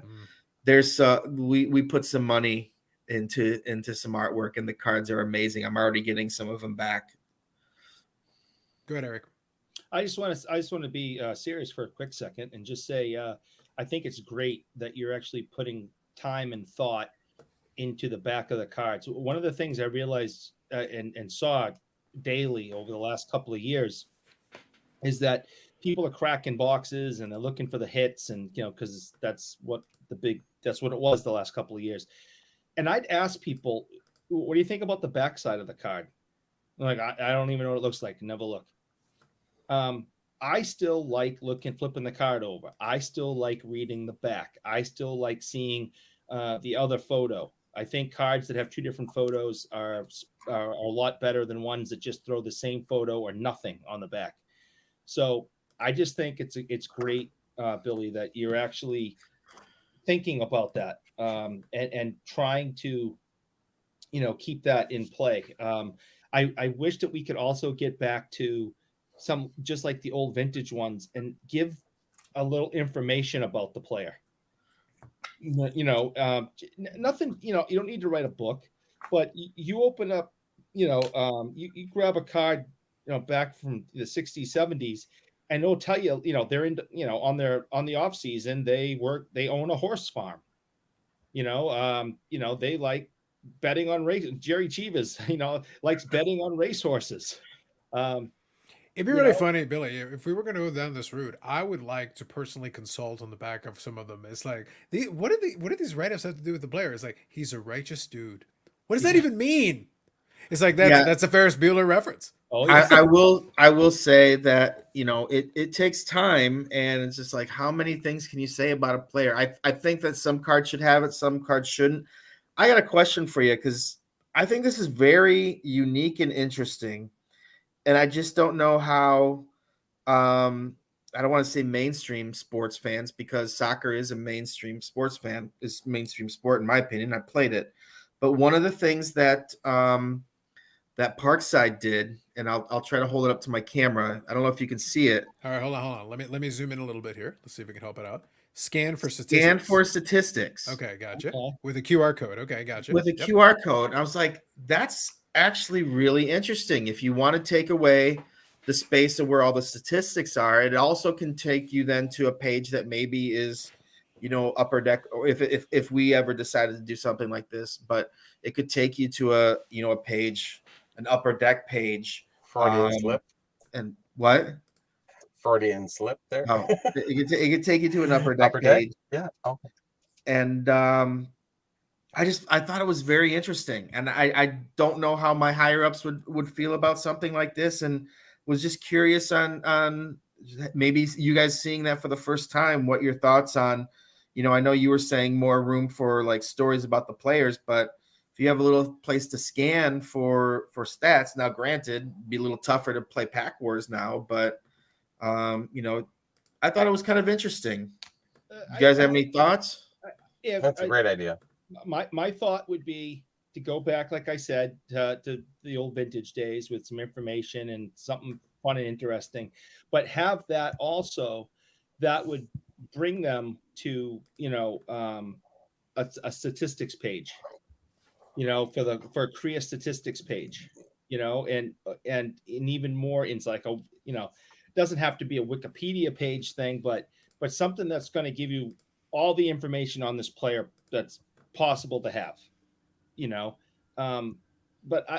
there's we put some money into some artwork, and the cards are amazing. I'm already getting some of them back. Go ahead, Eric. I just want to be serious for a quick second and just say I think it's great that you're actually putting time and thought into the back of the cards. One of the things I realized and saw daily over the last couple of years is that people are cracking boxes and they're looking for the hits, and because that's what it was the last couple of years. And I'd ask people, what do you think about the backside of the card? Like, I don't even know what it looks like. Never look. I still like flipping the card over. I still like reading the back. I still like seeing the other photo. I think cards that have two different photos are a lot better than ones that just throw the same photo or nothing on the back. So I just think it's great, Billy, that you're actually thinking about that and trying to, keep that in play. I wish that we could also get back to some, just like the old vintage ones, and give a little information about the player. Nothing, you don't need to write a book, but you open up, you grab a card, back from the 60s, 70s, and they'll tell you, they're in, on the off season, they own a horse farm. They like betting on race. Jerry Chivas, likes betting on racehorses. It'd be really funny, Billy, if we were going to go down this route. I would like to personally consult on the back of some of them. It's like, what do these write-ups have to do with the player? It's like, he's a righteous dude. What does that even mean? It's like that's a Ferris Bueller reference. Oh, yeah. I will say that it takes time, and it's just like, how many things can you say about a player? I think that some cards should have it, some cards shouldn't. I got a question for you, because I think this is very unique and interesting. And I just don't know how, I don't want to say mainstream sports fans, because soccer is a mainstream sports mainstream sport, in my opinion. I played it. But one of the things that that Parkside did, and I'll try to hold it up to my camera. I don't know if you can see it. All right, hold on. Let me zoom in a little bit here. Let's see if we can help it out. Scan for statistics. Okay, gotcha. Okay. With a QR code. Okay, gotcha. With a QR code. I was like, that's actually really interesting. If you want to take away the space of where all the statistics are, it also can take you then to a page that maybe is, upper deck, or if we ever decided to do something like this, but it could take you to a page, an upper deck page. Freudian slip. And what? Freudian slip there. Oh, it could take you to an upper deck page. Yeah. Okay. And I thought it was very interesting, and I don't know how my higher ups would feel about something like this, and was just curious on maybe you guys seeing that for the first time, what your thoughts on. I know you were saying more room for like stories about the players, but if you have a little place to scan for stats, now granted, it'd be a little tougher to play Pack Wars now, but I thought it was kind of interesting. You guys have any thoughts? That's a great idea. My thought would be to go back, like I said, to the old vintage days with some information and something fun and interesting, but have that also that would bring them to a statistics page, for a Korea statistics page, and even more in like doesn't have to be a Wikipedia page thing, but something that's going to give you all the information on this player that's possible to have.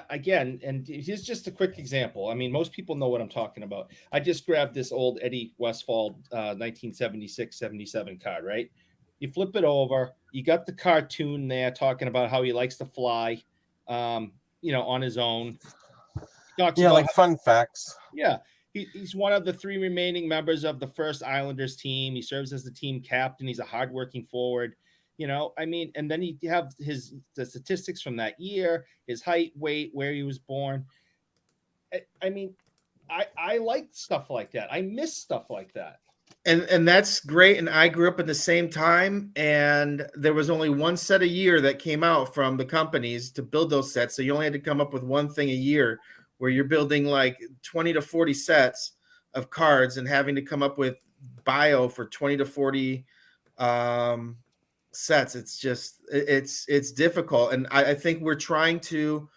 Again, and here's just a quick example. I mean, most people know what I'm talking about. I just grabbed this old Eddie Westfall 1976-77 card, right? You flip it over, you got the cartoon there talking about how he likes to fly, on his own. He talks Yeah, about like fun facts. yeah, he's one of the 3 remaining members of the first Islanders team. He serves as the team captain. He's a hardworking forward. I mean, and then you have the statistics from that year, his height, weight, where he was born. I mean, I like stuff like that. I miss stuff like that. And that's great. And I grew up in the same time, and there was only one set a year that came out from the companies to build those sets. So you only had to come up with one thing a year, where you're building like 20 to 40 sets of cards and having to come up with bio for 20 to 40 sets. It's just it's difficult. And I think we're trying to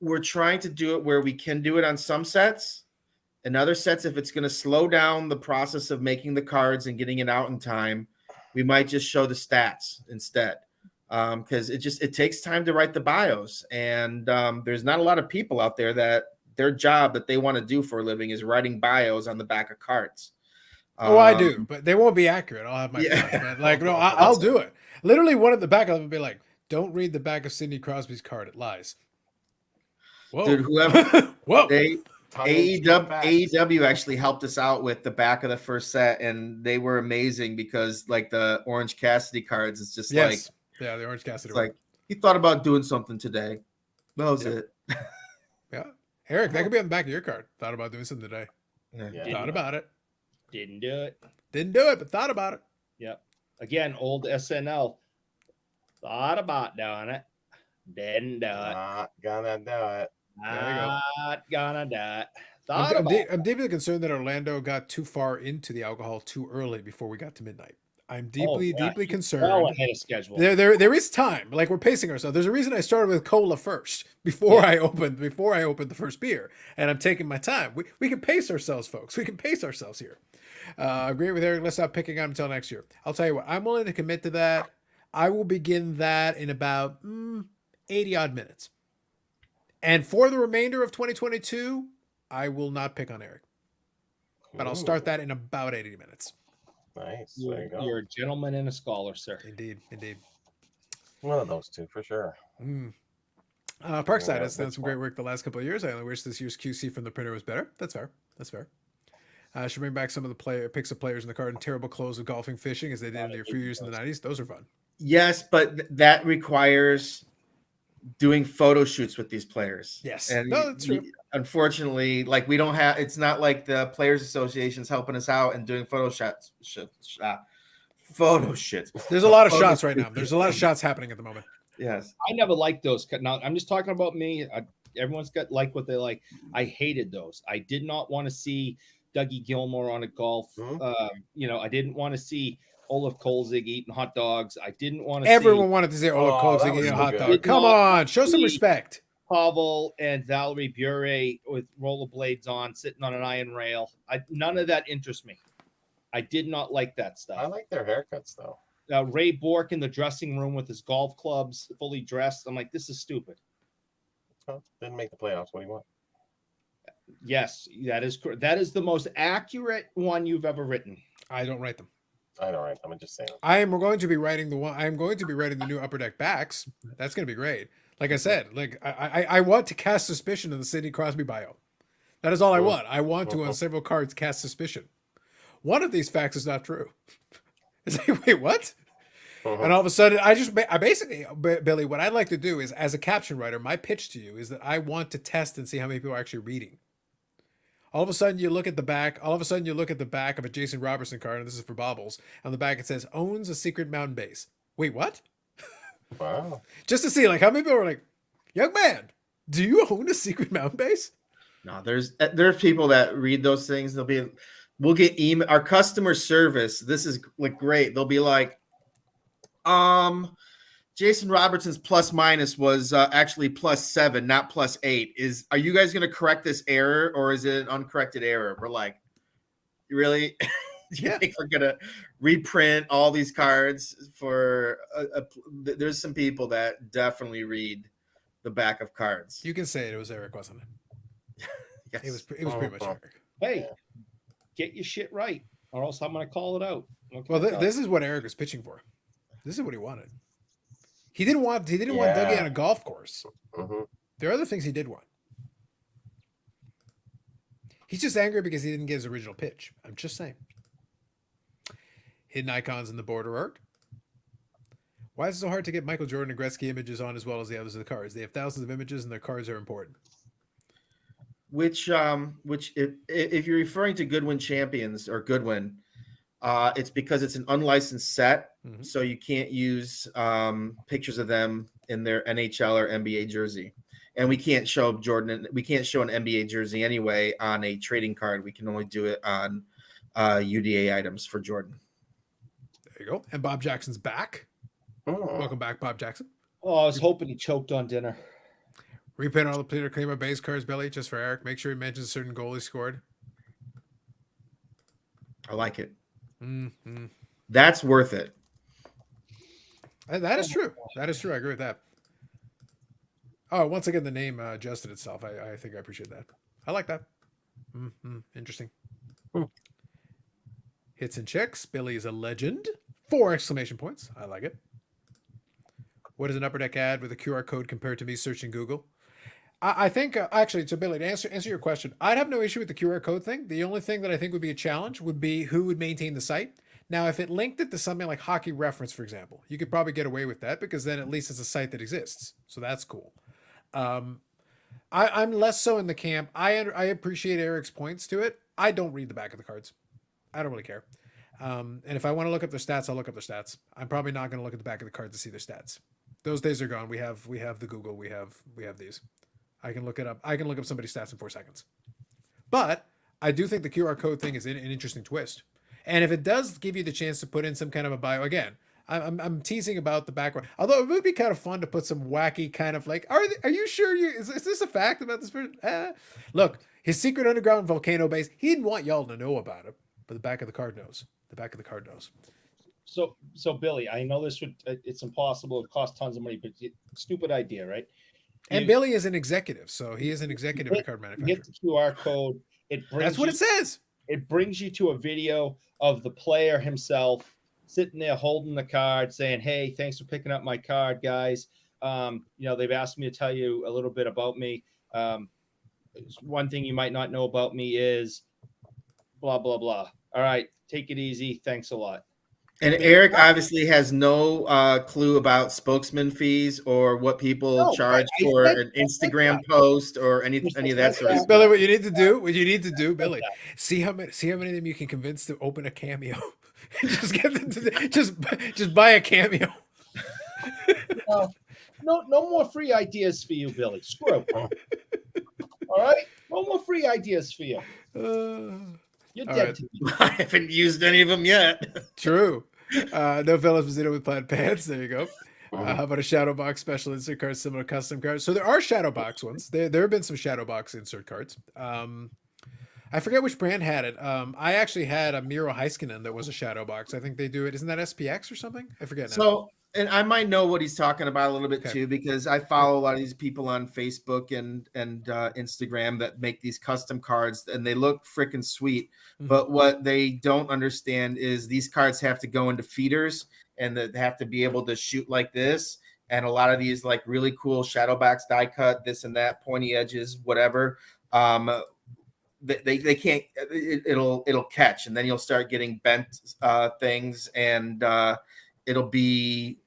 do it where we can do it on some sets. In other sets, if it's going to slow down the process of making the cards and getting it out in time, we might just show the stats instead. Because it takes time to write the bios. And there's not a lot of people out there that their job that they want to do for a living is writing bios on the back of cards. I do, but they won't be accurate. I'll have my fun. But like, no, I'll do it. Literally, one at the back of them will be like, "Don't read the back of Sidney Crosby's card; it lies." Whoa, Dude, whoever whoa! AEW actually helped us out with the back of the first set, and they were amazing because like the Orange Cassidy cards, it's just like the Orange Cassidy. It's like he thought about doing something today. That was it. Yeah, Eric, that could be on the back of your card. Thought about doing something today. Yeah. Thought about it. Didn't do it. Didn't do it, but thought about it. Yep. Again, old SNL. Thought about doing it. Didn't do it. Not gonna do it. Not gonna do it. I'm deeply concerned that Orlando got too far into the alcohol too early before we got to midnight. I'm deeply concerned. Well ahead of schedule. There is time. Like, we're pacing ourselves. There's a reason I started with cola first before I opened the first beer, and I'm taking my time. We can pace ourselves, folks. We can pace ourselves here. Agree with Eric. Let's stop picking on until next year. I'll tell you what. I'm willing to commit to that. I will begin that in about 80 odd minutes. And for the remainder of 2022, I will not pick on Eric. But I'll start that in about 80 minutes. Nice. There you go. You're a gentleman and a scholar, sir. Indeed. One of those two for sure. Parkside has done some great work the last couple of years. I only wish this year's QC from the printer was better. That's fair. Should bring back some of the picks of players in the card in terrible clothes of golfing, fishing, as they did in a few years in the 90s. Those are fun. Yes, but that requires doing photo shoots with these players. Yes. And no, that's true. Unfortunately, like we don't have, it's not like the Players Association's helping us out and doing photo shoots. There's a lot of shots right now. There's a lot of shots happening at the moment. Yes. I never liked those. Now, I'm just talking about me. Everyone's got like what they like. I hated those. I did not want to see Dougie Gilmore on a golf. I didn't want to see Olaf Kolzig eating hot dogs. I didn't want to Everyone wanted to see Olaf Kolzig eating a hot dog. Come on, show some respect. Pavel and Valerie Bure with rollerblades on, sitting on an iron rail. None of that interests me. I did not like that stuff. I like their haircuts though. Ray Bork in the dressing room with his golf clubs, fully dressed. I'm like, this is stupid. Well, didn't make the playoffs. What do you want? Yes, that is correct. That is the most accurate one you've ever written. I don't write them. I don't write them. I'm just saying. I'm going to be writing the new Upper Deck backs. That's going to be great. Like I said, I want to cast suspicion in the Sidney Crosby bio. That is all I want. I want to, on several cards, cast suspicion. One of these facts is not true. It's like, wait, what? And all of a sudden, I basically, Billy, what I'd like to do is, as a caption writer, my pitch to you is that I want to test and see how many people are actually reading. All of a sudden, you look at the back of a Jason Robertson card, and this is for Bobbles. On the back, it says, owns a secret mountain base. Wait, what? Wow. Just to see, like, how many people are like, young man, do you own a secret mountain base? No, there's people that read those things. We'll get email. Our customer service, this is like great. They'll be like, Jason Robertson's plus minus was actually +7, not +8. Are you guys going to correct this error, or is it an uncorrected error? We're like, you really? Do you think we're going to reprint all these cards for there's some people that definitely read the back of cards. You can say it. It was Eric, wasn't it? Yes. It was pretty much Eric. Hey, get your shit right, or else I'm going to call it out. Okay, Well, this is what Eric was pitching for. This is what he wanted. He didn't want Dougie on a golf course. Mhm. There are other things he did want. He's just angry because he didn't get his original pitch. I'm just saying. Hidden icons in the border art. Why is it so hard to get Michael Jordan and Gretzky images on as well as the others of the cards? They have thousands of images and their cards are important. Which if you're referring to Goodwin Champions or Goodwin, it's because it's an unlicensed set, so you can't use pictures of them in their NHL or NBA jersey, and we can't show Jordan. We can't show an NBA jersey anyway on a trading card. We can only do it on UDA items for Jordan. There you go. And Bob Jackson's back. Welcome back, Bob Jackson. Oh, I was hoping he choked on dinner. Repaint all the Peter Klima base cards, Billy, just for Eric. Make sure he mentions a certain goal he scored. I like it. Mm-hmm. That's worth it. That is true. That is true. I agree with that. Oh, once again, the name adjusted itself. I think I appreciate that. I like that. Interesting. Hits and checks. Billy is a legend. 4 exclamation points. I like it. What is an Upper Deck ad with a QR code compared to me searching Google? I think, actually, so Billy, to answer your question, I'd have no issue with the QR code thing. The only thing that I think would be a challenge would be who would maintain the site. Now, if it linked it to something like Hockey Reference, for example, you could probably get away with that because then at least it's a site that exists. So that's cool. I'm less so in the camp. I appreciate Eric's points to it. I don't read the back of the cards. I don't really care. And if I want to look up their stats, I'll look up their stats. I'm probably not going to look at the back of the card to see their stats. Those days are gone. We have the Google. We have these. I can look it up. I can look up somebody's stats in 4 seconds. But I do think the QR code thing is an interesting twist. And if it does give you the chance to put in some kind of a bio, again, I'm teasing about the background. Although it would be kind of fun to put some wacky kind of like, are you sure is this a fact about this person? Look, his secret underground volcano base, he didn't want y'all to know about it, but the back of the card knows. The back of the card knows. So Billy, I know this would it's impossible. It costs tons of money, but stupid idea, right? And Billy is an executive, so he is an executive of the card manufacturer. Get the QR code. That's what it says. It brings you to a video of the player himself sitting there holding the card, saying, "Hey, thanks for picking up my card, guys. They've asked me to tell you a little bit about me. One thing you might not know about me is blah blah blah. All right, take it easy. Thanks a lot." And Eric obviously has no clue about spokesman fees or what people charge for an Instagram post or any of that sort of stuff. Billy, what you need to do, Billy, see how many of them you can convince to open a Cameo. Just get them to just buy a Cameo. No more free ideas for you, Billy. Screw. All right, no more free ideas for you. You're dead right. to me. I haven't used any of them yet. True. No Phillips Mazzino with plaid pants. There you go. How about a shadow box special insert card similar to custom cards? So there are shadow box ones. There have been some shadow box insert cards. I forget which brand had it. I actually had a Miro Heiskanen that was a shadow box. I think they do it. Isn't that SPX or something? I forget now. So, and I might know what he's talking about a little bit too, because I follow a lot of these people on Facebook and Instagram that make these custom cards, and they look freaking sweet. But what they don't understand is these cards have to go into feeders, and they have to be able to shoot like this. And a lot of these like really cool shadow box die cut, this and that, pointy edges, whatever. They can't. It'll catch, and then you'll start getting bent things, and it'll be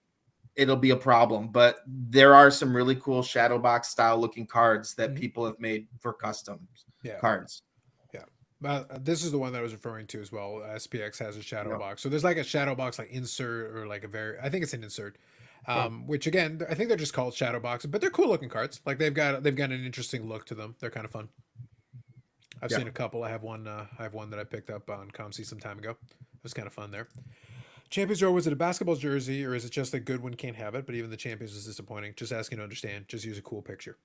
a problem. But there are some really cool shadow box style looking cards that people have made for custom cards. This is the one that I was referring to as well. SPX has a shadow box. So there's like a shadow box like insert or like I think it's an insert. Which again, I think they're just called shadow boxes, but they're cool looking cards. Like they've got an interesting look to them. They're kind of fun. I've seen a couple. I have one that I picked up on ComC some time ago. It was kind of fun there. Champions Row, was it a basketball jersey or is it just that Goodwin can't have it? But even the Champions was disappointing. Just asking to understand. Just use a cool picture.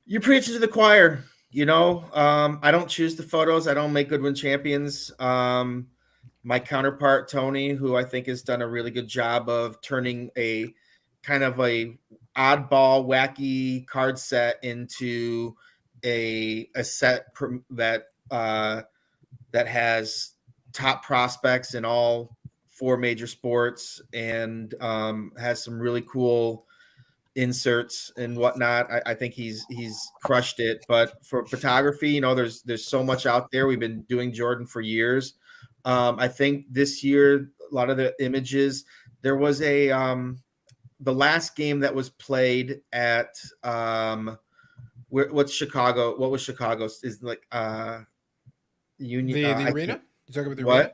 You're preaching to the choir. I don't choose the photos. I don't make Goodwin Champions. My counterpart, Tony, who I think has done a really good job of turning a kind of a oddball, wacky card set into a set that that has top prospects in all 4 major sports and has some really cool inserts and whatnot. I think he's crushed it. But for photography, you know, there's so much out there. We've been doing Jordan for years. I think this year a lot of the images, there was a the last game that was played at what's Chicago? What was Chicago's is like Union The arena? You talking about the what? arena?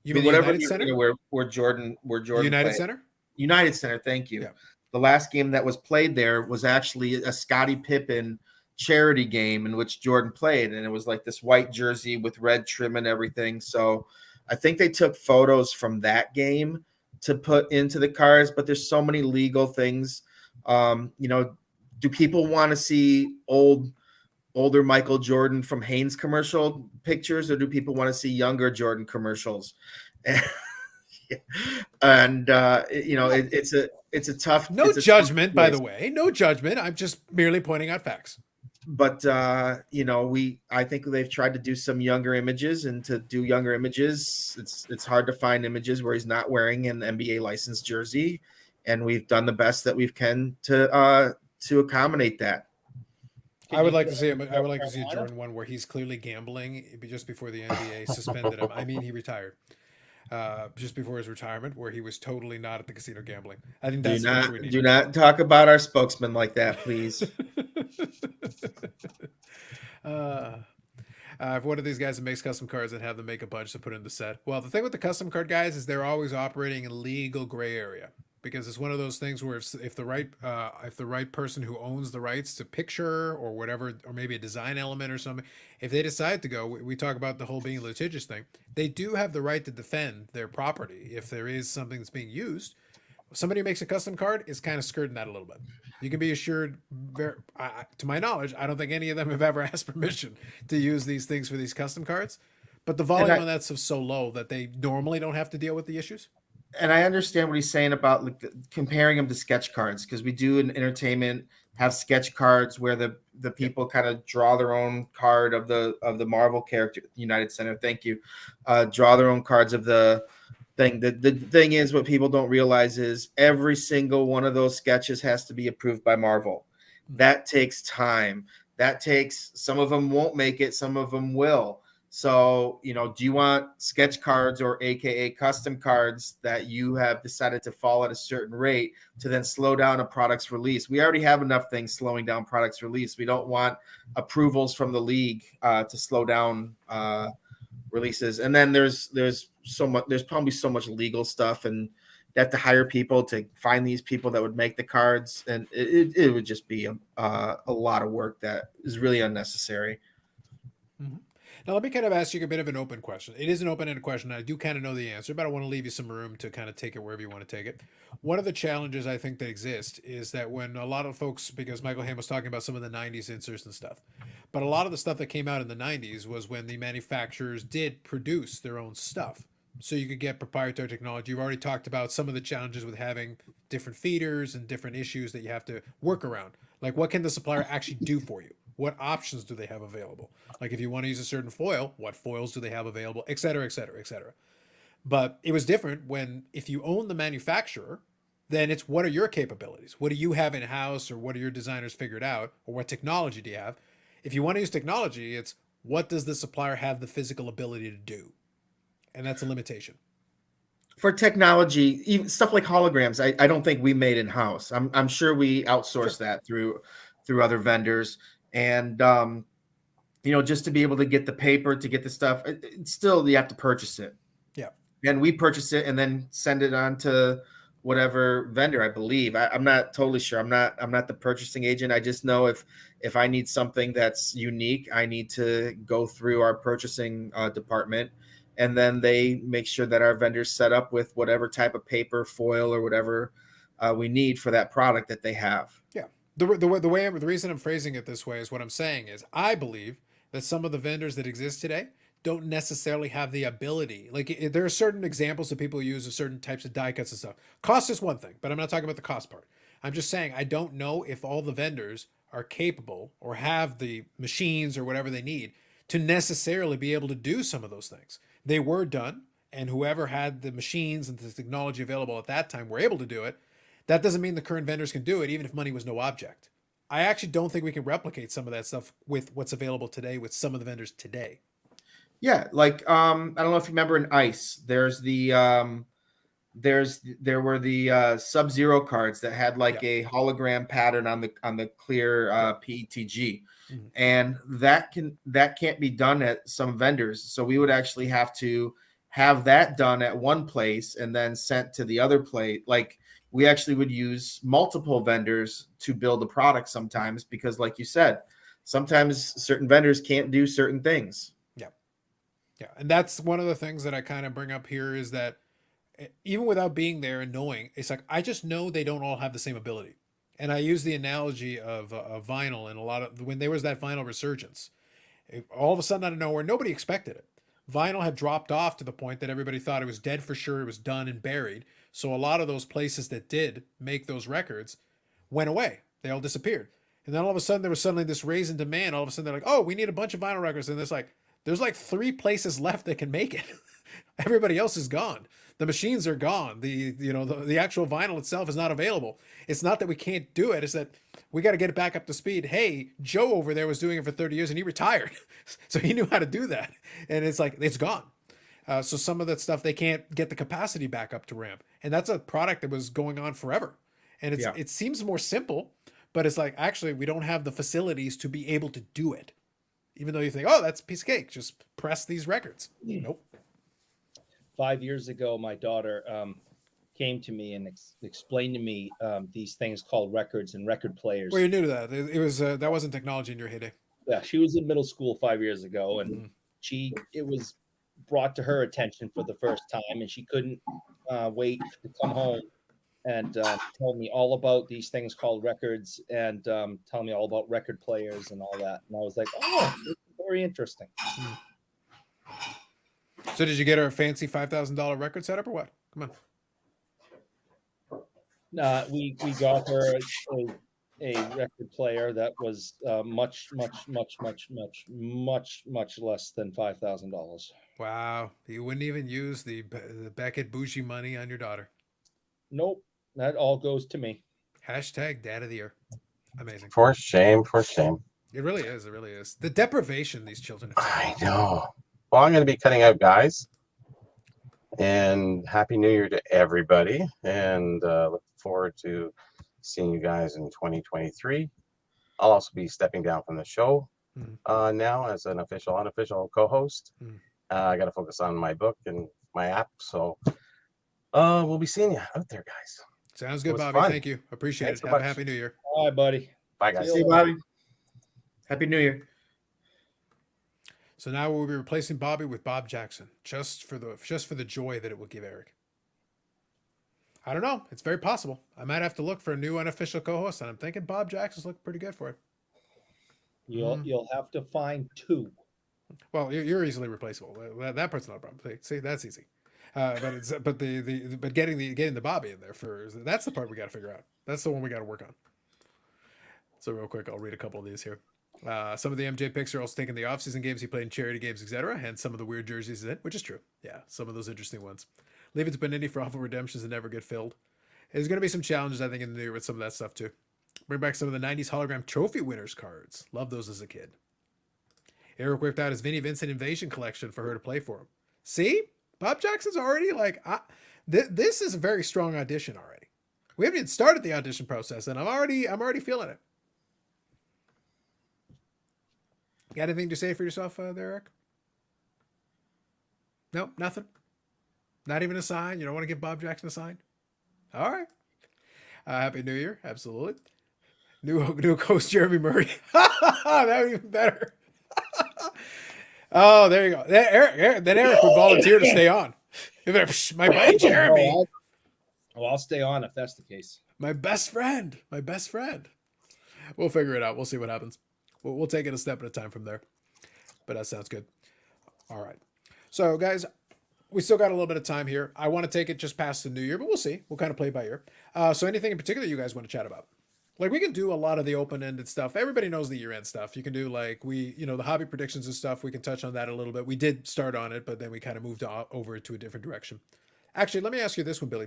You mean the Whatever United the Center? arena where Jordan The United played. Center? United Center, thank you. Yeah. The last game that was played there was actually a Scottie Pippen charity game in which Jordan played, and it was like this white jersey with red trim and everything. So I think they took photos from that game to put into the cards, but there's so many legal things. You know, do people want to see older Michael Jordan from Hanes commercial pictures, or do people want to see younger Jordan commercials? And you know, it's a tough. No it's a judgment, tough by choice. the way. No judgment. I'm just merely pointing out facts. But you know, I think they've tried to do some younger images, and to do younger images, it's hard to find images where he's not wearing an NBA licensed jersey, and we've done the best that we can to accommodate that. I would like to see him. I would like to see a Jordan one where he's clearly gambling just before the NBA suspended him. I mean, he retired just before his retirement, where he was totally not at the casino gambling. I think that's what we need. Do not talk about our spokesman like that, please. If one of these guys that makes custom cards and have them make a bunch to put in the set. Well, the thing with the custom card guys is they're always operating in legal gray area, because it's one of those things where if the right person who owns the rights to picture or whatever, or maybe a design element or something, if they decide to go, we talk about the whole being litigious thing, they do have the right to defend their property if there is something that's being used. Somebody who makes a custom card is kind of skirting that a little bit. You can be assured, to my knowledge, I don't think any of them have ever asked permission to use these things for these custom cards, but the volume on that's so low that they normally don't have to deal with the issues. And I understand what he's saying about like comparing them to sketch cards, because we do in entertainment have sketch cards where the people kind of draw their own card of the Marvel character. United Center, thank you. Draw their own cards of the thing. The thing is, what people don't realize is every single one of those sketches has to be approved by Marvel. That takes time. That takes, some of them won't make it, some of them will. So, you know, do you want sketch cards, or AKA custom cards, that you have decided to fall at a certain rate to then slow down a product's release? We already have enough things slowing down products release. We don't want approvals from the league to slow down releases. And then there's probably so much legal stuff, and they have to hire people to find these people that would make the cards. And it would just be a lot of work that is really unnecessary. Mm-hmm. Now, let me kind of ask you a bit of an open question. It is an open-ended question. I do kind of know the answer, but I want to leave you some room to kind of take it wherever you want to take it. One of the challenges I think that exist is that when a lot of folks, because Michael Hamm was talking about some of the 90s inserts and stuff, but a lot of the stuff that came out in the 90s was when the manufacturers did produce their own stuff. So you could get proprietary technology. You've already talked about some of the challenges with having different feeders and different issues that you have to work around. Like, what can the supplier actually do for you? What options do they have available? Like, if you want to use a certain foil, what foils do they have available, et cetera, et cetera, et cetera. But it was different when, if you own the manufacturer, then it's what are your capabilities? What do you have in-house, or what are your designers figured out, or what technology do you have? If you want to use technology, it's what does the supplier have the physical ability to do? And that's a limitation. For technology, even stuff like holograms, I don't think we made in-house. I'm sure we outsourced that through other vendors. And, you know, just to be able to get the paper, to get the stuff, it's still, you have to purchase it. Yeah. And we purchase it and then send it on to whatever vendor, I believe. I'm not totally sure. I'm not the purchasing agent. I just know if I need something that's unique, I need to go through our purchasing department. And then they make sure that our vendors set up with whatever type of paper, foil, or whatever we need for that product that they have. Yeah. The reason I'm phrasing it this way is what I'm saying is I believe that some of the vendors that exist today don't necessarily have the ability. Like, there are certain examples that people use of certain types of die cuts and stuff. Cost is one thing, but I'm not talking about the cost part. I'm just saying, I don't know if all the vendors are capable or have the machines or whatever they need to necessarily be able to do some of those things. They were done, and whoever had the machines and the technology available at that time were able to do it. That doesn't mean the current vendors can do it, even if money was no object. I actually don't think we can replicate some of that stuff with what's available today with some of the vendors today. Yeah, like I don't know if you remember in Ice, there were the Sub-Zero cards that had like Yeah. a hologram pattern on the clear PETG. Mhm. And that can't be done at some vendors. So we would actually have to have that done at one place and then sent to the other place. Like we actually would use multiple vendors to build a product sometimes because, like you said, sometimes certain vendors can't do certain things. Yeah. And that's one of the things that I kind of bring up here is that even without being there and knowing, it's like, I just know they don't all have the same ability. And I use the analogy of vinyl and a lot of when there was that vinyl resurgence, all of a sudden out of nowhere, nobody expected it. Vinyl had dropped off to the point that everybody thought it was dead for sure. It was done and buried. So a lot of those places that did make those records went away. They all disappeared. And then all of a sudden there was suddenly this raise in demand. All of a sudden they're like, oh, we need a bunch of vinyl records. And there's like 3 places left that can make it. Everybody else is gone. The machines are gone. The actual vinyl itself is not available. It's not that we can't do it. It's that we got to get it back up to speed. Hey, Joe over there was doing it for 30 years and he retired. So he knew how to do that. And it's like, it's gone. So some of that stuff, they can't get the capacity back up to ramp. And that's a product that was going on forever. And it seems more simple, but it's like, actually, we don't have the facilities to be able to do it. Even though you think, oh, that's a piece of cake. Just press these records. Nope. 5 years ago, my daughter came to me and explained to me these things called records and record players. Well, you're new to that. It was that wasn't technology in your heyday. Yeah, she was in middle school 5 years ago, and it was brought to her attention for the first time, and she couldn't wait to come home and tell me all about these things called records and tell me all about record players and all that. And I was like, oh, this is very interesting. So did you get her a fancy $5,000 record setup or what? Come on. We got her a record player that was much less than $5,000. Wow. You wouldn't even use the Beckett bougie money on your daughter. Nope. That all goes to me. Hashtag dad of the year. Amazing. For shame, for shame. It really is. It really is. The deprivation these children have. I know. Well, I'm going to be cutting out, guys. And Happy New Year to everybody. And look forward to seeing you guys in 2023. I'll also be stepping down from the show now as an official, unofficial co-host. I got to focus on my book and my app. So we'll be seeing you out there, guys. Sounds good, Bobby. Fun. Thank you. Appreciate Thanks it. so Have a much. happy New Year. Bye, buddy. Bye, guys. See you, Bobby. Happy New Year. So now we'll be replacing Bobby with Bob Jackson, just for the joy that it will give Eric. I don't know. It's very possible. I might have to look for a new unofficial co-host, and I'm thinking Bob Jackson's looking pretty good for it. You'll have to find 2. Well, you're easily replaceable. That part's not a problem. See, that's easy. But getting the Bobby in there that's the part we got to figure out. That's the one we got to work on. So real quick, I'll read a couple of these here. Some of the MJ picks are also taking the off-season games he played in charity games, etc., and some of the weird jerseys he's in, which is true. Yeah, some of those interesting ones. Leave it to Panini for awful redemptions that never get filled. There's going to be some challenges, I think, in the new year with some of that stuff, too. Bring back some of the 90s hologram trophy winners cards. Love those as a kid. Eric whipped out his Vinnie Vincent Invasion collection for her to play for him. See? Bob Jackson's already like, this is a very strong audition already. We haven't even started the audition process, and I'm already feeling it. Got anything to say for yourself there, Eric? No, nothing. Not even a sign. You don't want to give Bob Jackson a sign? All right. Happy New Year. Absolutely. New host Jeremy Murray. That would be even better. Oh, there you go. Then Eric would volunteer to stay on. My buddy Jeremy. I'll stay on if that's the case. My best friend. We'll figure it out. We'll see what happens. We'll take it a step at a time from there. But that sounds good. All right. So, guys, we still got a little bit of time here. I want to take it just past the new year, but we'll see. We'll kind of play by ear. So anything in particular you guys want to chat about? Like we can do a lot of the open-ended stuff. Everybody knows the year-end stuff. You can do like the hobby predictions and stuff. We can touch on that a little bit. We did start on it, but then we kind of moved over to a different direction. Actually, let me ask you this one, Billy.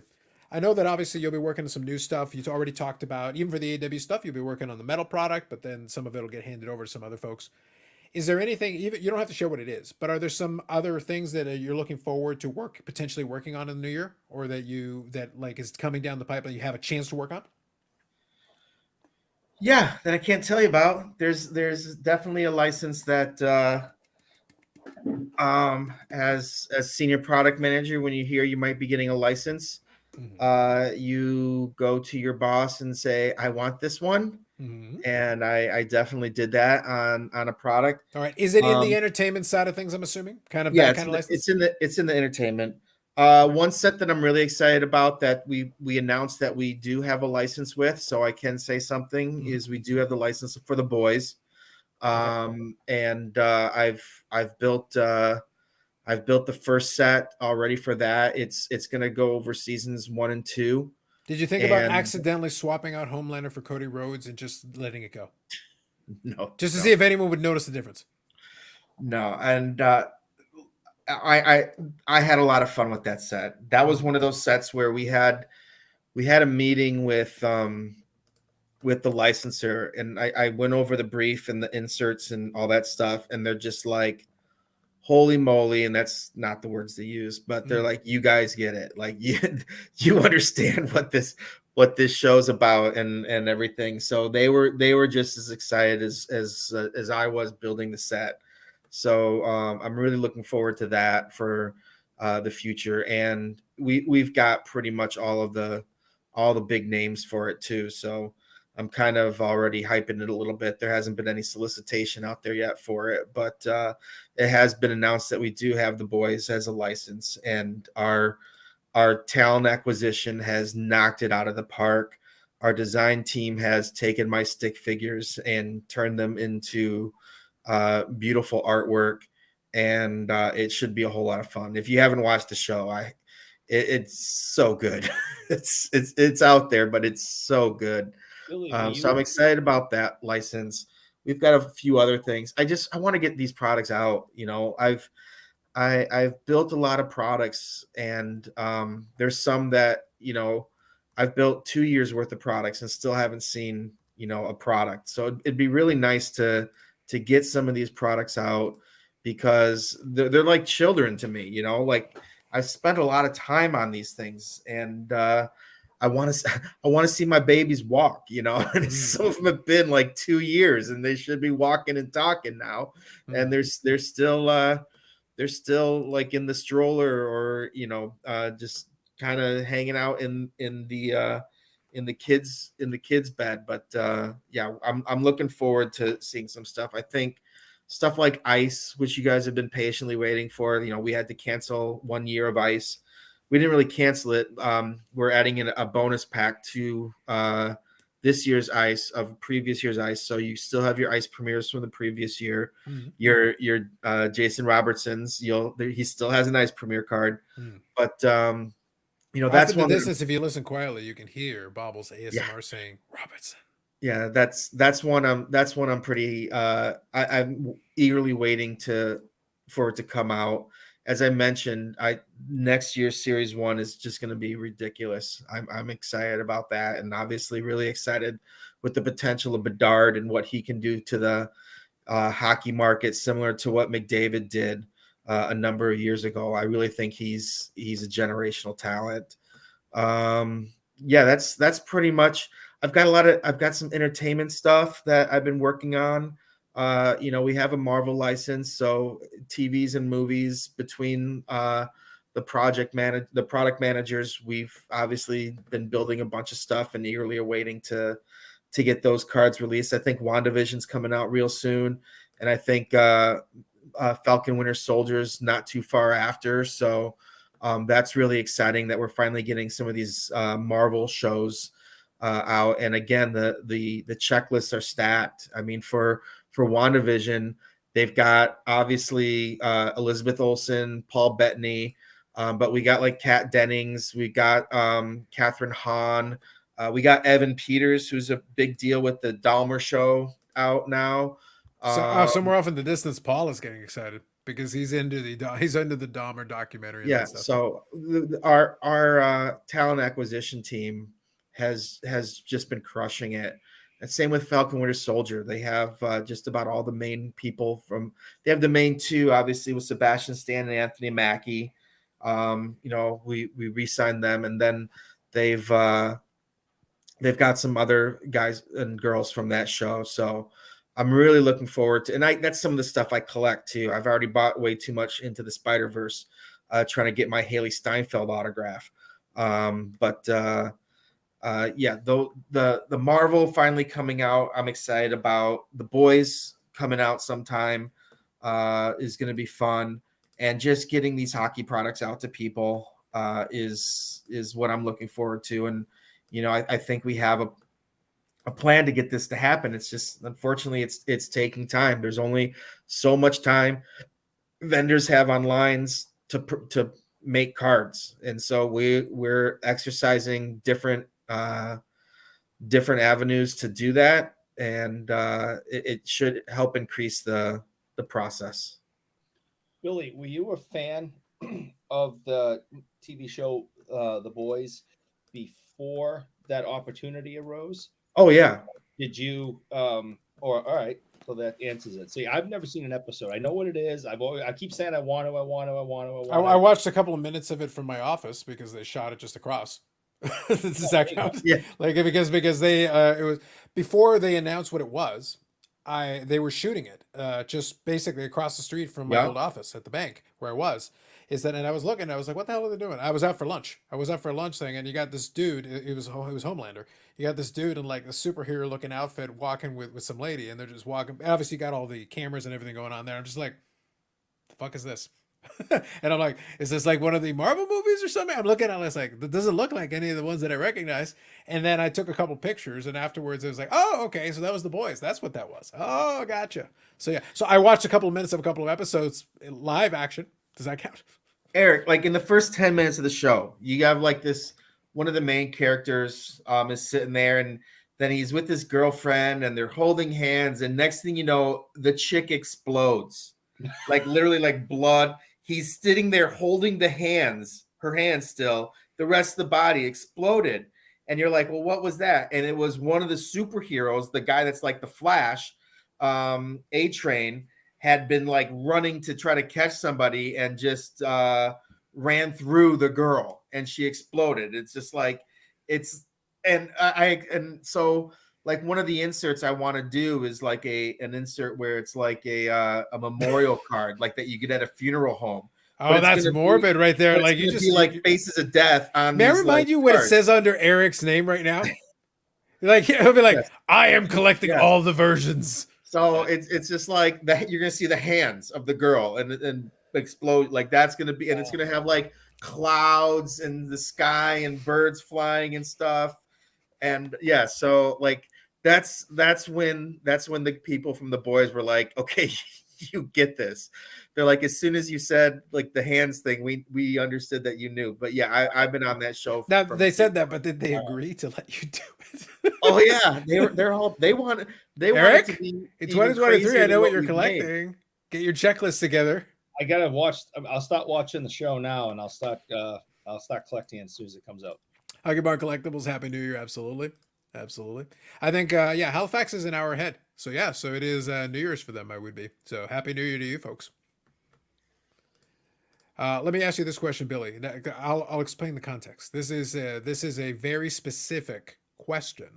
I know that obviously you'll be working on some new stuff. You've already talked about, even for the AW stuff, you'll be working on the metal product, but then some of it will get handed over to some other folks. Is there anything, even you don't have to share what it is, but are there some other things that you're looking forward to potentially working on in the new year, or that like is coming down the pipe and you have a chance to work on? Yeah, that I can't tell you about. There's definitely a license that as senior product manager, when you hear you might be getting a license, you go to your boss and say, I want this one. And I definitely did that on a product. All right. Is it in the entertainment side of things, I'm assuming? Kind of that kind of license? It's in the entertainment. One set that I'm really excited about that we announced that we do have a license with, so I can say something, is we do have the license for the boys. And I've built the first set already for that. It's gonna go over seasons 1 and 2. Did you think about accidentally swapping out Homelander for Cody Rhodes and just letting it go? No. Just to see if anyone would notice the difference. No, and I had a lot of fun with that set. That was one of those sets where we had a meeting with the licensor, and I went over the brief and the inserts and all that stuff, and they're just like, holy moly, and that's not the words they use, but they're like, you guys get it, like you understand what this show's about and everything. So they were just as excited as I was building the set. So I'm really looking forward to that for the future, and we've got pretty much all the big names for it too. So I'm kind of already hyping it a little bit. There hasn't been any solicitation out there yet for it, but it has been announced that we do have the boys as a license, and our talent acquisition has knocked it out of the park. Our design team has taken my stick figures and turned them into beautiful artwork, and it should be a whole lot of fun. If you haven't watched the show, it's so good. it's out there, but it's so good. Billy, So I'm excited about that license. We've got a few other things. I want to get these products out. I've built a lot of products, and there's some that I've built 2 years worth of products and still haven't seen a product. So it'd be really nice to get some of these products out, because they're like children to me. Like I've spent a lot of time on these things, and I want to see my babies walk, and some of them have been like 2 years, and they should be walking and talking now. And they're still like in the stroller, or just kind of hanging out in the kids bed. But yeah, I'm looking forward to seeing some stuff. I think stuff like Ice, which you guys have been patiently waiting for. We had to cancel 1 year of Ice. We didn't really cancel it. We're adding in a bonus pack to this year's Ice of previous year's Ice. So you still have your Ice premieres from the previous year. Your Jason Robertson's, he still has an Ice premiere card. But that's one. If you listen quietly, you can hear Bobble's ASMR saying Robertson. Yeah, that's one I'm pretty I'm eagerly waiting for it to come out. As I mentioned, next year's Series 1 is just going to be ridiculous. I'm excited about that, and obviously really excited with the potential of Bedard and what he can do to the hockey market, similar to what McDavid did a number of years ago. I really think he's a generational talent. Yeah, that's pretty much. I've got some entertainment stuff that I've been working on. We have a Marvel license, so TVs and movies between the product managers. We've obviously been building a bunch of stuff and eagerly awaiting to get those cards released. I think WandaVision's coming out real soon, and I think Falcon Winter Soldier's not too far after. So that's really exciting that we're finally getting some of these Marvel shows out. And again, the checklists are stacked. I mean, for WandaVision, they've got obviously Elizabeth Olsen, Paul Bettany, But we got like Kat Dennings, we got Catherine Hahn, we got Evan Peters, who's a big deal with the Dahmer show out now. So somewhere off in the distance, Paul is getting excited because he's into the Dahmer documentary and Yeah, that stuff. so our talent acquisition team has just been crushing it. And same with Falcon Winter Soldier. They have just about all the main people from. They have the main two, obviously, with Sebastian Stan and Anthony Mackie. We re-signed them, and then they've got some other guys and girls from that show. So I'm really looking forward to, and that's some of the stuff I collect too. I've already bought way too much into the Spider-Verse, trying to get my Haley Steinfeld autograph. The Marvel finally coming out, I'm excited about. The Boys coming out sometime is going to be fun, and just getting these hockey products out to people is what I'm looking forward to. And I think we have a plan to get this to happen. It's just, unfortunately, it's taking time. There's only so much time vendors have on lines to make cards, and so we're exercising different avenues to do that, and it should help increase the process. Billy, were you a fan of the TV show The Boys before that opportunity arose? Oh yeah. Did you all right, so that answers it. See, I've never seen an episode. I know what it is. I keep saying I want to. I watched a couple of minutes of it from my office because they shot it just across. Does that count? Yeah. Like because they it was before they announced what it was. They were shooting it just basically across the street from my old office at the bank where I was. And I was looking, I was like, what the hell are they doing? I was out for lunch. I was out for a lunch thing, and you got this dude. It was Homelander. You got this dude in like a superhero looking outfit walking with some lady, and they're just walking. Obviously, you got all the cameras and everything going on there. I'm just like, the fuck is this? And I'm like, is this like one of the Marvel movies or something? I'm looking at it, it's like, that doesn't look like any of the ones that I recognize. And then I took a couple pictures, and afterwards it was like, oh, okay, so that was The Boys. That's what that was. Oh, gotcha. So yeah, so I watched a couple of minutes of a couple of episodes in live action. Does that count? Eric, like in the first 10 minutes of the show, you have like this, one of the main characters is sitting there, and then he's with his girlfriend and they're holding hands, and next thing you know, the chick explodes. Like literally like blood. He's sitting there holding her hands still. The rest of the body exploded. And you're like, well, what was that? And it was one of the superheroes, the guy that's like the Flash, A-Train, had been like running to try to catch somebody and just ran through the girl, and she exploded. It's just like, so like one of the inserts I want to do is like an insert where it's like a memorial card, like that you get at a funeral home. Oh, that's morbid right there. Like you just be like faces of death on. May I remind you what it says under Eric's name right now? Like he'll be like, yes. I am collecting all the versions. So it's just like that. You're gonna see the hands of the girl and explode. Like that's gonna be, and it's gonna have like clouds in the sky and birds flying and stuff. And yeah, so like that's when the people from The Boys were like, okay, you get this. They're like, as soon as you said like the hands thing, we understood that you knew. But yeah, I've been on that show. Now they said that, but did they agree to let you do it? Oh yeah, they want Eric, to be in 2023. I know what you're collecting. Get your checklist together. I gotta watch. I'll start watching the show now, and I'll start collecting it as soon as it comes out. Hockey Bar Collectibles, Happy New Year! Absolutely. I think Halifax is an hour ahead, so yeah, so it is New Year's for them. I would be so Happy New Year to you folks. Let me ask you this question, Billy. I'll explain the context. This is a very specific question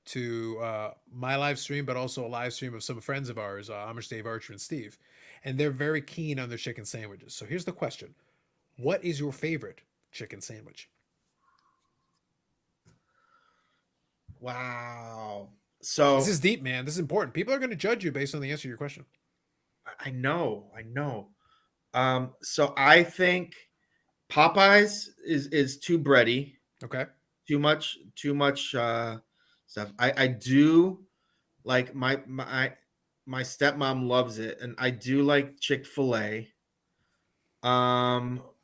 to my live stream, but also a live stream of some friends of ours, Amish Dave Archer and Steve, and they're very keen on their chicken sandwiches. So here's the question: what is your favorite chicken sandwich? Wow. So this is deep, man. This is important. People are going to judge you based on the answer to your question. I know. So I think Popeyes is too bready. Okay. Too much stuff. I do like my stepmom loves it, and I do like Chick-fil-A.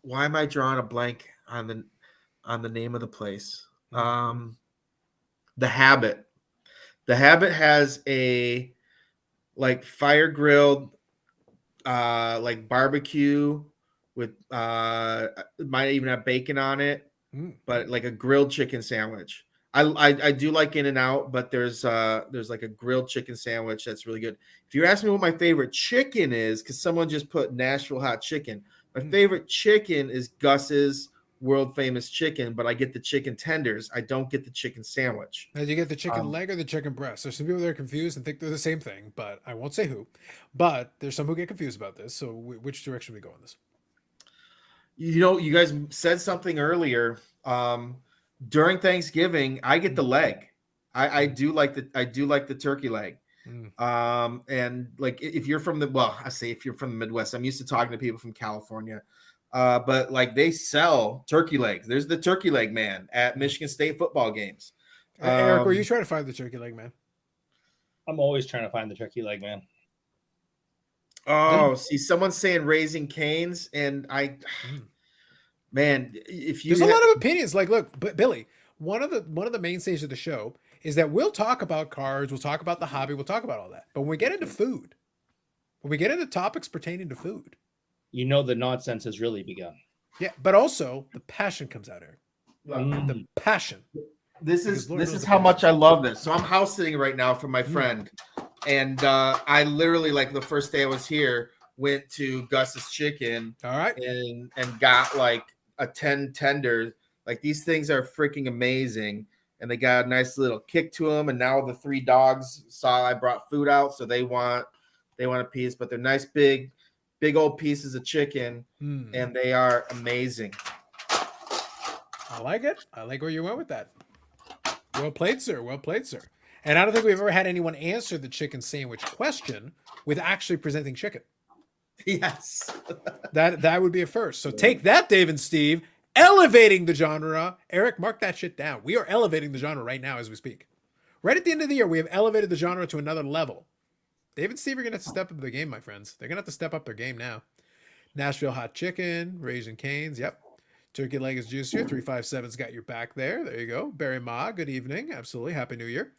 why am I drawing a blank on the name of the place? The Habit. The Habit has a like fire grilled like barbecue with it might even have bacon on it, but like a grilled chicken sandwich. I do like In and Out, but there's like a grilled chicken sandwich that's really good. If you ask me what my favorite chicken is, because someone just put Nashville hot chicken, my favorite chicken is Gus's world famous chicken, but I get the chicken tenders. I don't get the chicken sandwich. Now, do you get the chicken leg or the chicken breast? There's some people that are confused and think they're the same thing, but I won't say who. But there's some who get confused about this. So which direction we go on this? You know, you guys said something earlier. During Thanksgiving, I get the leg. I do like the turkey leg. And like if you're from if you're from the Midwest, I'm used to talking to people from California. But like they sell turkey legs. There's the turkey leg man at Michigan State football games. Eric, were you trying to find the turkey leg man? I'm always trying to find the turkey leg man. Oh, see, someone's saying Raising Cane's, and man, if you there's a lot of opinions. Like, look, but Billy, one of the mainstays of the show is that we'll talk about cards, we'll talk about the hobby, we'll talk about all that. But when we get into food, when we get into topics pertaining to food, you know the nonsense has really begun. Yeah, but also the passion comes out, Eric. The passion. This is how much I love this. So I'm house sitting right now for my friend, and I literally like the first day I was here went to Gus's Chicken, all right, and got like a 10 tender. Like these things are freaking amazing, and they got a nice little kick to them. And now the 3 dogs saw I brought food out, so they want a piece. But they're nice big old pieces of chicken, and they are amazing. I like it. I like where you went with that. Well played, sir. Well played, sir. And I don't think we've ever had anyone answer the chicken sandwich question with actually presenting chicken. Yes. that would be a first. So take that, Dave and Steve, elevating the genre. Eric, mark that shit down. We are elevating the genre right now as we speak. Right at the end of the year, we have elevated the genre to another level. Dave and Steve are going to have to step up the game, my friends. They're going to have to step up their game now. Nashville hot chicken, Raising Cane's, yep. Turkey leg is juicier. 357's got your back there. There you go. Barry Ma, good evening. Absolutely. Happy New Year.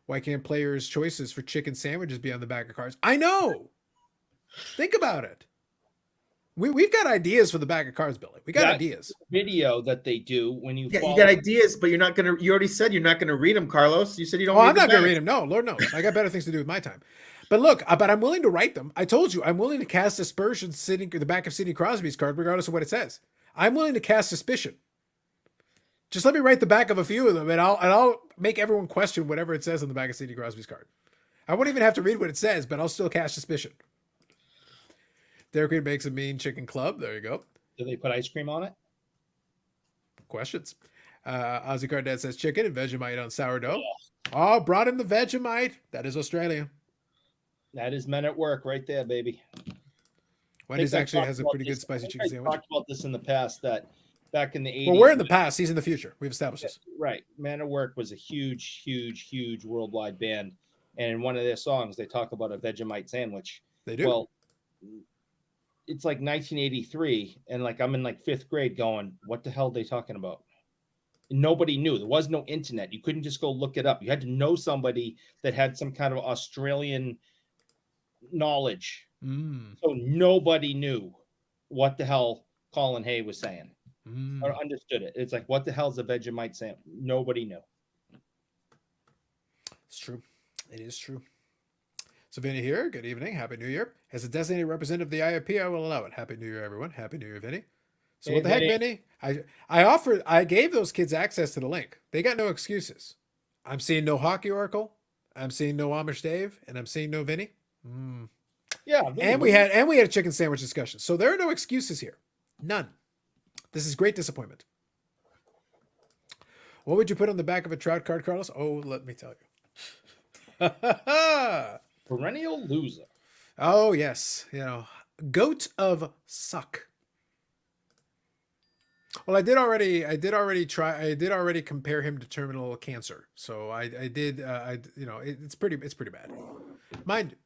Why can't players' choices for chicken sandwiches be on the back of cards? I know. Think about it. We've got ideas for the back of cards, Billy. We got ideas. Video that they do when you you got ideas, but you're not gonna. You already said you're not gonna read them, Carlos. You said you don't. I'm not gonna read them. No, Lord knows. I got better things to do with my time. But look, but I'm willing to write them. I told you, I'm willing to cast aspersions sitting at the back of Sidney Crosby's card, regardless of what it says. I'm willing to cast suspicion. Just let me write the back of a few of them, and I'll make everyone question whatever it says on the back of Sidney Crosby's card. I won't even have to read what it says, but I'll still cast suspicion. Dairy Queen makes a mean chicken club. There you go. Do they put ice cream on it? Questions. Ozzy Cardad says chicken and Vegemite on sourdough. Yeah. Oh, brought in the Vegemite. That is Australia. That is Men at Work right there, baby. Wendy's actually has a pretty good spicy chicken sandwich. I talked about this in the past, that back in the 80s. Well, we're in the past. He's in the future. We've established this. Right. Men at Work was a huge, huge, huge worldwide band. And in one of their songs, they talk about a Vegemite sandwich. They do. Well, it's like 1983. And like I'm in like 5th grade going, what the hell are they talking about? And nobody knew. There was no internet. You couldn't just go look it up. You had to know somebody that had some kind of Australian knowledge. So nobody knew what the hell Colin Hay was saying or understood it. It's like, what the hell is a Vegemite sandwich? Nobody knew. It's true. It is true. So Vinny here. Good evening. Happy New Year. As a designated representative of the IOP, I will allow it. Happy New Year, everyone. Happy New Year, Vinny. So hey, what the heck, Vinny? I gave those kids access to the link. They got no excuses. I'm seeing no Hockey Oracle. I'm seeing no Amish Dave, and I'm seeing no Vinny. Yeah, and we had a chicken sandwich discussion. So there are no excuses here. None. This is great disappointment. What would you put on the back of a trout card, Carlos? Oh, let me tell you. Perennial loser. Oh, yes. You know, goat of suck. Well, I did already compare him to terminal cancer. So I did, it's pretty bad. Mind you,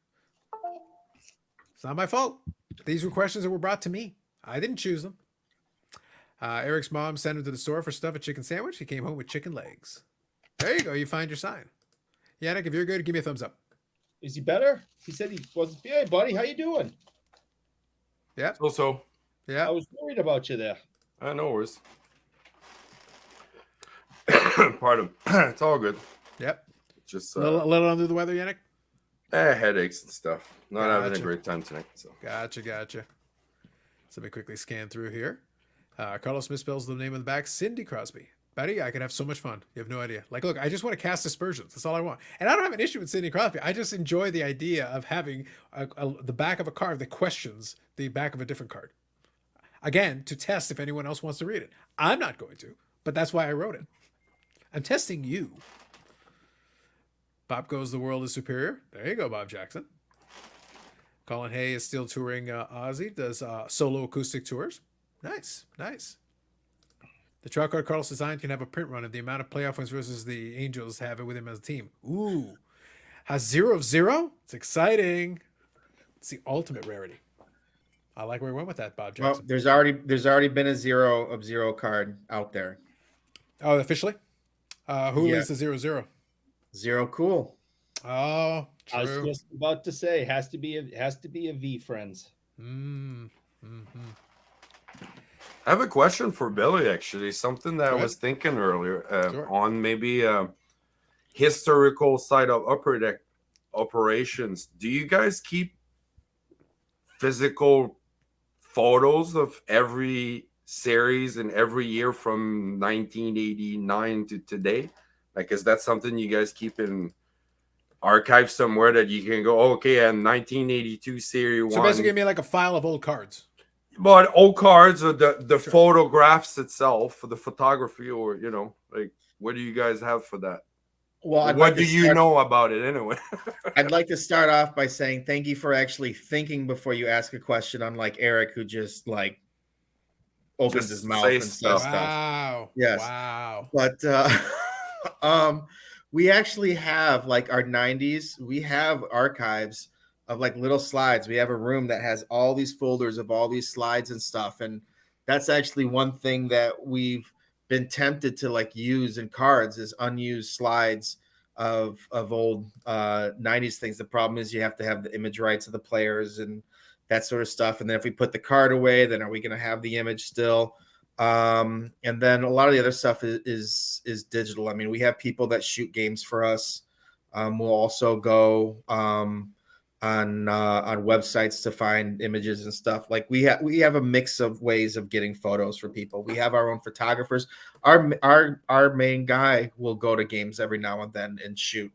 it's not my fault. These were questions that were brought to me. I didn't choose them. Eric's mom sent him to the store for stuff a chicken sandwich. He came home with chicken legs. There you go. You find your sign. Yannick, if you're good, give me a thumbs up. Is he better? He said he wasn't. Hey, buddy, how you doing? Yeah. So, I Yeah. was worried about you there. no worries. Pardon. It's all good. Yep. Just A little under the weather, Yannick? headaches and stuff. Not having a Gotcha. great time tonight. So Gotcha. So let me quickly scan through here. Carlos misspells the name on the back. Cindy Crosby. Buddy, I could have so much fun. You have no idea. Like, look, I just want to cast aspersions. That's all I want. And I don't have an issue with Cindy Crosby. I just enjoy the idea of having the back of a card that questions the back of a different card. Again, to test if anyone else wants to read it. I'm not going to, but that's why I wrote it. I'm testing you. Bob goes, the world is superior. There you go, Bob Jackson. Colin Hay is still touring Ozzy, does solo acoustic tours. Nice. The track card Carlos designed can have a print run of the amount of playoff wins versus the Angels have it with him as a team. Ooh. Has 0 of 0? It's exciting. It's the ultimate rarity. I like where we went with that, Bob Well, Jackson. there's already been a 0 of 0 card out there. Oh, officially? Who Yeah. is the 0-0? 0 cool. Oh, I was true. just about to say, has to be a V, friends. I have a question for Billy. Actually, something that I Go was thinking earlier Sure. on maybe historical side of upper deck operations. Do you guys keep physical photos of every series and every year from 1989 to today? Like, is that something you guys keep in archive somewhere that you can go, okay, and 1982 series So one? basically, give me like a file of old cards. But old cards or the Sure. photographs itself, the photography, or like, what do you guys have for that? Well, What do you know about it anyway? I'd like to start off by saying thank you for actually thinking before you ask a question, unlike Eric, who just like opens Just his mouth say and stuff. says stuff. Wow. Yes. Wow. But we actually have like our 90s, we have archives of like little slides. We have a room that has all these folders of all these slides and stuff. And that's actually one thing that we've been tempted to like use in cards is unused slides of old 90s things. The problem is you have to have the image rights of the players and that sort of stuff. And then if we put the card away, then are we going to have the image still? And then a lot of the other stuff is digital. I mean, we have people that shoot games for us. We'll also go on websites to find images and stuff. Like we have a mix of ways of getting photos for people. We have our own photographers. Our main guy will go to games every now and then and shoot.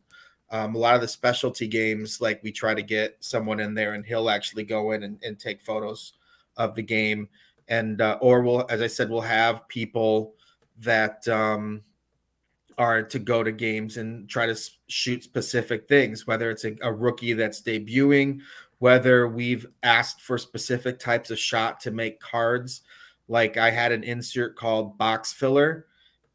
A lot of the specialty games, like we try to get someone in there and he'll actually go in and take photos of the game. And or we'll, as I said, we'll have people that are to go to games and try to shoot specific things, whether it's a rookie that's debuting, whether we've asked for specific types of shot to make cards. Like I had an insert called box filler,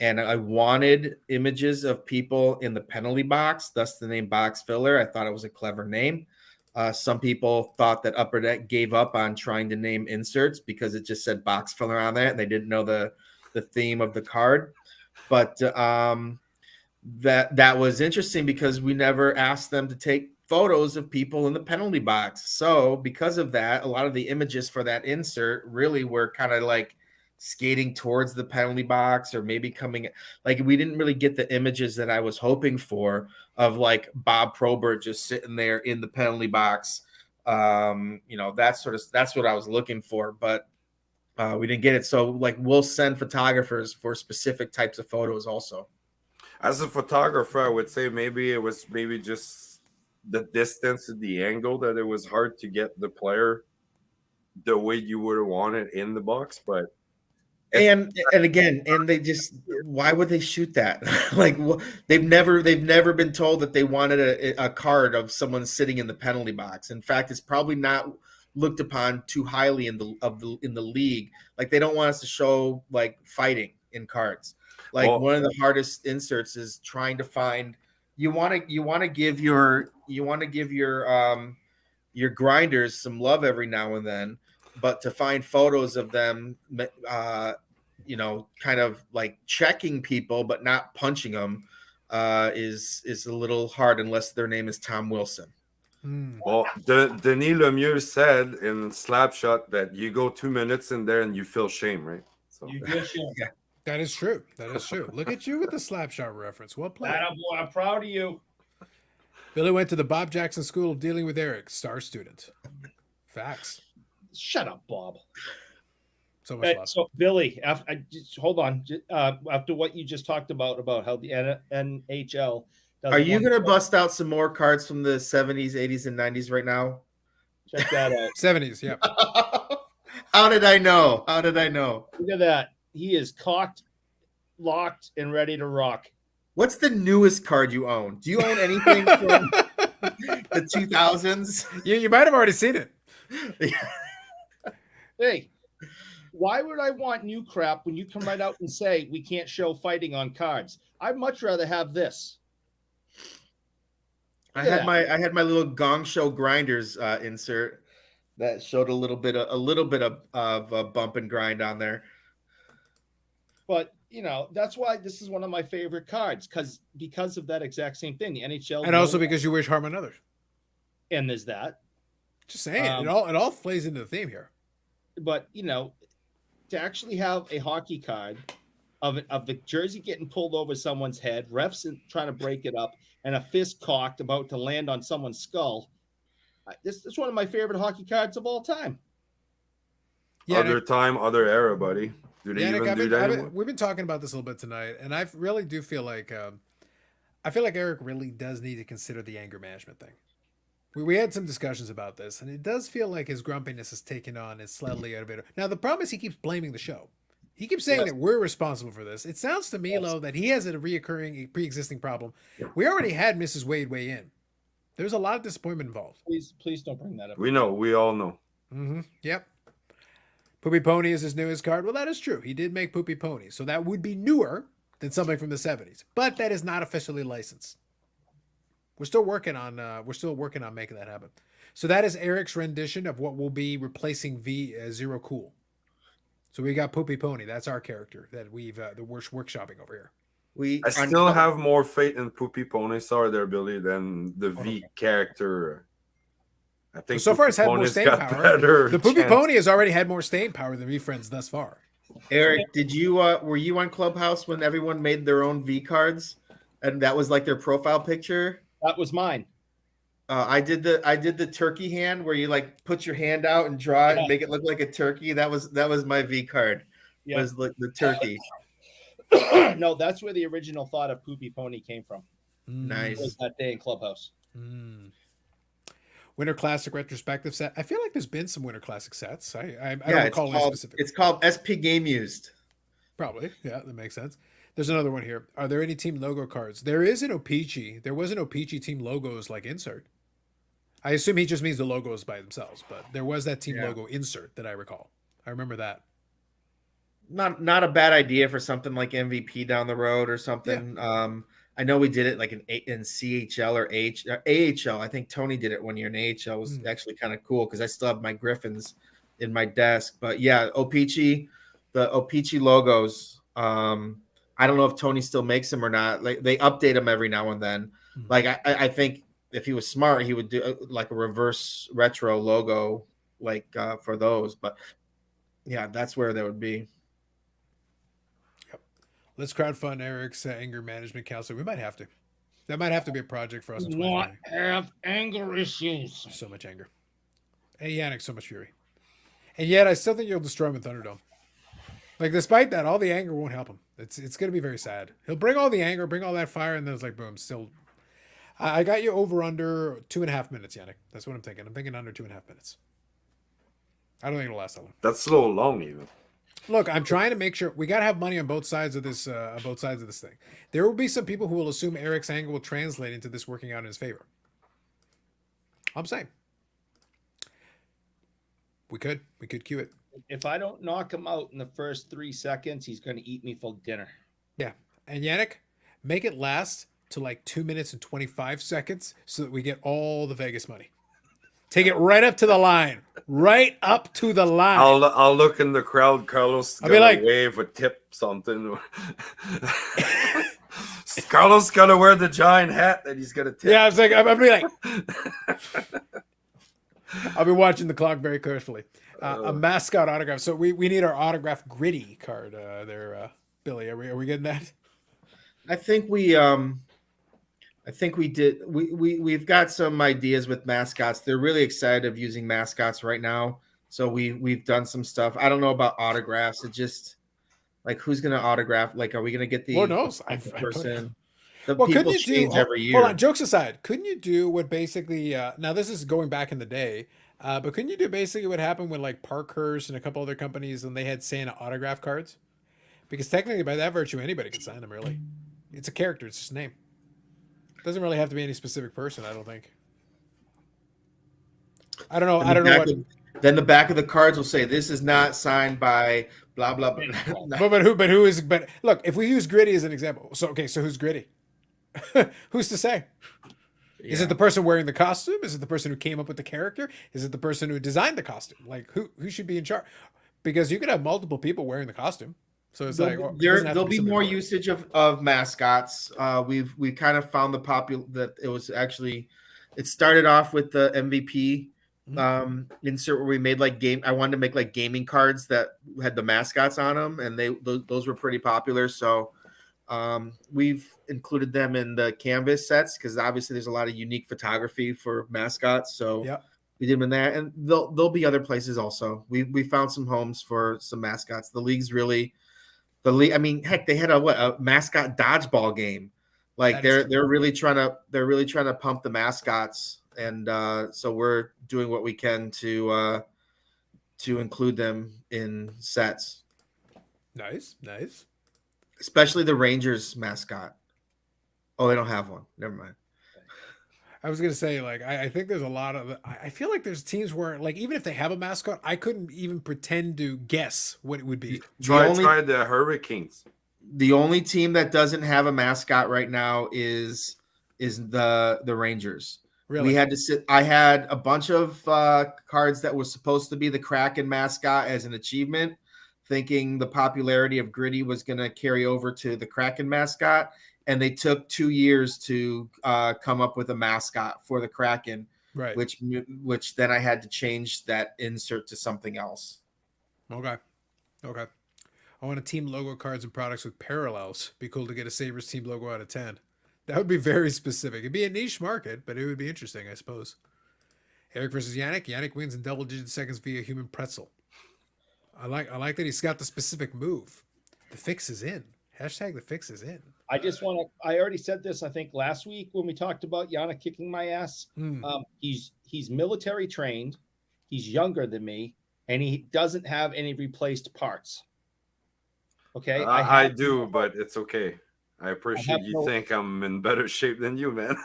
and I wanted images of people in the penalty box, thus the name box filler. I thought it was a clever name. Some people thought that Upper Deck gave up on trying to name inserts because it just said box filler on there and they didn't know the theme of the card. But that was interesting because we never asked them to take photos of people in the penalty box. So because of that, a lot of the images for that insert really were kind of like skating towards the penalty box or maybe coming, like we didn't really get the images that I was hoping for of like Bob Probert just sitting there in the penalty box. That's what I was looking for, but we didn't get it. So like we'll send photographers for specific types of photos also. As a photographer, I would say maybe it was just the distance and the angle that it was hard to get the player the way you would have wanted in the box. But and again, they just, why would they shoot that? Like they've never been told that they wanted a card of someone sitting in the penalty box. In fact, it's probably not looked upon too highly in the league. Like they don't want us to show like fighting in cards. Like one of the hardest inserts is trying to find. You want to give your grinders some love every now and then, but to find photos of them, kind of like checking people but not punching them is a little hard unless their name is Tom Wilson. Well, Denis Lemieux said in Slapshot that you go 2 minutes in there and you feel shame, right? So You feel shame. That is true. That is true. Look at you with the Slapshot reference. Well played. Boy, I'm proud of you. Billy went to the Bob Jackson School of Dealing with Eric, star student. Facts. Shut up, Bob. So much love. So Billy, hold on. After what you just talked about how the NHL does. Are you gonna bust out some more cards from the 70s, 80s, and 90s right now? Check that out? 70s, yeah. How did I know? How did I know? Look at that. He is cocked, locked, and ready to rock. What's the newest card you own? Do you own anything from the 2000s? You might have already seen it. Hey, why would I want new crap when you come right out and say we can't show fighting on cards? I'd much rather have this. I had my little Gong Show Grinders insert that showed a little bit of a bump and grind on there. But that's why this is one of my favorite cards because of that exact same thing. The NHL, and also because you wish harm on others. And there's that. Just saying, it all plays into the theme here. But to actually have a hockey card of the jersey getting pulled over someone's head, refs trying to break it up, and a fist cocked about to land on someone's skull. This is one of my favorite hockey cards of all time. Yeah, other time, other era, buddy. Do they even do that anymore? We've been talking about this a little bit tonight, and I really do feel like Eric really does need to consider the anger management thing. We had some discussions about this, and it does feel like his grumpiness is taking on its slightly elevator. Now, the problem is he keeps blaming the show. He keeps saying that we're responsible for this. It sounds to me, though, that he has a reoccurring, pre-existing problem. We already had Mrs. Wade weigh in. There's a lot of disappointment involved. Please don't bring that up. We know. We all know. Mm-hmm. Yep. Poopy Pony is his newest card. Well, that is true. He did make Poopy Pony, so that would be newer than something from the 70s. But that is not officially licensed. We're still working on making that happen. So that is Eric's rendition of what will be replacing Zero Cool. So we got Poopy Pony. That's our character that we're workshopping over here. I still have more faith in Poopy Pony, sorry there, Billy, than the V character. I think so far it's had more staying power. The Poopy Pony has already had more staying power than V Friends thus far. Eric, were you on Clubhouse when everyone made their own V cards, and that was like their profile picture? That was mine. I did the turkey hand where you like put your hand out and draw it and make it look like a turkey. That was my V card. Yeah. Was the turkey. No, that's where the original thought of Poopy Pony came from. Nice. It was that day in Clubhouse. Winter Classic retrospective set. I feel like there's been some Winter Classic sets. I don't recall any specific. It's called SP Game Used. Probably. Yeah, that makes sense. There's another one here. Are there any team logo cards? There is an O-Pee-Chee. There was an O-Pee-Chee team logos like insert. I assume he just means the logos by themselves, but there was that team logo insert that I recall. I remember that. Not a bad idea for something like MVP down the road or something. Yeah. I know we did it like in CHL or AHL. I think Tony did it one year in AHL. It was actually kind of cool because I still have my Griffins in my desk. But yeah, O-Pee-Chee, the O-Pee-Chee logos. I don't know if Tony still makes them or not. Like they update them every now and then. Like I think if he was smart, he would do like a reverse retro logo, like for those. But yeah, that's where they would be. Yep. Let's crowdfund Eric's anger management counselor. We might have to. That might have to be a project for us. Not have anger issues. So much anger. And Yannick, so much fury. And yet, I still think you'll destroy him in Thunderdome. Like, despite that, all the anger won't help him. It's going to be very sad. He'll bring all the anger, bring all that fire, and then it's like, boom, still. I got you over under 2.5 minutes, Yannick. That's what I'm thinking. I'm thinking under 2.5 minutes. I don't think it'll last that long. That's a little long, even. Look, I'm trying to make sure we got to have money on both sides of this. Thing. There will be some people who will assume Eric's anger will translate into this working out in his favor. I'm saying we could cue it. If I don't knock him out in the first 3 seconds, he's going to eat me for dinner. Yeah, and Yannick, make it last to like 2 minutes and 25 seconds so that we get all the Vegas money. Take it right up to the line. Right up to the line. I'll look in the crowd. Carlos I'll be gonna like- wave a tip something. Carlos gonna wear the giant hat that he's gonna tip. Yeah, I was like, I'll be like, I'll be watching the clock very carefully. A mascot autograph. So we need our autograph gritty card there, Billy. Are we getting that? I think we did. We've got some ideas with mascots. They're really excited of using mascots right now. So we've done some stuff. I don't know about autographs. It just like who's gonna autograph? Like, are we gonna get the Lord knows. the person? The Well, people couldn't you change do? every year. Hold on. Jokes aside, couldn't you do what basically? Now this is going back in the day, but couldn't you do basically what happened with like Parkhurst and a couple other companies when they had Santa autograph cards? Because technically, by that virtue, anybody can sign them. Really, it's a character. It's just a name. Doesn't really have to be any specific person. I don't think. I don't know. I don't know what. Then the back of the cards will say, "This is not signed by blah blah blah." But who is? But look, if we use Gritty as an example, so who's Gritty? Who's to say? Is it the person wearing the costume? Is it the person who came up with the character? Is it the person who designed the costume? Like who should be in charge? Because you could have multiple people wearing the costume. So it's There'll be something more like- usage of mascots. We kind of found that it was actually it started off with the MVP insert where we made like I wanted to make like gaming cards that had the mascots on them, and those were pretty popular. So we've included them in the canvas sets because obviously there's a lot of unique photography for mascots. So yeah. we did them in that, and there'll be other places also. We found some homes for some mascots. The league's really. The league, I mean, heck, they had a mascot dodgeball game. Like they're really trying to pump the mascots, and so we're doing what we can to include them in sets, Nice. especially the Rangers mascot. Oh, they don't have one. Never mind. I was gonna say, like, I think there's a lot of. I feel like there's teams where, like, even if they have a mascot, I couldn't even pretend to guess what it would be. Try the Hurricanes. The only team that doesn't have a mascot right now is the Rangers. Really? We had to sit. I had a bunch of cards that was supposed to be the Kraken mascot as an achievement, thinking the popularity of Gritty was going to carry over to the Kraken mascot. And they took 2 years to come up with a mascot for the Kraken, Right. which then I had to change that insert to something else. Okay. I want a team logo cards and products with parallels. Be cool to get a Sabres team logo out of 10. That would be very specific. It'd be a niche market, but it would be interesting, I suppose. Eric versus Yannick. Yannick wins in double-digit seconds via human pretzel. I like that he's got the specific move. The fix is in. Hashtag the fix is in. I just want to. I already said this. I think last week when we talked about Yana kicking my ass. He's military trained. He's younger than me, and he doesn't have any replaced parts. Okay, I do, but it's okay. I appreciate you think I'm in better shape than you, man.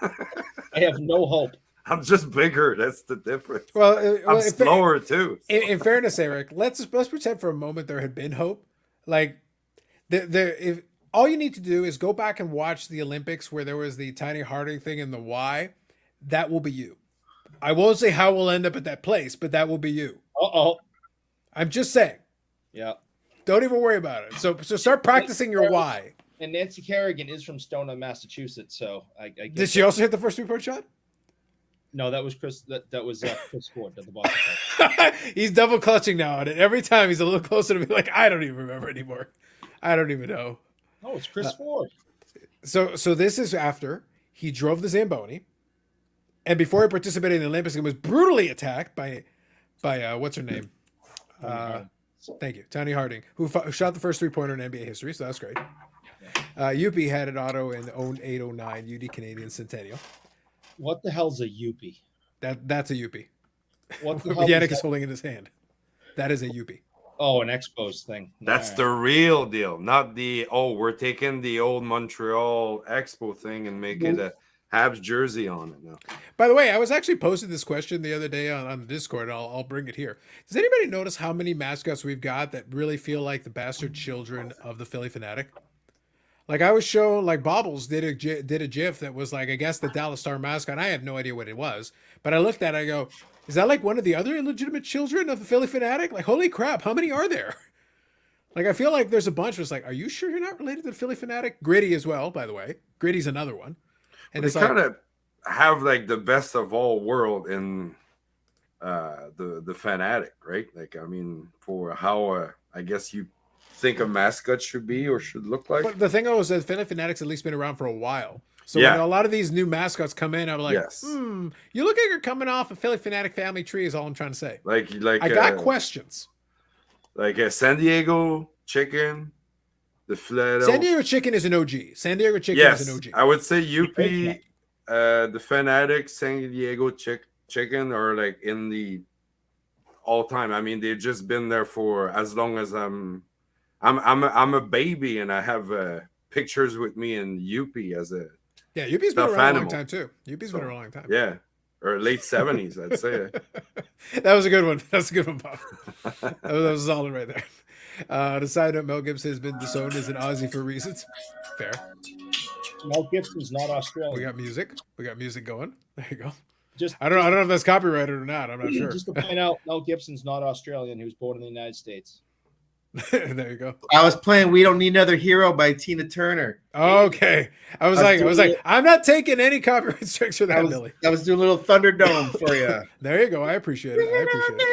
I have no hope. I'm just bigger. That's the difference. Well, I'm slower too. So. In fairness, Eric, let's pretend for a moment there had been hope. Like, if all you need to do is go back and watch the Olympics where there was the Tiny Harding thing in the Y. That will be you. I won't say how we'll end up at that place, but that will be you. I'm just saying. Yeah. Don't even worry about it. So start practicing your Y. And Nancy Kerrigan is from Stoneham, Massachusetts. So I Did she also hit the first 3-point shot? No, that was Chris. That was Chris Ford at the Boston. He's double clutching now on it. Every time he's a little closer to be like, I don't even remember anymore. I don't even know. No, it's Chris Ford. So this is after he drove the Zamboni, and before he participated in the Olympics, and was brutally attacked by what's her name? Thank you, Tony Harding, who shot the first 3-pointer in NBA history. So that's great. UP had an auto in 0809 UD Canadian Centennial. What the hell's a Yuppie? That's a UP. What the hell Yannick is holding in his hand. That is a UP. Oh, an Expos thing. That's the real deal, not the we're taking the old Montreal Expo thing and make it a Habs jersey on it now. By the way, I was actually posting this question the other day on the Discord, and I'll bring it here. Does anybody notice how many mascots we've got that really feel like the bastard children of the Philly Fanatic? Like I was shown, like Bobbles did a GIF that was like, I guess the Dallas Star mascot. I have no idea what it was, but I looked at it, I go, is that like one of the other illegitimate children of the Philly Fanatic? Like, holy crap, how many are there? Like, I feel like there's a bunch. Where it's like, are you sure you're not related to the Philly Fanatic? Gritty as well, by the way. Gritty's another one. And They it's like, kind of have like the best of all world in the Fanatic, right? Like, I mean, for how I guess you think a mascot should be or should look like. but the thing is that Philly Fanatic's at least been around for a while. So Yeah. when a lot of these new mascots come in, I'm like, Yes. you look like you're coming off a Philly Fanatic family tree is all I'm trying to say. like I got questions. like a San Diego chicken, the Philadelphia. San Diego Chicken is an OG. San Diego Chicken Yes, is an OG. I would say UP, the Fanatic, San Diego chicken are like in the all time. I mean, they've just been there for as long as I'm a baby, and I have pictures with me in UP as a Yeah, UP's been stuffed around a long animal. time too. UP's been around a long time. Yeah, or late 70s, I'd say. That was a good one. That's a good one, Bob. That was solid right there. The side note, Mel Gibson has been disowned as an Aussie for reasons. Fair. Mel Gibson's not We Australian. got music. We got music going. There you go. Just I don't know if that's copyrighted or not. I'm not sure. Just to point out, Mel Gibson's not Australian. He was born in the United States. There you go. I was playing "We Don't Need Another Hero" by Tina Turner. Okay. I was like, I'm not taking any copyright strikes for that, Billy. I was doing a little Thunderdome for you. There you go. I appreciate it. I appreciate it.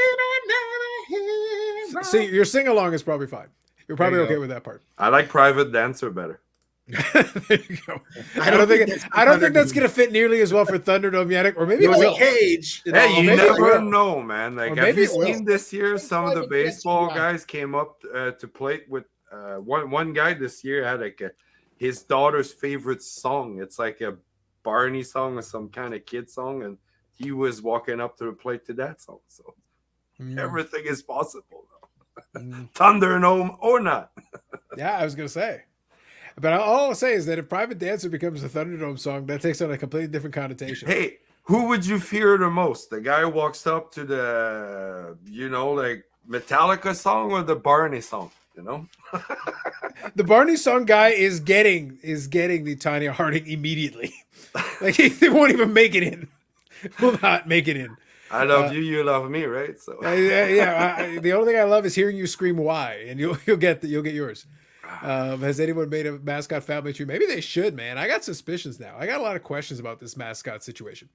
See, your sing along is probably fine. You're probably There you okay go. with that part. I like Private Dancer better. There you go. I don't think that's gonna fit nearly as well for Thunderdome yet, or maybe It it was will. a cage. and Hey, all you that. maybe it never will. know, man. Like, Or have maybe you it will. seen this year some of the Private Dancer, baseball yeah. guys came up to play with one guy this year had like his daughter's favorite song. It's like a Barney song or some kind of kid song, and he was walking up to the plate to that song. So everything is possible, though. Thunderdome or not. Yeah, I was gonna say. But all I'll say is that if Private Dancer becomes a Thunderdome song, that takes on a completely different connotation. Hey, who would you fear the most? The guy who walks up to the, like Metallica song or the Barney song? You know, The Barney song guy is getting the Tanya Harding immediately. Like they won't even make it in. Will not make it in. I love you, you love me, right? So The only thing I love is hearing you scream "Why," and you'll get yours. Has anyone made a mascot family tree? Maybe they should, man. I got suspicions now. I got a lot of questions about this mascot situation.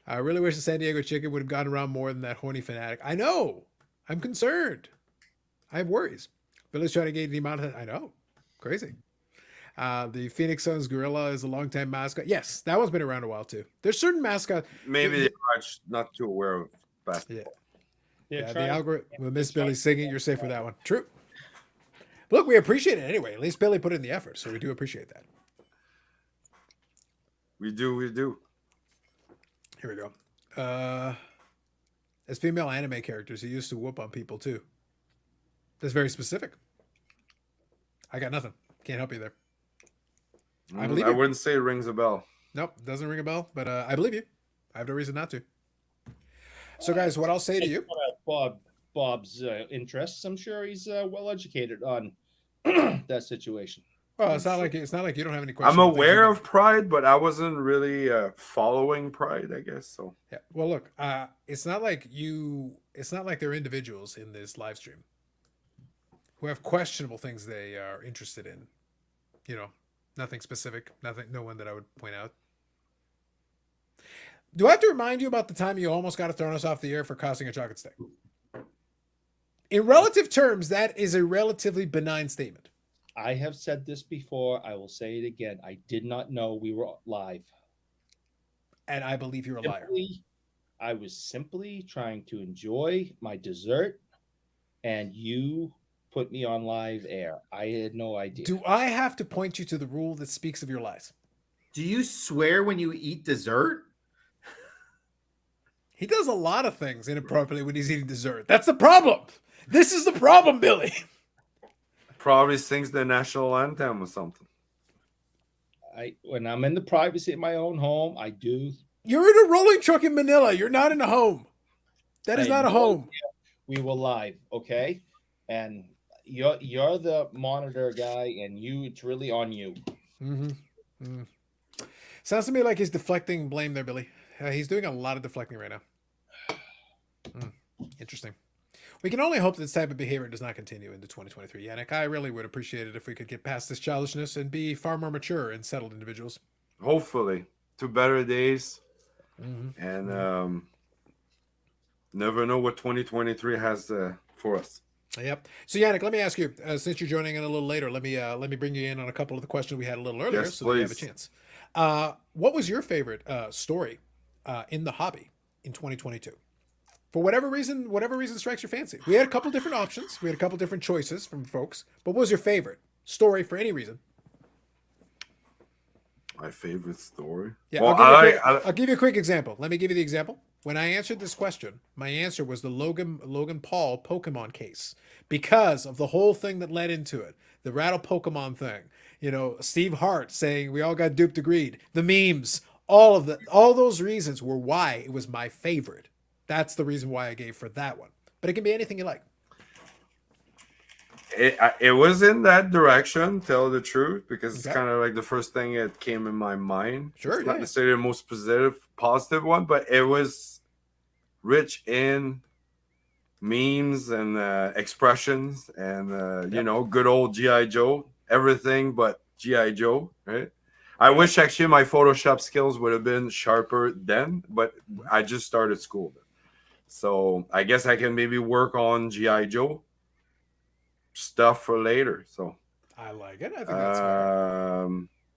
I really wish the San Diego Chicken would have gotten around more than that horny fanatic. I know. I'm concerned. I have worries. Billy's trying to get the amount of. I know. Crazy. The Phoenix Suns gorilla is a longtime mascot. Yes, that one's been around a while too. There's certain mascots. maybe they are just not too aware of basketball. Yeah, the algorithm. With Miss Billy singing, you're safe with that one. True. Look, we appreciate it anyway. At least Billy put in the effort, so we do appreciate that. We do. Here we go. As female anime characters, he used to whoop on people too. That's very specific. I got nothing. Can't help you there. I believe I you. wouldn't say it rings a bell. Nope, doesn't ring a bell, but I believe you. I have no reason not to. So, guys, what I'll say to you. Bob's interests. I'm sure he's well educated on that situation. Well, it's not like you don't have any questions. I'm aware of Pride, but I wasn't really following Pride, I guess. So Yeah. Well, look, it's not like they're individuals in this live stream who have questionable things they are interested in. Nothing specific, no one that I would point out. Do I have to remind you about the time you almost got thrown us off the air for costing a chocolate stick? In relative terms, that is a relatively benign statement. I have said this before. I will say it again. I did not know we were live. And I believe you're a liar. I was simply trying to enjoy my dessert, and you put me on live air. I had no idea. Do I have to point you to the rule that speaks of your lies? Do you swear when you eat dessert? He does a lot of things inappropriately when he's eating dessert. That's the problem. This is the problem, Billy. probably sings the national anthem or something. When I'm in the privacy of my own home, I do. You're in a rolling truck in Manila. You're not in a home. That is not a home. We were live, okay? And You're the monitor guy, and it's really on you. Mm-hmm. Mm. Sounds to me like he's deflecting blame there, Billy. He's doing a lot of deflecting right now. Interesting. We can only hope that this type of behavior does not continue into 2023. Yannick, I really would appreciate it if we could get past this childishness and be far more mature and settled individuals. Hopefully, to better days, Mm-hmm. and never know what 2023 has for us. Yep. So Yannick, let me ask you, since you're joining in a little later, let me bring you in on a couple of the questions we had a little earlier, Yes, so that you have a please. chance. What was your favorite story in the hobby in 2022? For whatever reason strikes your fancy. We had a couple different options. We had a couple different choices from folks. But what was your favorite story for any reason? My favorite story. Yeah, Well, I'll give you a quick example. Let me give you the example. When I answered this question, my answer was the Logan Paul Pokemon case because of the whole thing that led into it. The Rattle Pokemon thing. You know, Steve Hart saying we all got duped to greed. The memes, all those reasons were why it was my favorite. That's the reason why I gave for that one. But it can be anything you like. it was in that direction, tell the truth, because it's Okay. kind of like the first thing that came in my mind. Sure, It's not yeah. necessarily the most positive one, but it was rich in memes and expressions and you know, good old GI Joe, everything but GI Joe, right? I wish actually my Photoshop skills would have been sharper then, but I just started school then. So I guess I can maybe work on GI Joe stuff for later. So I like it. I think that's fair.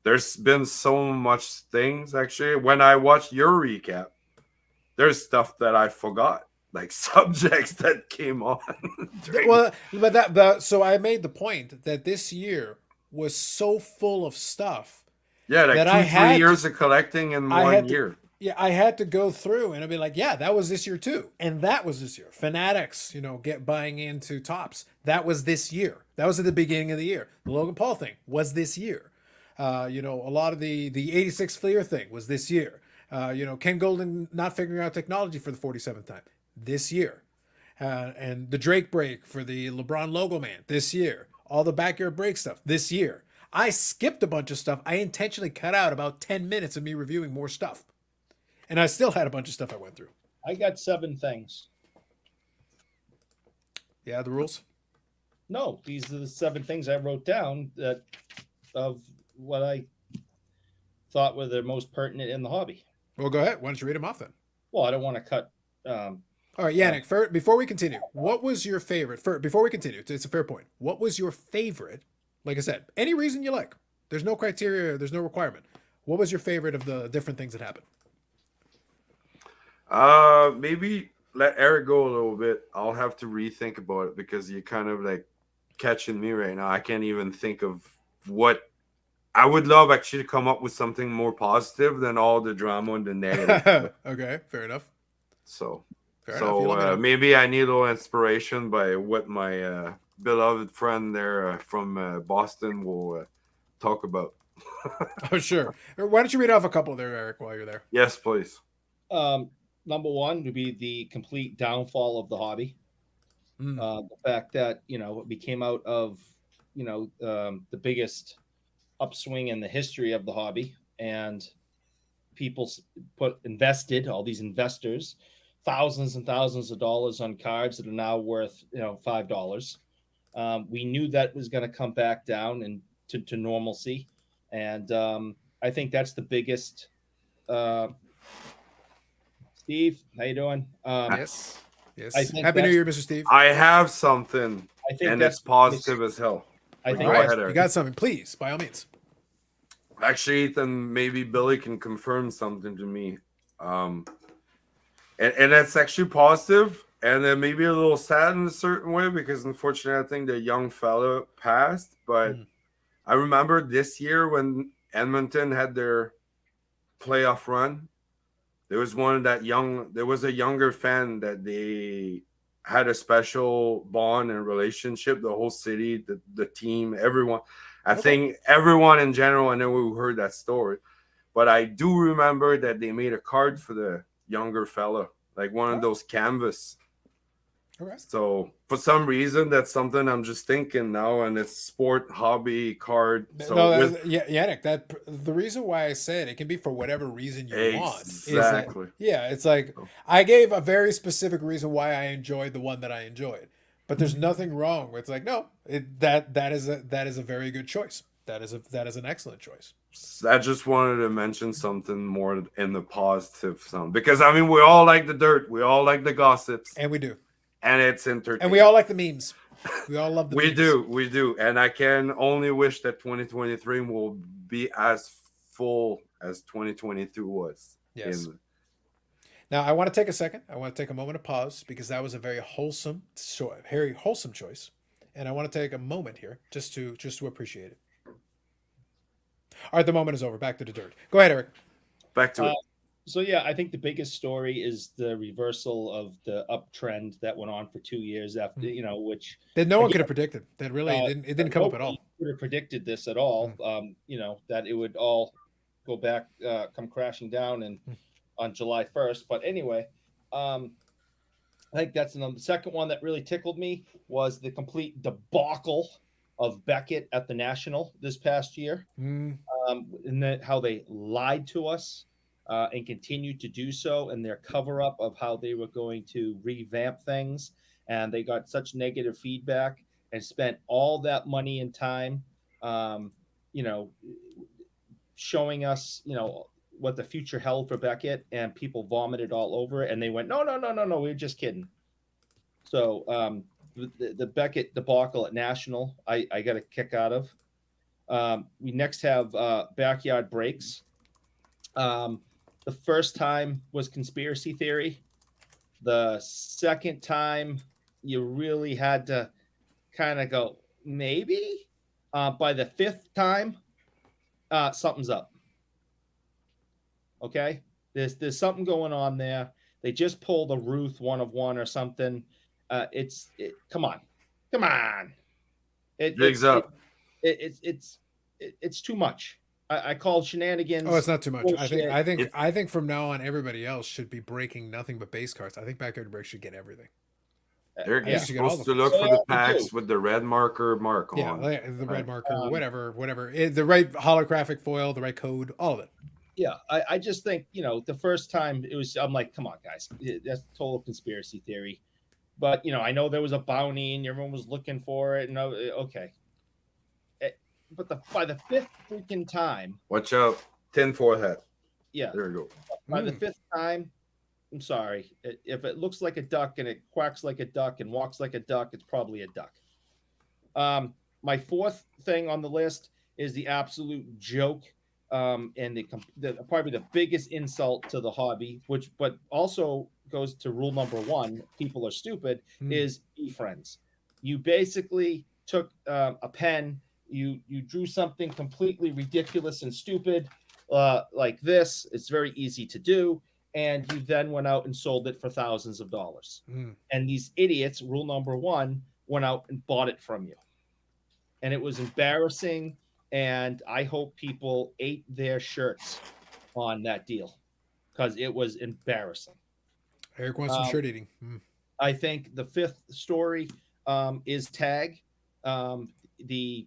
there's been so much things actually. When I watched your recap, there's stuff that I forgot, like subjects that came on. Well, but so I made the point that this year was so full of stuff. Yeah, like that 2-3 years of collecting in one year. Yeah, I had to go through and I'd be like, yeah, that was this year too. And that was this year. Fanatics, you know, buying into Tops. That was this year. That was at the beginning of the year. The Logan Paul thing was this year. You know, a lot of the 86 Fleer thing was this year. You know, Ken Golden not figuring out technology for the 47th time this year. And the Drake break for the LeBron logo man this year. All the backyard break stuff this year. I skipped a bunch of stuff. I intentionally cut out about 10 minutes of me reviewing more stuff. And I still had a bunch of stuff I went through. I got 7 things. Yeah, the rules? No, these are the 7 things I wrote down that of what I thought were the most pertinent in the hobby. Well, go ahead. Why don't you read them off then? Well, I don't want to cut. All right, Yannick, before we continue, what was your favorite? Before we continue, it's a fair point. What was your favorite? Like I said, any reason you like. There's no criteria. There's no requirement. What was your favorite of the different things that happened? Maybe let Eric go a little bit. I'll have to rethink about it because you're kind of like catching me right now. I can't even think of what I would love actually to come up with something more positive than all the drama and the negative. Okay, fair enough. So, Fair enough. You let me know. maybe I need a little inspiration by what my beloved friend there from Boston will talk about. Oh, sure. Why don't you read off a couple there, Eric, while you're there? Yes, please. Number one would be the complete downfall of the hobby. The fact that, you know, we came out of, you know, the biggest upswing in the history of the hobby, and people invested, all these investors, thousands and thousands of dollars on cards that are now worth, you know, $5. We knew that was going to come back down and to normalcy. And I think that's the biggest. Steve, how you doing? Yes. I think Happy New Year, Mr. Steve. I have something, I think and that's it's positive as hell. I But think go All right, ahead, you Eric. got something, please, by all means. Actually, Ethan, maybe Billy can confirm something to me. And it's actually positive, and then maybe a little sad in a certain way because unfortunately I think the young fella passed. But I remember this year when Edmonton had their playoff run, there was a younger fan that they had a special bond and relationship, the whole city, the team, everyone. I think everyone in general, I know we heard that story, but I do remember that they made a card for the younger fella, like one of those canvas. Okay. So for some reason, that's something I'm just thinking now, and it's sport hobby card. So No, with yeah, Yannick, that the reason why I said it can be for whatever reason you want is that, exactly. yeah, it's like So, I gave a very specific reason why I enjoyed the one that I enjoyed, but there's nothing wrong with like no, that is a very good choice. That is an excellent choice. I just wanted to mention something more in the positive sound, because I mean we all like the dirt, we all like the gossips, And we do, and it's and entertaining. we all like the memes. We all love the We memes. we do, and I can only wish that 2023 will be as full as 2022 was. Yes. In Now I want to take a second. I want to take a moment to pause because that was a very wholesome choice, and I want to take a moment here just to appreciate it. All right, the moment is over. Back to the dirt. Go ahead, Eric. back to it. So yeah, I think the biggest story is the reversal of the uptrend that went on for 2 years after, which That no one again, could have predicted. That really it didn't come up at all. nobody could have predicted this at all. That it would all go back, come crashing down and on July 1st. But anyway, I think that's another. The second one that really tickled me was the complete debacle of Beckett at the National this past year. Mm. And that how they lied to us and continued to do so in their cover up of how they were going to revamp things. And they got such negative feedback and spent all that money and time, showing us, what the future held for Beckett, and people vomited all over it. And they went, no, we were just kidding. So the Beckett debacle at National, I got a kick out of. We next have Backyard Breaks. The first time was conspiracy theory. The second time, you really had to kind of go, maybe. By the fifth time, something's up. Okay? There's something going on there. They just pulled a Ruth 1 of 1 or something. Come on. Jigs up. It's too much. I call shenanigans. Oh, it's not too much. Bullshit. I think from now on, everybody else should be breaking nothing but base cards. I think Backyard Break should get everything. They're Yeah. supposed to look Oh, for yeah, the they packs do. with the red mark Yeah, on. the red Right. marker, whatever. The right holographic foil, the right code, all of it. Yeah, I just think, the first time I'm like, come on, guys, that's total conspiracy theory. But, I know there was a bounty and everyone was looking for it. And okay. But by the fifth freaking time, Watch out, 10-4 hat. yeah, There you go. by the fifth time, I'm sorry. If it looks like a duck and it quacks like a duck and walks like a duck, it's probably a duck. My fourth thing on the list is the absolute joke, and probably the biggest insult to the hobby, but also goes to rule number 1. People are stupid. Is e-friends. You basically took a pen. You drew something completely ridiculous and stupid, like this. It's very easy to do. And you then went out and sold it for thousands of dollars. And these idiots, rule number 1, went out and bought it from you. And it was embarrassing. And I hope people ate their shirts on that deal because it was embarrassing. Eric wants some shirt eating. I think the fifth story is tag. The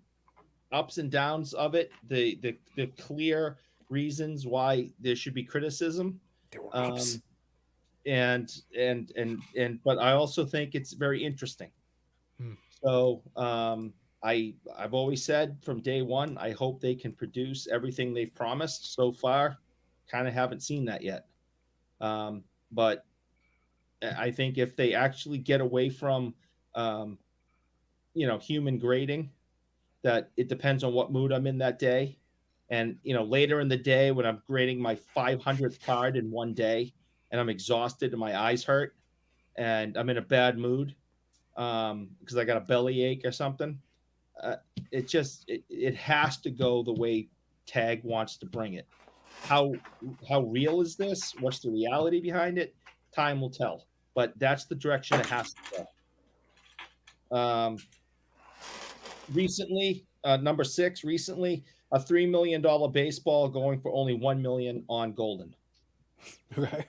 ups and downs of it, the clear reasons why there should be criticism. There were ups. But I also think it's very interesting. So I've always said from day one, I hope they can produce everything they've promised. So far, kind of haven't seen that yet. But I think if they actually get away from, human grading, that it depends on what mood I'm in that day. And, later in the day when I'm grading my 500th card in one day and I'm exhausted and my eyes hurt and I'm in a bad mood because I got a belly ache or something, it has to go the way Tag wants to bring it. How real is this? What's the reality behind it? Time will tell. But that's the direction it has to go. Recently, number 6, a $3 million baseball going for only $1 million on Golden. Okay.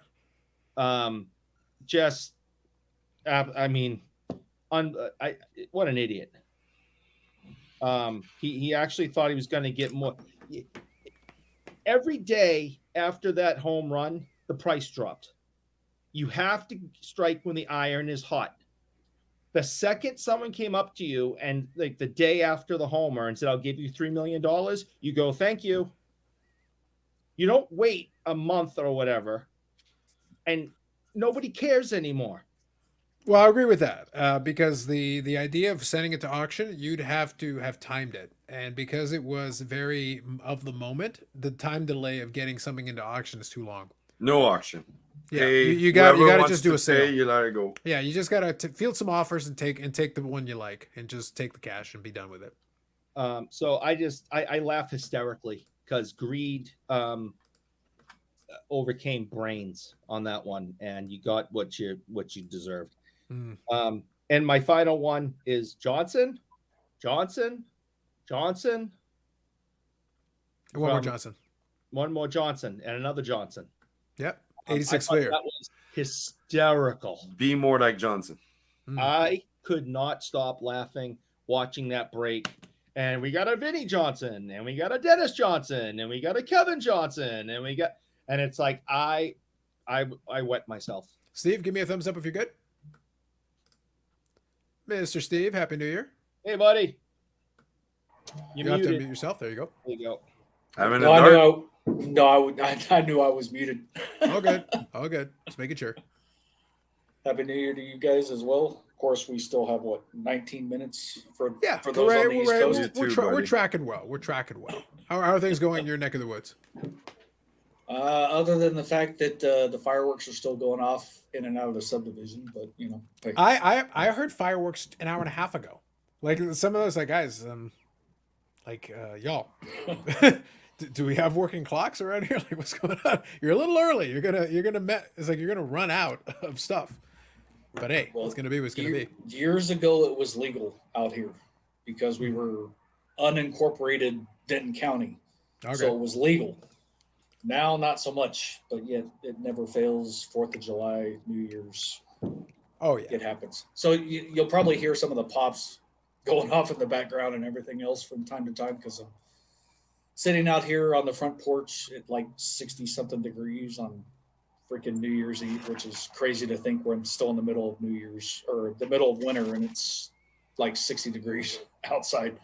What an idiot. He actually thought he was going to get more. Every day after that home run, the price dropped. You have to strike when the iron is hot. The second someone came up to you and like the day after the homer and said, I'll give you $3 million, you go, thank you. You don't wait a month or whatever. And nobody cares anymore. Well, I agree with that because the idea of sending it to auction, you'd have to have timed it, and because it was very of the moment, the time delay of getting something into auction is too long. No auction. Yeah, Pay you got whoever to wants just do to a sale. pay, you let it go. Yeah, you just got to field some offers and take the one you like, and just take the cash and be done with it. So I laugh hysterically because greed overcame brains on that one, and you got what you deserved. And my final one is Johnson. One more Johnson. One more Johnson and another Johnson. Yep, 86 I thought clear. that was hysterical. Be more like Johnson. I could not stop laughing watching that break. And we got a Vinny Johnson, and we got a Dennis Johnson, and we got a Kevin Johnson, and it's like I wet myself. Steve, give me a thumbs up if you're good. Mr. Steve, Happy New Year. Hey, buddy. You have to mute yourself. There you go. There you go. Having No, a dark. I knew I was muted. All good. All good. Just making sure. Happy New Year to you guys as well. Of course, we still have 19 minutes for those we're on the East Coast. we're tracking well. We're tracking well. How are things going in your neck of the woods? Other than the fact that the fireworks are still going off in and out of the subdivision, but hey. I heard fireworks an hour and a half ago. Like some of those, like guys, y'all, do we have working clocks around here? Like what's going on? You're a little early. It's like you're gonna run out of stuff. But hey, it's gonna be what's gonna be. Years ago, it was legal out here because we were unincorporated Denton County, so it was legal. Now, not so much, but yet it never fails. 4th of July, New Year's. Oh yeah, it happens. So you'll probably hear some of the pops going off in the background and everything else from time to time because I'm sitting out here on the front porch at like 60 something degrees on freaking New Year's Eve, which is crazy to think we're still in the middle of New Year's or the middle of winter and it's like 60 degrees outside.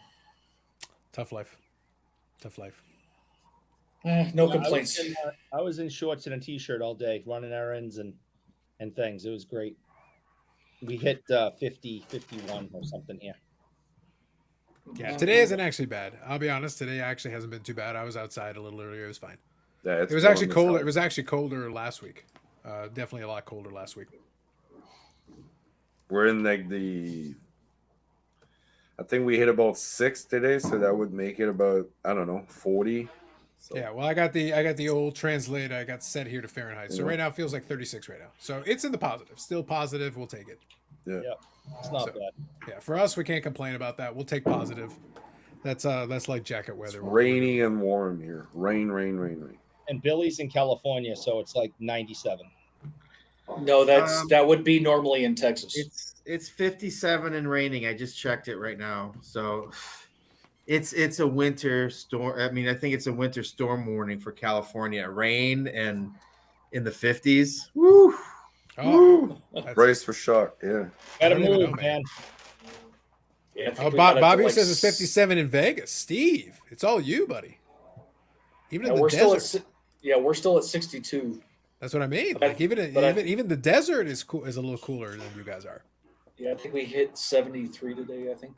Tough life. No complaints. I was in shorts and a t-shirt all day running errands and things. It was great. We hit 50, 51 or something here. Yeah, today isn't actually bad. I'll be honest. Today actually hasn't been too bad. I was outside a little earlier. It was fine. Yeah, it was actually colder. It was actually colder last week. Definitely a lot colder last week. We're in like I think we hit about 6 today, so that would make it about 40. So. Yeah, well, I got the old translate. I got set here to Fahrenheit. So right now it feels like 36 right now. So it's in the positive. Still positive. We'll take it. Yeah. It's not bad. Yeah, for us, we can't complain about that. We'll take positive. That's like jacket weather. It's rainy and warm here. Rain. And Billy's in California, so it's like 97. No, that would be normally in Texas. It's 57 and raining. I just checked it right now. So it's a winter storm. I mean, I think it's a winter storm warning for California. Rain and in the 50s. Woo! Oh, brace for shock. Yeah. Gotta move, man. Yeah, Bobby says it's 57 in Vegas. Steve, it's all you, buddy. Even in the desert. We're still at 62. That's what I mean. Like even the desert is cool. Is a little cooler than you guys are. Yeah, I think we hit 73 today. I think,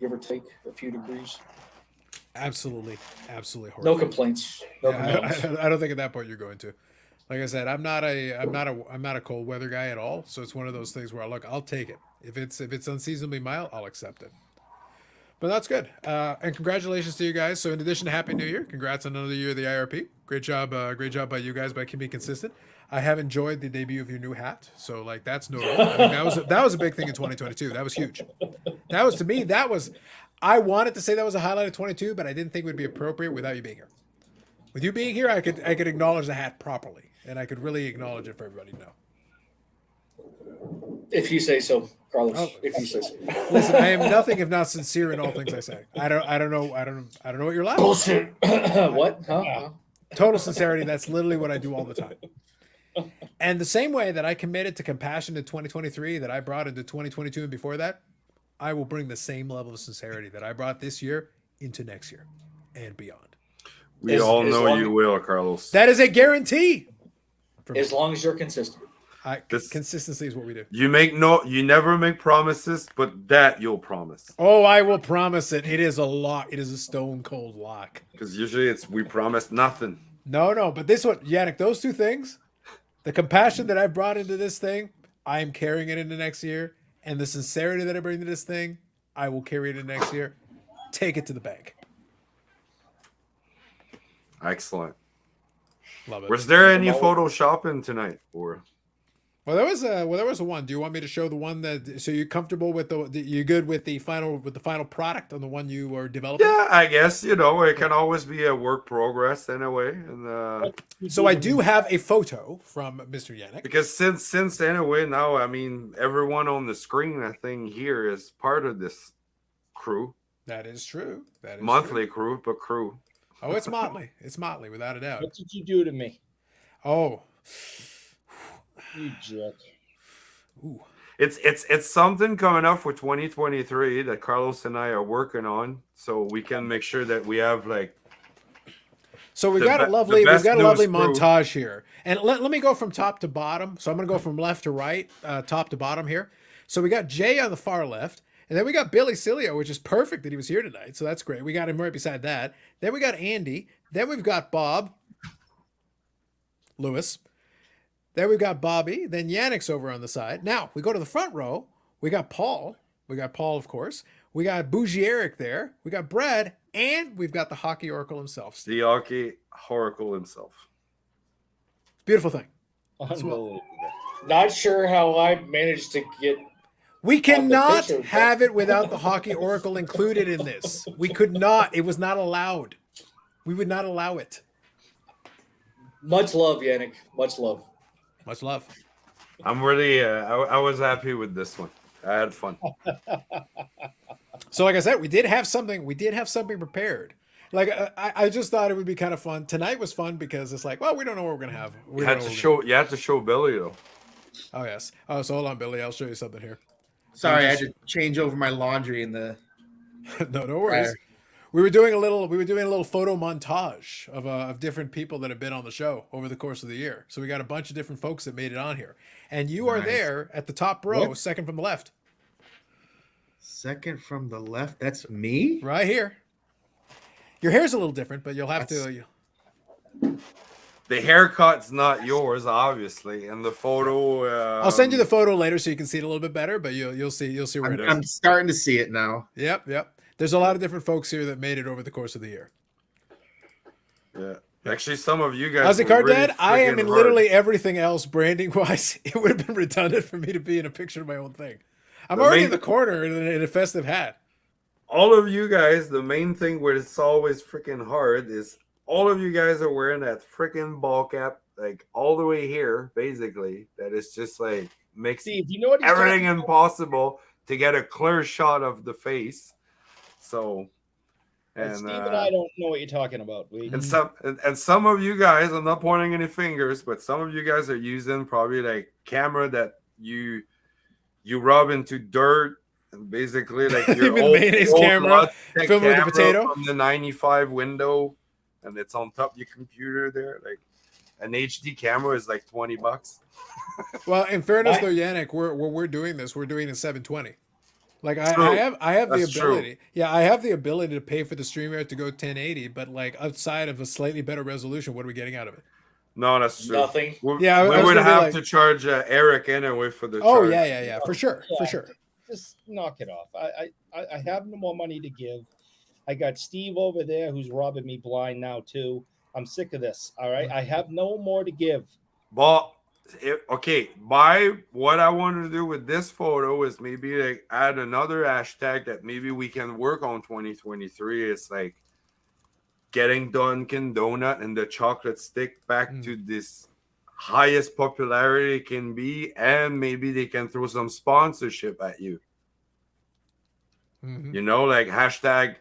give or take a few degrees. Absolutely horrible. No complaints. I don't think at that point you're going to. Like I said, I'm not a cold weather guy at all. So it's one of those things where I'll take it. If it's unseasonably mild, I'll accept it. But that's good. And congratulations to you guys. So in addition to Happy New Year, congrats on another year of the IRP. Great job by you guys by being consistent. I have enjoyed the debut of your new hat. So like that's notable. I mean, that was a big thing in 2022. That was huge. That was to me, I wanted to say that was a highlight of 22, but I didn't think it would be appropriate without you being here. With you being here, I could acknowledge the hat properly. And I could really acknowledge it for everybody to know. If you say so. Carlos, Oh. if you say so. Listen, I am nothing if not sincere in all things I say. I don't know what you're laughing at. Bullshit. What? Huh? Total sincerity. That's literally what I do all the time. And the same way that I committed to compassion in 2023 that I brought into 2022 and before that, I will bring the same level of sincerity that I brought this year into next year and beyond. We As- all as know long- you will, Carlos. That is a guarantee. As long as you're consistent. Consistency is what we do. You never make promises, but that you'll promise. Oh, I will promise it. It is a lock. It is a stone cold lock. Because usually it's we promise nothing. No, but this one, Yannick, those two things, the compassion that I brought into this thing, I am carrying it into next year. And the sincerity that I bring to this thing, I will carry it into next year. Take it to the bank. Excellent. Love it. Was there any photoshopping tonight, or? Well, there was a one. Do you want me to show the one that? So you're comfortable with you good with the final product on the one you were developing? Yeah, I guess it can always be a work progress anyway, and So I do have a photo from Mr. Yannick. because since anyway now, I mean everyone on the screen I think here is part of this crew, That is true. That is monthly true. crew, but crew. Oh, it's motley. It's motley without a doubt. What did you do to me? Oh, You jerk. ooh. It's something coming up for 2023 that Carlos and I are working on, so we can make sure that we have like. So we've The got a be- lovely the best news crew. montage here, and let me go from top to bottom. So I'm going to go from left to right, top to bottom here. So we got Jay on the far left, and then we got Billy Celio, which is perfect that he was here tonight. So that's great. We got him right beside that. Then we got Andy. Then we've got Bob Lewis. Then we've got Bobby. Then Yannick's over on the side. Now we go to the front row. We got Paul. We got Paul, of course. We got Bougie Eric there. We got Brad, and we've got the hockey oracle himself. The hockey oracle himself. Beautiful thing. Unbelievable. Not sure how I managed to get. We cannot picture, but- have it without the hockey oracle included in this. We could not. It was not allowed. We would not allow it. Much love, Yannick. Much love. Much love. I'm really. I was happy with this one. I had fun. So, like I said, we did have something. We did have something prepared. Like I just thought it would be kind of fun. Tonight was fun because it's like, well, we don't know what we're gonna have. We You don't had know to what we're show. You had to show Billy though. gonna- Oh yes. Oh, so hold on, Billy. I'll show you something here. Sorry, I had to change over my laundry in the. No worries. We were doing a little photo montage of different people that have been on the show over the course of the year. So we got a bunch of different folks that made it on here, and you are Nice. there at the top row, What? second from the left, Second from the left. That's me. right here. Your hair's a little different, but you'll have to. The haircut's not yours, obviously, and the photo. I'll send you the photo later so you can see it a little bit better. But you'll see where it is. I'm starting to see it now. Yep. There's a lot of different folks here that made it over the course of the year. Yeah, actually, some of you guys. Ozzy were Card really Dad, I am friggin' in hard. literally everything else branding wise. It would have been redundant for me to be in a picture of my own thing. I'm The already main- in the corner in a festive hat. All of you guys, the main thing where it's always freaking hard is all of you guys are wearing that freaking ball cap, like all the way here, basically. That is just like makes Steve, you know what he's everything talking about? impossible to get a clear shot of the face. So, and Steve and I don't know what you're talking about. and some of you guys, I'm not pointing any fingers, but some of you guys are using probably like camera that you rub into dirt and basically like You your mean old, mayonnaise old camera, Logitech film with a camera potato? from the 95 window, and it's on top of your computer there. Like an HD camera is like $20. Well, in fairness Why- though, Yannick, we're doing this. We're doing a 720. Like True. I have the That's true. ability. Yeah, I have the ability to pay for the StreamYard to go 1080, but like outside of a slightly better resolution, what are we getting out of it? No, that's true. Nothing. Yeah, I we was would gonna be have like- to charge Eric anyway for the. Oh charge. yeah, for sure. Just knock it off. I have no more money to give. I got Steve over there who's robbing me blind now too. I'm sick of this. All right, I have no more to give. But okay, what I wanted to do with this photo is maybe like add another hashtag that maybe we can work on 2023. It's like getting Dunkin' Donut and the chocolate stick back to this highest popularity can be, and maybe they can throw some sponsorship at you. Mhm. You know, like hashtag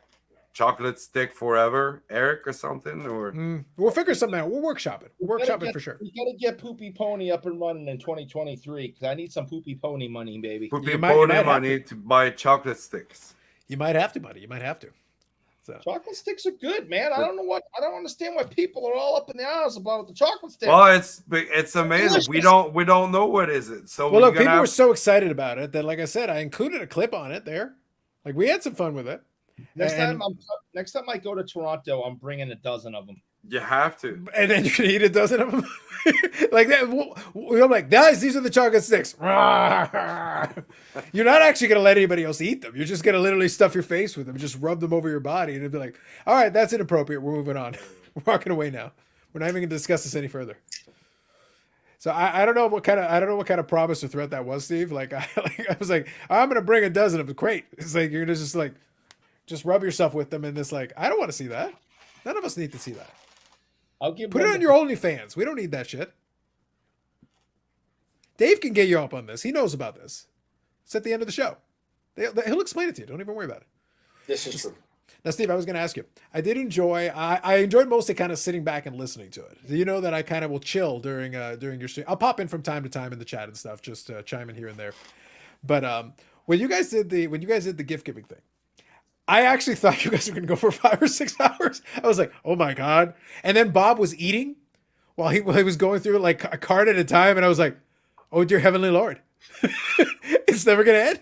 chocolate stick forever, Eric, or something, or We'll figure something out. We'll workshop it. We'll workshop it for sure. We gotta get Poopy Pony up and running in 2023 because I need some Poopy Pony money, baby. put You people might have money to buy chocolate sticks. You might have to, buddy. You might have to. So Chocolate sticks are good, man. I don't understand why people are all up in the arms about the chocolate sticks. Well, it's amazing. Delicious. We don't know what is it. So well, look, we're gonna people were have, so excited about it that, like I said, I included a clip on it there. Like we had some fun with it. next and- time I go to Toronto, I'm bringing a dozen of them. you have to. And then you can eat a dozen of them. Like that. I'm like, guys, these are the chocolate sticks. You're not actually going to let anybody else eat them. You're just going to literally stuff your face with them, just rub them over your body, and it'll be like, all right, that's inappropriate. We're moving on. We're walking away now. We're not even going to discuss this any further. So I don't know what kind of promise or threat that was, Steve. Like I was like, I'm going to bring a dozen of them. Great. It's like you're going to just rub yourself with them, and it's like, I don't want to see that. None of us need to see that. Put it on your OnlyFans. We don't need that shit. Dave can get you up on this. He knows about this. It's at the end of the show. He'll explain it to you. Don't even worry about it. This is true. Now, Steve, I was going to ask you. I enjoyed mostly kind of sitting back and listening to it. You know that I kind of will chill during your stream. I'll pop in from time to time in the chat and stuff, just chime in here and there. But when you guys did the gift giving thing, I actually thought you guys were going to go for 5 or 6 hours. I was like, oh my God. And then Bob was eating while he was going through like a card at a time. And I was like, oh, dear Heavenly Lord. It's never going to end.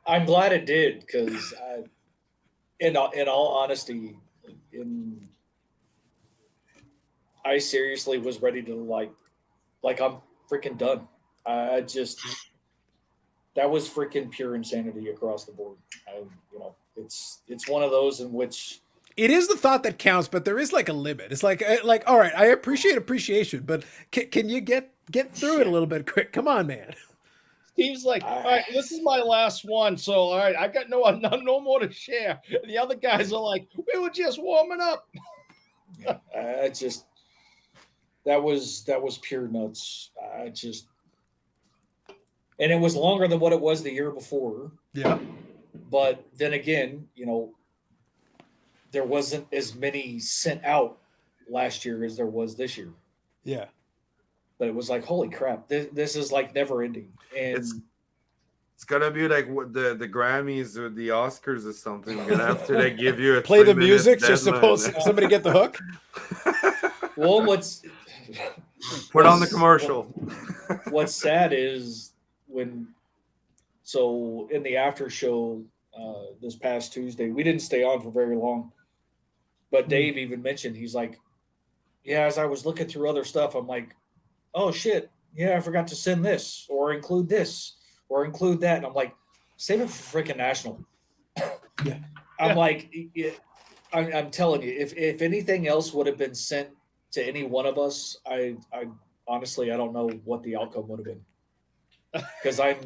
I'm glad it did because, in all honesty, I seriously was ready to like I'm freaking done. That was freaking pure insanity across the board. It's one of those in which it is the thought that counts, but there is like a limit. It's like all right, I appreciate appreciation, but can you get through it a little bit quick? Come on, man. Steve's like, all right, this is my last one, so all right, I got no more to share. And the other guys are like, we were just warming up. That was pure nuts. And it was longer than what it was the year before. Yeah. But then again, there wasn't as many sent out last year as there was this year. Yeah. But it was like, holy crap, this is like never ending. And it's gonna be like what the Grammys or the Oscars or something. You're gonna have to like give you a play the 3-minute music just deadline. suppose somebody get the hook. well, Put on the commercial. What's sad is in the after show this past Tuesday, we didn't stay on for very long, but Dave even mentioned, he's like, yeah, as I was looking through other stuff, I'm like, oh shit, yeah, I forgot to send this or include that. And I'm like, save it for freaking national. Yeah. I'm like, I'm telling you, if anything else would have been sent to any one of us, I honestly, I don't know what the outcome would have been. Because I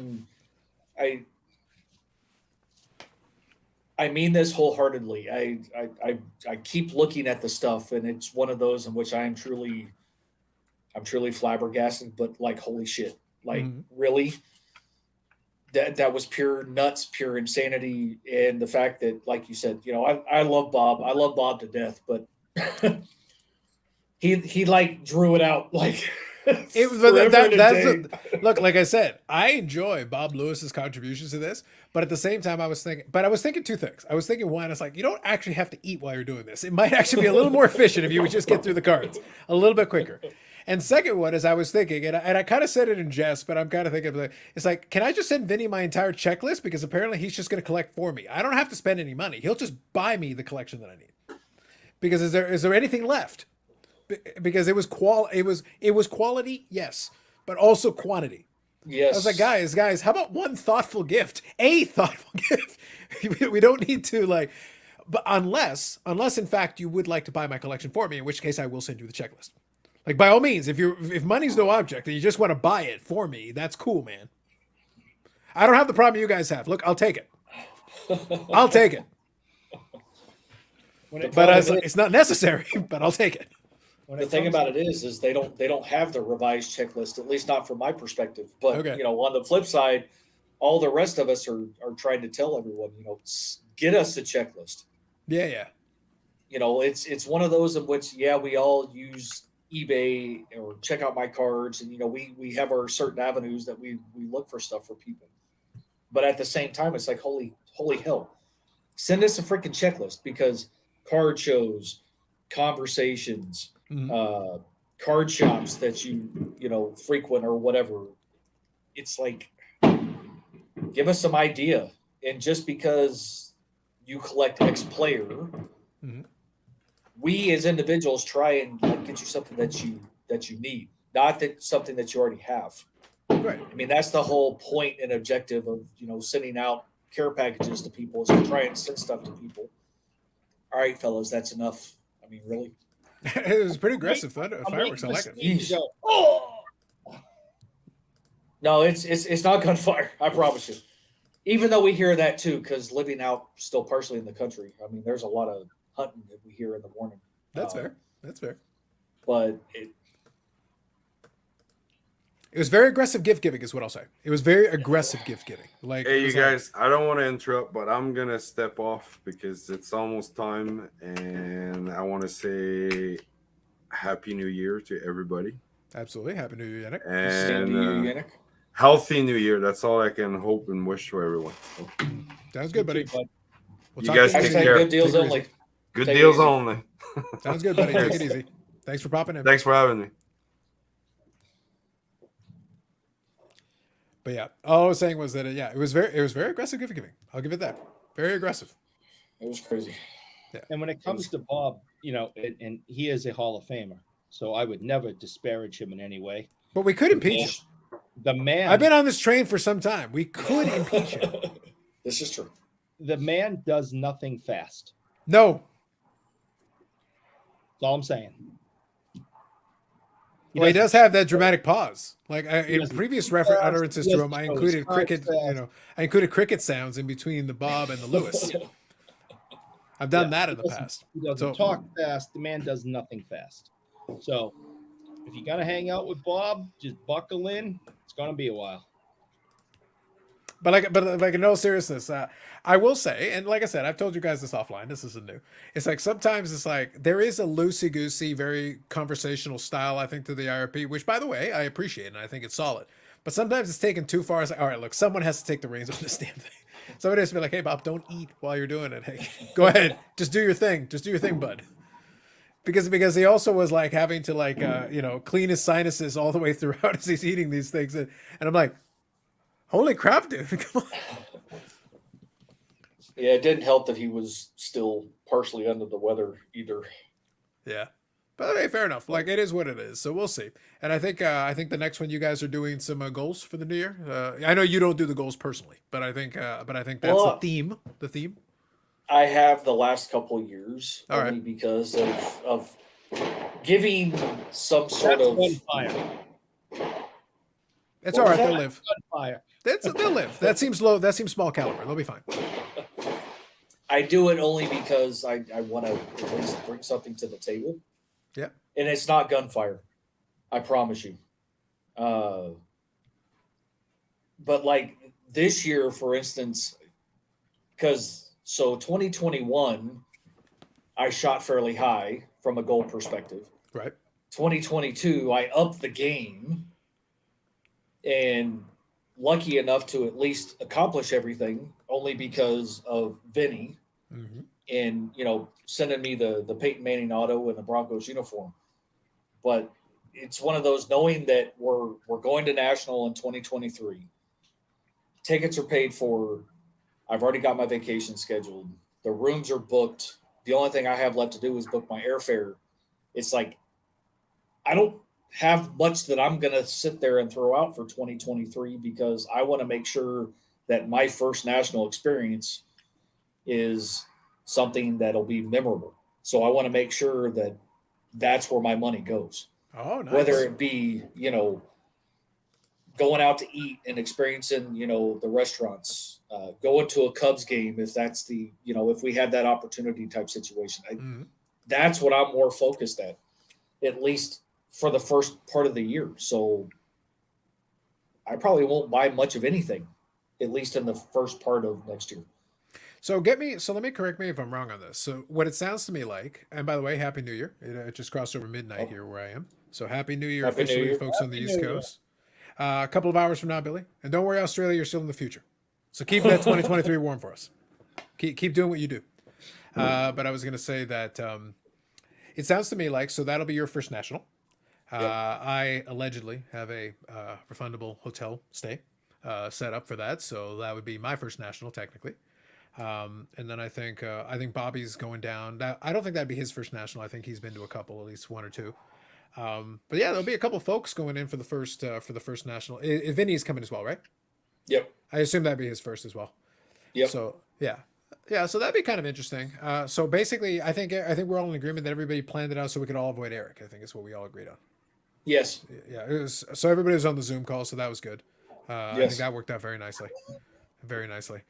mean this wholeheartedly. I keep looking at the stuff, and it's one of those in which I'm truly flabbergasted. But like, holy shit! Like, really? That was pure nuts, pure insanity, and the fact that, like you said, I love Bob. I love Bob to death, but he like drew it out like. It was look, like I said, I enjoy Bob Lewis's contributions to this, but at the same time, I was thinking 2 things. I was thinking, one, it's like, you don't actually have to eat while you're doing this. It might actually be a little more efficient if you would just get through the cards a little bit quicker. And second one is I was thinking, and I kind of said it in jest, but I'm kind of thinking, it's like, can I just send Vinny my entire checklist? Because apparently he's just going to collect for me. I don't have to spend any money. He'll just buy me the collection that I need. Because is there anything left? Because it was quality, yes, but also quantity. Yes. I was like, guys, how about one thoughtful gift? A thoughtful gift. We don't need to but unless in fact you would like to buy my collection for me, in which case I will send you the checklist. Like, by all means, if money's no object and you just want to buy it for me, that's cool, man. I don't have the problem you guys have. Look, I'll take it. I'll take it. But it's not necessary, but I'll take it. The thing about it is they don't have the revised checklist, at least not from my perspective. But Okay. you know, on the flip side, all the rest of us are trying to tell everyone, you know, get us a checklist. Yeah. You know, it's one of those in which, yeah, we all use eBay or check out my cards, and you know, we have our certain avenues that we look for stuff for people. But at the same time, it's like holy hell, send us a freaking checklist, because card shows, conversations, Mhm. card shops that you know frequent or whatever, it's like, give us some idea. And just because you collect X player, Mhm. we as individuals try and like get you something that you need, not that something that you already have. Right. I mean, that's the whole point and objective of, you know, sending out care packages to people, is to try and send stuff to people. All right, fellas, that's enough. I mean, really? It was pretty aggressive I'm fireworks. I waiting like for it. Steve to go, oh! No, it's not gunfire. I promise you. Even though we hear that too, because living out still partially in the country, I mean, there's a lot of hunting that we hear in the morning. That's fair. That's fair. But It was very aggressive gift giving, is what I'll say. It was very aggressive gift giving. Like, Hey, it you was like- guys, I don't want to interrupt, but I'm going to step off because it's almost time. And I want to say Happy New Year to everybody. Absolutely. Happy New Year, Yannick. same to you, And Yannick. healthy New Year. That's all I can hope and wish for everyone. So, Sounds good, buddy. You too, bud. We'll You talk guys to you take soon. Hashtag care. good deals Take it only. easy. good Take it deals easy. only. Sounds good, buddy. Take it Cheers. easy. Thanks for popping in. Thanks for having me. But yeah, all I was saying was that it was very aggressive gift giving. I'll give it that. Very aggressive. It was crazy. And when it comes to Bob, you know, and he is a Hall of Famer, so I would never disparage him in any way. But we could impeach him. The man, I've been on this train for some time. We could impeach him. This is true. the man does nothing fast. No. That's all I'm saying. Well, he doesn't- does have that dramatic pause. Like in doesn't previous show fast, utterances he to doesn't him, I show his included cards cricket. fast. I included cricket sounds in between the Bob and the Lewis. I've done that in the past. He doesn't So- talk fast. The man does nothing fast. So if you're gonna hang out with Bob, just buckle in. It's gonna be a while. But like in all seriousness, I will say, and like I said, I've told you guys this offline. This isn't new. It's like sometimes it's like there is a loosey goosey, very conversational style, I think, to the IRP, which by the way I appreciate and I think it's solid. But sometimes it's taken too far. It's like, all right, look, someone has to take the reins on this damn thing. Somebody has to be like, hey, Bob, don't eat while you're doing it. Hey, go ahead, just do your thing. Just do your thing, bud. Because he also was like having to like clean his sinuses all the way throughout as he's eating these things, and I'm like, holy crap, dude! Come on. Yeah, it didn't help that he was still partially under the weather either. Yeah, but hey, fair enough. Like it is what it is. So we'll see. And I think the next one you guys are doing some goals for the new year. I know you don't do the goals personally, but I think that's Well, the theme. The theme. I have the last couple of years All only right. because of giving some sort That's of gunfire. It's What all was right. that? They'll live. Gunfire. They'll live. That seems low. That seems small caliber. They'll be fine. I do it only because I want to at least bring something to the table. Yeah. And it's not gunfire. I promise you. But like this year, for instance, because 2021, I shot fairly high from a goal perspective. Right. 2022, I upped the game and lucky enough to at least accomplish everything only because of Vinny Mm-hmm. and, sending me the Peyton Manning auto and the Broncos uniform. But it's one of those, knowing that we're going to national in 2023. Tickets are paid for. I've already got my vacation scheduled. The rooms are booked. The only thing I have left to do is book my airfare. It's like, I don't have much that I'm going to sit there and throw out for 2023 because I want to make sure that my first national experience is something that'll be memorable. So I want to make sure that that's where my money goes. Oh, nice. Whether it be, going out to eat and experiencing, the restaurants, going to a Cubs game, if that's the, if we have that opportunity type situation, Mhm. that's what I'm more focused at. at least for the first part of the year. So I probably won't buy much of anything, at least in the first part of next year. So let me correct me if I'm wrong on this. So what it sounds to me like, and by the way, Happy New Year. It just crossed over midnight here where I am. So Happy New Year Happy New officially, Year. folks on the Happy East New Year. Coast. A couple of hours from now, Billy. And don't worry, Australia, you're still in the future. So keep that 2023 warm for us. Keep doing what you do. But I was going to say that it sounds to me like, so that'll be your first national. Yep. I allegedly have a refundable hotel stay set up for that. So that would be my first national, technically. And then I think Bobby's going down. I don't think that'd be his first national. I think he's been to a couple, at least one or two. But yeah, there'll be a couple folks going in for the first national. Vinny's coming as well, right? Yep. I assume that'd be his first as well. Yep. So yeah. So that'd be kind of interesting. So basically, I think we're all in agreement that everybody planned it out so we could all avoid Eric. I think is what we all agreed on. Yes. Yeah. It was, so everybody was on the Zoom call, so that was good. I Yes. think that worked out very nicely. Very nicely.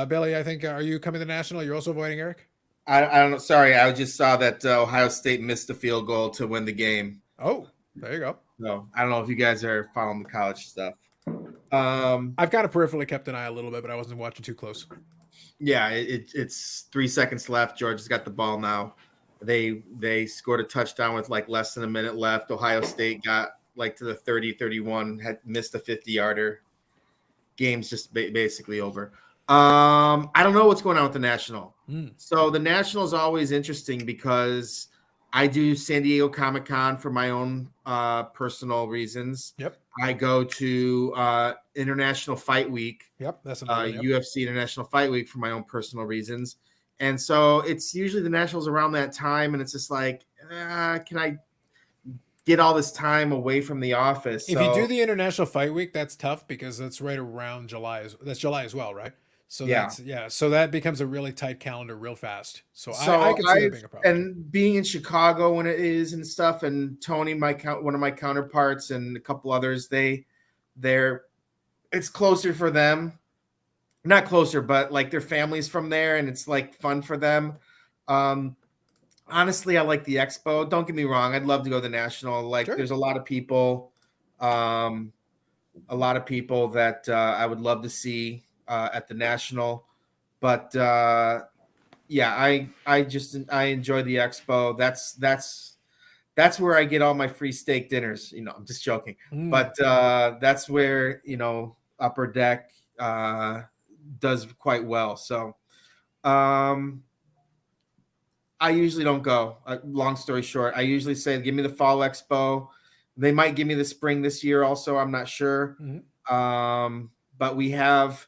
Billy, I think are you coming to national? You're also avoiding Eric? I don't know. Sorry, I just saw that Ohio State missed the field goal to win the game. Oh, there you go. So I don't know if you guys are following the college stuff. I've kind of peripherally kept an eye a little bit, but I wasn't watching too close. Yeah, it's 3 seconds left. Georgia's got the ball now. They scored a touchdown with like less than a minute left. Ohio State got like to the 30-31, had missed a 50-yarder. Game's just basically over. I don't know what's going on with the National. So the National is always interesting because I do San Diego Comic-Con for my own personal reasons. Yep. I go to International Fight Week. Yep, that's another one, yep. UFC International Fight Week for my own personal reasons. And so it's usually the Nationals around that time, and it's just like, can I get all this time away from the office? If you do the International Fight Week, that's tough because that's right around July. That's July as well, right? So so that becomes a really tight calendar real fast. So I can see that being a problem. And being in Chicago when it is and stuff, and Tony, one of my counterparts, and a couple others, it's closer for them. Not closer, but like their families from there, and it's like fun for them. Honestly, I like the expo. Don't get me wrong. I'd love to go to the National. Like, There's a lot of people that I would love to see at the National. But yeah, I enjoy the expo. That's where I get all my free steak dinners. I'm just joking. But that's where, Upper Deck does quite well. So I usually don't go. Long story short, I usually say, give me the fall expo. They might give me the spring this year also. I'm not sure. But we have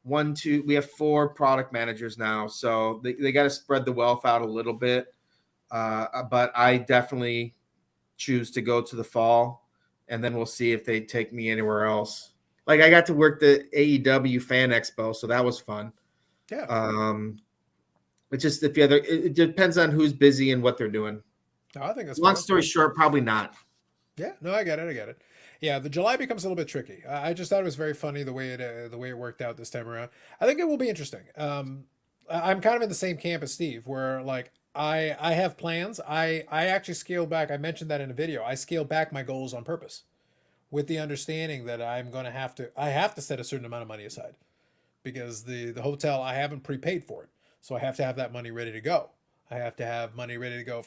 4 product managers now. So they got to spread the wealth out a little bit. But I definitely choose to go to the fall, and then we'll see if they take me anywhere else. Like, I got to work the AEW Fan Expo, so that was fun. Yeah. It's just it depends on who's busy and what they're doing. No, I think that's long story short, probably not. Yeah, no, I get it. Yeah, the July becomes a little bit tricky. I just thought it was very funny the way it worked out this time around. I think it will be interesting. I'm kind of in the same camp as Steve, where like I have plans. I actually scaled back. I mentioned that in a video. I scaled back my goals on purpose, with the understanding that I have to set a certain amount of money aside, because the hotel, I haven't prepaid for it. So I have to have that money ready to go. I have to have money ready to go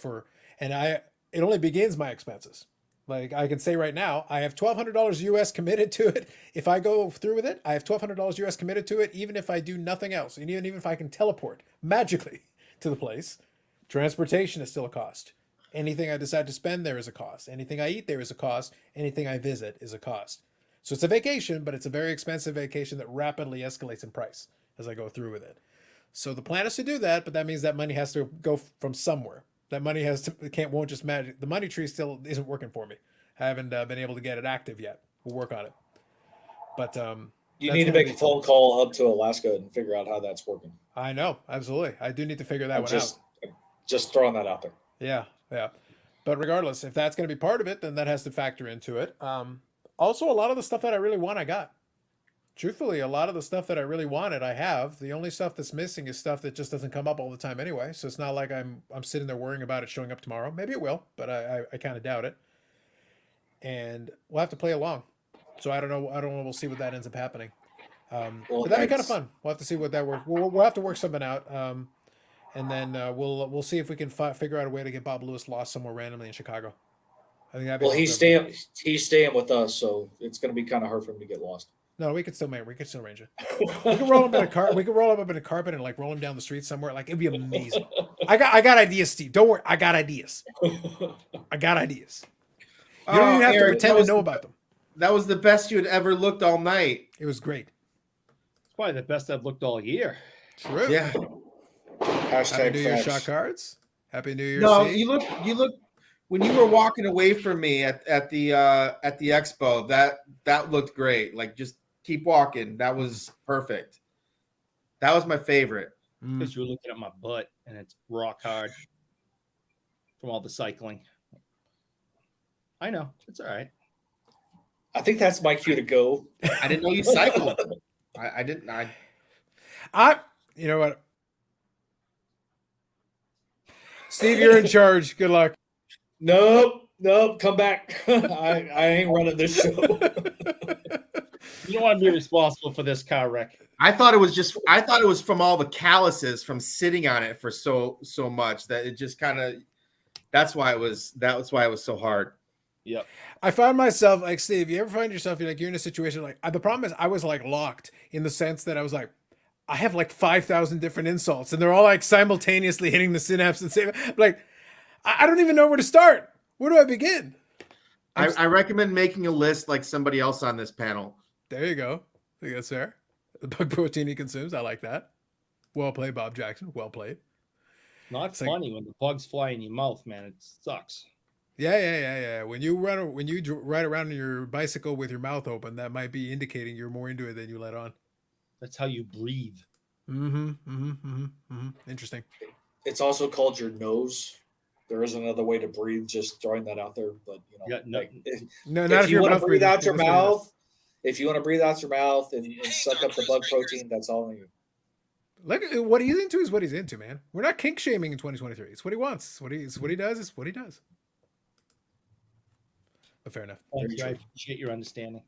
it only begins my expenses. Like, I can say right now, I have $1,200 US committed to it. If I go through with it, I have $1,200 US committed to it, even if I do nothing else. And even if I can teleport magically to the place, transportation is still a cost. Anything I decide to spend there is a cost. Anything I eat there is a cost. Anything I visit is a cost. So it's a vacation, but it's a very expensive vacation that rapidly escalates in price as I go through with it. So the plan is to do that, but that means that money has to go from somewhere. That money won't just magic. The money tree still isn't working for me. I haven't been able to get it active yet. We'll work on it. But you need to make a phone call up to Alaska and figure out how that's working. I know, absolutely. I do need to figure that one out. Just throwing that out there. Yeah. But regardless, if that's going to be part of it, then that has to factor into it. Also, a lot of the stuff that I really want, I got. truthfully, a lot of the stuff that I really wanted, I have. The only stuff that's missing is stuff that just doesn't come up all the time anyway. So it's not like I'm sitting there worrying about it showing up tomorrow. Maybe it will, but I kind of doubt it. And we'll have to play along. So I don't know. We'll see what that ends up happening. Well, But that'd be kind of that's- fun. We'll have to see what that works. We'll have to work something out. And then we'll see if we can figure out a way to get Bob Lewis lost somewhere randomly in Chicago. I think that'd be Well, fun he's for everybody. staying with us, so it's going to be kind of hard for him to get lost. No, we could still arrange it. We could roll him in a car. We could roll him up in a carpet and like roll him down the street somewhere. Like it'd be amazing. I got ideas, Steve. Don't worry. I got ideas. I got ideas. You don't even have to Eric, pretend that to was know the- about them. That was the best you had ever looked all night. It was great. It's probably the best I've looked all year. True. Yeah. Happy Hashtag New Year, facts. shot cards. Happy New Year. No, Steve. you look when you were walking away from me at the expo, that looked great. Like just keep walking. That was perfect. That was my favorite. Because you were looking at my butt and it's rock hard from all the cycling. I know. It's all right. I think that's my cue to go. I didn't know you cycled. I didn't. You know what? Steve, you're in charge. Good luck. Nope, come back. I ain't running this show. You don't want to be responsible for this car wreck. I thought it was from all the calluses from sitting on it for so much that it just kind of. That's why it was so hard. Yep. I found myself like Steve. You ever find yourself you're in a situation like the problem is I was like locked in the sense that I was like I have like 5,000 different insults and they're all like simultaneously hitting the synapse and same. Like I don't even know where to start. Where do I begin? I recommend making a list like somebody else on this panel. There you go. I think that's fair. The bug protein he consumes. I like that. Well played, Bob Jackson. Well played. Not It's like- funny when the bugs fly in your mouth, man. It sucks. Yeah. When you ride around on your bicycle with your mouth open, that might be indicating you're more into it than you let on. That's how you breathe. Interesting. It's also called your nose. There is another way to breathe. Just throwing that out there, but Yeah, no- No, not if you want to mouth breathe breathing. out your That's what it is. mouth, if you want to breathe out your mouth and suck up the bug protein, that's all you. Look, what he's into is what he's into, man. We're not kink shaming in 2023. It's what he wants. What he does is what he does. But fair enough. Thank you. I appreciate your understanding.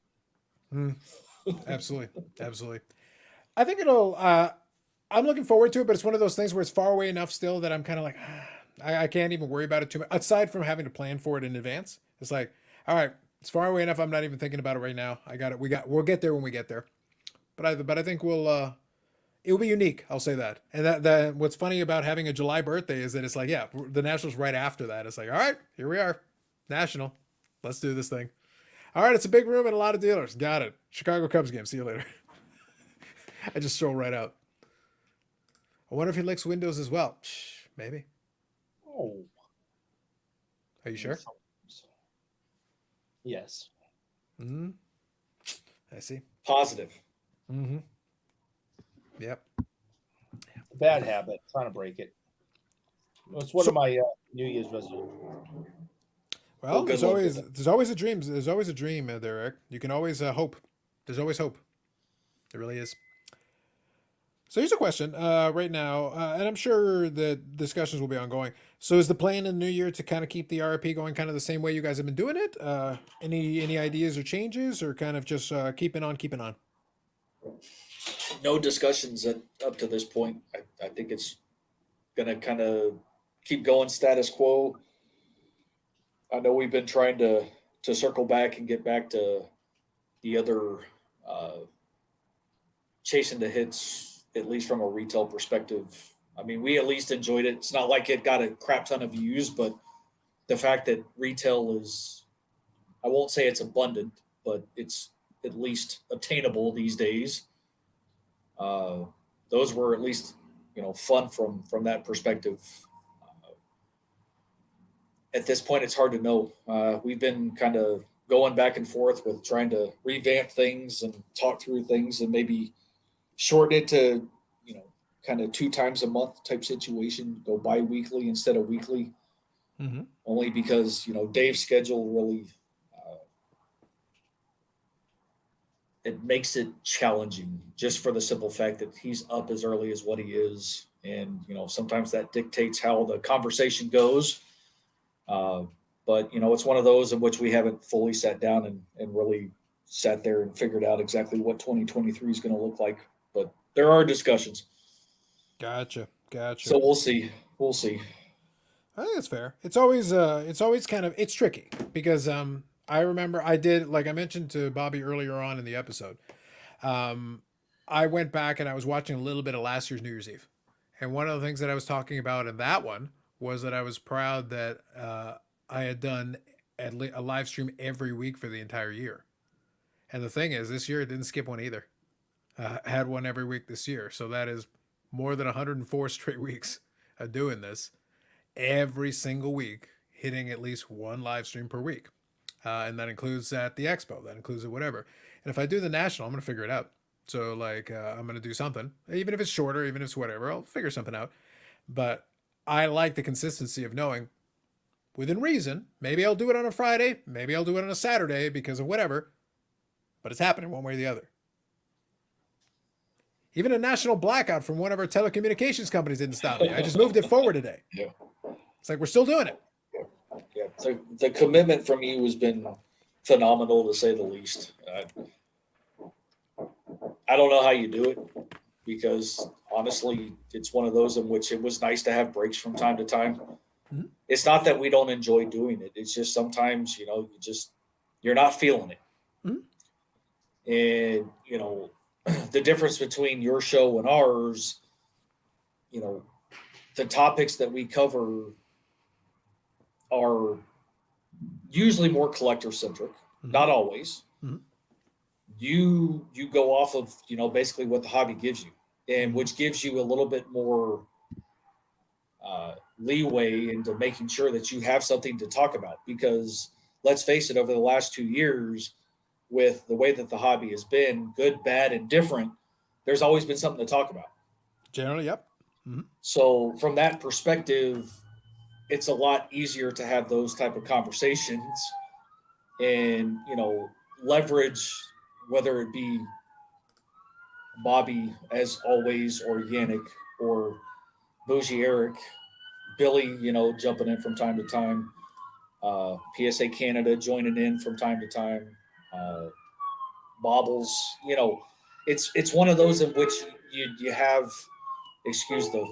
Absolutely. I think it'll. I'm looking forward to it, but it's one of those things where it's far away enough still that I'm kind of like, I can't even worry about it too much. Aside from having to plan for it in advance, it's like, all right, it's far away enough. I'm not even thinking about it right now. I got it. We'll get there when we get there. But I think we'll. It will be unique. I'll say that. And that what's funny about having a July birthday is that it's like, yeah, the Nationals right after that. It's like, all right, here we are, National. Let's do this thing. All right, it's a big room and a lot of dealers. Got it. Chicago Cubs game. See you later. I just stroll right out. I wonder if he licks windows as well. Maybe. Oh. Are you sure? Yes. Mm-hmm. I see. Positive. Mm-hmm. Yep. Bad habit. Trying to break it. It's one of my New Year's resolutions. Well, good there's luck always with there's always a dream. There's always a dream there, Eric. You can always hope. There's always hope. There really is. So here's a question right now, and I'm sure the discussions will be ongoing. So is the plan in the new year to kind of keep the RP going kind of the same way you guys have been doing it? Any ideas or changes, or kind of just keeping on? No discussions up to this point. I think it's gonna kind of keep going status quo. I know we've been trying to circle back and get back to the other chasing the hits, at least from a retail perspective. I mean, we at least enjoyed it. It's not like it got a crap ton of views, but the fact that retail is, I won't say it's abundant, but it's at least obtainable these days. Those were at least, fun from that perspective. At this point, it's hard to know. We've been kind of going back and forth with trying to revamp things and talk through things and maybe shorten it to, kind of 2 times a month type situation, go bi-weekly instead of weekly. Mm-hmm. Only because, Dave's schedule really it makes it challenging just for the simple fact that he's up as early as what he is. And, sometimes that dictates how the conversation goes. But, it's one of those in which we haven't fully sat down and really sat there and figured out exactly what 2023 is going to look like. But there are discussions. Gotcha. So we'll see. We'll see. I think that's fair. It's always kind of, it's tricky because I remember I did, like I mentioned to Bobby earlier on in the episode, I went back and I was watching a little bit of last year's New Year's Eve, and one of the things that I was talking about in that one was that I was proud that I had done a live stream every week for the entire year. And the thing is, this year it didn't skip one either. I had one every week this year, so that is more than 104 straight weeks of doing this. Every single week, hitting at least one live stream per week. And that includes at the expo, that includes at whatever. And if I do the national, I'm going to figure it out. So like, I'm going to do something, even if it's shorter, even if it's whatever, I'll figure something out. But I like the consistency of knowing within reason, maybe I'll do it on a Friday, maybe I'll do it on a Saturday because of whatever, but it's happening one way or the other. Even a national blackout from one of our telecommunications companies didn't stop me. I just moved it forward today. Yeah. It's like we're still doing it. Yeah. The commitment from you has been phenomenal, to say the least. I don't know how you do it, because honestly, it's one of those in which it was nice to have breaks from time to time. Mm-hmm. It's not that we don't enjoy doing it. It's just sometimes, you're not feeling it. Mm-hmm. And, the difference between your show and ours, the topics that we cover are usually more collector centric, Mm-hmm. not always. Mm-hmm. You go off of, basically what the hobby gives you, and which gives you a little bit more leeway into making sure that you have something to talk about, because let's face it, over the last 2 years, with the way that the hobby has been, good, bad, and different, there's always been something to talk about. Generally, yep. Mm-hmm. So from that perspective, it's a lot easier to have those type of conversations and, leverage, whether it be Bobby, as always, or Yannick, or Bougie Eric, Billy, jumping in from time to time, PSA Canada joining in from time to time, Bobbles, it's one of those in which you have, excuse the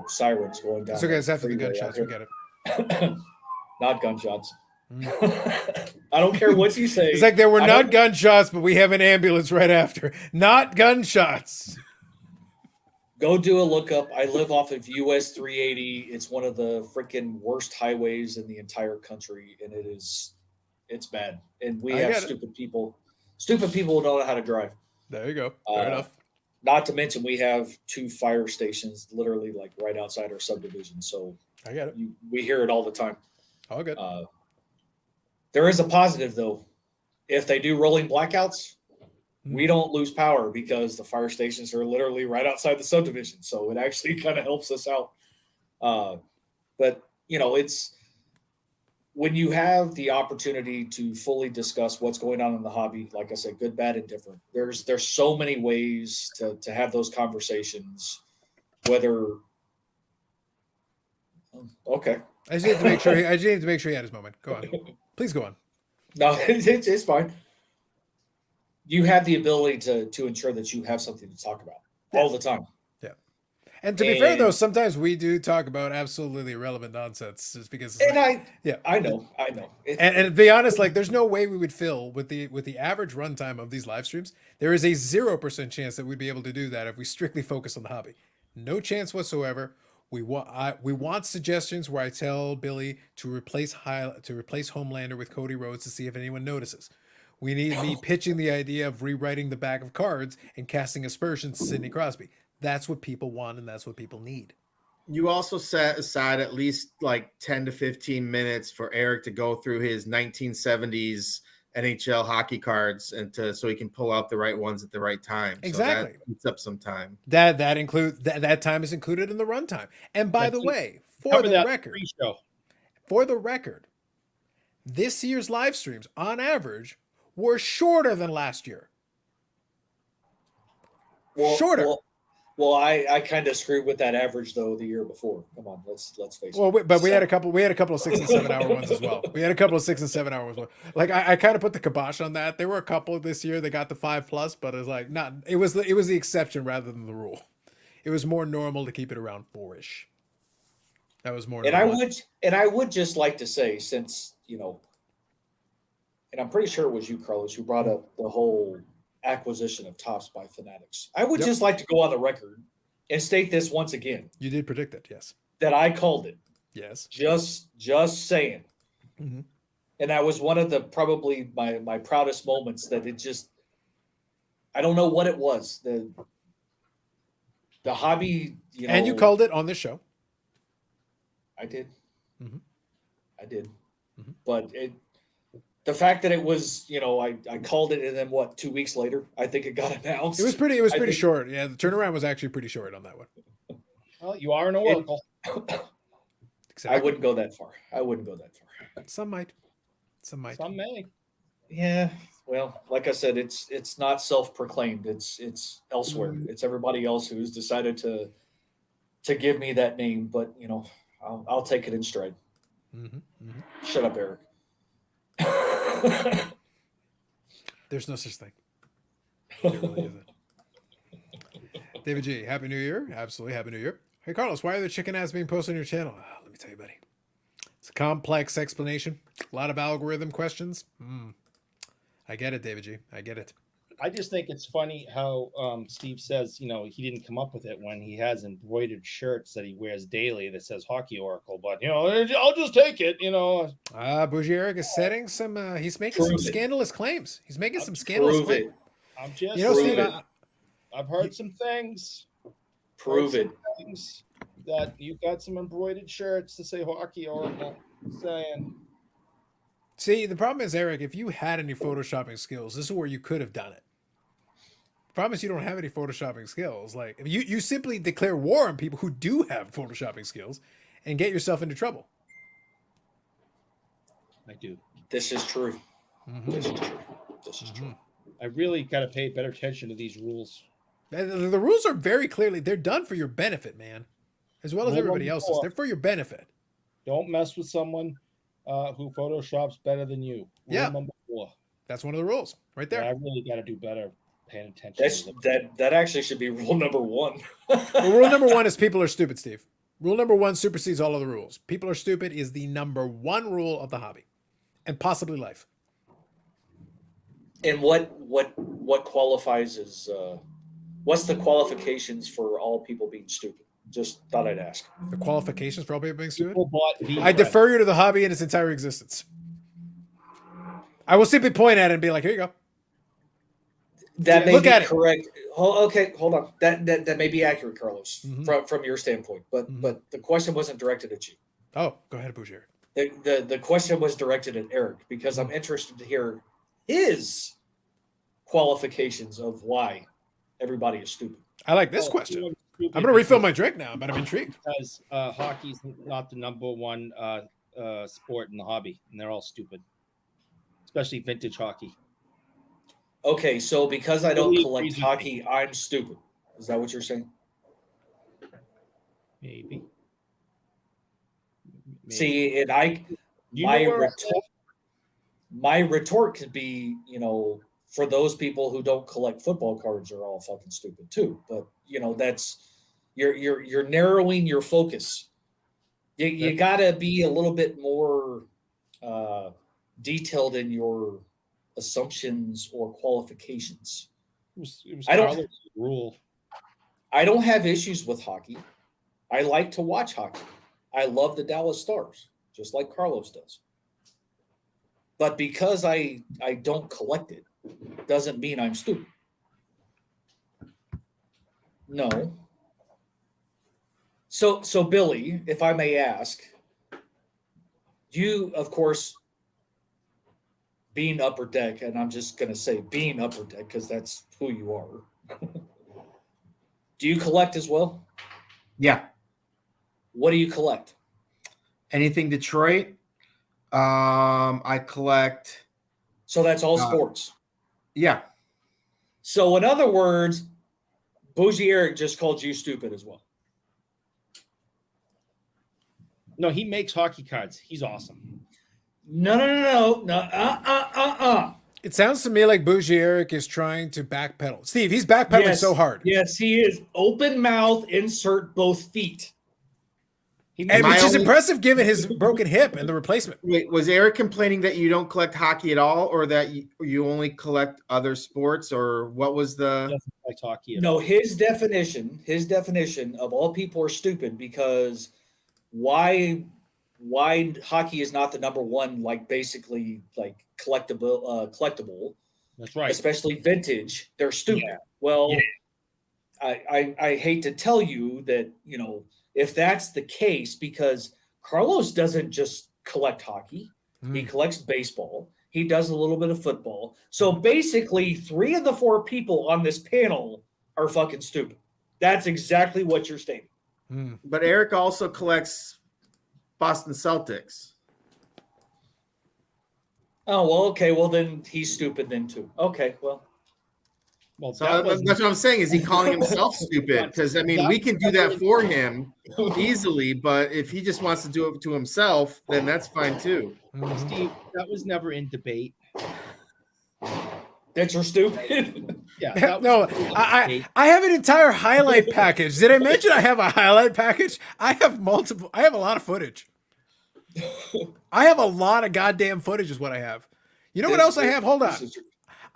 sirens going down. It's okay. It's after the freeway gunshots. out We here. get it. Not gunshots. Mm. I don't care what you say. It's like there were I not don't- gunshots, but we have an ambulance right after. Not gunshots. Go do a lookup. I live off of US 380. It's one of the freaking worst highways in the entire country, and it's bad. And we I have get it. stupid people who don't know how to drive. There you go. Fair enough. Not to mention, we have 2 fire stations literally like right outside our subdivision. So I get it. we hear it all the time. All good. There is a positive, though. If they do rolling blackouts, we don't lose power because the fire stations are literally right outside the subdivision. So it actually kind of helps us out. But, it's when you have the opportunity to fully discuss what's going on in the hobby, like I said, good, bad, and different. There's so many ways to have those conversations, whether. Okay. I just need to make sure. I just need to make sure he had his moment. Go on. Please go on. No, it's fine. You have the ability to ensure that you have something to talk about all the time. Yeah. And to be fair, though, And- sometimes we do talk about absolutely irrelevant nonsense, just because. And I I know. And to be honest, like there's no way we would fill with the average runtime of these live streams. There is a 0% chance that we'd be able to do that if we strictly focus on the hobby. No chance whatsoever. We want suggestions where I tell Billy to replace Homelander with Cody Rhodes to see if anyone notices. We need me pitching the idea of rewriting the back of cards and casting aspersions to Sidney Crosby. That's what people want, and that's what people need. You also set aside at least like 10 to 15 minutes for Eric to go through his 1970s NHL hockey cards so he can pull out the right ones at the right time. Exactly. So that eats up some time. That time is included in the runtime. And by the way, for the record, this year's live streams on average were shorter than last year. Shorter. Well, I kind of screwed with that average though the year before. Come on, let's face Well, it. but we had a couple of 6 and 7 hour ones as well. We had a couple of 6 and 7 hour ones. Like I kind of put the kibosh on that. There were a couple this year that got the 5+, but it was like not. It was the exception rather than the rule. It was more normal to keep it around 4-ish. That was more. And normal. I would just like to say, since and I'm pretty sure it was you, Carlos, who brought up the whole acquisition of Tops by Fanatics. I would just like to go on the record and state this once again. You did predict it, yes. That I called it. Yes. Just saying. Mm-hmm. And that was one of the probably my proudest moments. That it just, I don't know what it was. The hobby, And you called it on this show. I did. Mm-hmm. I did. Mm-hmm. But the fact that it was, I called it, and then 2 weeks later, I think it got announced. It was pretty short. Yeah, the turnaround was actually pretty short on that one. Well, you are an oracle. Exactly. I wouldn't go that far. Some might. Some may. Yeah. Well, like I said, it's not self-proclaimed. It's elsewhere. It's everybody else who's decided to give me that name. But I'll take it in stride. Mm-hmm. Mm-hmm. Shut up, Eric. There's no such thing. There really isn't. David G, Happy New Year. Absolutely, Happy New Year. Hey, Carlos, why are the chicken ads being posted on your channel? Let me tell you, buddy. It's a complex explanation. A lot of algorithm questions. I get it, David G. I get it. I just think it's funny how Steve says, he didn't come up with it when he has embroidered shirts that he wears daily that says Hockey Oracle. But, I'll just take it, Bougie Eric is setting some, he's making some scandalous claims. He's making some scandalous claims. I'm just, Steve, I've heard some things. Prove it. That you've got some embroidered shirts to say Hockey Oracle. Saying. See, the problem is, Eric, if you had any photoshopping skills, this is where you could have done it. The problem is you don't have any photoshopping skills. Like you simply declare war on people who do have photoshopping skills and get yourself into trouble. I do. This is true. Mm-hmm. This is true. I really got to pay better attention to these rules. The rules are very clearly, they're done for your benefit, man. As well as everybody else's. They're for your benefit. Don't mess with someone who photoshops better than you. Rule number 4. That's one of the rules right there. Yeah, I really got to do better paying attention. That actually should be rule number 1. Well, rule number 1 is people are stupid, Steve. Rule number 1 supersedes all of the rules. People are stupid is the number 1 rule of the hobby, and possibly life. And what qualifies as what's the qualifications for all people being stupid? Just thought I'd ask. The qualifications for all people being stupid? I defer you to the hobby in its entire existence. I will simply point at it and be like, here you go. That may Look be at correct. Okay, hold on. That may be accurate, Carlos, from your standpoint. But the question wasn't directed at you. Oh, go ahead, Boucher. The question was directed at Eric because I'm interested to hear his qualifications of why everybody is stupid. I like this question. I'm going to refill my drink now, but I'm intrigued. Because hockey's not the number 1 sport in the hobby, and they're all stupid, especially vintage hockey. Okay, so because I don't collect hockey, I'm stupid. Is that what you're saying? Maybe. See, and my retort could be, for those people who don't collect football cards are all fucking stupid too. But that's you're narrowing your focus. You gotta be a little bit more detailed in your assumptions or qualifications. It was I don't Carlos' rule. I don't have issues with hockey. I like to watch hockey. I love the Dallas Stars, just like Carlos does. But because I don't collect it, doesn't mean I'm stupid. No. So Billy, if I may ask, you, of course, being Upper Deck, and I'm just going to say being Upper Deck because that's who you are. Do you collect as well? Yeah. What do you collect? Anything Detroit. I collect. So that's all sports. Yeah. So in other words, Bougie Eric just called you stupid as well. No, he makes hockey cards. He's awesome. No. It sounds to me like Bougie Eric is trying to backpedal. Steve, he's backpedaling so hard. Yes, he is. Open mouth, insert both feet. And which is impressive given his broken hip and the replacement. Wait, was Eric complaining that you don't collect hockey at all, or that you only collect other sports, or what was the? Doesn't like hockey at No, all. his definition of all people are stupid because why hockey is not the number one, like basically like collectible, That's right. especially vintage. They're stupid. Yeah. Well, Yeah. I hate to tell you that, you know, if that's the case, because Carlos doesn't just collect hockey, he collects baseball, he does a little bit of football. So basically 3 of the 4 people on this panel are fucking stupid. That's exactly what you're stating. But Eric also collects Boston Celtics. Oh, well, okay. Well, then he's stupid then too. Okay, well. Well, So that's what I'm saying. Is he calling himself stupid? Because, I mean, we can do that for him easily, but if he just wants to do it to himself, then that's fine too. Steve, that was never in debate. That you're stupid? Yeah. That No, was never in I debate. have an entire highlight package. Did I mention I have a highlight package? I have a lot of footage. I have a lot of goddamn footage is what I have. You know what else I have? Hold on.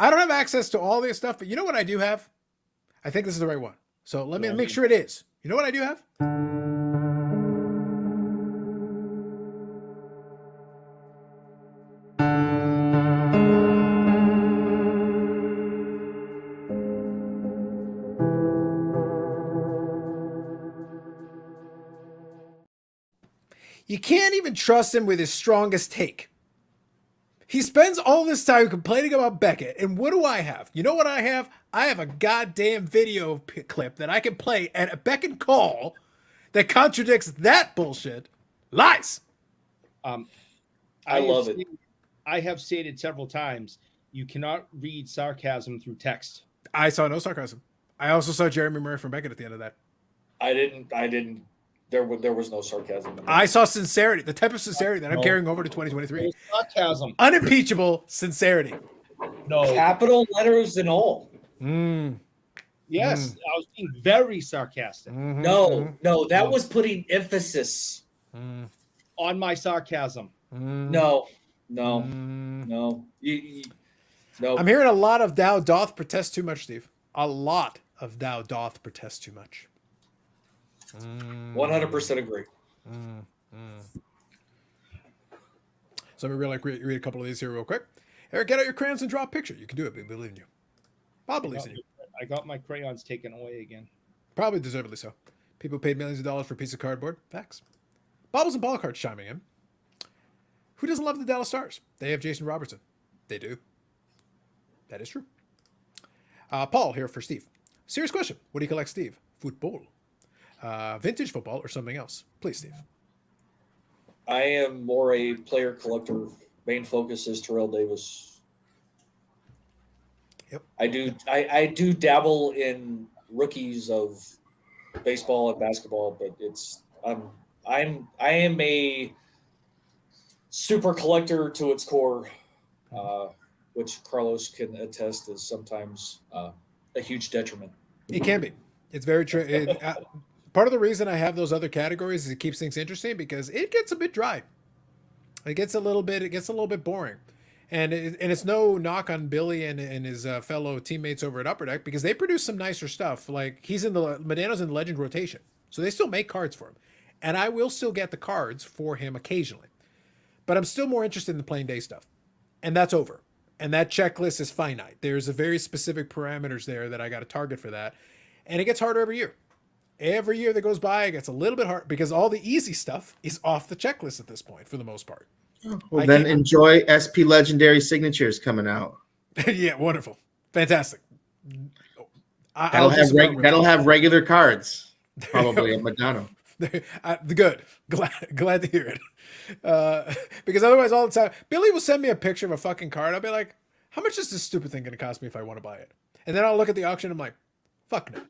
I don't have access to all this stuff, but you know what I do have? I think this is the right one. So let me make sure it is. You know what I do have? You can't even trust him with his strongest take. He spends all this time complaining about Beckett, and what do I have? You know what I have? I have a goddamn video clip that I can play at a beck and call that contradicts that bullshit. Lies. I love it. I have stated several times, you cannot read sarcasm through text. I saw no sarcasm. I also saw Jeremy Murray from Beckett at the end of that. I didn't. There was no sarcasm. In that. I saw sincerity, the type of sincerity that I'm carrying over to 2023. Sarcasm. Unimpeachable sincerity. No. Capital letters and all. Yes, I was being very sarcastic No, that was putting emphasis. on my sarcasm. No. No. I'm No. hearing a lot of thou doth protest too much, Steve. A lot of thou doth protest too much. 100% agree. So let me read a couple of these here real quick. Eric, get out your crayons and draw a picture. You can do it. We believe in you. Bob believes in you. I got my crayons taken away again. Probably deservedly so. People paid millions of dollars for a piece of cardboard. Facts. Bobbles and ball cards chiming in. Who doesn't love the Dallas Stars? They have Jason Robertson. They do. That is true. Paul here for Steve. Serious question. What do you collect, Steve? Football. Vintage football or something else? Please, Steve. I am more a player collector. Main focus is Terrell Davis. Yep. I do dabble in rookies of baseball and basketball, but I am a super collector to its core, which Carlos can attest is sometimes a huge detriment. It can be. It's very true. Part of the reason I have those other categories is it keeps things interesting because it gets a bit dry. It gets a little bit boring. And it's no knock on Billy and his fellow teammates over at Upper Deck because they produce some nicer stuff. Like Medano's in the Legend rotation. So they still make cards for him. And I will still get the cards for him occasionally. But I'm still more interested in the plain day stuff. And that's over. And that checklist is finite. There's a very specific parameters there that I got to target for that. And it gets harder every year. Every year that goes by, it gets a little bit hard because all the easy stuff is off the checklist at this point for the most part. Well, then enjoy SP Legendary Signatures coming out. Yeah, wonderful. Fantastic. That'll have regular cards, probably at Madonna. Good. Glad to hear it. Because otherwise, all the time, Billy will send me a picture of a fucking card. I'll be like, how much is this stupid thing going to cost me if I want to buy it? And then I'll look at the auction. I'm like, fuck no.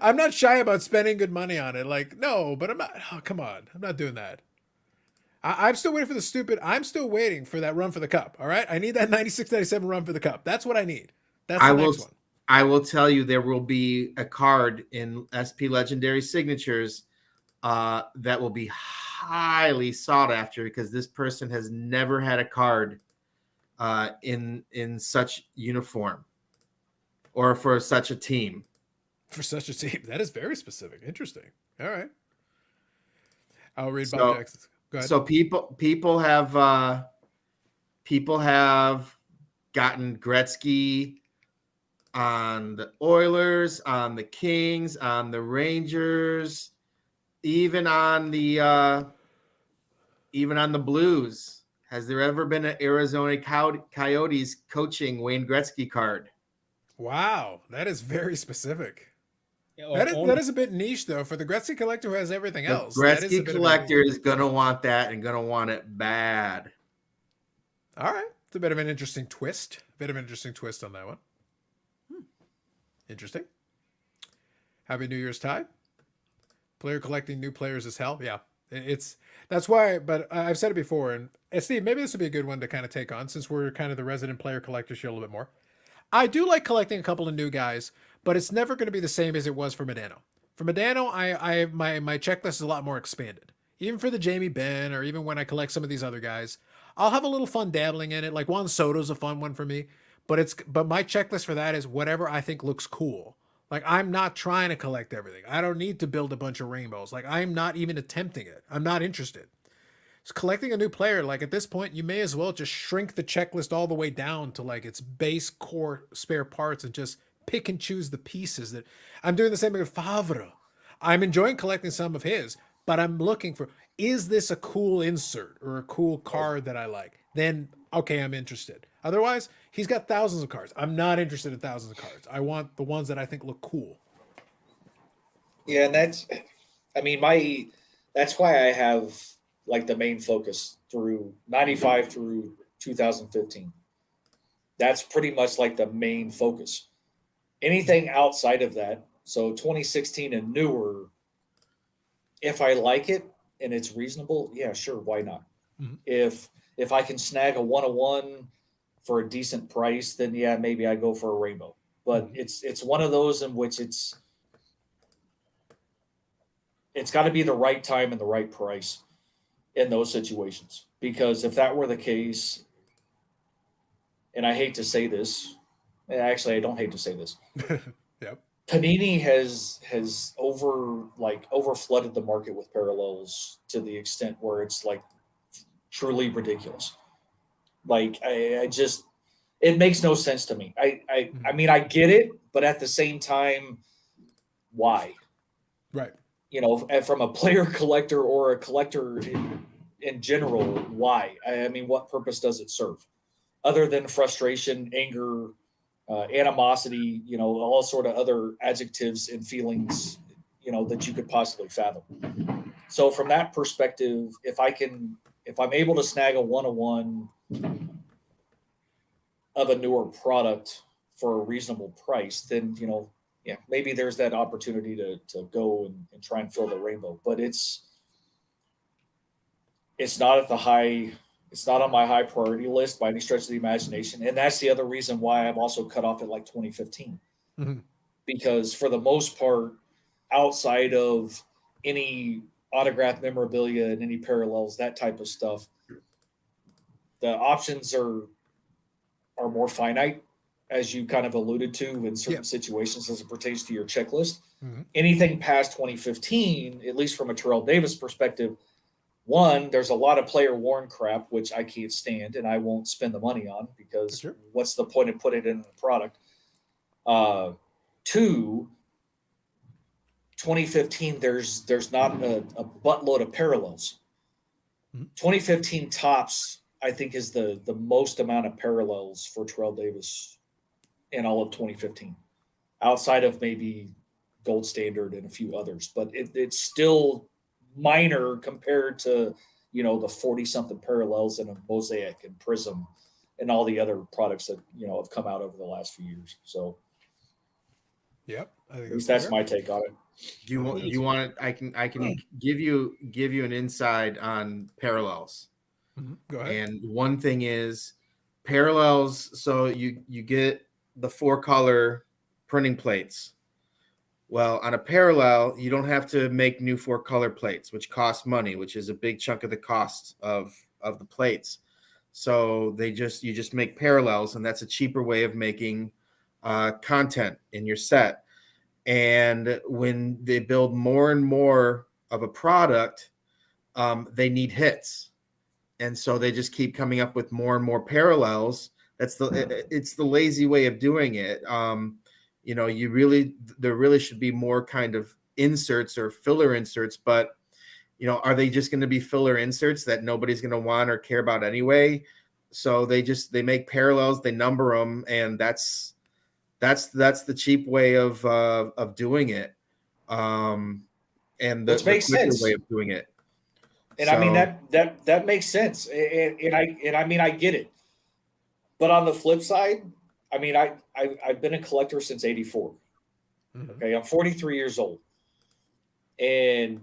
I'm not shy about spending good money on it. Like, no, but I'm not. Oh, come on. I'm not doing that. I'm still waiting for the stupid. I'm still waiting for that run for the cup. All right. I need that 96, 97 run for the cup. That's what I need. That's I the will next one. I will tell you there will be a card in SP Legendary Signatures that will be highly sought after because this person has never had a card in such uniform or for such a team. For such a team. That is very specific. Interesting. All right. I'll read Bob So, Jackson's. Go ahead. so people have gotten Gretzky on the Oilers, on the Kings, on the Rangers, even on the Blues. Has there ever been an Arizona Coyotes coaching Wayne Gretzky card? Wow. That is very specific. You know, That is a bit niche, though, for the Gretzky collector who has everything The else. That is a Gretzky bit collector of a is going to want that and going to want it bad. All right. It's a bit of an interesting twist. A bit of an interesting twist on that one. Interesting. Happy New Year's, Ty. Player collecting new players is hell. Yeah. That's why, but I've said it before. And Steve, maybe this would be a good one to kind of take on since we're kind of the resident player collectors here a little bit more. I do like collecting a couple of new guys, but it's never going to be the same as it was for Medano. For Medano, my checklist is a lot more expanded. Even for the Jamie Benn, or even when I collect some of these other guys, I'll have a little fun dabbling in it. Like Juan Soto's a fun one for me, but my checklist for that is whatever I think looks cool. Like I'm not trying to collect everything. I don't need to build a bunch of rainbows. Like I'm not even attempting it. I'm not interested. So collecting a new player, like at this point, you may as well just shrink the checklist all the way down to like its base core spare parts and just pick and choose the pieces that I'm doing the same thing with Favre. I'm enjoying collecting some of his, but I'm looking for, is this a cool insert or a cool card that I like? Then, okay, I'm interested. Otherwise, he's got thousands of cards. I'm not interested in thousands of cards. I want the ones that I think look cool. Yeah, and that's why I have like the main focus through 95 through 2015. That's pretty much like the main focus. Anything outside of that, so 2016 and newer, if I like it and it's reasonable, yeah, sure, why not? Mhm. If I can snag a 101 for a decent price, then yeah, maybe I go for a rainbow. But it's one of those in which it's got to be the right time and the right price in those situations. Because if that were the case, and I hate to say this, and actually I don't hate to say this, Yep. Panini has over flooded the market with parallels to the extent where it's like truly ridiculous. Like I just, it makes no sense to me. I mean I get it, but at the same time, why? Right. You know, from a player collector or a collector in general, why? I mean, what purpose does it serve, other than frustration, anger, animosity? You know, all sort of other adjectives and feelings, you know, that you could possibly fathom. So from that perspective, if I'm able to snag a 101 of a newer product for a reasonable price, then, you know, yeah, maybe there's that opportunity to go and try and fill the rainbow. But it's not at the high, it's not on my high priority list by any stretch of the imagination. And that's the other reason why I'm also cut off at like 2015. Mm-hmm. Because for the most part, outside of any autographed memorabilia and any parallels, that type of stuff, the options are more finite, as you kind of alluded to in certain situations as it pertains to your checklist. Mm-hmm. Anything past 2015, at least from a Terrell Davis perspective, one, there's a lot of player worn crap, which I can't stand and I won't spend the money on because Sure. what's the point of putting it in the product? Two, 2015, there's not a buttload of parallels. Mm-hmm. 2015 tops, I think, is the most amount of parallels for Terrell Davis in all of 2015, outside of maybe Gold Standard and a few others. But it's still minor compared to, you know, the 40-something parallels in a Mosaic and Prism and all the other products that, you know, have come out over the last few years. So Yep. I think At least that's fair. my take on it. Do you want it? I can give you an insight on parallels. Go ahead. And one thing is parallels. So you get the 4-color printing plates. Well, on a parallel, you don't have to make new 4-color plates, which cost money, which is a big chunk of the cost of the plates. So you just make parallels, and that's a cheaper way of making content in your set. And when they build more and more of a product, they need hits, and so they just keep coming up with more and more parallels. It's the lazy way of doing it. There really should be more kind of inserts or filler inserts, but are they just going to be filler inserts that nobody's going to want or care about anyway? So they make parallels, they number them, and that's the cheap way of doing it, and the makes quicker sense. way of doing it. And I mean that makes sense, and I get it. But on the flip side, I mean I've been a collector since '84. Okay, I'm 43 years old, and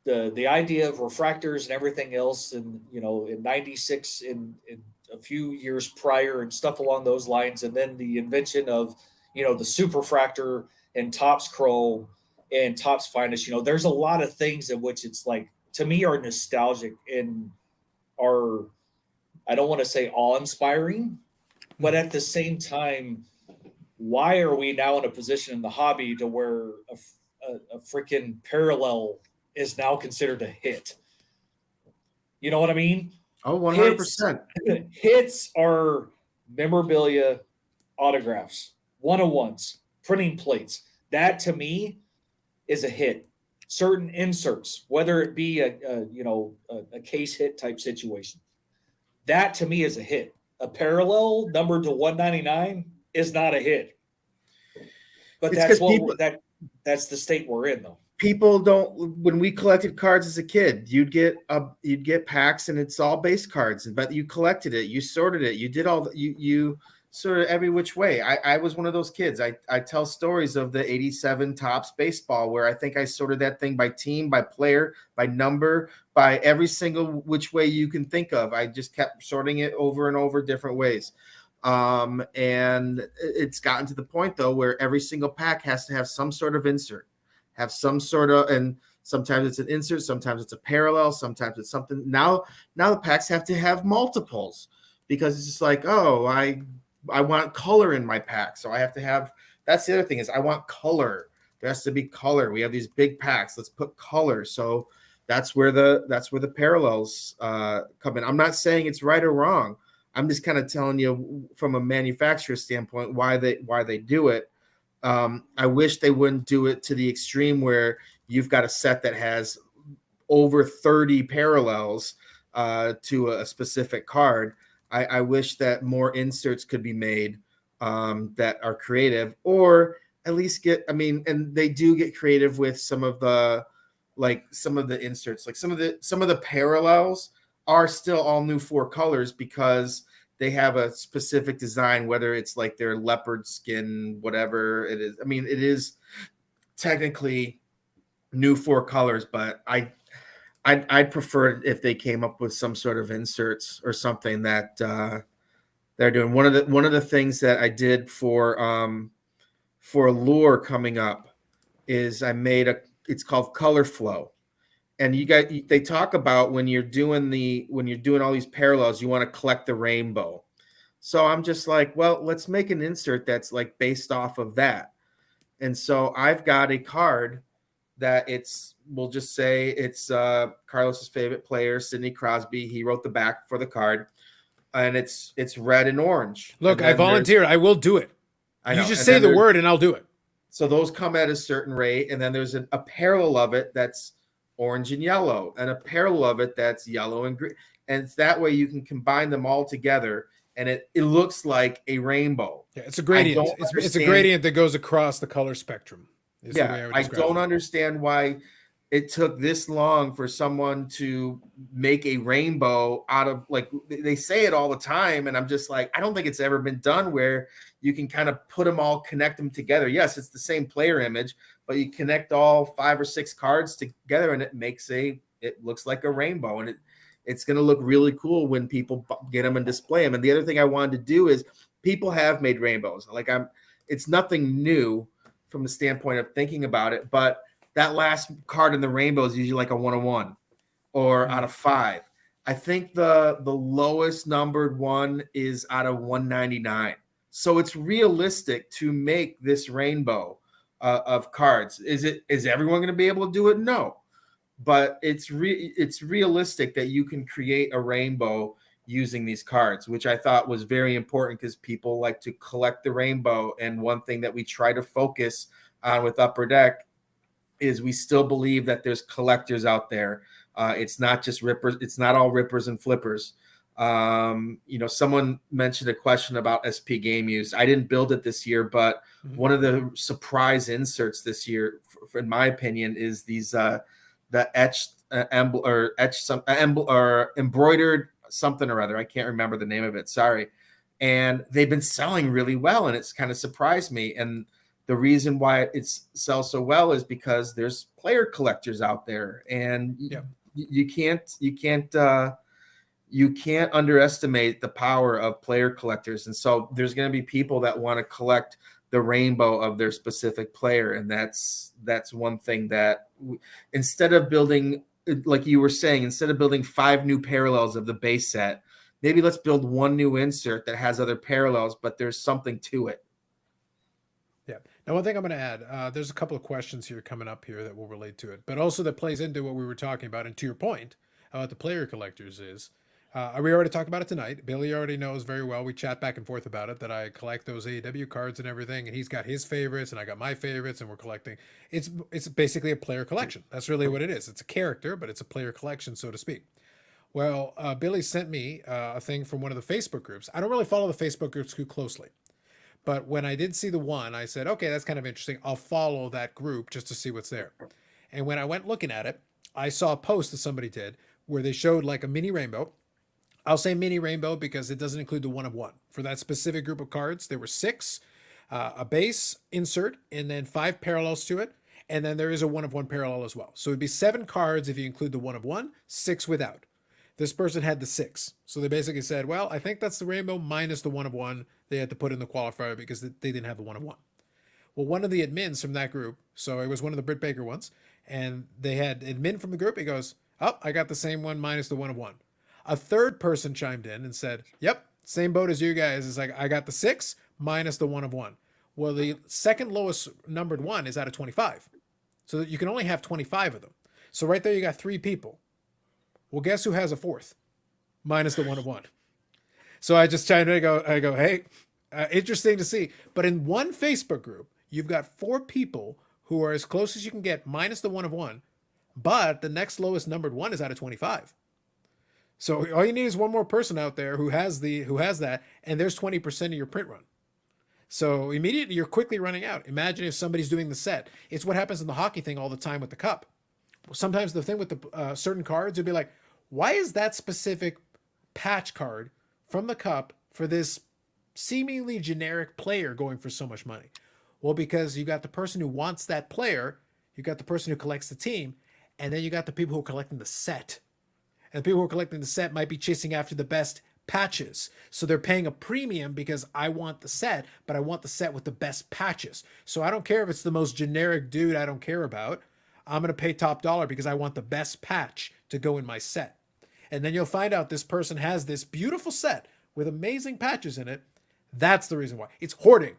the idea of refractors and everything else, and in '96, in a few years prior, and stuff along those lines, and then the invention of the superfractor and Topps Chrome and Topps Finest. There's a lot of things in which it's like, to me, are nostalgic and are, I don't want to say awe-inspiring, but at the same time, why are we now in a position in the hobby to where a freaking parallel is now considered a hit? You know what I mean? Oh, 100%. Hits are memorabilia, autographs, one-on-ones, printing plates. That to me is a hit. Certain inserts, whether it be a case hit type situation, that to me is a hit. A parallel numbered to 199 is not a hit. But that's the state we're in, though. People don't. When we collected cards as a kid, you'd get packs, and it's all base cards. But you collected it, you sorted it, you did all you sort of every which way. I was one of those kids. I tell stories of the '87 Topps baseball where I think I sorted that thing by team, by player, by number, by every single which way you can think of. I just kept sorting it over and over different ways. And it's gotten to the point though where every single pack has to have some sort of insert. Have some sort of, and sometimes it's an insert, sometimes it's a parallel, sometimes it's something. Now the packs have to have multiples because it's just like, oh, I want color in my pack, so I have to have. That's the other thing is I want color. There has to be color. We have these big packs. Let's put color. So that's where the parallels come in. I'm not saying it's right or wrong. I'm just kind of telling you from a manufacturer standpoint why they do it. I wish they wouldn't do it to the extreme where you've got a set that has over 30 parallels to a specific card. I wish that more inserts could be made that are creative, or at least and they do get creative with some of the inserts, like some of the parallels are still all new 4 colors because they have a specific design, whether it's like their leopard skin, whatever it is. I mean, it is technically new 4 colors, but I'd prefer if they came up with some sort of inserts or something that they're doing. One of the things that I did for Lure coming up is I made it's called Color Flow. And they talk about when you're doing all these parallels, you want to collect the rainbow. So I'm just like, well, let's make an insert that's like based off of that. And so I've got a card that we'll just say it's Carlos's favorite player, Sidney Crosby. He wrote the back for the card, and it's red and orange. Look, and I volunteered. I will do it. You just say the word and I'll do it. So those come at a certain rate, and then there's a parallel of it that's orange and yellow, and a parallel of it that's yellow and green. And it's that way you can combine them all together, and it looks like a rainbow. Yeah, it's a gradient. It's a gradient that goes across the color spectrum. Yeah, I don't understand why it took this long for someone to make a rainbow out of, like, they say it all the time, and I'm just like, I don't think it's ever been done where you can kind of put them all, connect them together. Yes, it's the same player image, but you connect all 5 or 6 cards together and it looks like a rainbow, and it's going to look really cool when people get them and display them. And the other thing I wanted to do is, people have made rainbows. Like, it's nothing new from the standpoint of thinking about it, but that last card in the rainbow is usually like a 101 or out of 5. I think the lowest numbered one is out of 199. So it's realistic to make this rainbow of cards. Is everyone going to be able to do it? No, but it's realistic that you can create a rainbow using these cards, which I thought was very important because people like to collect the rainbow. And one thing that we try to focus on with Upper Deck is we still believe that there's collectors out there. It's not just rippers. It's not all rippers and flippers. Someone mentioned a question about SP game use. I didn't build it this year, but one of the surprise inserts this year, in my opinion, is these the etched embroidered something or other. I can't remember the name of it. Sorry. And they've been selling really well, and it's kind of surprised me. And the reason why it sells so well is because there's player collectors out there, and you can't underestimate the power of player collectors. And so there's going to be people that want to collect the rainbow of their specific player, and that's one thing that instead of building, like you were saying, instead of building 5 new parallels of the base set, maybe let's build one new insert that has other parallels, but there's something to it. Yeah. Now, one thing I'm going to add, there's a couple of questions here coming up here that will relate to it, but also that plays into what we were talking about. And to your point about the player collectors is, we already talked about it tonight. Billy already knows very well. We chat back and forth about it, that I collect those AEW cards and everything, and he's got his favorites and I got my favorites, and we're collecting. It's basically a player collection. That's really what it is. It's a character, but it's a player collection, so to speak. Well, Billy sent me a thing from one of the Facebook groups. I don't really follow the Facebook groups too closely, but when I did see the one, I said, okay, that's kind of interesting. I'll follow that group just to see what's there. And when I went looking at it, I saw a post that somebody did where they showed like a mini rainbow. I'll say mini rainbow because it doesn't include the 1 of 1. For that specific group of cards, there were 6, a base insert, and then 5 parallels to it. And then there is a 1 of 1 parallel as well. So it'd be 7 cards if you include the 1 of 1, 6 without. This person had the 6. So they basically said, well, I think that's the rainbow minus the 1 of 1. They had to put in the qualifier because they didn't have the 1 of 1. Well, one of the admins from that group, so it was one of the Britt Baker ones, and they had admin from the group. He goes, oh, I got the same one minus the 1 of 1. A third person chimed in and said, yep, same boat as you guys. It's like, I got the 6 minus the 1 of 1. Well, the second lowest numbered one is out of 25. So you can only have 25 of them. So right there, you got 3 people. Well, guess who has a 4th? Minus the 1 of 1. So I just chimed in and I go, hey, interesting to see. But in one Facebook group, you've got 4 people who are as close as you can get minus the 1 of 1, but the next lowest numbered one is out of 25. So all you need is one more person out there who has that, and there's 20% of your print run. So immediately you're quickly running out. Imagine if somebody's doing the set. It's what happens in the hockey thing all the time with the cup. Sometimes the thing with the certain cards would be like, why is that specific patch card from the cup for this seemingly generic player going for so much money? Well, because you got the person who wants that player, you got the person who collects the team, and then you got the people who are collecting the set. And the people who are collecting the set might be chasing after the best patches. So they're paying a premium because I want the set, but I want the set with the best patches. So I don't care if it's the most generic dude I don't care about. I'm going to pay top dollar because I want the best patch to go in my set. And then you'll find out this person has this beautiful set with amazing patches in it. That's the reason why. It's hoarding.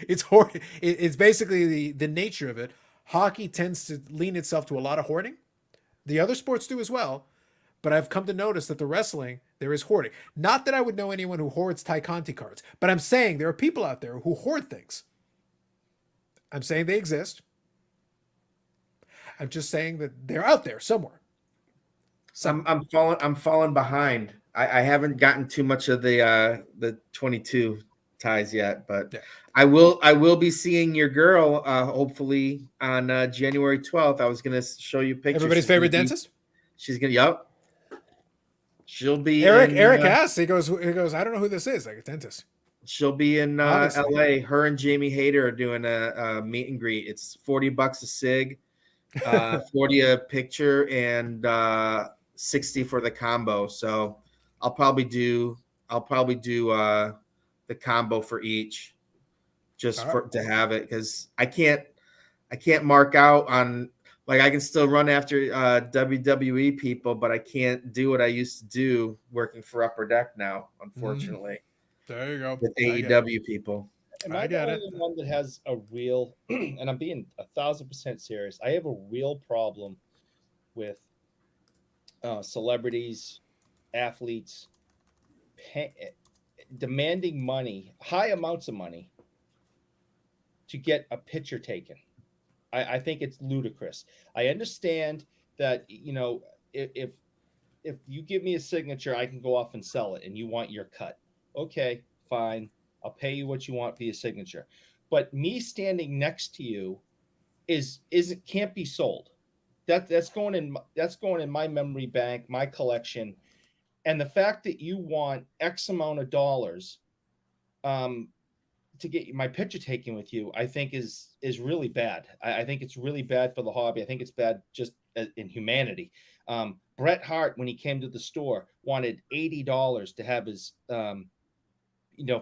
It's hoarding. It's basically the nature of it. Hockey tends to lean itself to a lot of hoarding. The other sports do as well. But I've come to notice that the wrestling, there is hoarding. Not that I would know anyone who hoards Ty Conti cards, but I'm saying there are people out there who hoard things. I'm saying they exist. I'm just saying that they're out there somewhere. I'm falling behind. I haven't gotten too much of the 22 ties yet, but Yeah. I will be seeing your girl hopefully on January 12th. I was gonna show you pictures. Everybody's favorite dentist? She's gonna she'll be Eric asks, he goes, I don't know who this is, like a dentist. she'll be in Obviously. LA. Her and Jamie Hayter are doing a meet and greet. It's $40 a cig, 40 a picture, and 60 for the combo. So I'll probably do the combo for each, just to have it, because I can't mark out on, like, I can still run after WWE people, but I can't do what I used to do working for Upper Deck now, unfortunately. There you go. With AEW people. Am I the only one that has a real, and I'm being 1,000% serious, I have a real problem with celebrities, athletes demanding money, high amounts of money, to get a picture taken. I think it's ludicrous. I understand that, you know, if you give me a signature, I can go off and sell it, and you want your cut. Okay, fine. I'll pay you what you want for your signature. But me standing next to you can't be sold. That's going in my memory bank, my collection. And the fact that you want X amount of dollars to get my picture taken with you, I think is really bad. I think it's really bad for the hobby. I think it's bad just in humanity. Bret Hart, when he came to the store, wanted $80 to have his, for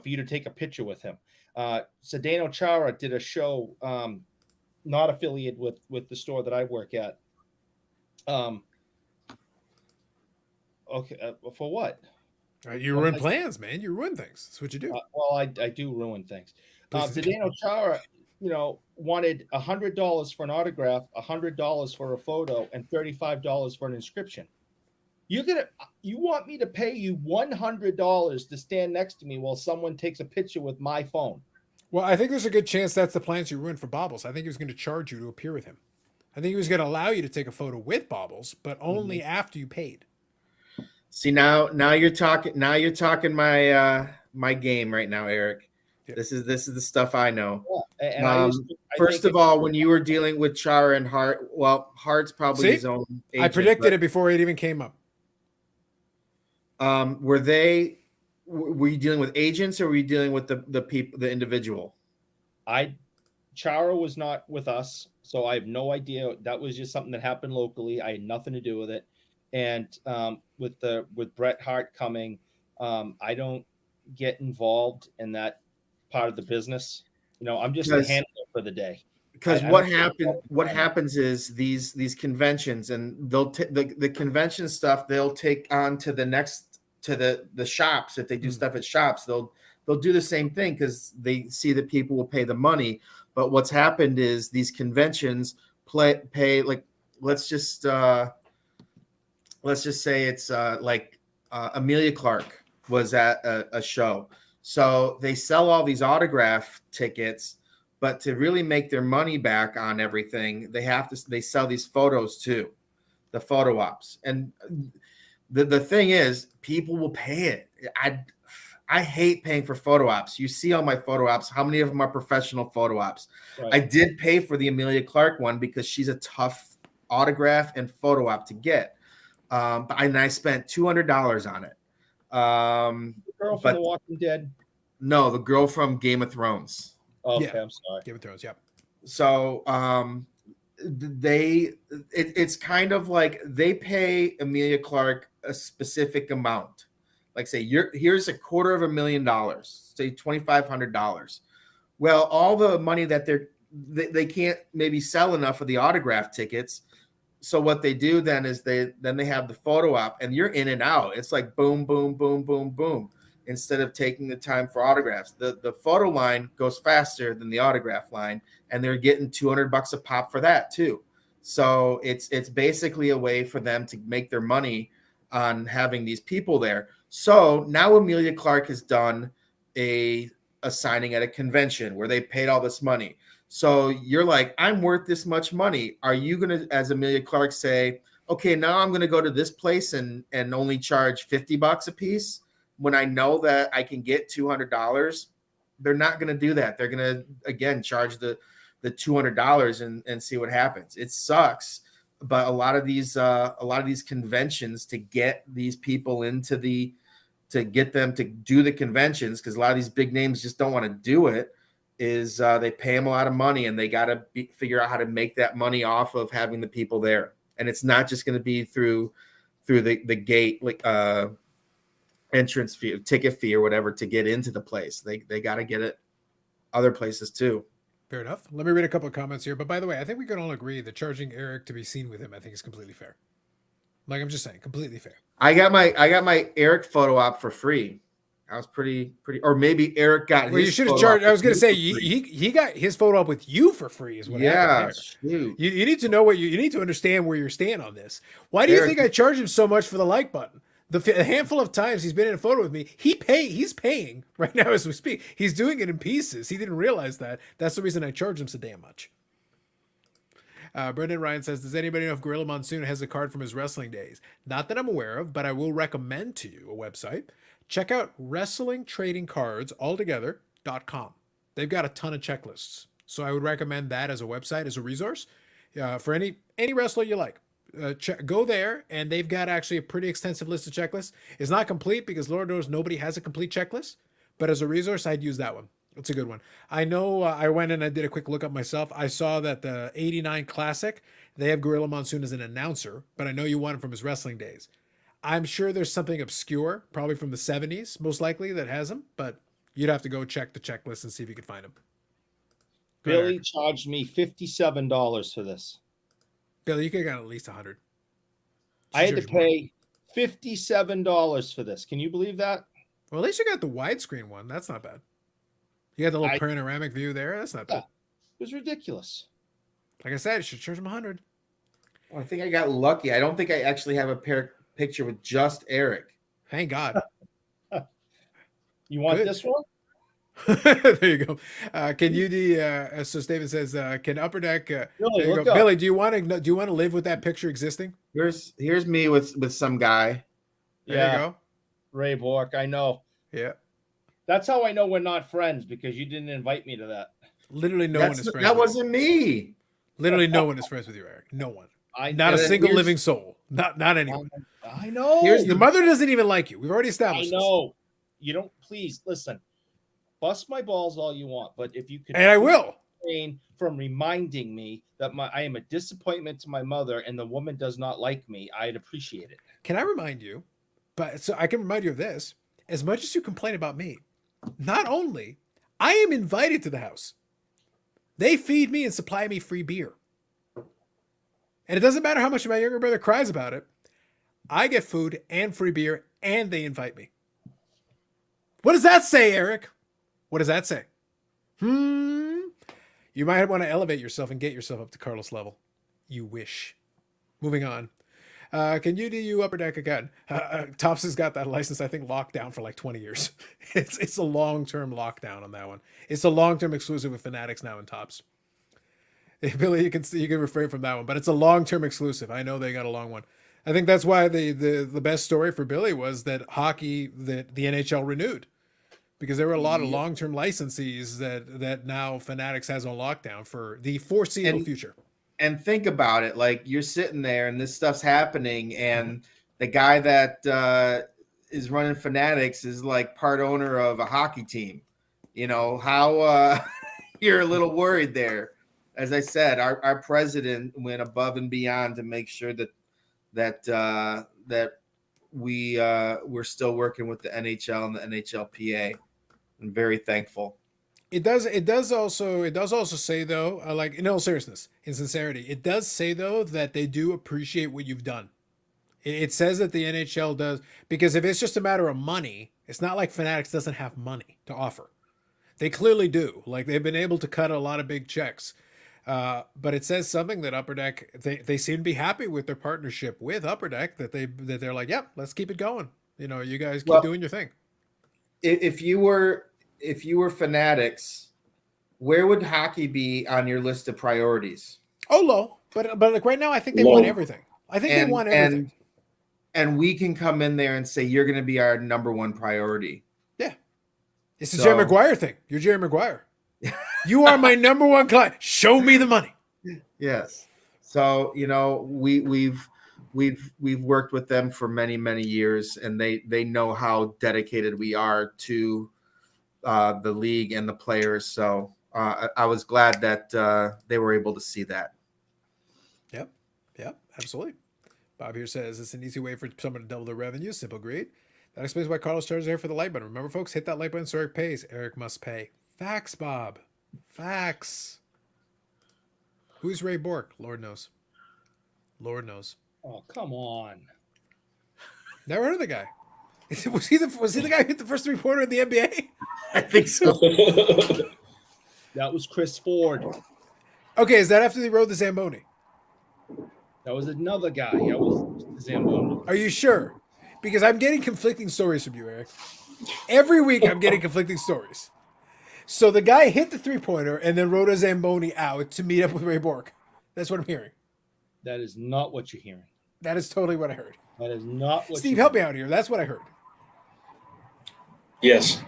you to take a picture with him. Zdeno Chara did a show, not affiliated with the store that I work at. Okay, for what? You ruin plans, man. You ruin things. That's what you do. Well, I do ruin things. Zdeno Chara, wanted $100 for an autograph, $100 for a photo, and $35 for an inscription. You want me to pay you $100 to stand next to me while someone takes a picture with my phone? Well, I think there's a good chance that's the plans you ruined for Bobbles. I think he was going to charge you to appear with him. I think he was going to allow you to take a photo with Bobbles, but only after you paid. See, now you're talking. Now you're talking my game right now, Eric. Yeah. This is the stuff I know. Yeah. And first of all, when you were dealing with Chara and Hart, well, Hart's probably his own agent. I predicted it before it even came up. Were you dealing with agents, or were you dealing with the people, the individual? Chara was not with us, so I have no idea. That was just something that happened locally. I had nothing to do with it. And with Bret Hart coming, I don't get involved in that part of the business. I'm just a handler for the day. Because what happens is these conventions, and they'll the convention stuff they'll take on to the shops. If they do stuff at shops, they'll do the same thing because they see that people will pay the money. But what's happened is these conventions pay, like, let's just say it's Amelia Clark was at a show. So they sell all these autograph tickets, but to really make their money back on everything, they sell these photos too, the photo ops. And the thing is, people will pay it. I hate paying for photo ops. You see all my photo ops. How many of them are professional photo ops? Right. I did pay for the Amelia Clark one because she's a tough autograph and photo op to get. But I spent $200 on it. The girl from The Walking Dead? No, the girl from Game of Thrones. Okay, yeah. I'm sorry. Game of Thrones, yeah. So it's kind of like they pay Amelia Clark a specific amount. Like, say, here's $250,000, say $2,500. Well, all the money that they can't maybe sell enough of the autograph tickets. So what they do then is they have the photo op, and you're in and out. It's like boom, boom, boom, boom, boom. Instead of taking the time for autographs, the photo line goes faster than the autograph line, and they're getting $200 a pop for that too. So it's basically a way for them to make their money on having these people there. So now Amelia Clark has done a signing at a convention where they paid all this money. So you're like, I'm worth this much money. Are you going to, as Amelia Clark, say, okay, now I'm going to go to this place and only charge $50 a piece when I know that I can get $200 they're not going to do that. They're going to again charge the $200 and see what happens. It sucks, but a lot of these conventions, to get these people to get them to do the conventions, because a lot of these big names just don't want to do it, is they pay them a lot of money, and they got to figure out how to make that money off of having the people there. And it's not just going to be through the gate, like entrance fee, ticket fee, or whatever to get into the place. They got to get it other places too. Fair enough. Let me read a couple of comments here. But by the way, I think we can all agree that charging Eric to be seen with him, I think, is completely fair. Like, I'm just saying, completely fair. I got my Eric photo op for free. I was pretty, or maybe Eric got his. Well, you should have photo charged. op I was going to say for free. he got his photo up with you for free. Is what happened there. Shoot. You need to know what you need to understand where you're staying on this. Why do you Eric, think I charge him so much for the like button? The handful of times he's been in a photo with me, he's paying right now as we speak. He's doing it in pieces. He didn't realize that. That's the reason I charge him so damn much. Brendan Ryan says, does anybody know if Gorilla Monsoon has a card from his wrestling days? Not that I'm aware of, but I will recommend to you a website. Check out wrestlingtradingcardsaltogether.com. They've got a ton of checklists. So I would recommend that as a website, as a resource for any wrestler you like. Go there, and they've got actually a pretty extensive list of checklists. It's not complete because Lord knows nobody has a complete checklist, but as a resource, I'd use that one. It's a good one. I know I went and I did a quick look up myself. I saw that the 89 Classic, they have Gorilla Monsoon as an announcer, but I know you want him from his wrestling days. I'm sure there's something obscure, probably from the 70s, most likely, that has him, but you'd have to go check the checklist and see if you could find him. Billy charged me $57 for this. Billy, you could have got at least 100. I had to pay $57 for this. Can you believe that? Well, at least you got the widescreen one. That's not bad. You got the little panoramic view there. That's not bad. It was ridiculous. Like I said, you should charge him 100. I think I got lucky. I don't think I actually have a picture with just Eric. Thank God. You want this one? There you go. Can you so Steven says, can Upper Deck Billy, Billy, do you want to live with that picture existing? Here's me with some guy. There you go. Ray Bork, I know. Yeah. That's how I know we're not friends, because you didn't invite me to that. Literally no one is friends. That with wasn't me. Literally no one is friends with you, Eric. No one. Not a And single living soul. Not anyone. I know. Your mother doesn't even like you. We've already established I know. You don't. Please listen. Bust my balls all you want, but if you could, and I will. From reminding me that I am a disappointment to my mother, and the woman does not like me, I'd appreciate it. Can I remind you? But so I can remind you of this. As much as you complain about me, not only I am invited to the house, they feed me and supply me free beer. And it doesn't matter how much my younger brother cries about it. I get food and free beer, and they invite me. What does that say, Eric? What does that say? You might want to elevate yourself and get yourself up to Carlos level. You wish. Moving on. Can you do Upper Deck again? Tops has got that license, I think, locked down for like 20 years. It's a long-term lockdown on that one. It's a long-term exclusive with Fanatics now in Tops. Billy, you can refrain from that one, but it's a long-term exclusive. I know they got a long one. I think that's why the best story for Billy was that the NHL renewed, because there were a lot of long-term licensees that now Fanatics has on lockdown for the foreseeable future. And think about it, like you're sitting there and this stuff's happening, and the guy that is running Fanatics is like part owner of a hockey team. You know how you're a little worried there. As I said, our president went above and beyond to make sure that we're still working with the NHL and the NHLPA. I'm very thankful. It does also say though, like in all seriousness, in sincerity, it does say though that they do appreciate what you've done. It says that the NHL does, because if it's just a matter of money, it's not like Fanatics doesn't have money to offer. They clearly do. Like they've been able to cut a lot of big checks. But it says something that Upper Deck, they seem to be happy with their partnership with Upper Deck, that they're like, yep, let's keep it going. You know, you guys keep doing your thing. If you were Fanatics, where would hockey be on your list of priorities? Oh, low. But like right now, I think they want everything. I think they want everything. And we can come in there and say, you're going to be our number one priority. Yeah. It's the Jerry Maguire thing. You're Jerry Maguire. You are my number one client. Show me the money. Yes. So, you know, we've worked with them for many, many years, and they know how dedicated we are to the league and the players. So I was glad that they were able to see that. Yep, absolutely. Bob here says it's an easy way for someone to double their revenue. Simple, agreed. That explains why Carlos charges there for the like button. Remember, folks, hit that like button so Eric pays. Eric must pay. Facts, Bob. Facts. Who's Ray Bork? Lord knows. Lord knows. Oh, come on. Never heard of the guy. Was he the guy who hit the first three-pointer in the NBA? I think so. That was Chris Ford. Okay, is that after they rode the Zamboni? That was another guy. That was Zamboni. Are you sure? Because I'm getting conflicting stories from you, Eric. Every week I'm getting conflicting stories. So the guy hit the three-pointer and then rode a Zamboni out to meet up with Ray Bork. That's what I'm hearing. That is not what you're hearing. That is totally what I heard. That is not what Steve, help me out here. That's what I heard. Yes.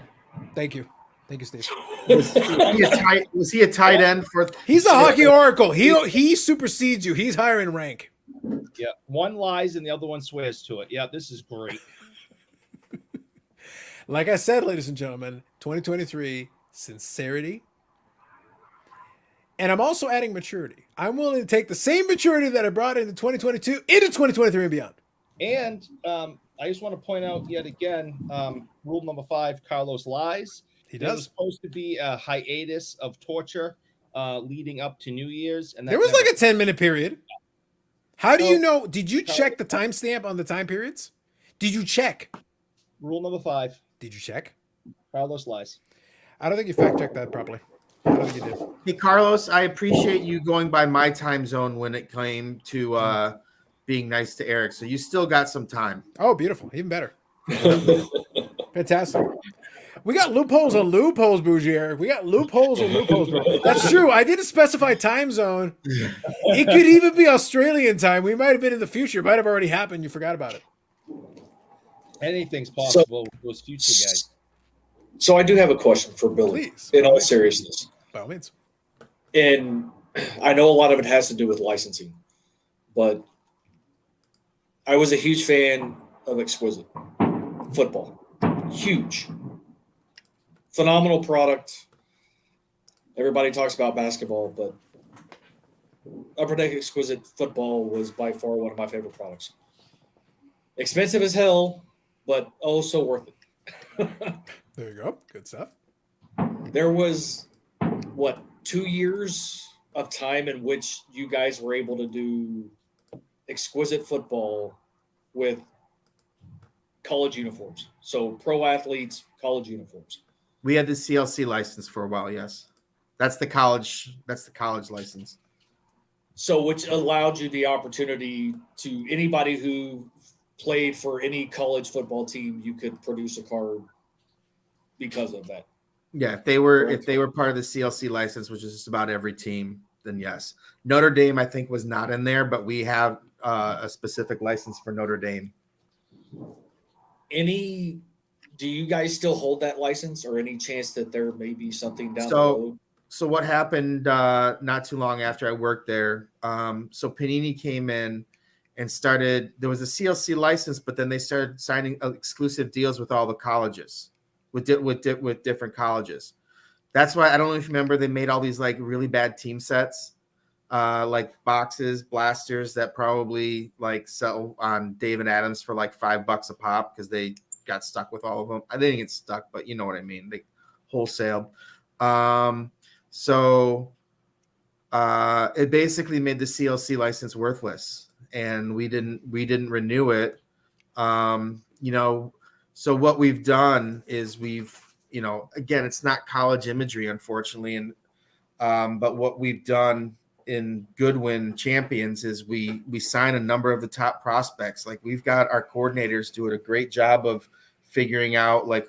Thank you. Thank you, Steve. Was he a tight end for? He's a hockey oracle. He supersedes you. He's higher in rank. Yeah. One lies and the other one swears to it. Yeah, this is great. Like I said, ladies and gentlemen, 2023, sincerity. And I'm also adding maturity. I'm willing to take the same maturity that I brought into 2022 into 2023 and beyond. And I just want to point out yet again, rule number 5, Carlos lies. He There was does. supposed to be a hiatus of torture leading up to New Year's. And that There was never- like a 10-minute period. How do So- you know? Did you check the timestamp on the time periods? Did you check? Rule number 5, Did you check? Carlos lies. I don't think you fact checked that properly. I don't think you did. Hey, Carlos, I appreciate you going by my time zone when it came to being nice to Eric. So you still got some time. Oh, beautiful. Even better. Fantastic. We got loopholes on loopholes, Bougie Eric. We got loopholes on loopholes, bro. That's true. I didn't specify time zone. It could even be Australian time. We might have been in the future. It might have already happened. You forgot about it. Anything's possible with those future guys. So I do have a question for Billy. Please. In all seriousness, By all means. and I know a lot of it has to do with licensing, but I was a huge fan of Exquisite football. Huge, phenomenal product. Everybody talks about basketball, but Upper Deck Exquisite football was by far one of my favorite products. Expensive as hell, but oh so worth it. There you go. Good stuff. There was, 2 years of time in which you guys were able to do Exquisite football with college uniforms. So pro athletes, college uniforms. We had the CLC license for a while. Yes, that's the college. That's the college license. So which allowed you the opportunity to anybody who played for any college football team, you could produce a card because of that. Yeah, if they were part of the CLC license, which is just about every team, then yes. Notre Dame, I think, was not in there, but we have a specific license for Notre Dame. Do you guys still hold that license, or any chance that there may be something down the So- road? So what happened not too long after I worked there? So Panini came in and started. There was a CLC license, but then they started signing exclusive deals with all the colleges, with different colleges. That's why I don't know if you remember, they made all these like really bad team sets, like boxes, blasters that probably like sell on Dave and Adams for like $5 a pop because they got stuck with all of them. I didn't get stuck, but you know what I mean. They wholesale. So it basically made the CLC license worthless, and we didn't renew it. So what we've done is again, it's not college imagery, unfortunately, and but what we've done in Goodwin Champions is we sign a number of the top prospects. Like we've got our coordinators doing a great job of figuring out like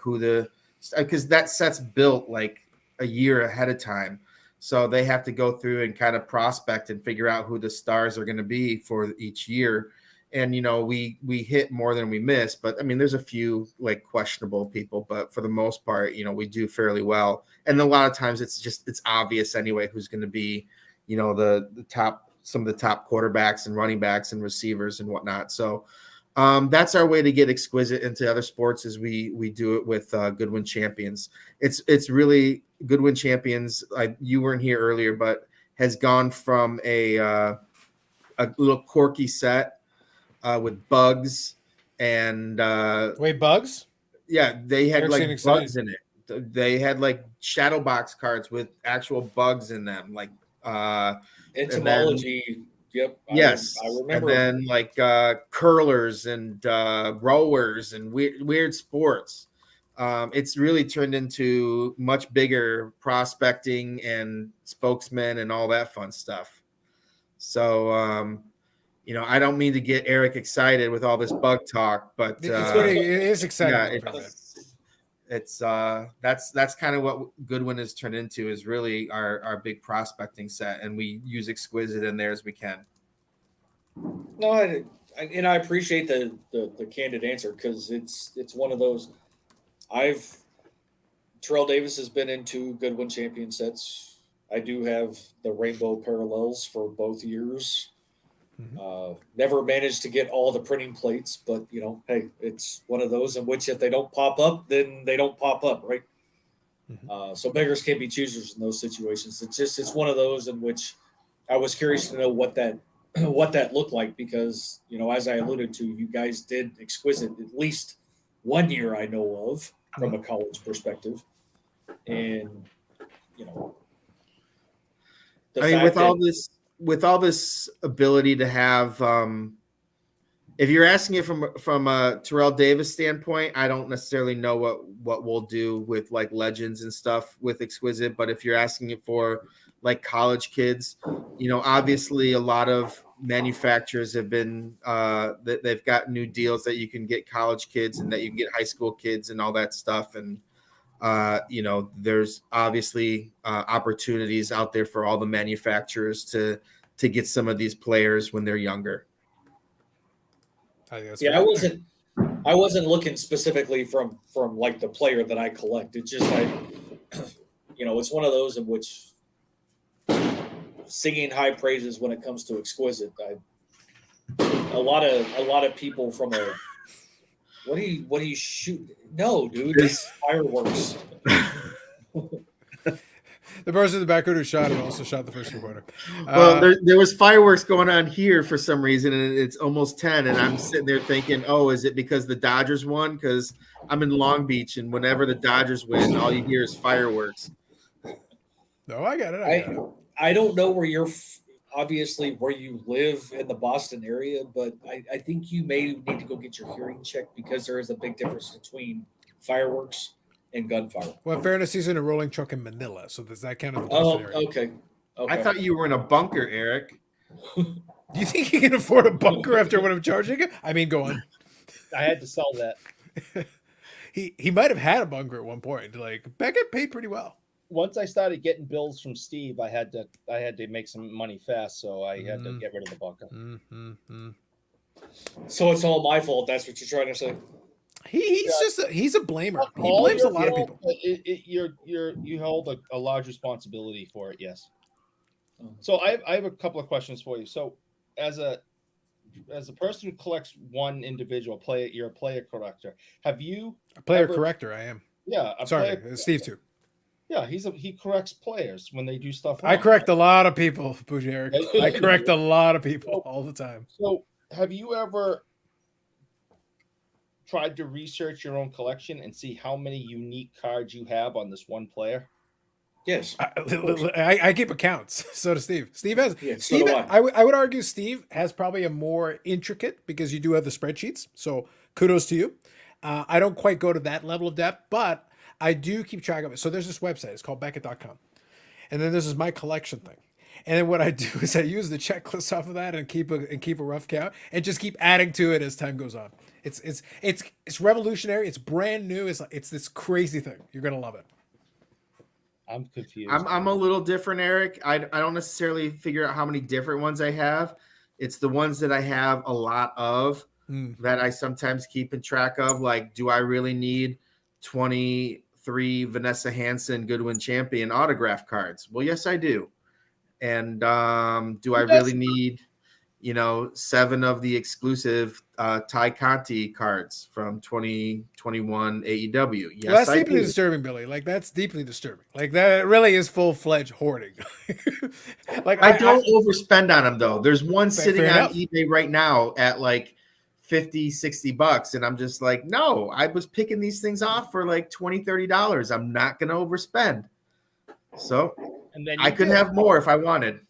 because that set's built like a year ahead of time. So they have to go through and kind of prospect and figure out who the stars are going to be for each year. and we hit more than we miss. But I mean, there's a few like questionable people, but for the most part, we do fairly well. And a lot of times it's obvious anyway who's going to be, the top, some of the top quarterbacks and running backs and receivers and whatnot. So that's our way to get exquisite into other sports, is we do it with Goodwin Champions. It's really Goodwin Champions. You weren't here earlier, but has gone from a little quirky set with bugs and Wait, bugs? yeah, they had Eric's like getting bugs excited. in it. They had like shadow box cards with actual bugs in them, like Entomology. Yep. yes, I remember. and then like curlers and rowers and weird sports. It's really turned into much bigger prospecting and spokesmen and all that fun stuff. So I don't mean to get Eric excited with all this bug talk, but It is exciting. yeah, a little bit. it's that's kind of what Goodwin has turned into, is really our big prospecting set, and we use exquisite in there as we can. No, I appreciate the candid answer, because it's one of those. Terrell Davis has been into Goodwin Champion sets. I do have the rainbow parallels for both years. Never managed to get all the printing plates, but hey, it's one of those in which if they don't pop up, then they don't pop up, right? So beggars can't be choosers in those situations. It's one of those in which I was curious to know what that looked like, because as I alluded to, you guys did exquisite at least one year I know of from a college perspective, and I mean, with all this ability to have, if you're asking it from a Terrell Davis standpoint, I don't necessarily know what we'll do with like legends and stuff with exquisite. But if you're asking it for like college kids, obviously a lot of manufacturers have been they've got new deals that you can get college kids and that you can get high school kids and all that stuff. And there's obviously opportunities out there for all the manufacturers to get some of these players when they're younger. I wasn't looking specifically from like the player that I collect. It's just it's one of those in which singing high praises when it comes to exquisite. A lot of people from a what do you shoot? No, dude, it's fireworks. The person in the background who shot it also shot the first recorder. Well, there was fireworks going on here for some reason, and it's almost 10, and I'm sitting there thinking, oh, is it because the Dodgers won? Because I'm in Long Beach, and whenever the Dodgers win, all you hear is fireworks. No, I got it. I don't know where you're obviously where you live in the Boston area, but I think you may need to go get your hearing checked, because there is a big difference between fireworks and gunfire. Well, in fairness, he's in a rolling truck in Manila, so does that count as the Boston area? Okay. I thought you were in a bunker, Eric. Do you think he can afford a bunker after what I'm charging him? I mean, go on. I had to sell that. He might have had a bunker at one point. Like, Beckett paid pretty well. Once I started getting bills from Steve, I had to make some money fast, so I had to get rid of the bunker. So it's all my fault. That's what you're trying to say. He's a blamer. He blames a lot of people. You hold a large responsibility for it. Yes. So I have a couple of questions for you. So as a person who collects one individual player, you're a player collector. Have you a player corrector? I am. Yeah. Sorry, Steve too. Yeah, he corrects players when they do stuff wrong. I correct a lot of people, Eric. I correct a lot of people all the time. So have you ever tried to research your own collection and see how many unique cards you have on this one player? Yes. I keep accounts. So does Steve. Steve has. Yeah, Steve, so do I would argue Steve has probably a more intricate, because you do have the spreadsheets. So kudos to you. I don't quite go to that level of depth, but I do keep track of it. So there's this website. It's called Beckett.com. And then this is my collection thing. And then what I do is I use the checklist off of that and keep a rough count and just keep adding to it as time goes on. It's revolutionary. It's brand new. It's this crazy thing. You're gonna love it. I'm confused. I'm a little different, Eric. I don't necessarily figure out how many different ones I have. It's the ones that I have a lot of that I sometimes keep in track of. Like, do I really need 23 Vanessa Hansen Goodwin Champion autograph cards? Well, yes, I do. And do I really need, 7 of the exclusive Ty Conti cards from 2021 AEW? Yes, Well, that's I deeply do. disturbing, Billy. Like, that's deeply disturbing. Like, that really is full-fledged hoarding. Like, I don't overspend on them, though. There's one sitting fair on enough. eBay right now at like $50-$60, and I'm just like, no, I was picking these things off for like $20-$30. I'm not gonna overspend. So And then I could have more if I wanted.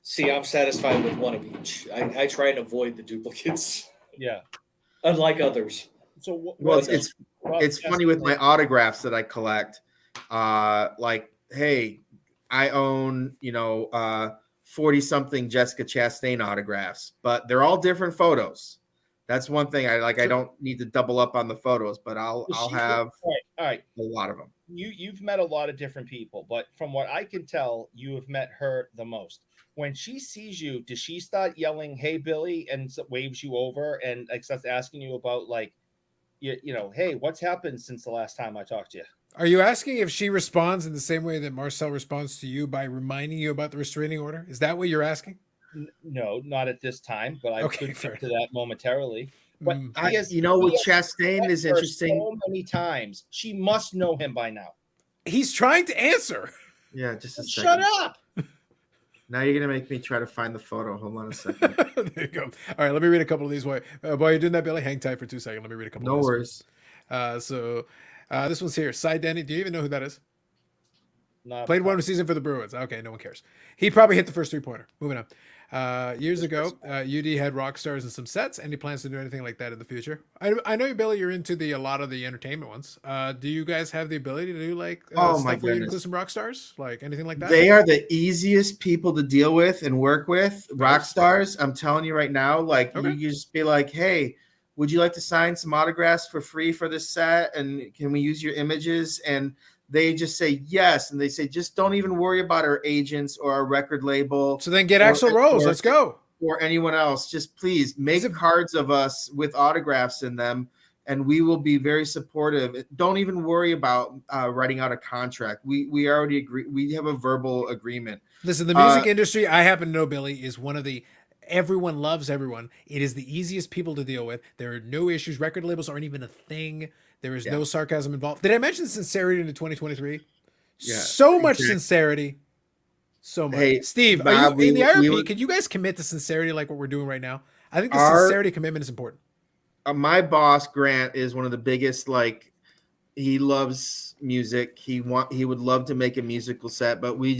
See, I'm satisfied with one of each. I try and avoid the duplicates, Yeah. unlike others. So Well, it's funny with my autographs that I collect. Like, hey, I own 40-something Jessica Chastain autographs, but they're all different photos. That's one thing I like. I don't need to double up on the photos, but I'll have all right. a lot of them. You've met a lot of different people, but from what I can tell, you have met her the most. When she sees you, does she start yelling, "Hey, Billy," and waves you over and starts asking you about like, hey, what's happened since the last time I talked to you? Are you asking if she responds in the same way that Marcel responds to you by reminding you about the restraining order? Is that what you're asking? No, not at this time, but I Okay, could fair get to that momentarily. But with Chastain is interesting. So many times, she must know him by now. He's trying to answer. Yeah, just a second. Shut up. Now you're gonna make me try to find the photo. Hold on a second. There you go. All right, let me read a couple of these. While you're doing that, Billy, hang tight for 2 seconds. Let me read a couple. No of these. worries. This one's here. Cy Denny. Do you even know who that is? Not Played one season for the Bruins. Okay, no one cares. He probably hit the first 3-pointer. Moving on. Years ago, UD had rock stars in some sets. Any plans to do anything like that in the future? I know, Billy, you're into a lot of the entertainment ones. Do you guys have the ability to do like Oh, my stuff where you goodness. include some rock stars, like anything like that? They are the easiest people to deal with and work with. Rock stars. I'm telling you right now, like Okay. you just be like, hey, would you like to sign some autographs for free for this set? And can we use your images? And they just say yes. And they say, just don't even worry about our agents or our record label. So then get Axl Rose. Let's go. Or anyone else. Just please make cards of us with autographs in them, and we will be very supportive. Don't even worry about writing out a contract. We already agree. We have a verbal agreement. Listen, the music industry, I happen to know, Billy, is one of the everyone loves everyone. It is the easiest people to deal with. There are no issues. Record labels aren't even a thing. There is no sarcasm involved. Did I mention sincerity into 2023? Yeah, so much sincerity. So much. Hey, Steve, Bob, are you in the IRP? Could you guys commit to sincerity like what we're doing right now? I think the sincerity commitment is important. My boss, Grant, is one of the biggest, like, he loves music. He would love to make a musical set, but we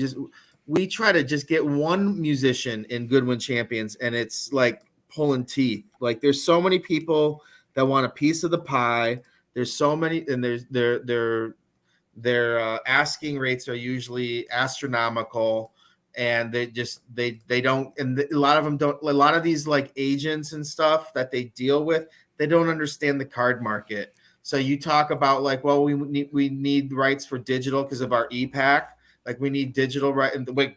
try to just get one musician in Goodwin Champions, and it's like pulling teeth. Like, there's so many people that want a piece of the pie. There's so many, and their asking rates are usually astronomical, and they don't, and a lot of them don't. A lot of these like agents and stuff that they deal with, they don't understand the card market. So you talk about like, well, we need rights for digital because of our EPAC. Like we need digital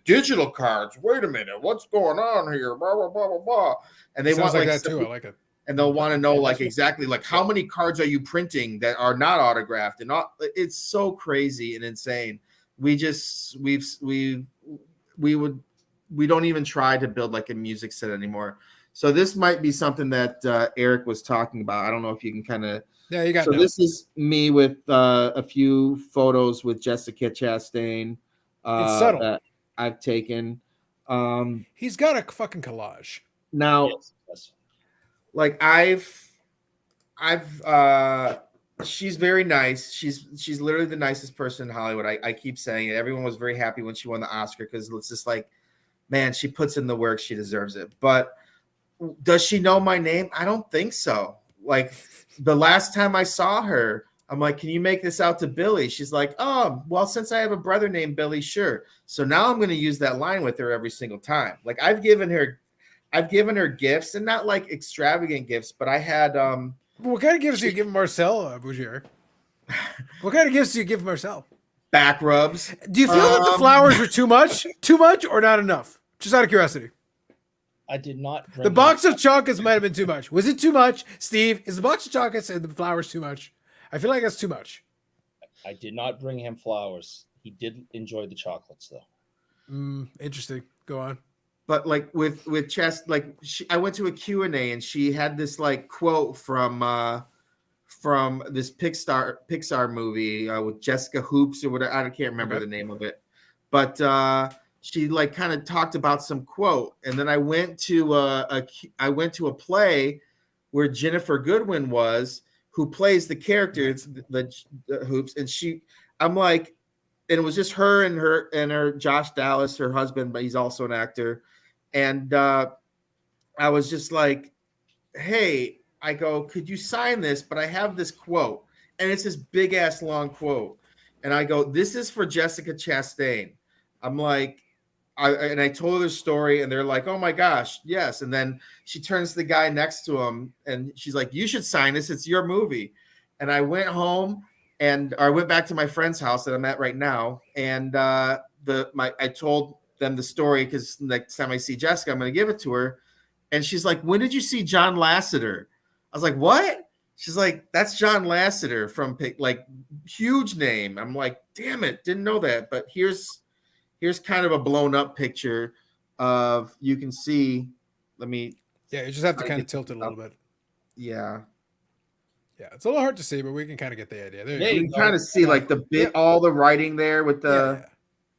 digital cards. Wait a minute, what's going on here? Blah blah blah blah blah. And they want like that too. I like it. And they'll want to know like exactly like how many cards are you printing that are not autographed and not. It's so crazy and insane. We don't even try to build like a music set anymore. So this might be something that Eric was talking about. I don't know if you can kind of. Yeah, you got. So this is me with a few photos with Jessica Chastain. It's subtle. That I've taken. He's got a fucking collage. Now, like she's very nice. She's literally the nicest person in Hollywood. I keep saying it. Everyone was very happy when she won the Oscar because it's just like, man, she puts in the work. She deserves it. But does she know my name? I don't think so. Like the last time I saw her, I'm like, can you make this out to Billy? She's like, oh, well, since I have a brother named Billy, sure. So now I'm going to use that line with her every single time. Like I've given her gifts, and not like extravagant gifts, but I had what kind of gifts do you give Marcel Bougier? What kind of gifts do you give Marcel? Back rubs. Do you feel that the flowers were too much or not enough? Just out of curiosity. I did not bring The him- box of chocolates might have been too much. Was it too much, Steve? Is the box of chocolates and the flowers too much? I feel like that's too much. I did not bring him flowers. He did enjoy the chocolates though. Interesting. Go on. But like with Chess, like I went to a Q&A and she had this like quote from this Pixar movie with Jessica Hoops or whatever. I can't remember the name of it, but she like kind of talked about some quote, and then I went to a play where Jennifer Goodwin was, who plays the character the Hoops, and I'm like, and it was just her and her Josh Dallas, her husband, but he's also an actor, and I was just like, hey, I go, could you sign this? But I have this quote, and it's this big ass long quote, and I go, this is for Jessica Chastain. I'm like, I told her the story, and they're like, oh my gosh, yes. And then she turns to the guy next to him, and she's like, you should sign this. It's your movie. And I went home, and I went back to my friend's house that I'm at right now, and I told them the story because next time I see Jessica, I'm going to give it to her. And she's like, when did you see John Lasseter? I was like, what? She's like, that's John Lasseter from like huge name. I'm like, damn it, didn't know that. But here's kind of a blown up picture of, you can see, you just have to kind of tilt it a little bit. Yeah. Yeah, it's a little hard to see, but we can kind of get the idea. You can kind of see like the bit, all the writing there with the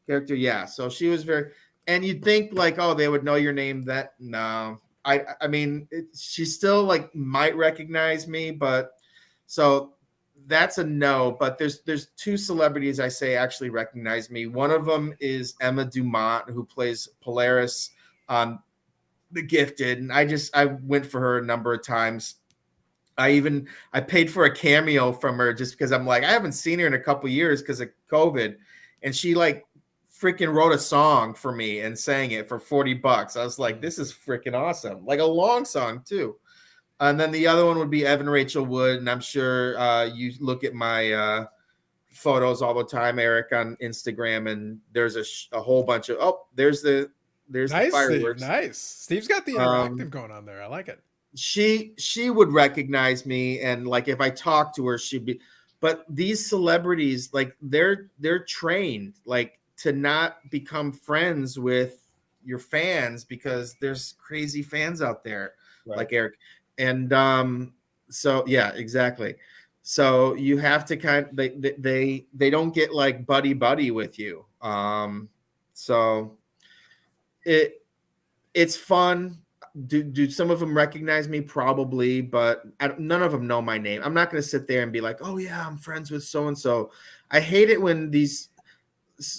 character. Yeah. So she was very, and you'd think like, oh, they would know your name. No. I mean, she still like might recognize me, but so that's a no. But there's two celebrities I say actually recognize me. One of them is Emma Dumont, who plays Polaris on The Gifted, and I went for her a number of times. I paid for a cameo from her just because I'm like, I haven't seen her in a couple years because of COVID, and she like freaking wrote a song for me and sang it for $40. I was like, this is freaking awesome. Like a long song too. And then the other one would be Evan Rachel Wood. And I'm sure you look at my photos all the time, Eric, on Instagram, and there's a whole bunch of, there's the fireworks. Steve, nice. Steve's got the interactive going on there. I like it. She would recognize me, and like if I talked to her, she'd be, but these celebrities, like they're trained like to not become friends with your fans because there's crazy fans out there, like Eric. And so yeah, exactly. So you have to they don't get like buddy with you. So it's fun. Do some of them recognize me? Probably, but none of them know my name. I'm not going to sit there and be like, oh yeah, I'm friends with so-and-so. I hate it when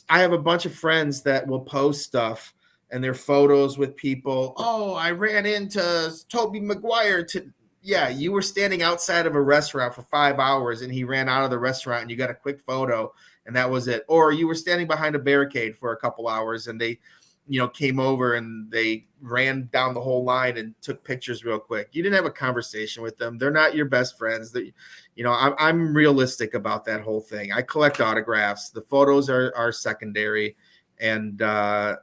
I have a bunch of friends that will post stuff and their photos with people. Oh, I ran into Tobey Maguire you were standing outside of a restaurant for 5 hours and he ran out of the restaurant and you got a quick photo and that was it. Or you were standing behind a barricade for a couple hours and they, came over and they ran down the whole line and took pictures real quick. You didn't have a conversation with them. They're not your best friends. I'm realistic about that whole thing. I collect autographs. The photos are secondary, and I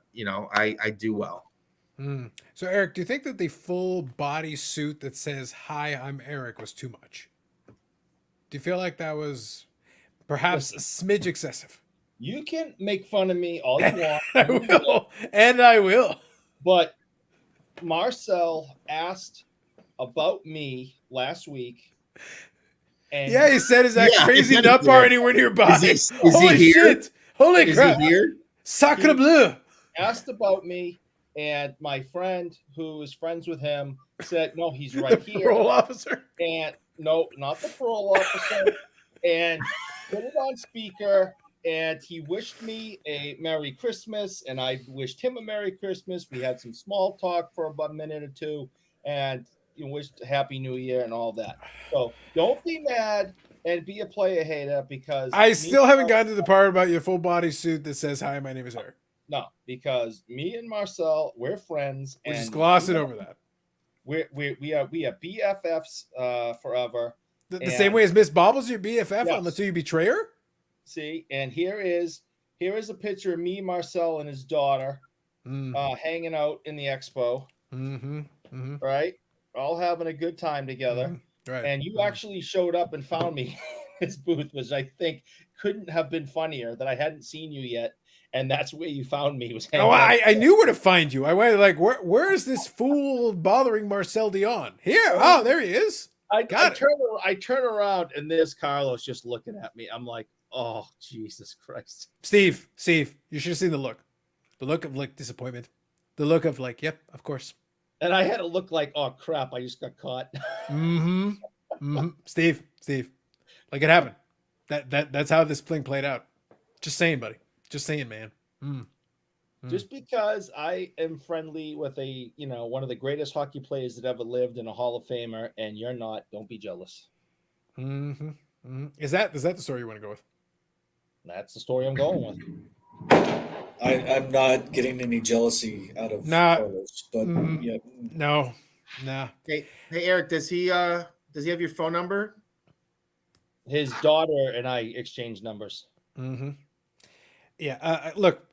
do well. So Eric, do you think that the full body suit that says "Hi, I'm Eric" was too much? Do you feel like that was perhaps a smidge excessive? You can make fun of me all you want. I will. But Marcel asked about me last week. And he said, is that crazy nut bar anywhere nearby? Is Holy he here? shit. Holy crap. He here? He Sacre bleu. asked about me, and my friend who is friends with him said, no, he's right here. Parole officer. And no, not the parole officer. And put it on speaker. And he wished me a Merry Christmas, and I wished him a Merry Christmas. We had some small talk for about a minute or two, and wished Happy New Year and all that. So don't be mad and be a player hater because I still haven't gotten to the part about your full body suit that says, "Hi, my name is Eric." No, because me and Marcel, we're friends. We're just glossing over that. We are BFFs forever. The same way as Miss Bobbles, your BFF, Yes. unless you betray her. See, and here is a picture of me, Marcel, and his daughter hanging out in the expo. Mm-hmm. Mm-hmm. right? All having a good time together. Mm-hmm. Right. And you actually showed up and found me in his booth, which I think couldn't have been funnier that I hadn't seen you yet. And that's where you found me, was hanging Oh, out. I knew where to find you. I went like, where is this fool bothering Marcel Dion? Here. Oh, there he is. I Got it. turn around and there's Carlos just looking at me. I'm like, oh, Jesus Christ. Steve, you should have seen the look. The look of like disappointment. The look of like, yep, of course. And I had to look like, oh crap, I just got caught. Mm-hmm. Mm-hmm. Steve, like it happened. That's how this thing played out. Just saying, buddy. Just saying, man. Just because I am friendly with one of the greatest hockey players that ever lived and a Hall of Famer, and you're not, don't be jealous. Mm-hmm. Mm-hmm. Is that the story you want to go with? That's the story I'm going with. I'm not getting any jealousy out of Carlos, but yeah. No. Hey, Eric, does he have your phone number? His daughter and I exchanged numbers. Mm-hmm. Yeah. Look,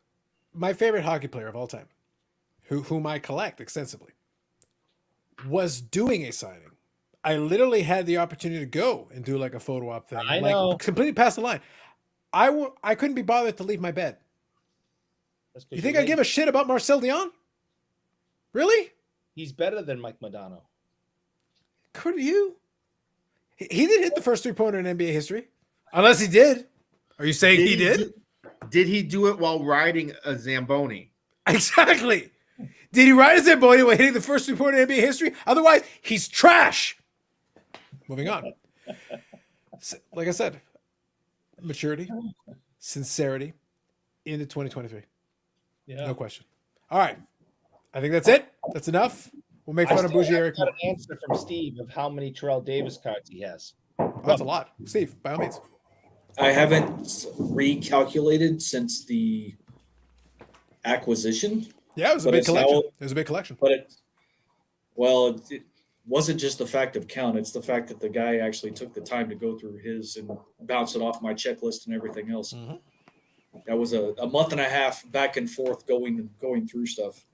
my favorite hockey player of all time, whom I collect extensively, was doing a signing. I literally had the opportunity to go and do like a photo op thing. I know. Like completely past the line. I couldn't be bothered to leave my bed. You think I give a shit about Marcel Dion? Really? He's better than Mike Modano. Could you? He didn't hit the first 3-pointer in NBA history. Unless he did. Are you saying he did? Did he do it while riding a Zamboni? Exactly. Did he ride a Zamboni while hitting the first 3-pointer in NBA history? Otherwise, he's trash. Moving on. Like I said, maturity, sincerity into 2023. Yeah. No question. All right. I think that's it. That's enough. We'll make fun of Bougie Eric. Got an answer from Steve of how many Terrell Davis cards he has. Oh, that's a lot. Steve, by all means. I haven't recalculated since the acquisition. Yeah, it was a big collection. It was a big collection. But it wasn't just the fact of count. It's the fact that the guy actually took the time to go through his and bounce it off my checklist and everything else. Mm-hmm. That was a month and a half back and forth going through stuff.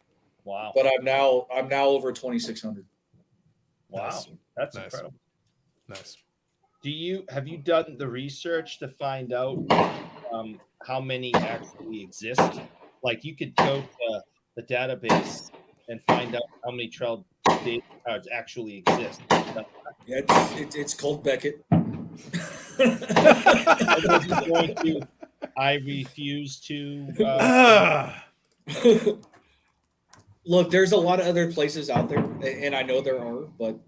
Wow. But I'm now over 2,600. Wow. Nice. That's Nice. incredible. Nice. Have you done the research to find out how many actually exist? Like you could go to the database and find out how many Terrell Davis cards actually exist. Yeah, it's called Beckett. I refuse to. Look, there's a lot of other places out there, and I know there are, but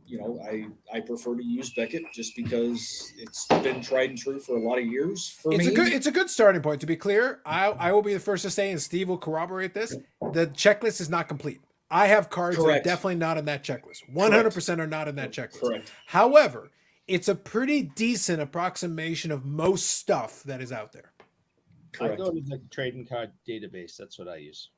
I prefer to use Beckett just because it's been tried and true for a lot of years. For me, it's a good starting point. To be clear, I will be the first to say, and Steve will corroborate this: the checklist is not complete. I have cards that are definitely not in that checklist. 100% are not in that checklist. Correct. However, it's a pretty decent approximation of most stuff that is out there. I go to the trading card database. That's what I use.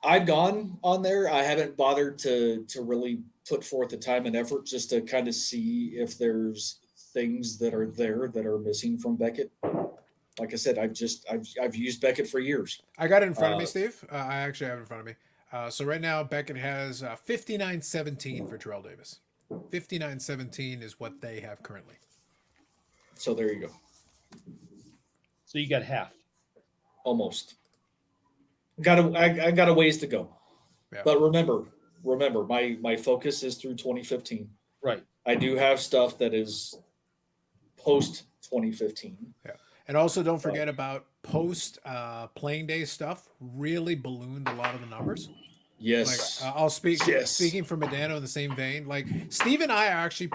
I've gone on there. I haven't bothered to really put forth the time and effort just to kind of see if there's things that are there that are missing from Beckett. Like I said, I've used Beckett for years. I got it in front of me, Steve. I actually have it in front of me. So right now, Beckett has 5917 for Terrell Davis. 5917 is what they have currently. So there you go. So you got half. Almost. I got a ways to go. Yeah. But remember, my focus is through 2015. Right. I do have stuff that is post 2015. Yeah. And also don't forget about post playing day stuff really ballooned a lot of the numbers. Yes. Like, I'll speaking for Modano in the same vein. Like Steve and I are actually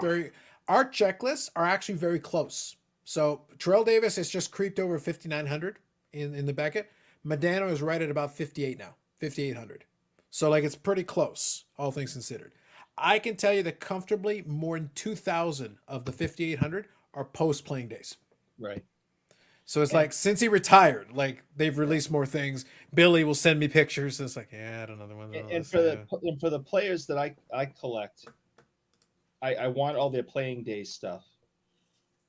our checklists are actually very close. So Terrell Davis has just creeped over 5,900 in the Beckett. Modano is right at about 58 now, 5,800. So like it's pretty close, all things considered. I can tell you that comfortably more than 2,000 of the 5,800 are post playing days. Right. So it's like since he retired, like they've released more things. Billy will send me pictures. And it's like, yeah, I don't know the one. And for the players that I collect, I want all their playing days stuff.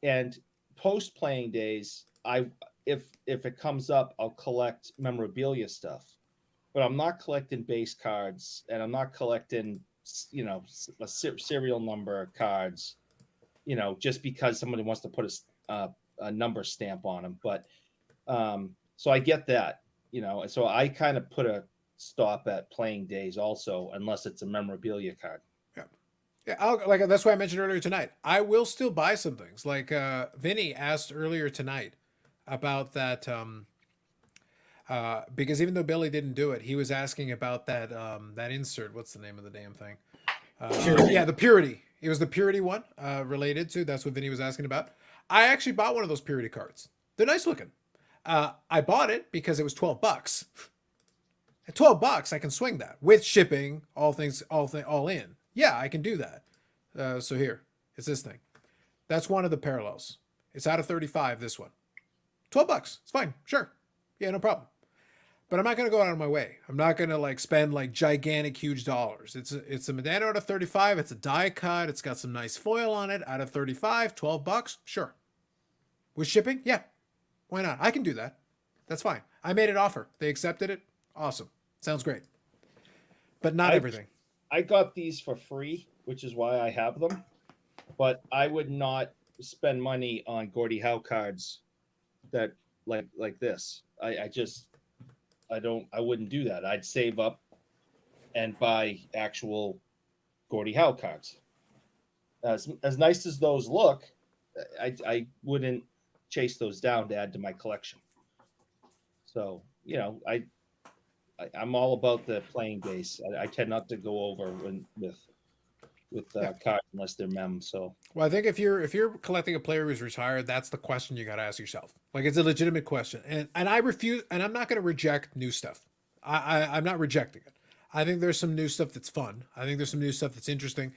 And post playing days, if it comes up, I'll collect memorabilia stuff. but I'm not collecting base cards, and I'm not collecting, serial number cards, just because somebody wants to put a number stamp on them. But so I get that, and so I kind of put a stop at playing days also, unless it's a memorabilia card. Yeah, that's why I mentioned earlier tonight. I will still buy some things. Like Vinny asked earlier tonight about that, because even though Billy didn't do it, he was asking about that that insert. What's the name of the damn thing? Yeah, the Purity. It was the Purity one related to. That's what Vinny was asking about. I actually bought one of those Purity cards. They're nice looking. I bought it because it was $12. At $12, I can swing that with shipping, all in. Yeah, I can do that. So here, it's this thing. That's one of the parallels. It's out of 35, this one. $12. It's fine. Sure. Yeah, no problem. But I'm not going to go out of my way. I'm not going to spend gigantic, huge dollars. It's a Medano out of 35. It's a die cut. It's got some nice foil on it. Out of 35, $12. Sure. With shipping? Yeah. Why not? I can do that. That's fine. I made an offer. They accepted it. Awesome. Sounds great. But not everything. I got these for free, which is why I have them. But I would not spend money on Gordie Howe cards that like this. I wouldn't do that. I'd save up and buy actual Gordie Howe cards. As nice as those look, I wouldn't chase those down to add to my collection. So, I'm all about the playing base. I tend not to go over with cards unless they're mem. So, well, I think if you're collecting a player who's retired, that's the question you got to ask yourself. It's a legitimate question, and I refuse, and I'm not going to reject new stuff. I'm not rejecting it. I think there's some new stuff that's fun. I think there's some new stuff that's interesting,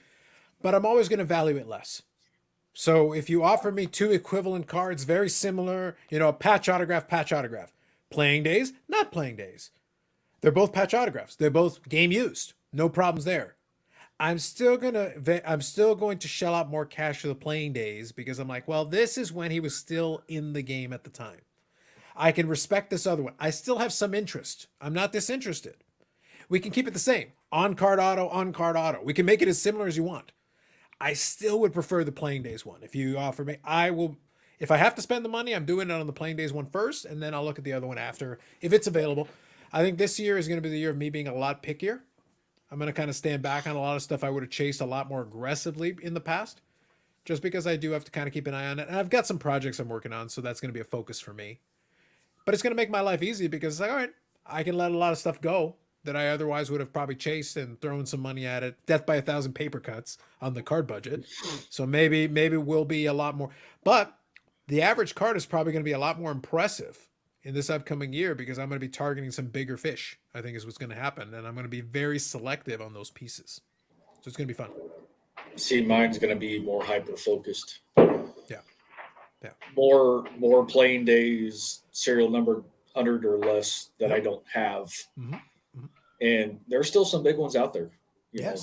but I'm always going to value it less. So if you offer me two equivalent cards, very similar, patch autograph, playing days, not playing days. They're both patch autographs. They're both game used. No problems there. I'm still going to shell out more cash for the playing days because I'm like, well, this is when he was still in the game at the time. I can respect this other one. I still have some interest. I'm not disinterested. We can keep it the same. On-card auto. We can make it as similar as you want. I still would prefer the playing days one. If you offer me, I will. If I have to spend the money, I'm doing it on the playing days one first, and then I'll look at the other one after if it's available. I think this year is going to be the year of me being a lot pickier. I'm going to kind of stand back on a lot of stuff I would have chased a lot more aggressively in the past, just because I do have to kind of keep an eye on it. And I've got some projects I'm working on, so that's going to be a focus for me. But it's going to make my life easy because it's like, all right, I can let a lot of stuff go that I otherwise would have probably chased and thrown some money at it. Death by 1,000 paper cuts on the card budget. So maybe we'll be a lot more. But the average card is probably going to be a lot more impressive in this upcoming year because I'm going to be targeting some bigger fish, I think is what's going to happen. And I'm going to be very selective on those pieces. So it's going to be fun. See, mine's going to be more hyper-focused. Yeah. More playing days, serial number 100 or less that I don't have. Mm-hmm. And there's still some big ones out there. You know,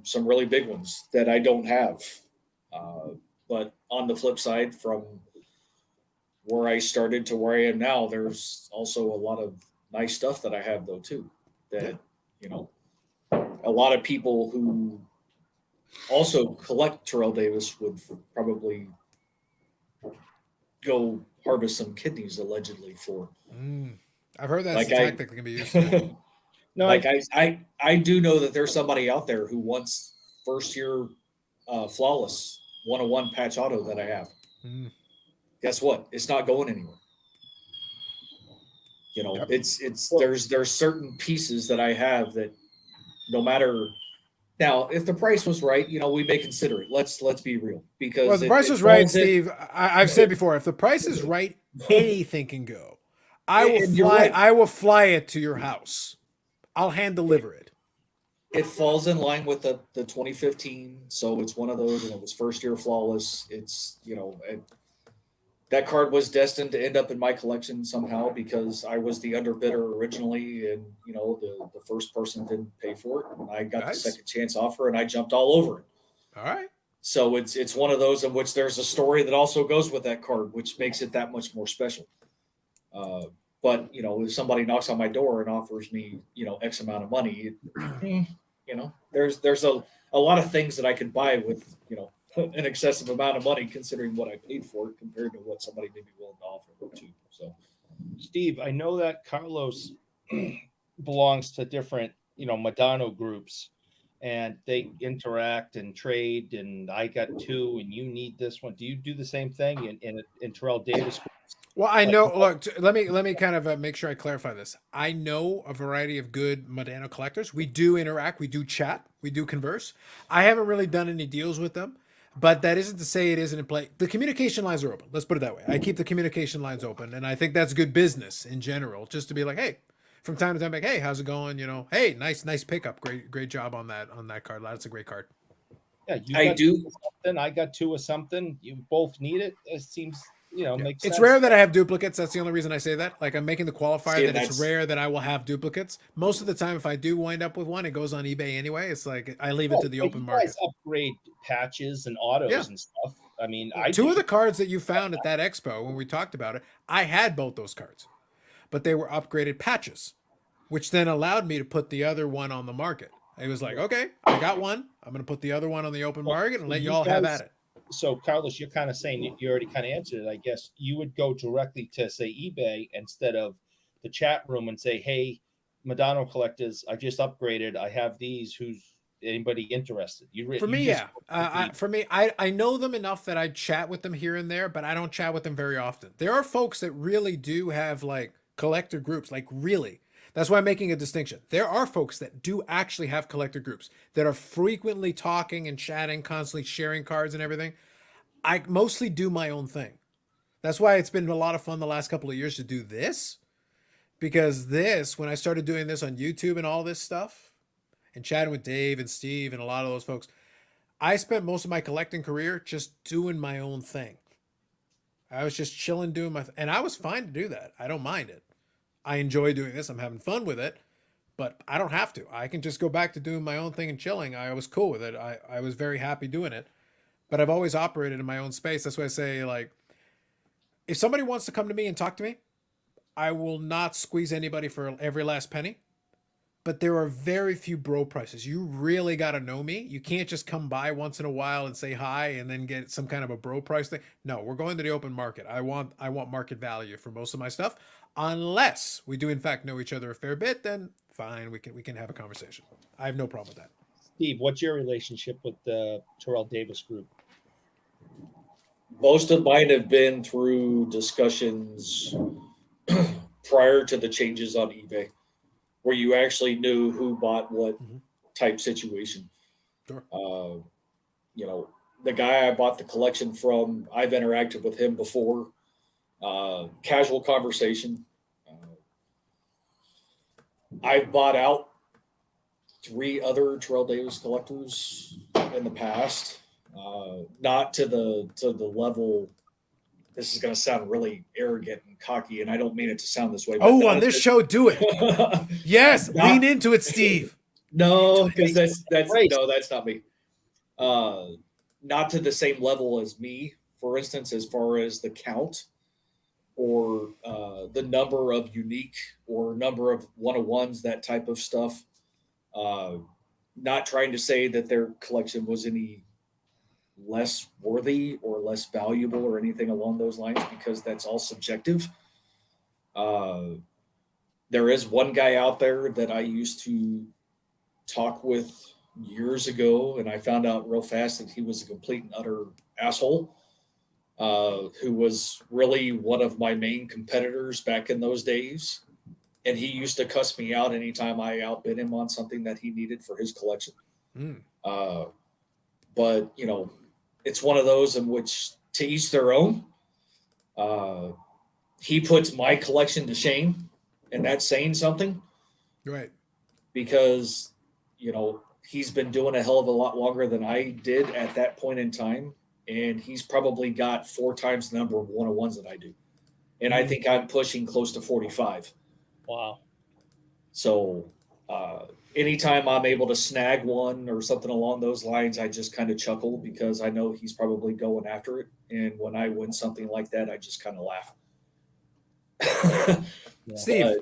some really big ones that I don't have. But on the flip side, from where I started to where I am now, there's also a lot of nice stuff that I have though too. That a lot of people who also collect Terrell Davis would probably go harvest some kidneys allegedly for. I've heard that's a tactic that can be used. No, I do know that there's somebody out there who wants first year flawless 101 patch auto that I have. Guess what? It's not going anywhere. It's there's certain pieces that I have that no matter. Now, if the price was right, we may consider it. Let's be real. Because if the price was right, Steve, I've said before, if the price is right, anything can go. I will fly it to your house. I'll hand deliver it. It falls in line with the 2015, so it's one of those, and it was first year flawless. It's that card was destined to end up in my collection somehow because I was the underbidder originally, and the first person didn't pay for it, and I got the second chance offer, and I jumped all over it. All right. So it's one of those in which there's a story that also goes with that card, which makes it that much more special. But if somebody knocks on my door and offers me X amount of money, there's a lot of things that I could buy with an excessive amount of money considering what I paid for it compared to what somebody may be willing to offer to. So, Steve, I know that Carlos belongs to different, Madonna groups, and they interact and trade. And I got two, and you need this one. Do you do the same thing in Terrell Davis? Well, I know. Look, let me kind of make sure I clarify this. I know a variety of good Modano collectors. We do interact, we do chat, we do converse. I haven't really done any deals with them, but that isn't to say it isn't in play. The communication lines are open. Let's put it that way. I keep the communication lines open, and I think that's good business in general. Just to be like, hey, from time to time, like, hey, how's it going? Hey, nice pickup, great job on that card. That's a great card. Yeah, I do. Something. I got two of something. You both need it. It seems. Makes sense. It's rare that I have duplicates. That's the only reason I say that. Like, I'm making the qualifier See, that it's rare that I will have duplicates. Most of the time, if I do wind up with one, it goes on eBay anyway. It's like I leave it to the open market. Upgrade patches and autos and stuff. I mean, two of the cards that you found at that expo when we talked about it, I had both those cards, but they were upgraded patches, which then allowed me to put the other one on the market. It was like, okay, I got one. I'm going to put the other one on the open market and let y'all have at it. So, Carlos, you're kind of saying you already kind of answered it. I guess you would go directly to, say, eBay instead of the chat room and say, hey, Madonna collectors, I just upgraded. I have these. Who's anybody interested? For me, I know them enough that I chat with them here and there, but I don't chat with them very often. There are folks that really do have like collector groups, like really. That's why I'm making a distinction. There are folks that do actually have collector groups that are frequently talking and chatting, constantly sharing cards and everything. I mostly do my own thing. That's why it's been a lot of fun the last couple of years to do this. Because when I started doing this on YouTube and all this stuff, and chatting with Dave and Steve and a lot of those folks, I spent most of my collecting career just doing my own thing. I was just chilling, doing and I was fine to do that. I don't mind it. I enjoy doing this. I'm having fun with it, but I don't have to. I can just go back to doing my own thing and chilling. I was cool with it. I was very happy doing it, but I've always operated in my own space. That's why I say, like, if somebody wants to come to me and talk to me, I will not squeeze anybody for every last penny, but there are very few bro prices. You really got to know me. You can't just come by once in a while and say hi and then get some kind of a bro price thing. No, we're going to the open market. I want market value for most of my stuff. Unless we do in fact know each other a fair bit, then fine, we can have a conversation. I have no problem with that. Steve, what's your relationship with the Terrell Davis group? Most of mine have been through discussions prior to the changes on eBay, where you actually knew who bought what type situation. Sure. The guy I bought the collection from, I've interacted with him before. Casual conversation. I've bought out 3 other Terrell Davis collectors in the past. Not to the level. This is going to sound really arrogant and cocky, and I don't mean it to sound this way. Oh, on this show, do it. Yes, lean into it, Steve. No, because that's not me. Not to the same level as me, for instance, as far as the count or the number of unique or number of one-of-ones, that type of stuff. Not trying to say that their collection was any less worthy or less valuable or anything along those lines, because that's all subjective. There is one guy out there that I used to talk with years ago, and I found out real fast that he was a complete and utter asshole, who was really one of my main competitors back in those days. And he used to cuss me out anytime I outbid him on something that he needed for his collection. But, it's one of those in which, to each their own. He puts my collection to shame, and that's saying something. Right. Because, he's been doing a hell of a lot longer than I did at that point in time. And he's probably got 4 times the number of one-on-ones that I do. And I think I'm pushing close to 45. Wow. So anytime I'm able to snag one or something along those lines, I just kind of chuckle, because I know he's probably going after it. And when I win something like that, I just kind of laugh. Steve,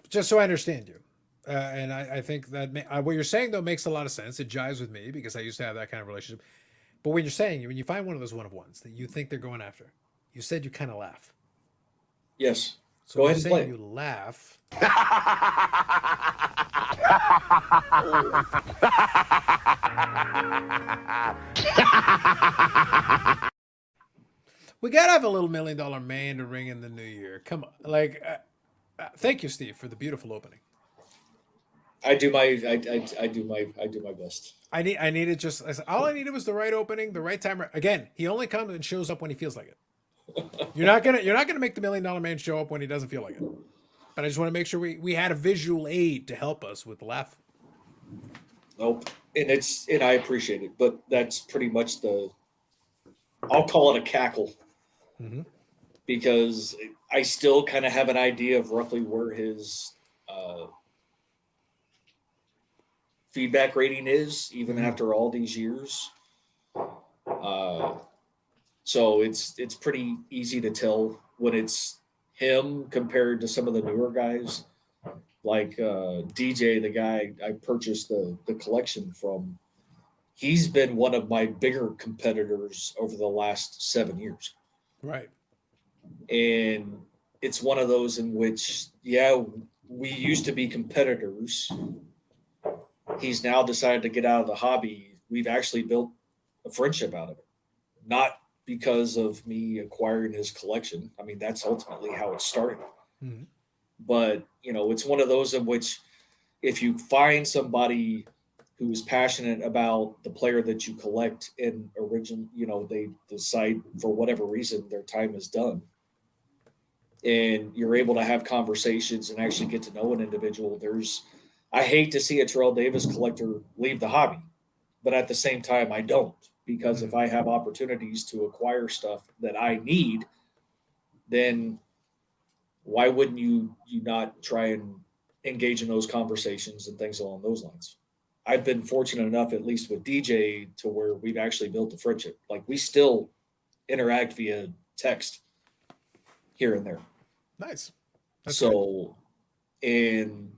just so I understand you, and I think that what you're saying though makes a lot of sense. It jives with me because I used to have that kind of relationship. But when you're saying, when you find one of those one-of-ones that you think they're going after, you said you kind of laugh. Yes. So Go when ahead you're and saying play. you laugh. We gotta have a little $1 million man to ring in the new year. Come on, like, thank you, Steve, for the beautiful opening. I do my best. I needed just all I needed was the right opening, the right time. Again, he only comes and shows up when he feels like it. You're not gonna make the $1 million man show up when he doesn't feel like it. But I just want to make sure we had a visual aid to help us with the laugh. Nope. And I appreciate it, but that's pretty much I'll call it a cackle. Mm-hmm. Because I still kind of have an idea of roughly where his feedback rating is, even after all these years. So it's pretty easy to tell when it's him compared to some of the newer guys, like DJ, the guy I purchased the collection from. He's been one of my bigger competitors over the last 7 years. Right. And it's one of those in which, yeah, we used to be competitors. He's now decided to get out of the hobby. We've actually built a friendship out of it, not because of me acquiring his collection. I mean, that's ultimately how it started. Mm-hmm. But, it's one of those in which if you find somebody who's passionate about the player that you collect and they decide for whatever reason their time is done, and you're able to have conversations and actually get to know an individual. I hate to see a Terrell Davis collector leave the hobby, but at the same time, I don't, because if I have opportunities to acquire stuff that I need, then why wouldn't you not try and engage in those conversations and things along those lines? I've been fortunate enough, at least with DJ, to where we've actually built a friendship. Like, we still interact via text here and there. Nice. That's so good. And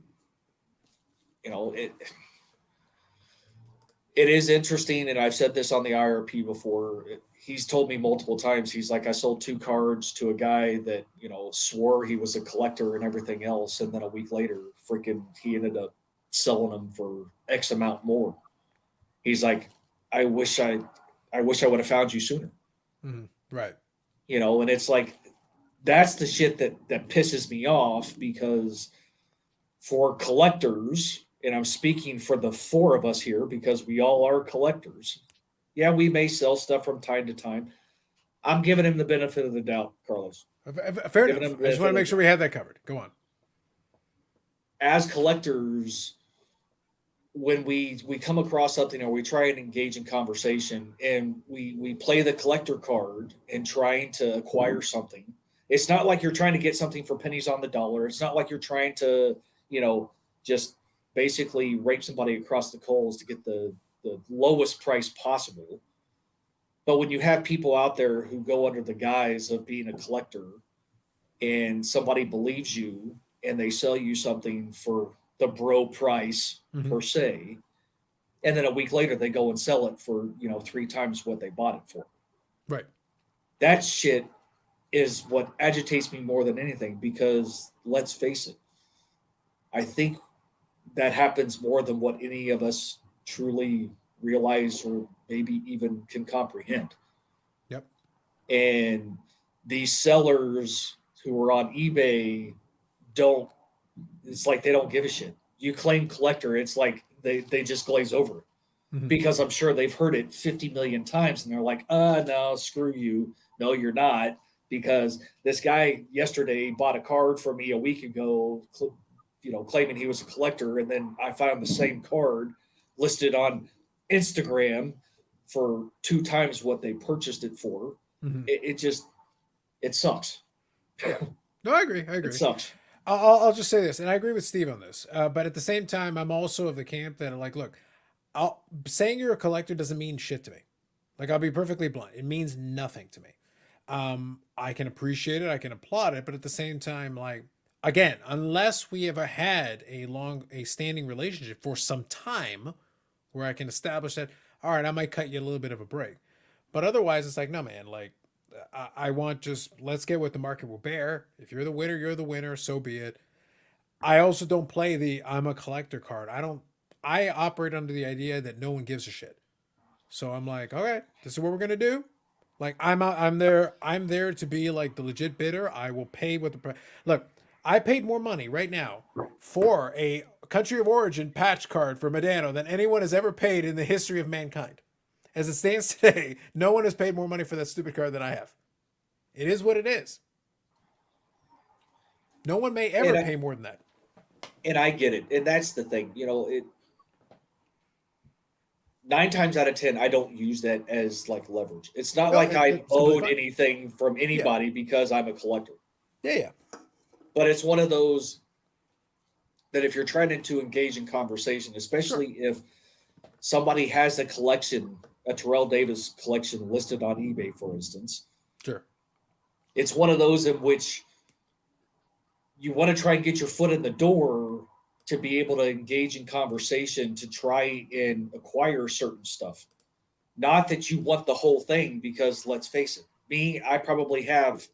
it is interesting, and I've said this on the IRP before. He's told me multiple times, he's like, I sold 2 cards to a guy that swore he was a collector and everything else, and then a week later freaking he ended up selling them for X amount more. He's like, I wish I would have found you sooner. Mm-hmm. Right. And it's like, that's the shit that pisses me off, because for collectors, and I'm speaking for the 4 of us here because we all are collectors. Yeah, we may sell stuff from time to time. I'm giving him the benefit of the doubt, Carlos. Fair enough. I just want to make sure we have that covered. Go on. As collectors, when we come across something or we try and engage in conversation and we play the collector card and trying to acquire something, it's not like you're trying to get something for pennies on the dollar. It's not like you're trying to, just basically rape somebody across the coals to get the lowest price possible. But when you have people out there who go under the guise of being a collector and somebody believes you and they sell you something for the bro price per se, and then a week later they go and sell it for 3 times what they bought it for. Right. That shit is what agitates me more than anything, because let's face it, I think that happens more than what any of us truly realize or maybe even can comprehend. Yep. And these sellers who are on eBay it's like they don't give a shit. You claim collector, it's like they just glaze over it, because I'm sure they've heard it 50 million times and they're like, no, screw you. No, you're not, because this guy yesterday bought a card from me a week ago, claiming he was a collector, and then I found the same card listed on Instagram for 2 times what they purchased it for. It sucks. Yeah. No, I agree. It sucks. I'll just say this, and I agree with Steve on this. But at the same time, I'm also of the camp that like, look, saying you're a collector doesn't mean shit to me. Like, I'll be perfectly blunt. It means nothing to me. I can appreciate it. I can applaud it. But at the same time, like, again, unless we have had a standing relationship for some time where I can establish that, all right, I might cut you a little bit of a break. But otherwise, it's like, no, man, like, I want just, let's get what the market will bear. If you're the winner, you're the winner. So be it. I also don't play the I'm a collector card. I operate under the idea that no one gives a shit. So I'm like, okay, this is what we're going to do. Like, I'm there to be like the legit bidder. I will pay what look, I paid more money right now for a country of origin patch card for Medano than anyone has ever paid in the history of mankind. As it stands today, no one has paid more money for that stupid card than I have. It is what it is. No one may ever pay more than that. And I get it. And that's the thing, you know, 9 times out of 10, I don't use that as like leverage. It's not like I owed anything from anybody because I'm a collector. Yeah. But it's one of those that if you're trying to engage in conversation, especially if somebody has a collection, a Terrell Davis collection listed on eBay, for instance. Sure. It's one of those in which you want to try and get your foot in the door to be able to engage in conversation to try and acquire certain stuff. Not that you want the whole thing, because let's face it, I probably have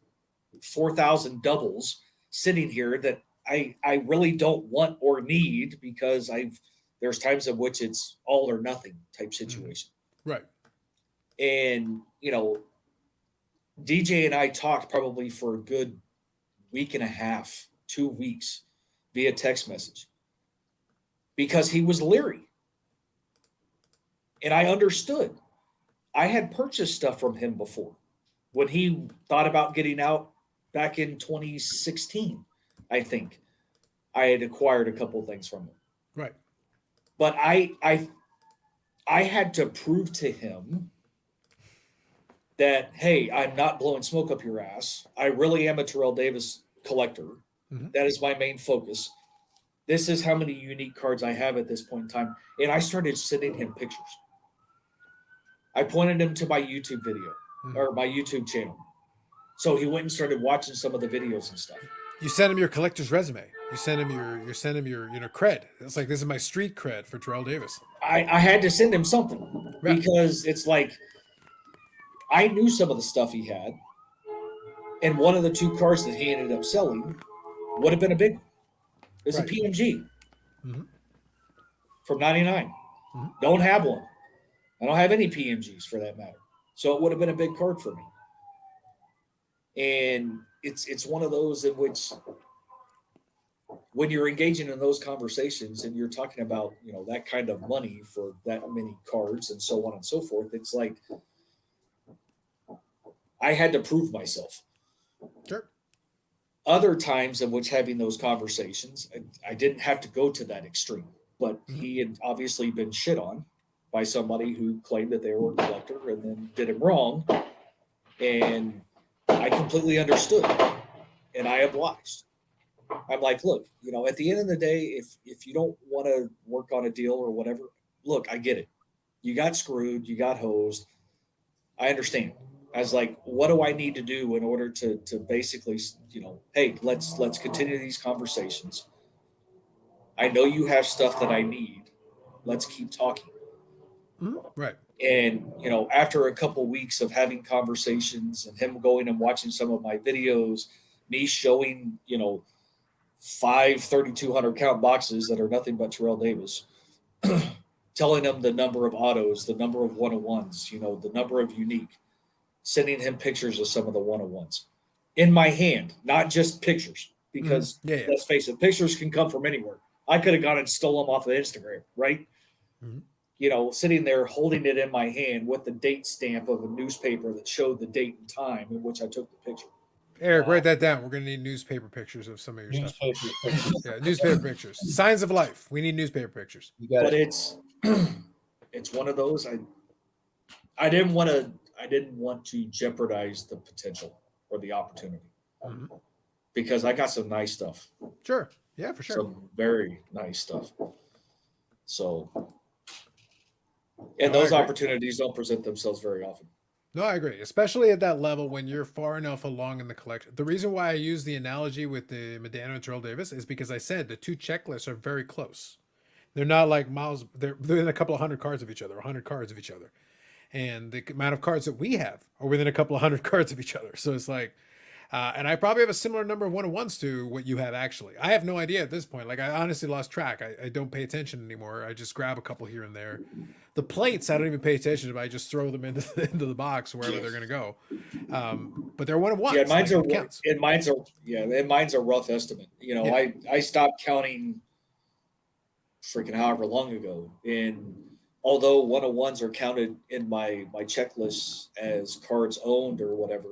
4,000 doubles sitting here that I really don't want or need, because there's times in which it's all or nothing type situation. Right. And, you know, DJ and I talked probably for a good week and a half, 2 weeks via text message, because he was leery. And I understood. I had purchased stuff from him before when he thought about getting out back in 2016. I think I had acquired a couple of things from him. Right. But I had to prove to him that, hey, I'm not blowing smoke up your ass. I really am a Terrell Davis collector. Mm-hmm. That is my main focus. This is how many unique cards I have at this point in time. And I started sending him pictures. I pointed him to my YouTube video or my YouTube channel. So he went and started watching some of the videos and stuff. You send him your collector's resume. You send him your cred. It's like, this is my street cred for Terrell Davis. I had to send him something because it's like, I knew some of the stuff he had. And one of the 2 cards that he ended up selling would have been a big one. It was a PMG from 99. Don't have one. I don't have any PMGs for that matter. So it would have been a big card for me. And it's one of those in which, when you're engaging in those conversations and you're talking about, you know, that kind of money for that many cards and so on and so forth, it's like I had to prove myself. Sure. Other times in which having those conversations, I didn't have to go to that extreme, but he had obviously been shit on by somebody who claimed that they were a collector and then did him wrong. And I completely understood and I obliged. I'm like, look, you know, at the end of the day, if you don't want to work on a deal or whatever, look, I get it. You got screwed, you got hosed. I understand. I was like, what do I need to do in order to basically, you know, hey, let's continue these conversations. I know you have stuff that I need. Let's keep talking. Right. And, you know, after a couple of weeks of having conversations and him going and watching some of my videos, me showing, you know, 5 3,200 count boxes that are nothing but Terrell Davis, telling him the number of autos, the number of 101s, you know, the number of unique, sending him pictures of some of the 101s in my hand, not just pictures, because let's face it, pictures can come from anywhere. I could have gone and stole them off of Instagram, right? You know, sitting there holding it in my hand with the date stamp of a newspaper that showed the date and time in which I took the picture. Eric, write that down. We're going to need newspaper pictures of some of your stuff. Yeah, newspaper pictures. Signs of life. We need newspaper pictures. But it's one of those. I didn't want to jeopardize the potential or the opportunity because I got some nice stuff. Sure. Yeah, for sure. Some very nice stuff. So, and those opportunities don't present themselves very often. No, I agree, especially at that level when you're far enough along in the collection. The reason why I use the analogy with the Medano and Terrell Davis is because I said the two checklists are very close. They're not like miles. They're within a couple of hundred cards of each other, 100 cards of each other, and the amount of cards that we have are within a couple of hundred cards of each other. So it's like, and I probably have a similar number of one-on-ones to what you have actually. I have no idea at this point. Like I honestly lost track. I don't pay attention anymore. I just grab a couple here and there. The plates I don't even pay attention to. I just throw them into the box wherever they're going to go. But they're one-on-ones. Yeah, mine's like, a it counts. and mine's a rough estimate. You know, Yeah. I stopped counting freaking however long ago. And although one-on-ones are counted in my checklists as cards owned or whatever,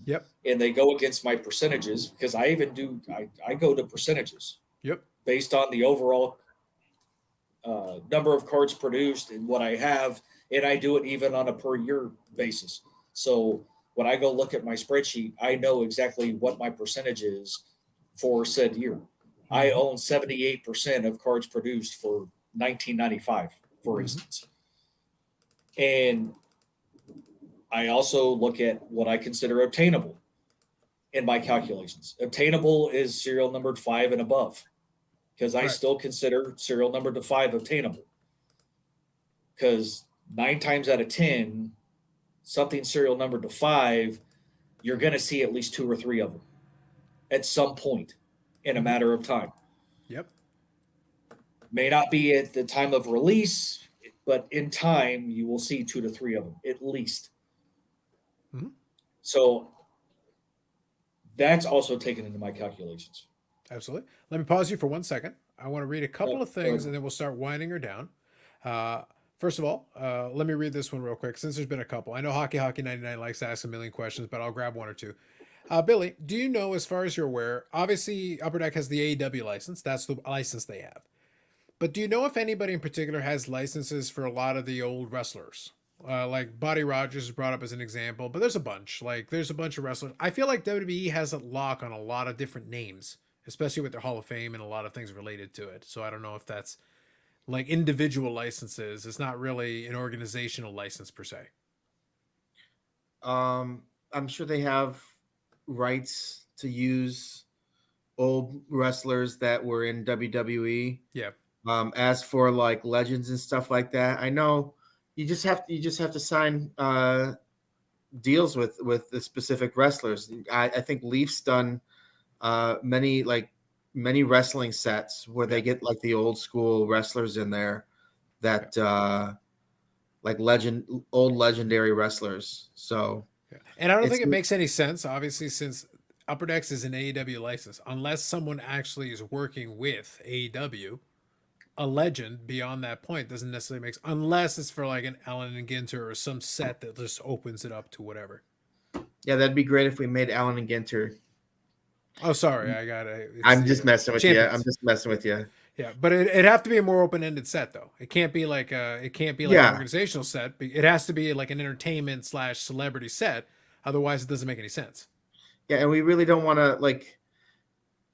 Yep. and they go against my percentages because I even do I go to percentages Yep. based on the overall number of cards produced and what I have, and I do it even on a per year basis. So when I go look at my spreadsheet, I know exactly what my percentage is for said year. I own 78% of cards produced for 1995, for instance. And I also look at what I consider obtainable in my calculations. Obtainable is serial numbered 5 and above because I Right. still consider serial numbered to 5 obtainable. Because 9 times out of 10, something serial numbered to 5, you're going to see at least 2 or 3 of them at some point in a matter of time. Yep. May not be at the time of release, but in time, you will see 2 to 3 of them at least. Mhm. So that's also taken into my calculations. Absolutely. Let me pause you for 1 second. I want to read a couple Yep, of go things ahead. and then we'll start winding her down. First of all, let me read this one real quick since there's been a couple. I know Hockey 99 likes to ask a million questions, but I'll grab one or two. Billy, do you know, as far as you're aware, obviously Upper Deck has the AEW license. That's the license they have. But do you know if anybody in particular has licenses for a lot of the old wrestlers? Like Buddy Rogers is brought up as an example, but there's a bunch. Like there's a bunch of wrestlers. I feel like WWE has a lock on a lot of different names, especially with their Hall of Fame and a lot of things related to it. So I don't know if that's like individual licenses. It's not really an organizational license per se. I'm sure they have rights to use old wrestlers that were in WWE. Yeah. As for like legends and stuff like that, I know you just have to sign deals with the specific wrestlers. I think Leaf's done many wrestling sets where they get like the old school wrestlers in there that like old legendary wrestlers. So Yeah. And I don't it's think it makes any sense, obviously, since Upper Decks is an AEW license, unless someone actually is working with AEW. A legend beyond that point doesn't necessarily make sense, unless it's for like an Allen and Ginter or some set that just opens it up to whatever. yeah, that'd be great if we made Allen and Ginter. Oh, sorry, I got it. I'm just messing with you. Champions. I'm just messing with you. Yeah, but it'd have to be a more open-ended set though. It can't be like an organizational set. It has to be like an entertainment / celebrity set. Otherwise, it doesn't make any sense. Yeah, and we really don't want to like.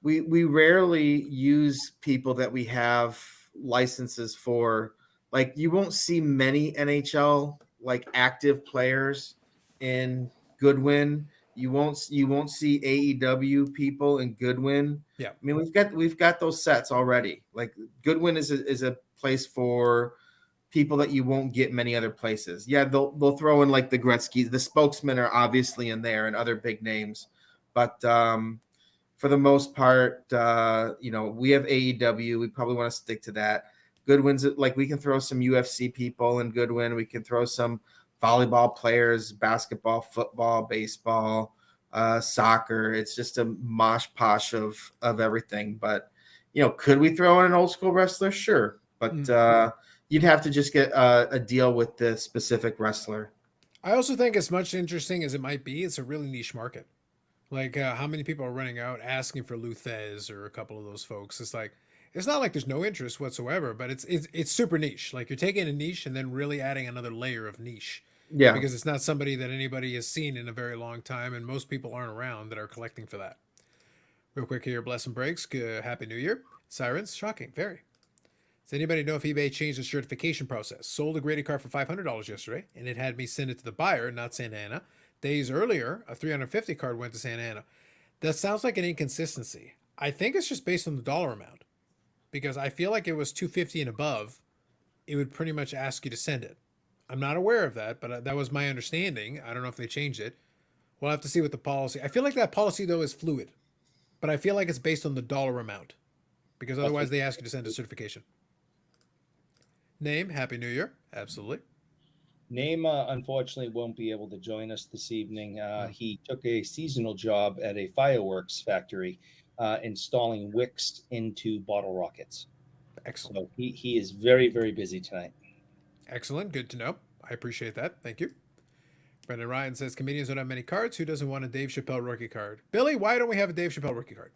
We rarely use people that we have licenses for. Like you won't see many NHL like active players in Goodwin. You won't see AEW people in Goodwin. Yeah. I mean we've got those sets already. Like Goodwin is a place for people that you won't get many other places. Yeah, they'll throw in like the Gretzky's. The spokesmen are obviously in there and other big names, but for the most part, we have AEW. We probably want to stick to that. Goodwin's like we can throw some UFC people in Goodwin. We can throw some volleyball players, basketball, football, baseball, soccer. It's just a mosh posh of everything. But could we throw in an old school wrestler? Sure, but you'd have to just get a deal with the specific wrestler. I also think, as much interesting as it might be, it's a really niche market. Like how many people are running out asking for Luthez or a couple of those folks? It's like it's not like there's no interest whatsoever, but it's super niche. Like you're taking a niche and then really adding another layer of niche. Yeah, because it's not somebody that anybody has seen in a very long time, and most people aren't around that are collecting for that. Real quick here, bless and breaks. Good, Happy New Year. Sirens, shocking, very. Does anybody know if eBay changed the certification process? Sold a graded car for $500 yesterday, and it had me send it to the buyer, not Santa Ana. Days earlier, a 350 card went to Santa Ana. That sounds like an inconsistency. I think it's just based on the dollar amount, because I feel like it was 250 and above, it would pretty much ask you to send it. I'm not aware of that, but that was my understanding. I don't know if they changed it. We'll have to see what the policy. I feel like that policy though is fluid, but I feel like it's based on the dollar amount, because otherwise they ask you to send a certification. Name, Happy New Year. Absolutely. Name, unfortunately, won't be able to join us this evening. He took a seasonal job at a fireworks factory, installing wicks into bottle rockets. Excellent. So he is very, very busy tonight. Excellent. Good to know. I appreciate that. Thank you. Brendan Ryan says comedians don't have many cards. Who doesn't want a Dave Chappelle rookie card? Billy, why don't we have a Dave Chappelle rookie card?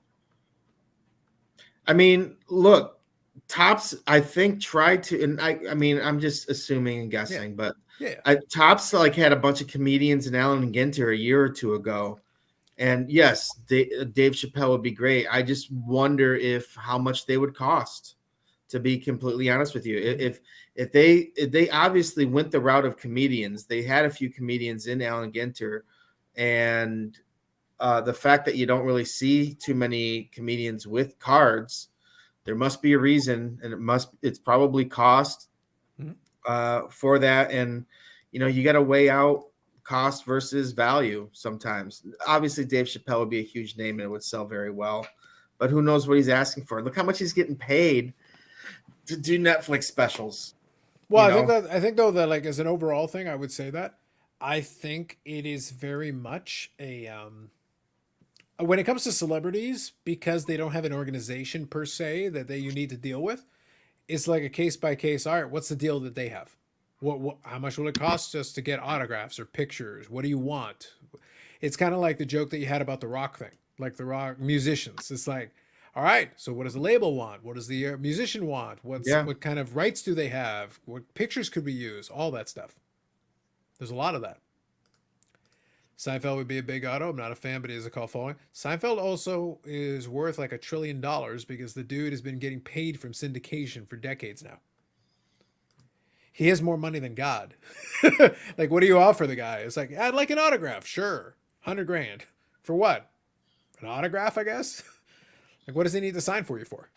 I mean, look, Tops, I think tried to, and I mean, I'm just assuming and guessing, but Tops like had a bunch of comedians in Allen and Ginter a year or two ago, and yes, Dave Chappelle would be great. I just wonder if how much they would cost. To be completely honest with you, if they obviously went the route of comedians, they had a few comedians in Allen and Ginter, and the fact that you don't really see too many comedians with cards. There must be a reason, and it's probably cost for that. And, you got to weigh out cost versus value sometimes. Obviously, Dave Chappelle would be a huge name and it would sell very well, but who knows what he's asking for? Look how much he's getting paid to do Netflix specials. Well, I think though that like as an overall thing, I would say that I think it is very much a when it comes to celebrities, because they don't have an organization per se that you need to deal with, it's like a case by case. All right, what's the deal that they have? How much will it cost us to get autographs or pictures? What do you want? It's kind of like the joke that you had about the rock thing, like the rock musicians. It's like, all right, so what does the label want? What does the musician want? What kind of rights do they have? What pictures could we use? All that stuff. There's a lot of that. Seinfeld would be a big auto. I'm not a fan, but he has a call following. Seinfeld also is worth like $1 trillion because the dude has been getting paid from syndication for decades now. He has more money than God. Like, what do you offer the guy? It's like, I'd like an autograph. Sure. $100,000. For what? An autograph, I guess? Like, what does he need to sign for you for?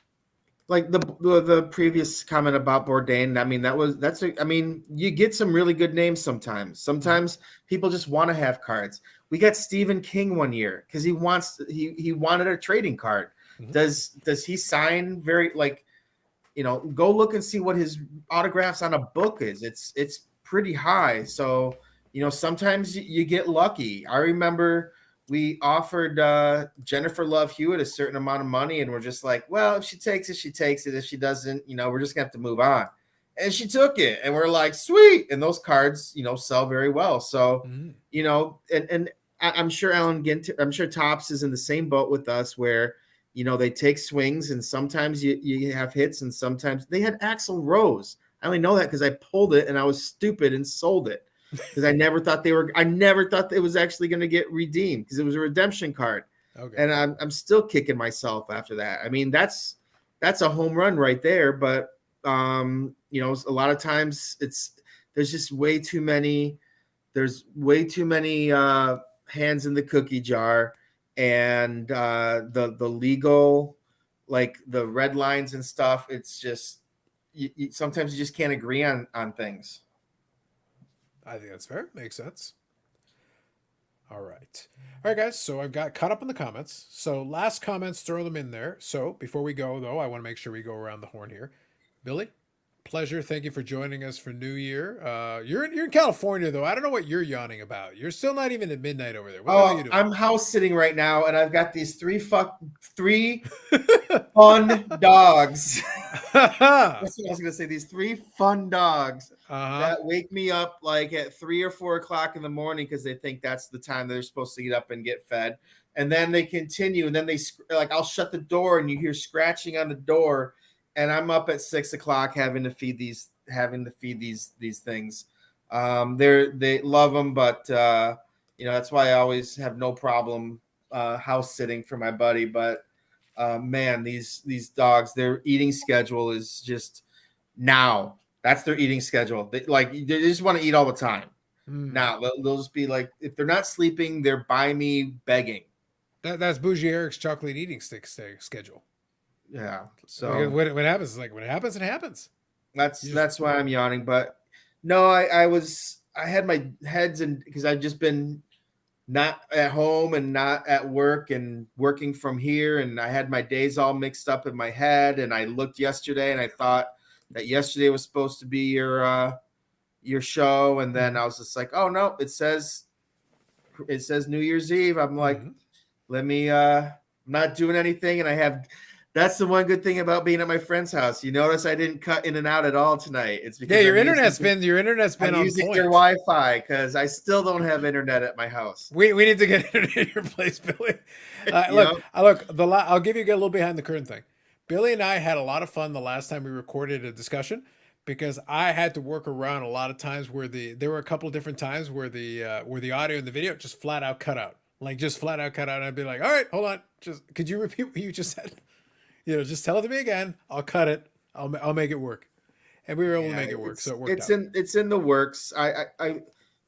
Like the previous comment about Bourdain, I mean, you get some really good names sometimes. Sometimes people just want to have cards. We got Stephen King one year because he wanted a trading card. Mm-hmm. Does he sign very go look and see what his autographs on a book is. It's pretty high. So, sometimes you get lucky. I remember we offered Jennifer Love Hewitt a certain amount of money, and we're just like, well, if she takes it, she takes it. If she doesn't, we're just gonna have to move on. And she took it, and we're like, sweet. And those cards, sell very well. So, and I'm sure I'm sure Topps is in the same boat with us where, they take swings, and sometimes you have hits, and sometimes they had Axl Rose. I only know that because I pulled it and I was stupid and sold it. Because I never thought it was actually going to get redeemed because it was a redemption card. Okay. And I'm still kicking myself after that. I mean, that's a home run right there. But a lot of times there's just way too many. There's way too many hands in the cookie jar, and the legal, like the red lines and stuff. It's just sometimes you just can't agree on things. I think that's fair. Makes sense. All right, guys. So I've got caught up in the comments. So last comments, throw them in there. So before we go, though, I want to make sure we go around the horn here. Billy, pleasure. Thank you for joining us for New Year. You're in California, though. I don't know what you're yawning about. You're still not even at midnight over there. What the hell are you doing? I'm house sitting right now, and I've got these three fun dogs. That's what I was gonna say. These 3 fun dogs that wake me up like at 3 or 4 o'clock in the morning because they think that's the time they're supposed to get up and get fed. And then they continue, and then I'll shut the door, and you hear scratching on the door, and I'm up at 6 o'clock having to feed these things. They love them, but that's why I always have no problem house sitting for my buddy. But man, these dogs, their eating schedule is just now. That's their eating schedule. They just want to eat all the time. Hmm. Now they'll just be like, if they're not sleeping, they're by me begging. That's Bougie Eric's chocolate eating stick schedule. Yeah. Because So what happens is like when it happens, it happens. that's why I'm yawning. But no, I had my heads in because I've just been not at home and not at work and working from here, and I had my days all mixed up in my head. And I looked yesterday and I thought that yesterday was supposed to be your show, and then I was just like, oh no, it says New Year's Eve. I'm like, Mhm. let me I'm not doing anything, and that's the one good thing about being at my friend's house. You notice I didn't cut in and out at all tonight. It's because Yeah, your I'm internet's I'm been on using point. their Wi-Fi because I still don't have internet at my house. We need to get internet in your place, Billy. You I'll give you a little behind the curtain thing. Billy and I had a lot of fun the last time we recorded a discussion because I had to work around a lot of times where there were a couple of different times where the audio and the video just flat out cut out. Like just flat out cut out. And I'd be like, all right, hold on. Just could you repeat what you just said? Just tell it to me again. I'll cut it. I'll make it work. And we were able to make it work. So it worked out. It's in the works.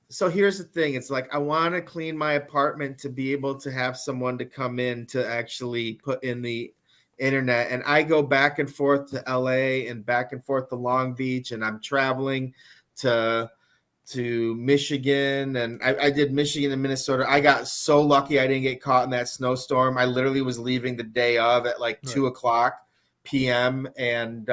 So here's the thing. It's like I want to clean my apartment to be able to have someone to come in to actually put in the internet. And I go back and forth to LA and back and forth to Long Beach, and I'm traveling to Michigan, and I did Michigan and Minnesota. I got so lucky I didn't get caught in that snowstorm. I literally was leaving the day of at like 2:00 p.m. and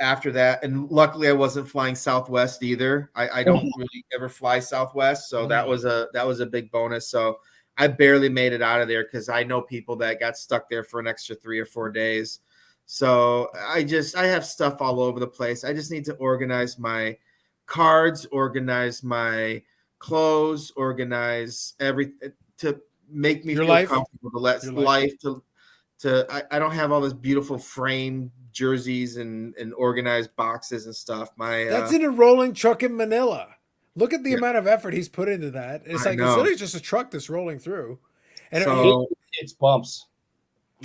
after that, and luckily I wasn't flying Southwest either. I don't really ever fly Southwest, so that was a big bonus. So I barely made it out of there because I know people that got stuck there for an extra 3 or 4 days. So I have stuff all over the place. I just need to organize my cards, organize my clothes, organize everything to make me Your feel life? comfortable. To let Your life I don't have all this beautiful frame jerseys and organized boxes and stuff. That's in a rolling truck in Manila. Look at the Yeah. amount of effort he's put into that. It's I like know. it's literally just a truck that's rolling through. And So It's bumps.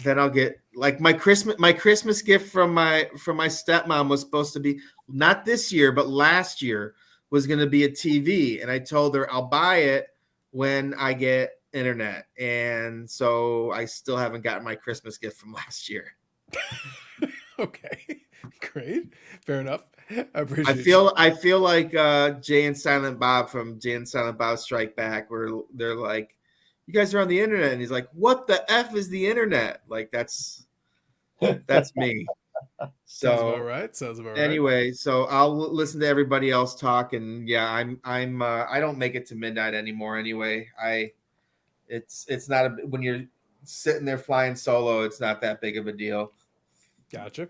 then I'll get like my Christmas gift from my stepmom was supposed to be not this year, but last year was going to be a TV. And I told her I'll buy it when I get internet. And so I still haven't gotten my Christmas gift from last year. okay, great, fair enough. I appreciate. I feel like Jay and Silent Bob from Jay and Silent Bob Strike Back, where they're like, "You guys are on the internet," and he's like, "What the f is the internet?" Like that's me. Sounds So about right. Sounds about right. anyway, so I'll listen to everybody else talk, and yeah, I don't make it to midnight anymore. Anyway, it's not when you're sitting there flying solo, it's not that big of a deal. Gotcha.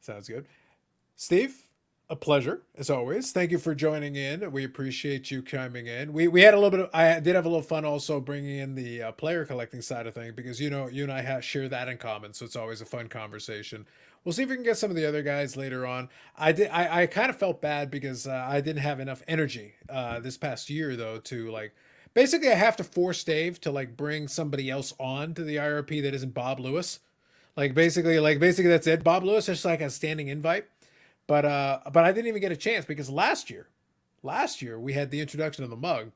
Sounds good. Steve, a pleasure as always. Thank you for joining in. We appreciate you coming in. We had a little bit of, I did have a little fun also bringing in the player collecting side of things because you and I share that in common, so it's always a fun conversation. We'll see if we can get some of the other guys later on. I kind of felt bad because I didn't have enough energy this past year though to like. Basically, I have to force Dave to like bring somebody else on to the IRP that isn't Bob Lewis. Basically that's it. Bob Lewis is like a standing invite. But I didn't even get a chance because last year we had the introduction of the mug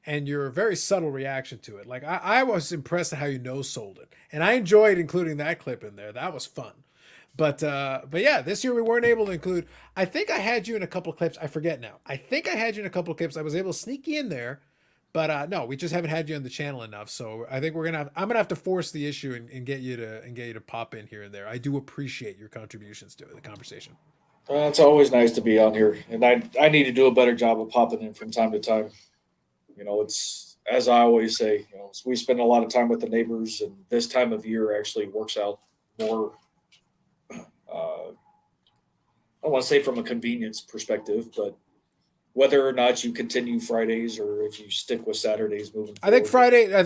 and your very subtle reaction to it. Like I was impressed at how you no sold it. And I enjoyed including that clip in there. That was fun. But yeah, this year we weren't able to include. I think I had you in a couple of clips. I forget now. I think I had you in a couple of clips. I was able to sneak you in there. But no, we just haven't had you on the channel enough. So I think I'm gonna have to force the issue and get you to pop in here and there. I do appreciate your contributions to the conversation. It's always nice to be on here, and I need to do a better job of popping in from time to time. It's as I always say, we spend a lot of time with the neighbors, and this time of year actually works out more. I don't want to say from a convenience perspective, but whether or not you continue Fridays or if you stick with Saturdays moving forward. I think Friday. I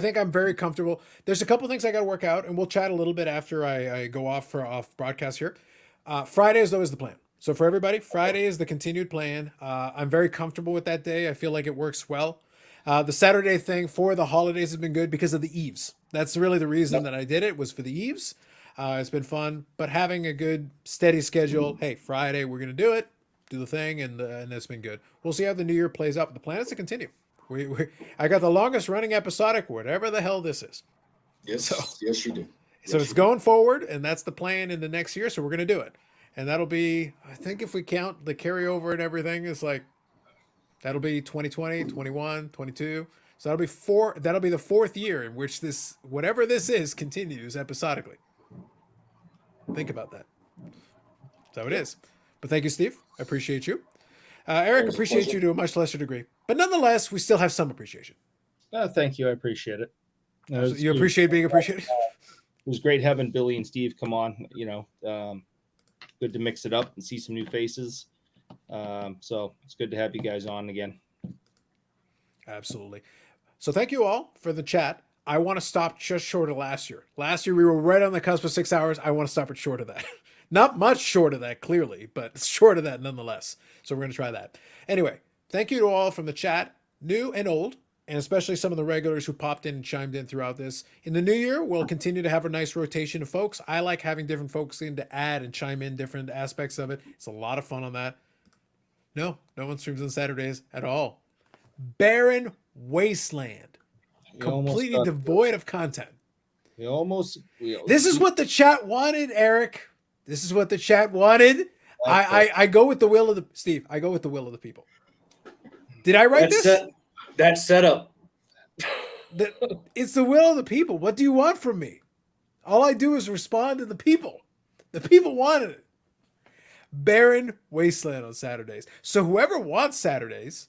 think I'm very comfortable. There's a couple things I got to work out, and we'll chat a little bit after I go off broadcast here. Friday is always the plan. So for everybody, Friday is the continued plan. I'm very comfortable with that day. I feel like it works well. The Saturday thing for the holidays has been good because of the eves. That's really the reason that I did it was for the eves. It's been fun, but having a good steady schedule. Hey, Friday we're gonna do it, do the thing, and it's been good. We'll see how the new year plays out. But the plan is to continue. I got the longest running episodic, whatever the hell this is. Yes, So- yes, you do. So Yes, it's you do. going forward, and that's the plan in the next year. So we're gonna do it, and that'll be, I think, if we count the carryover and everything, it's like that'll be 2020, 21, 22. So that'll be four. That'll be the fourth year in which this, whatever this is, continues episodically. Think about that. So it is. But thank you, Steve. I appreciate you. Eric, Always a appreciate pleasure. you to a much lesser degree, but nonetheless, we still have some appreciation. Thank you. I appreciate it. It was- You appreciate being appreciated. It was great having Billy and Steve come on. Good to mix it up and see some new faces. So it's good to have you guys on again. Absolutely. So thank you all for the chat. I want to stop just short of last year. Last year we were right on the cusp of 6 hours. I want to stop it short of that. Not much short of that, clearly, but short of that nonetheless. So we're going to try that. Anyway, thank you to all from the chat, new and old, and especially some of the regulars who popped in and chimed in throughout this. In the new year, we'll continue to have a nice rotation of folks. I like having different folks in to add and chime in different aspects of it. It's a lot of fun on that. No one streams on Saturdays at all. Barren wasteland. We almost Completely got- devoid of content. This This is what the chat wanted, Eric. This is what the chat wanted. I go with the will of the Steve. I go with the will of the people. Did I write this? That setup. It's the will of the people. What do you want from me? All I do is respond to the people. The people wanted it. Barren wasteland on Saturdays. So whoever wants Saturdays,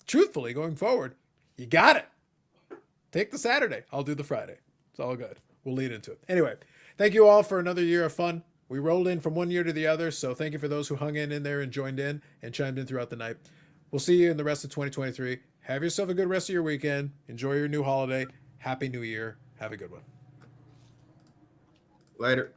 truthfully, going forward, you got it. Take the Saturday. I'll do the Friday. It's all good. We'll lead into it. Anyway, thank you all for another year of fun. We rolled in from one year to the other, so thank you for those who hung in there and joined in and chimed in throughout the night. We'll see you in the rest of 2023. Have yourself a good rest of your weekend. Enjoy your new holiday. Happy New Year. Have a good one. Later.